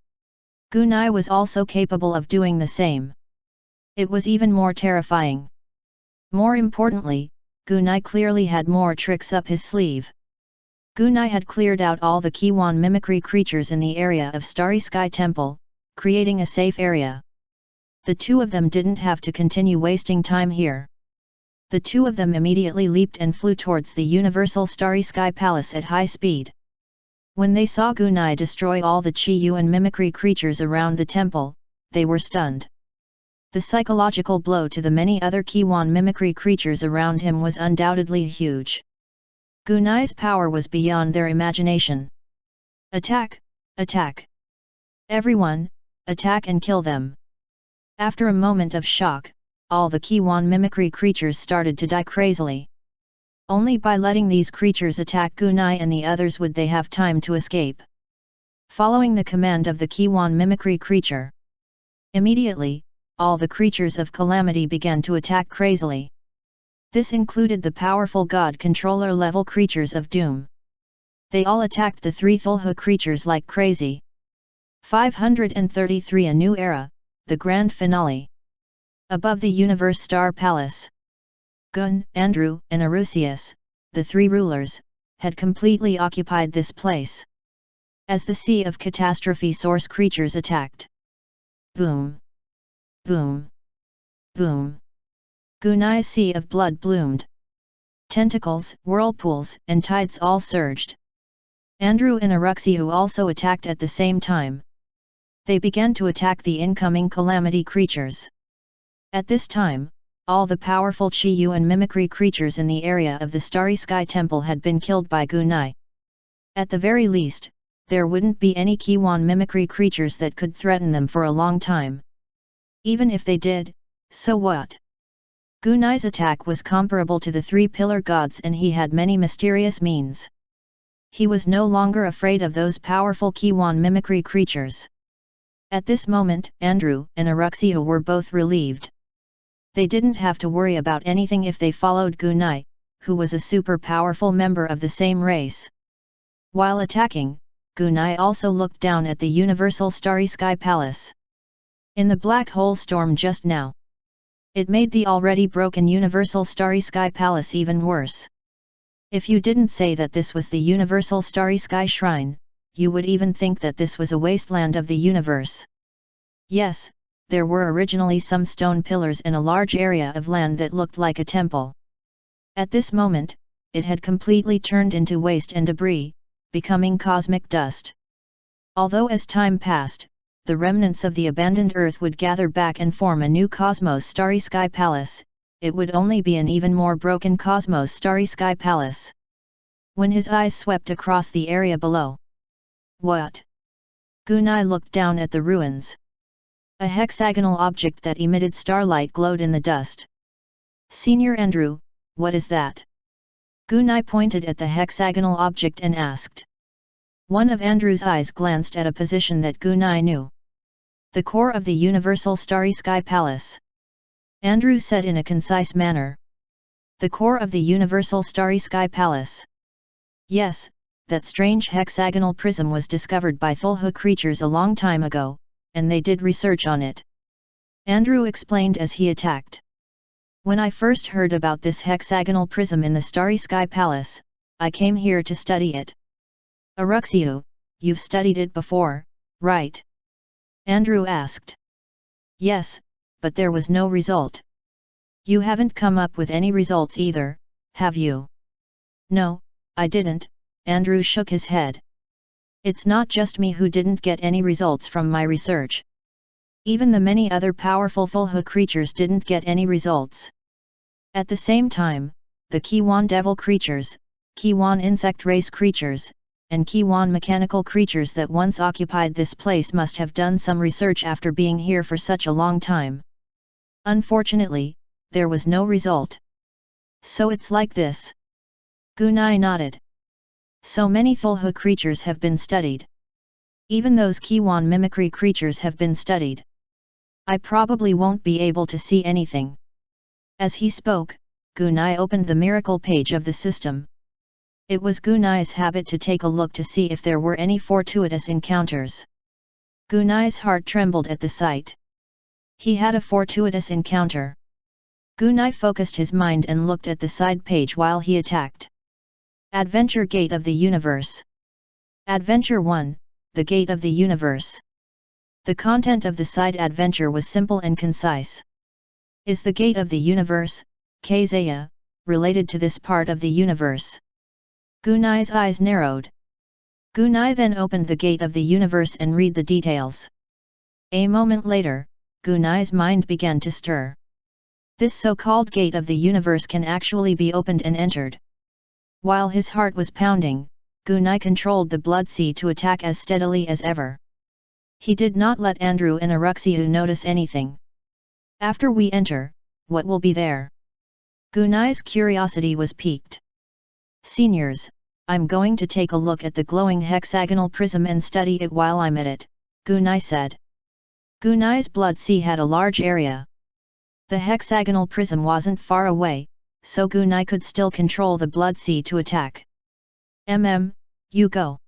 Gunai was also capable of doing the same. It was even more terrifying. More importantly, Gunai clearly had more tricks up his sleeve. Gunai had cleared out all the Kiwan mimicry creatures in the area of Starry Sky Temple, creating a safe area. The two of them didn't have to continue wasting time here. The two of them immediately leaped and flew towards the Universal Starry Sky Palace at high speed. When they saw Gunai destroy all the Chi-Yuan mimicry creatures around the temple, they were stunned. The psychological blow to the many other Kiwan mimicry creatures around him was undoubtedly huge. Gunai's power was beyond their imagination. Attack! Attack! Everyone, attack and kill them! After a moment of shock, all the Kiwan mimicry creatures started to die crazily. Only by letting these creatures attack Gunai and the others would they have time to escape. Following the command of the Kiwan mimicry creature, immediately, all the creatures of calamity began to attack crazily. This included the powerful god controller level creatures of doom. They all attacked the three Thulhu creatures like crazy. 533 A New Era, the Grand Finale. Above the Universe Star Palace, Gun, Andrew, and Arusius, the three rulers, had completely occupied this place. As the sea of catastrophe source creatures attacked. Boom! Boom! Boom! Gunai's sea of blood bloomed. Tentacles, whirlpools, and tides all surged. Andrew and Aruxio also attacked at the same time. They began to attack the incoming calamity creatures. At this time, all the powerful Chi-Yuan mimicry creatures in the area of the Starry Sky Temple had been killed by Gunai. At the very least, there wouldn't be any Kiwan mimicry creatures that could threaten them for a long time. Even if they did, so what? Gunai's attack was comparable to the three pillar gods and he had many mysterious means. He was no longer afraid of those powerful Kiwan mimicry creatures. At this moment, Andrew and Aruxio were both relieved. They didn't have to worry about anything if they followed Gunai, who was a super powerful member of the same race. While attacking, Gunai also looked down at the Universal Starry Sky Palace. In the black hole storm just now, it made the already broken Universal Starry Sky Palace even worse. If you didn't say that this was the Universal Starry Sky Shrine, you would even think that this was a wasteland of the universe. Yes, there were originally some stone pillars in a large area of land that looked like a temple. At this moment, it had completely turned into waste and debris, becoming cosmic dust. Although as time passed, the remnants of the abandoned Earth would gather back and form a new Cosmos Starry Sky Palace, it would only be an even more broken Cosmos Starry Sky Palace. When his eyes swept across the area below. What? Gunai looked down at the ruins. A hexagonal object that emitted starlight glowed in the dust. Senior Andrew, what is that? Gunai pointed at the hexagonal object and asked. One of Andrew's eyes glanced at a position that Gunai knew. The core of the Universal Starry Sky Palace. Andrew said in a concise manner. The core of the Universal Starry Sky Palace. Yes, that strange hexagonal prism was discovered by Thulhu creatures a long time ago, and they did research on it. Andrew explained as he attacked. When I first heard about this hexagonal prism in the Starry Sky Palace, I came here to study it. Aruxio, you've studied it before, right? Andrew asked. Yes, but there was no result. You haven't come up with any results either, have you? No, I didn't, Andrew shook his head. It's not just me who didn't get any results from my research. Even the many other powerful Thulhu creatures didn't get any results. At the same time, the Kiwan devil creatures, Kiwan insect race creatures, and Kiwan mechanical creatures that once occupied this place must have done some research after being here for such a long time. Unfortunately, there was no result. So it's like this. Gunai nodded. So many Thulhu creatures have been studied. Even those Kiwan mimicry creatures have been studied. I probably won't be able to see anything. As he spoke, Gunai opened the miracle page of the system. It was Gunai's habit to take a look to see if there were any fortuitous encounters. Gunai's heart trembled at the sight. He had a fortuitous encounter. Gunai focused his mind and looked at the side page while he attacked. Adventure Gate of the Universe. Adventure 1, The Gate of the Universe. The content of the side adventure was simple and concise. Is the Gate of the Universe, Kazaya, related to this part of the universe? Gunai's eyes narrowed. Gunai then opened the Gate of the Universe and read the details. A moment later, Gunai's mind began to stir. This so-called Gate of the Universe can actually be opened and entered. While his heart was pounding, Gunai controlled the blood sea to attack as steadily as ever. He did not let Andrew and Aruxiu notice anything. After we enter, what will be there? Gunai's curiosity was piqued. Seniors, I'm going to take a look at the glowing hexagonal prism and study it while I'm at it, Gunai said. Gunai's blood sea had a large area. The hexagonal prism wasn't far away, so Gunai could still control the blood sea to attack. You go.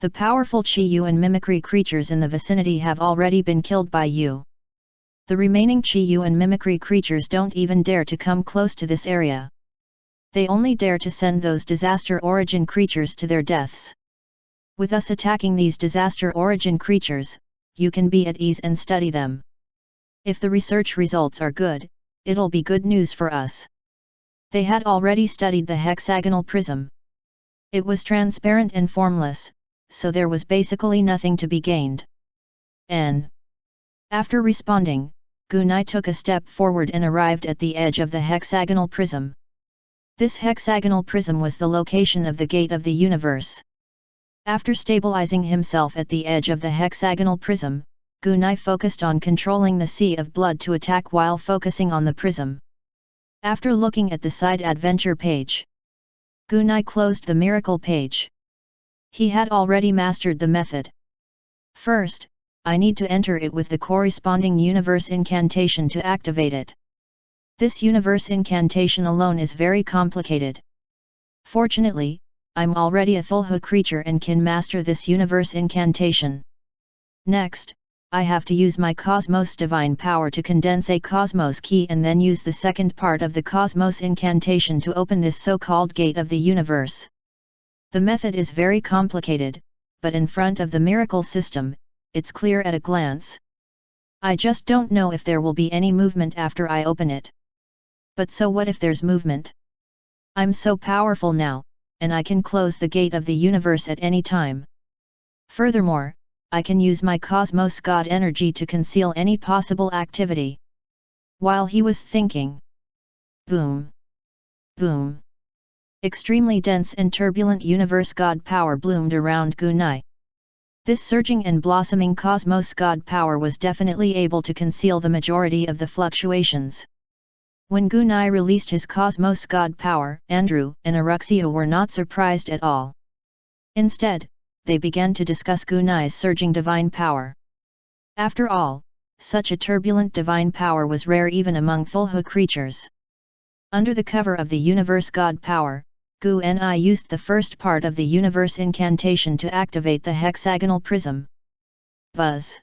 The powerful Chi-Yu and mimicry creatures in the vicinity have already been killed by you. The remaining Chi-Yu and mimicry creatures don't even dare to come close to this area. They only dare to send those disaster origin creatures to their deaths. With us attacking these disaster origin creatures, you can be at ease and study them. If the research results are good, it'll be good news for us. They had already studied the hexagonal prism. It was transparent and formless, so there was basically nothing to be gained. After responding, Gunai took a step forward and arrived at the edge of the hexagonal prism. This hexagonal prism was the location of the Gate of the Universe. After stabilizing himself at the edge of the hexagonal prism, Gunai focused on controlling the sea of blood to attack while focusing on the prism. After looking at the side adventure page, Gunai closed the miracle page. He had already mastered the method. First, I need to enter it with the corresponding universe incantation to activate it. This universe incantation alone is very complicated. Fortunately, I'm already a Thulhu creature and can master this universe incantation. Next, I have to use my Cosmos divine power to condense a Cosmos key and then use the second part of the Cosmos incantation to open this so-called Gate of the Universe. The method is very complicated, but in front of the miracle system, it's clear at a glance. I just don't know if there will be any movement after I open it. But so what if there's movement? I'm so powerful now, and I can close the Gate of the Universe at any time. Furthermore, I can use my Cosmos God energy to conceal any possible activity. While he was thinking, boom, boom. Extremely dense and turbulent universe God power bloomed around Gunai. This surging and blossoming Cosmos God power was definitely able to conceal the majority of the fluctuations. When Gunai released his Cosmos God power, Andrew and Aruxiu were not surprised at all. Instead, they began to discuss Gunai's surging divine power. After all, such a turbulent divine power was rare even among Thulhu creatures. Under the cover of the universe God power, Gunai used the first part of the universe incantation to activate the hexagonal prism. Buzz!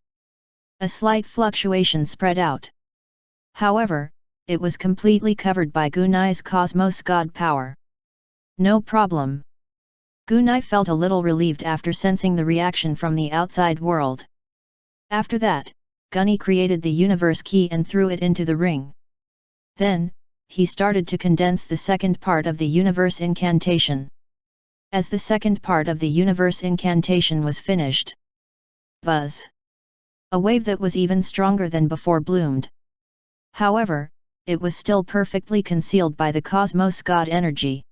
A slight fluctuation spread out. However, it was completely covered by Gunai's Cosmos God power. No problem. Gunai felt a little relieved after sensing the reaction from the outside world. After that, Gunai created the universe key and threw it into the ring. Then, he started to condense the second part of the universe incantation. As the second part of the universe incantation was finished, buzz! A wave that was even stronger than before bloomed. However, it was still perfectly concealed by the cosmos god energy.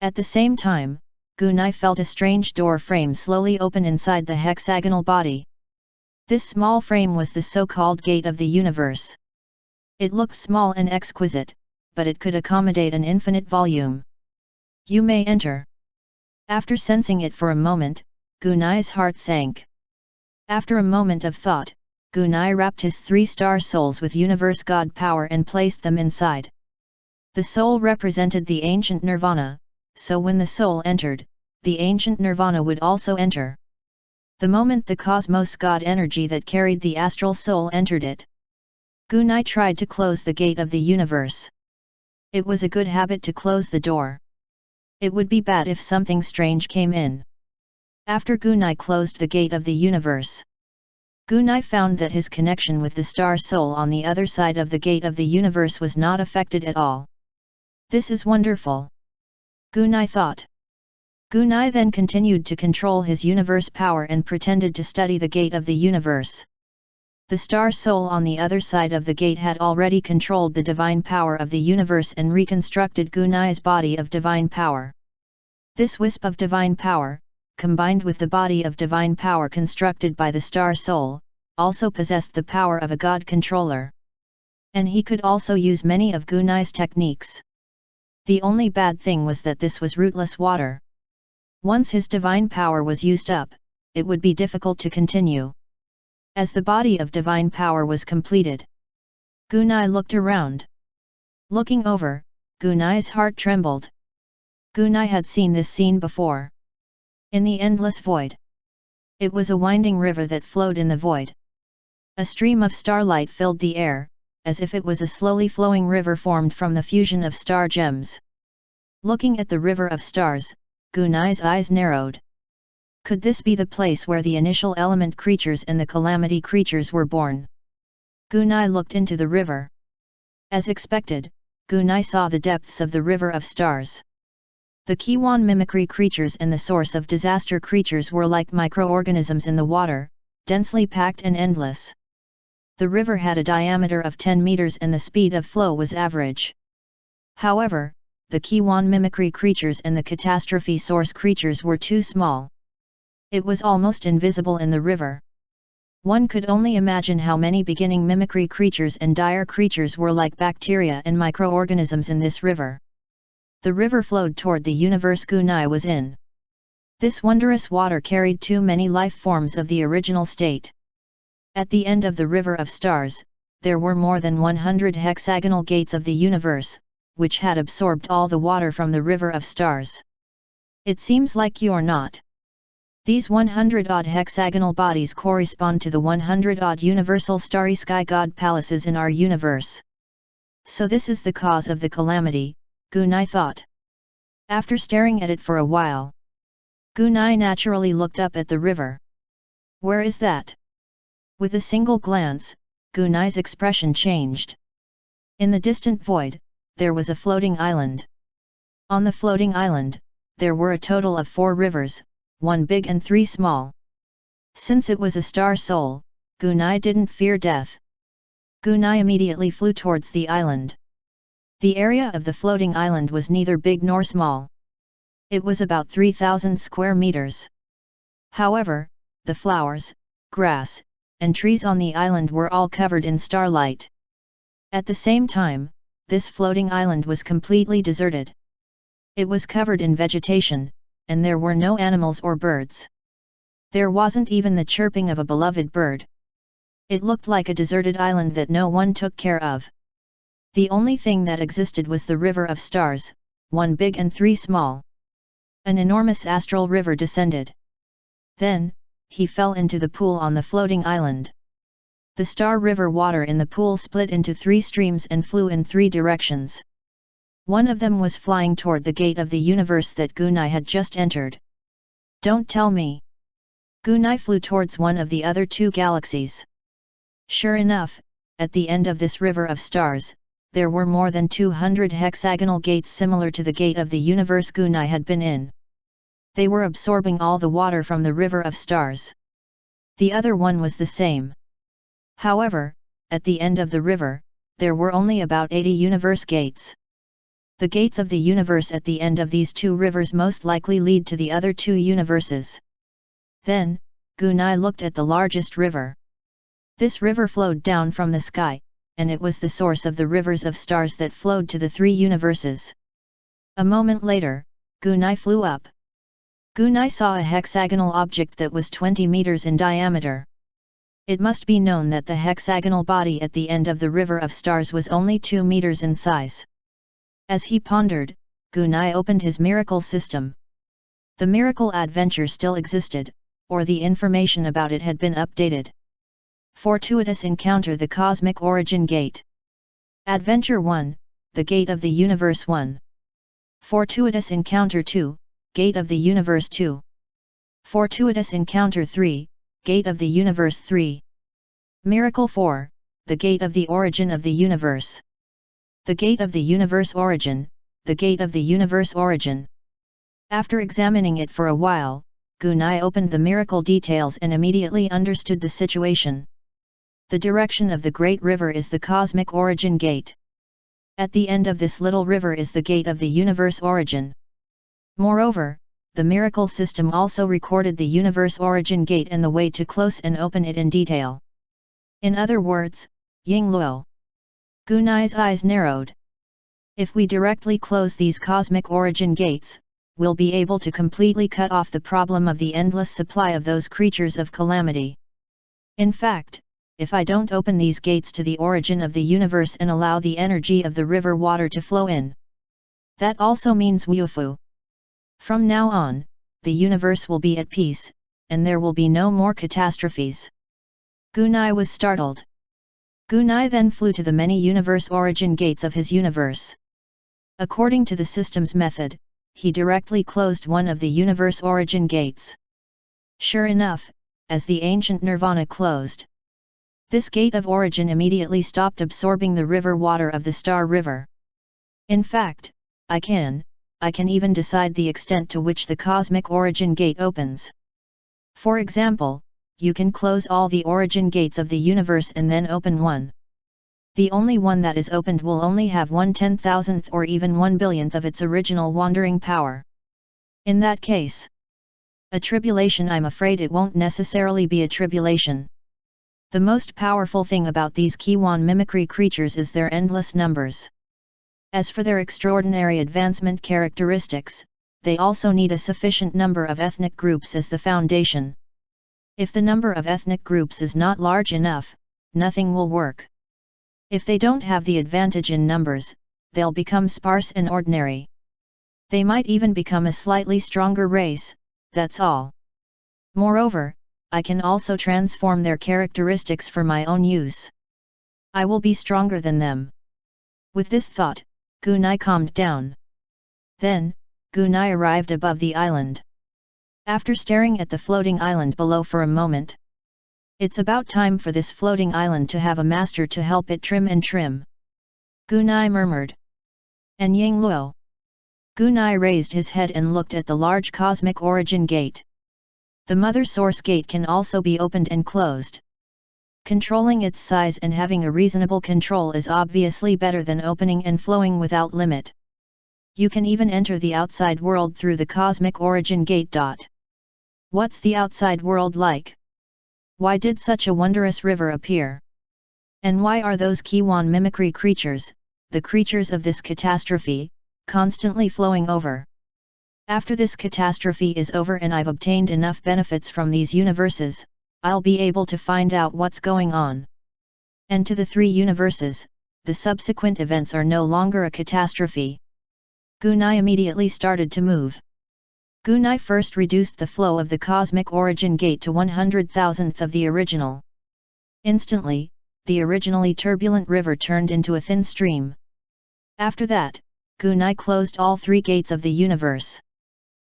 At the same time, Gunai felt a strange door frame slowly open inside the hexagonal body. This small frame was the so-called gate of the universe. It looked small and exquisite, but it could accommodate an infinite volume. You may enter. After sensing it for a moment, Gunai's heart sank. After a moment of thought, Gunai wrapped his 3-star souls with universe god power and placed them inside. The soul represented the ancient nirvana, so when the soul entered, the ancient nirvana would also enter. The moment the cosmos god energy that carried the astral soul entered it, Gunai tried to close the gate of the universe. It was a good habit to close the door. It would be bad if something strange came in. After Gunai closed the gate of the universe, Gunai found that his connection with the star soul on the other side of the gate of the universe was not affected at all. This is wonderful, Gunai thought. Gunai then continued to control his universe power and pretended to study the gate of the universe. The star soul on the other side of the gate had already controlled the divine power of the universe and reconstructed Gunai's body of divine power. This wisp of divine power, combined with the body of divine power constructed by the star soul, also possessed the power of a god controller. And he could also use many of Gunai's techniques. The only bad thing was that this was rootless water. Once his divine power was used up, it would be difficult to continue. As the body of divine power was completed, Gunai looked around. Looking over, Gunai's heart trembled. Gunai had seen this scene before. In the endless void. It was a winding river that flowed in the void. A stream of starlight filled the air, as if it was a slowly flowing river formed from the fusion of star gems. Looking at the river of stars, Gunai's eyes narrowed. Could this be the place where the initial element creatures and the calamity creatures were born? Gunai looked into the river. As expected, Gunai saw the depths of the river of stars. The Kiwan mimicry creatures and the source of disaster creatures were like microorganisms in the water, densely packed and endless. The river had a diameter of 10 meters and the speed of flow was average. However, the Kiwan mimicry creatures and the catastrophe source creatures were too small. It was almost invisible in the river. One could only imagine how many beginning mimicry creatures and dire creatures were like bacteria and microorganisms in this river. The river flowed toward the universe Gunai was in. This wondrous water carried too many life forms of the original state. At the end of the river of stars, there were more than 100 hexagonal gates of the universe, which had absorbed all the water from the river of stars. It seems like you're not. These 100-odd hexagonal bodies correspond to the 100-odd universal starry sky god palaces in our universe. So this is the cause of the calamity, Gunai thought. After staring at it for a while, Gunai naturally looked up at the river. Where is that? With a single glance, Gunai's expression changed. In the distant void, there was a floating island. On the floating island, there were a total of 4 rivers, 1 big and 3 small. Since it was a star soul, Gunai didn't fear death. Gunai immediately flew towards the island. The area of the floating island was neither big nor small. It was about 3,000 square meters. However, the flowers, grass, and trees on the island were all covered in starlight. At the same time, this floating island was completely deserted. It was covered in vegetation, and there were no animals or birds. There wasn't even the chirping of a beloved bird. It looked like a deserted island that no one took care of. The only thing that existed was the river of stars, 1 big and 3 small. An enormous astral river descended. Then, he fell into the pool on the floating island. The star river water in the pool split into 3 streams and flew in 3 directions. One of them was flying toward the gate of the universe that Gunai had just entered. Don't tell me. Gunai flew towards one of the other two galaxies. Sure enough, at the end of this river of stars, there were more than 200 hexagonal gates similar to the gate of the universe Gunai had been in. They were absorbing all the water from the river of stars. The other one was the same. However, at the end of the river, there were only about 80 universe gates. The gates of the universe at the end of these two rivers most likely lead to the other two universes. Then, Gunai looked at the largest river. This river flowed down from the sky, and it was the source of the rivers of stars that flowed to the three universes. A moment later, Gunai flew up. Gunai saw a hexagonal object that was 20 meters in diameter. It must be known that the hexagonal body at the end of the river of stars was only 2 meters in size. As he pondered, Gunai opened his miracle system. The miracle adventure still existed, or the information about it had been updated. Fortuitous encounter: the Cosmic Origin Gate. Adventure 1, the Gate of the Universe 1. Fortuitous encounter 2, Gate of the Universe 2. Fortuitous encounter 3, Gate of the Universe 3. Miracle 4, the Gate of the Origin of the Universe. The Gate of the Universe Origin, the Gate of the Universe Origin. After examining it for a while, Gunai opened the miracle details and immediately understood the situation. The direction of the Great River is the Cosmic Origin Gate. At the end of this little river is the Gate of the Universe Origin. Moreover, the miracle system also recorded the Universe Origin Gate and the way to close and open it in detail. In other words, Ying Luo. Gunai's eyes narrowed. If we directly close these Cosmic Origin Gates, we'll be able to completely cut off the problem of the endless supply of those creatures of calamity. In fact, if I don't open these gates to the origin of the universe and allow the energy of the river water to flow in, that also means Wufu. From now on, the universe will be at peace, and there will be no more catastrophes. Gunai was startled. Gunai then flew to the many universe origin gates of his universe. According to the system's method, he directly closed one of the universe origin gates. Sure enough, as the ancient nirvana closed, this gate of origin immediately stopped absorbing the river water of the Star River. In fact, I can even decide the extent to which the Cosmic Origin Gate opens. For example, you can close all the origin gates of the universe and then open one. The only one that is opened will only have 1/10,000th or even 1/1000,000th of its original wandering power. In that case, a tribulation, I'm afraid it won't necessarily be a tribulation. The most powerful thing about these Kiwan mimicry creatures is their endless numbers. As for their extraordinary advancement characteristics, they also need a sufficient number of ethnic groups as the foundation. If the number of ethnic groups is not large enough, nothing will work. If they don't have the advantage in numbers, they'll become sparse and ordinary. They might even become a slightly stronger race, that's all. Moreover, I can also transform their characteristics for my own use. I will be stronger than them. With this thought, Gunai calmed down. Then, Gunai arrived above the island. After staring at the floating island below for a moment, it's about time for this floating island to have a master to help it trim and trim, Gunai murmured. And Ying Luo. Gunai raised his head and looked at the large Cosmic Origin Gate. The Mother Source Gate can also be opened and closed. Controlling its size and having a reasonable control is obviously better than opening and flowing without limit. You can even enter the outside world through the Cosmic Origin Gate. What's the outside world like? Why did such a wondrous river appear? And why are those Kiwan mimicry creatures, the creatures of this catastrophe, constantly flowing over? After this catastrophe is over and I've obtained enough benefits from these universes, I'll be able to find out what's going on. And to the three universes, the subsequent events are no longer a catastrophe. Gunai immediately started to move. Gunai first reduced the flow of the Cosmic Origin Gate to 100,000th of the original. Instantly, the originally turbulent river turned into a thin stream. After that, Gunai closed all three gates of the universe.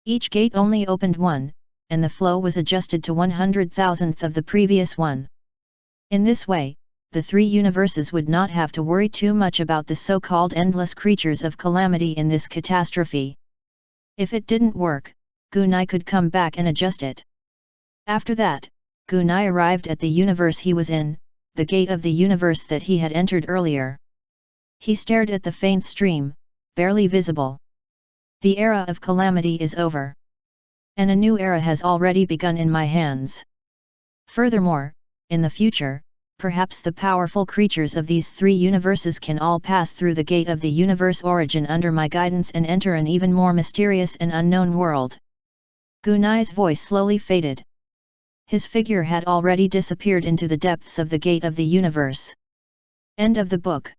Each gate only opened one, and the flow was adjusted to 100,000th of the previous one. In this way, the three universes would not have to worry too much about the so-called endless creatures of calamity in this catastrophe. If it didn't work, Gunai could come back and adjust it. After that, Gunai arrived at the universe he was in, the gate of the universe that he had entered earlier. He stared at the faint stream, barely visible. The era of calamity is over. And a new era has already begun in my hands. Furthermore, in the future, perhaps the powerful creatures of these three universes can all pass through the gate of the universe origin under my guidance and enter an even more mysterious and unknown world. Gunai's voice slowly faded. His figure had already disappeared into the depths of the gate of the universe. End of the book.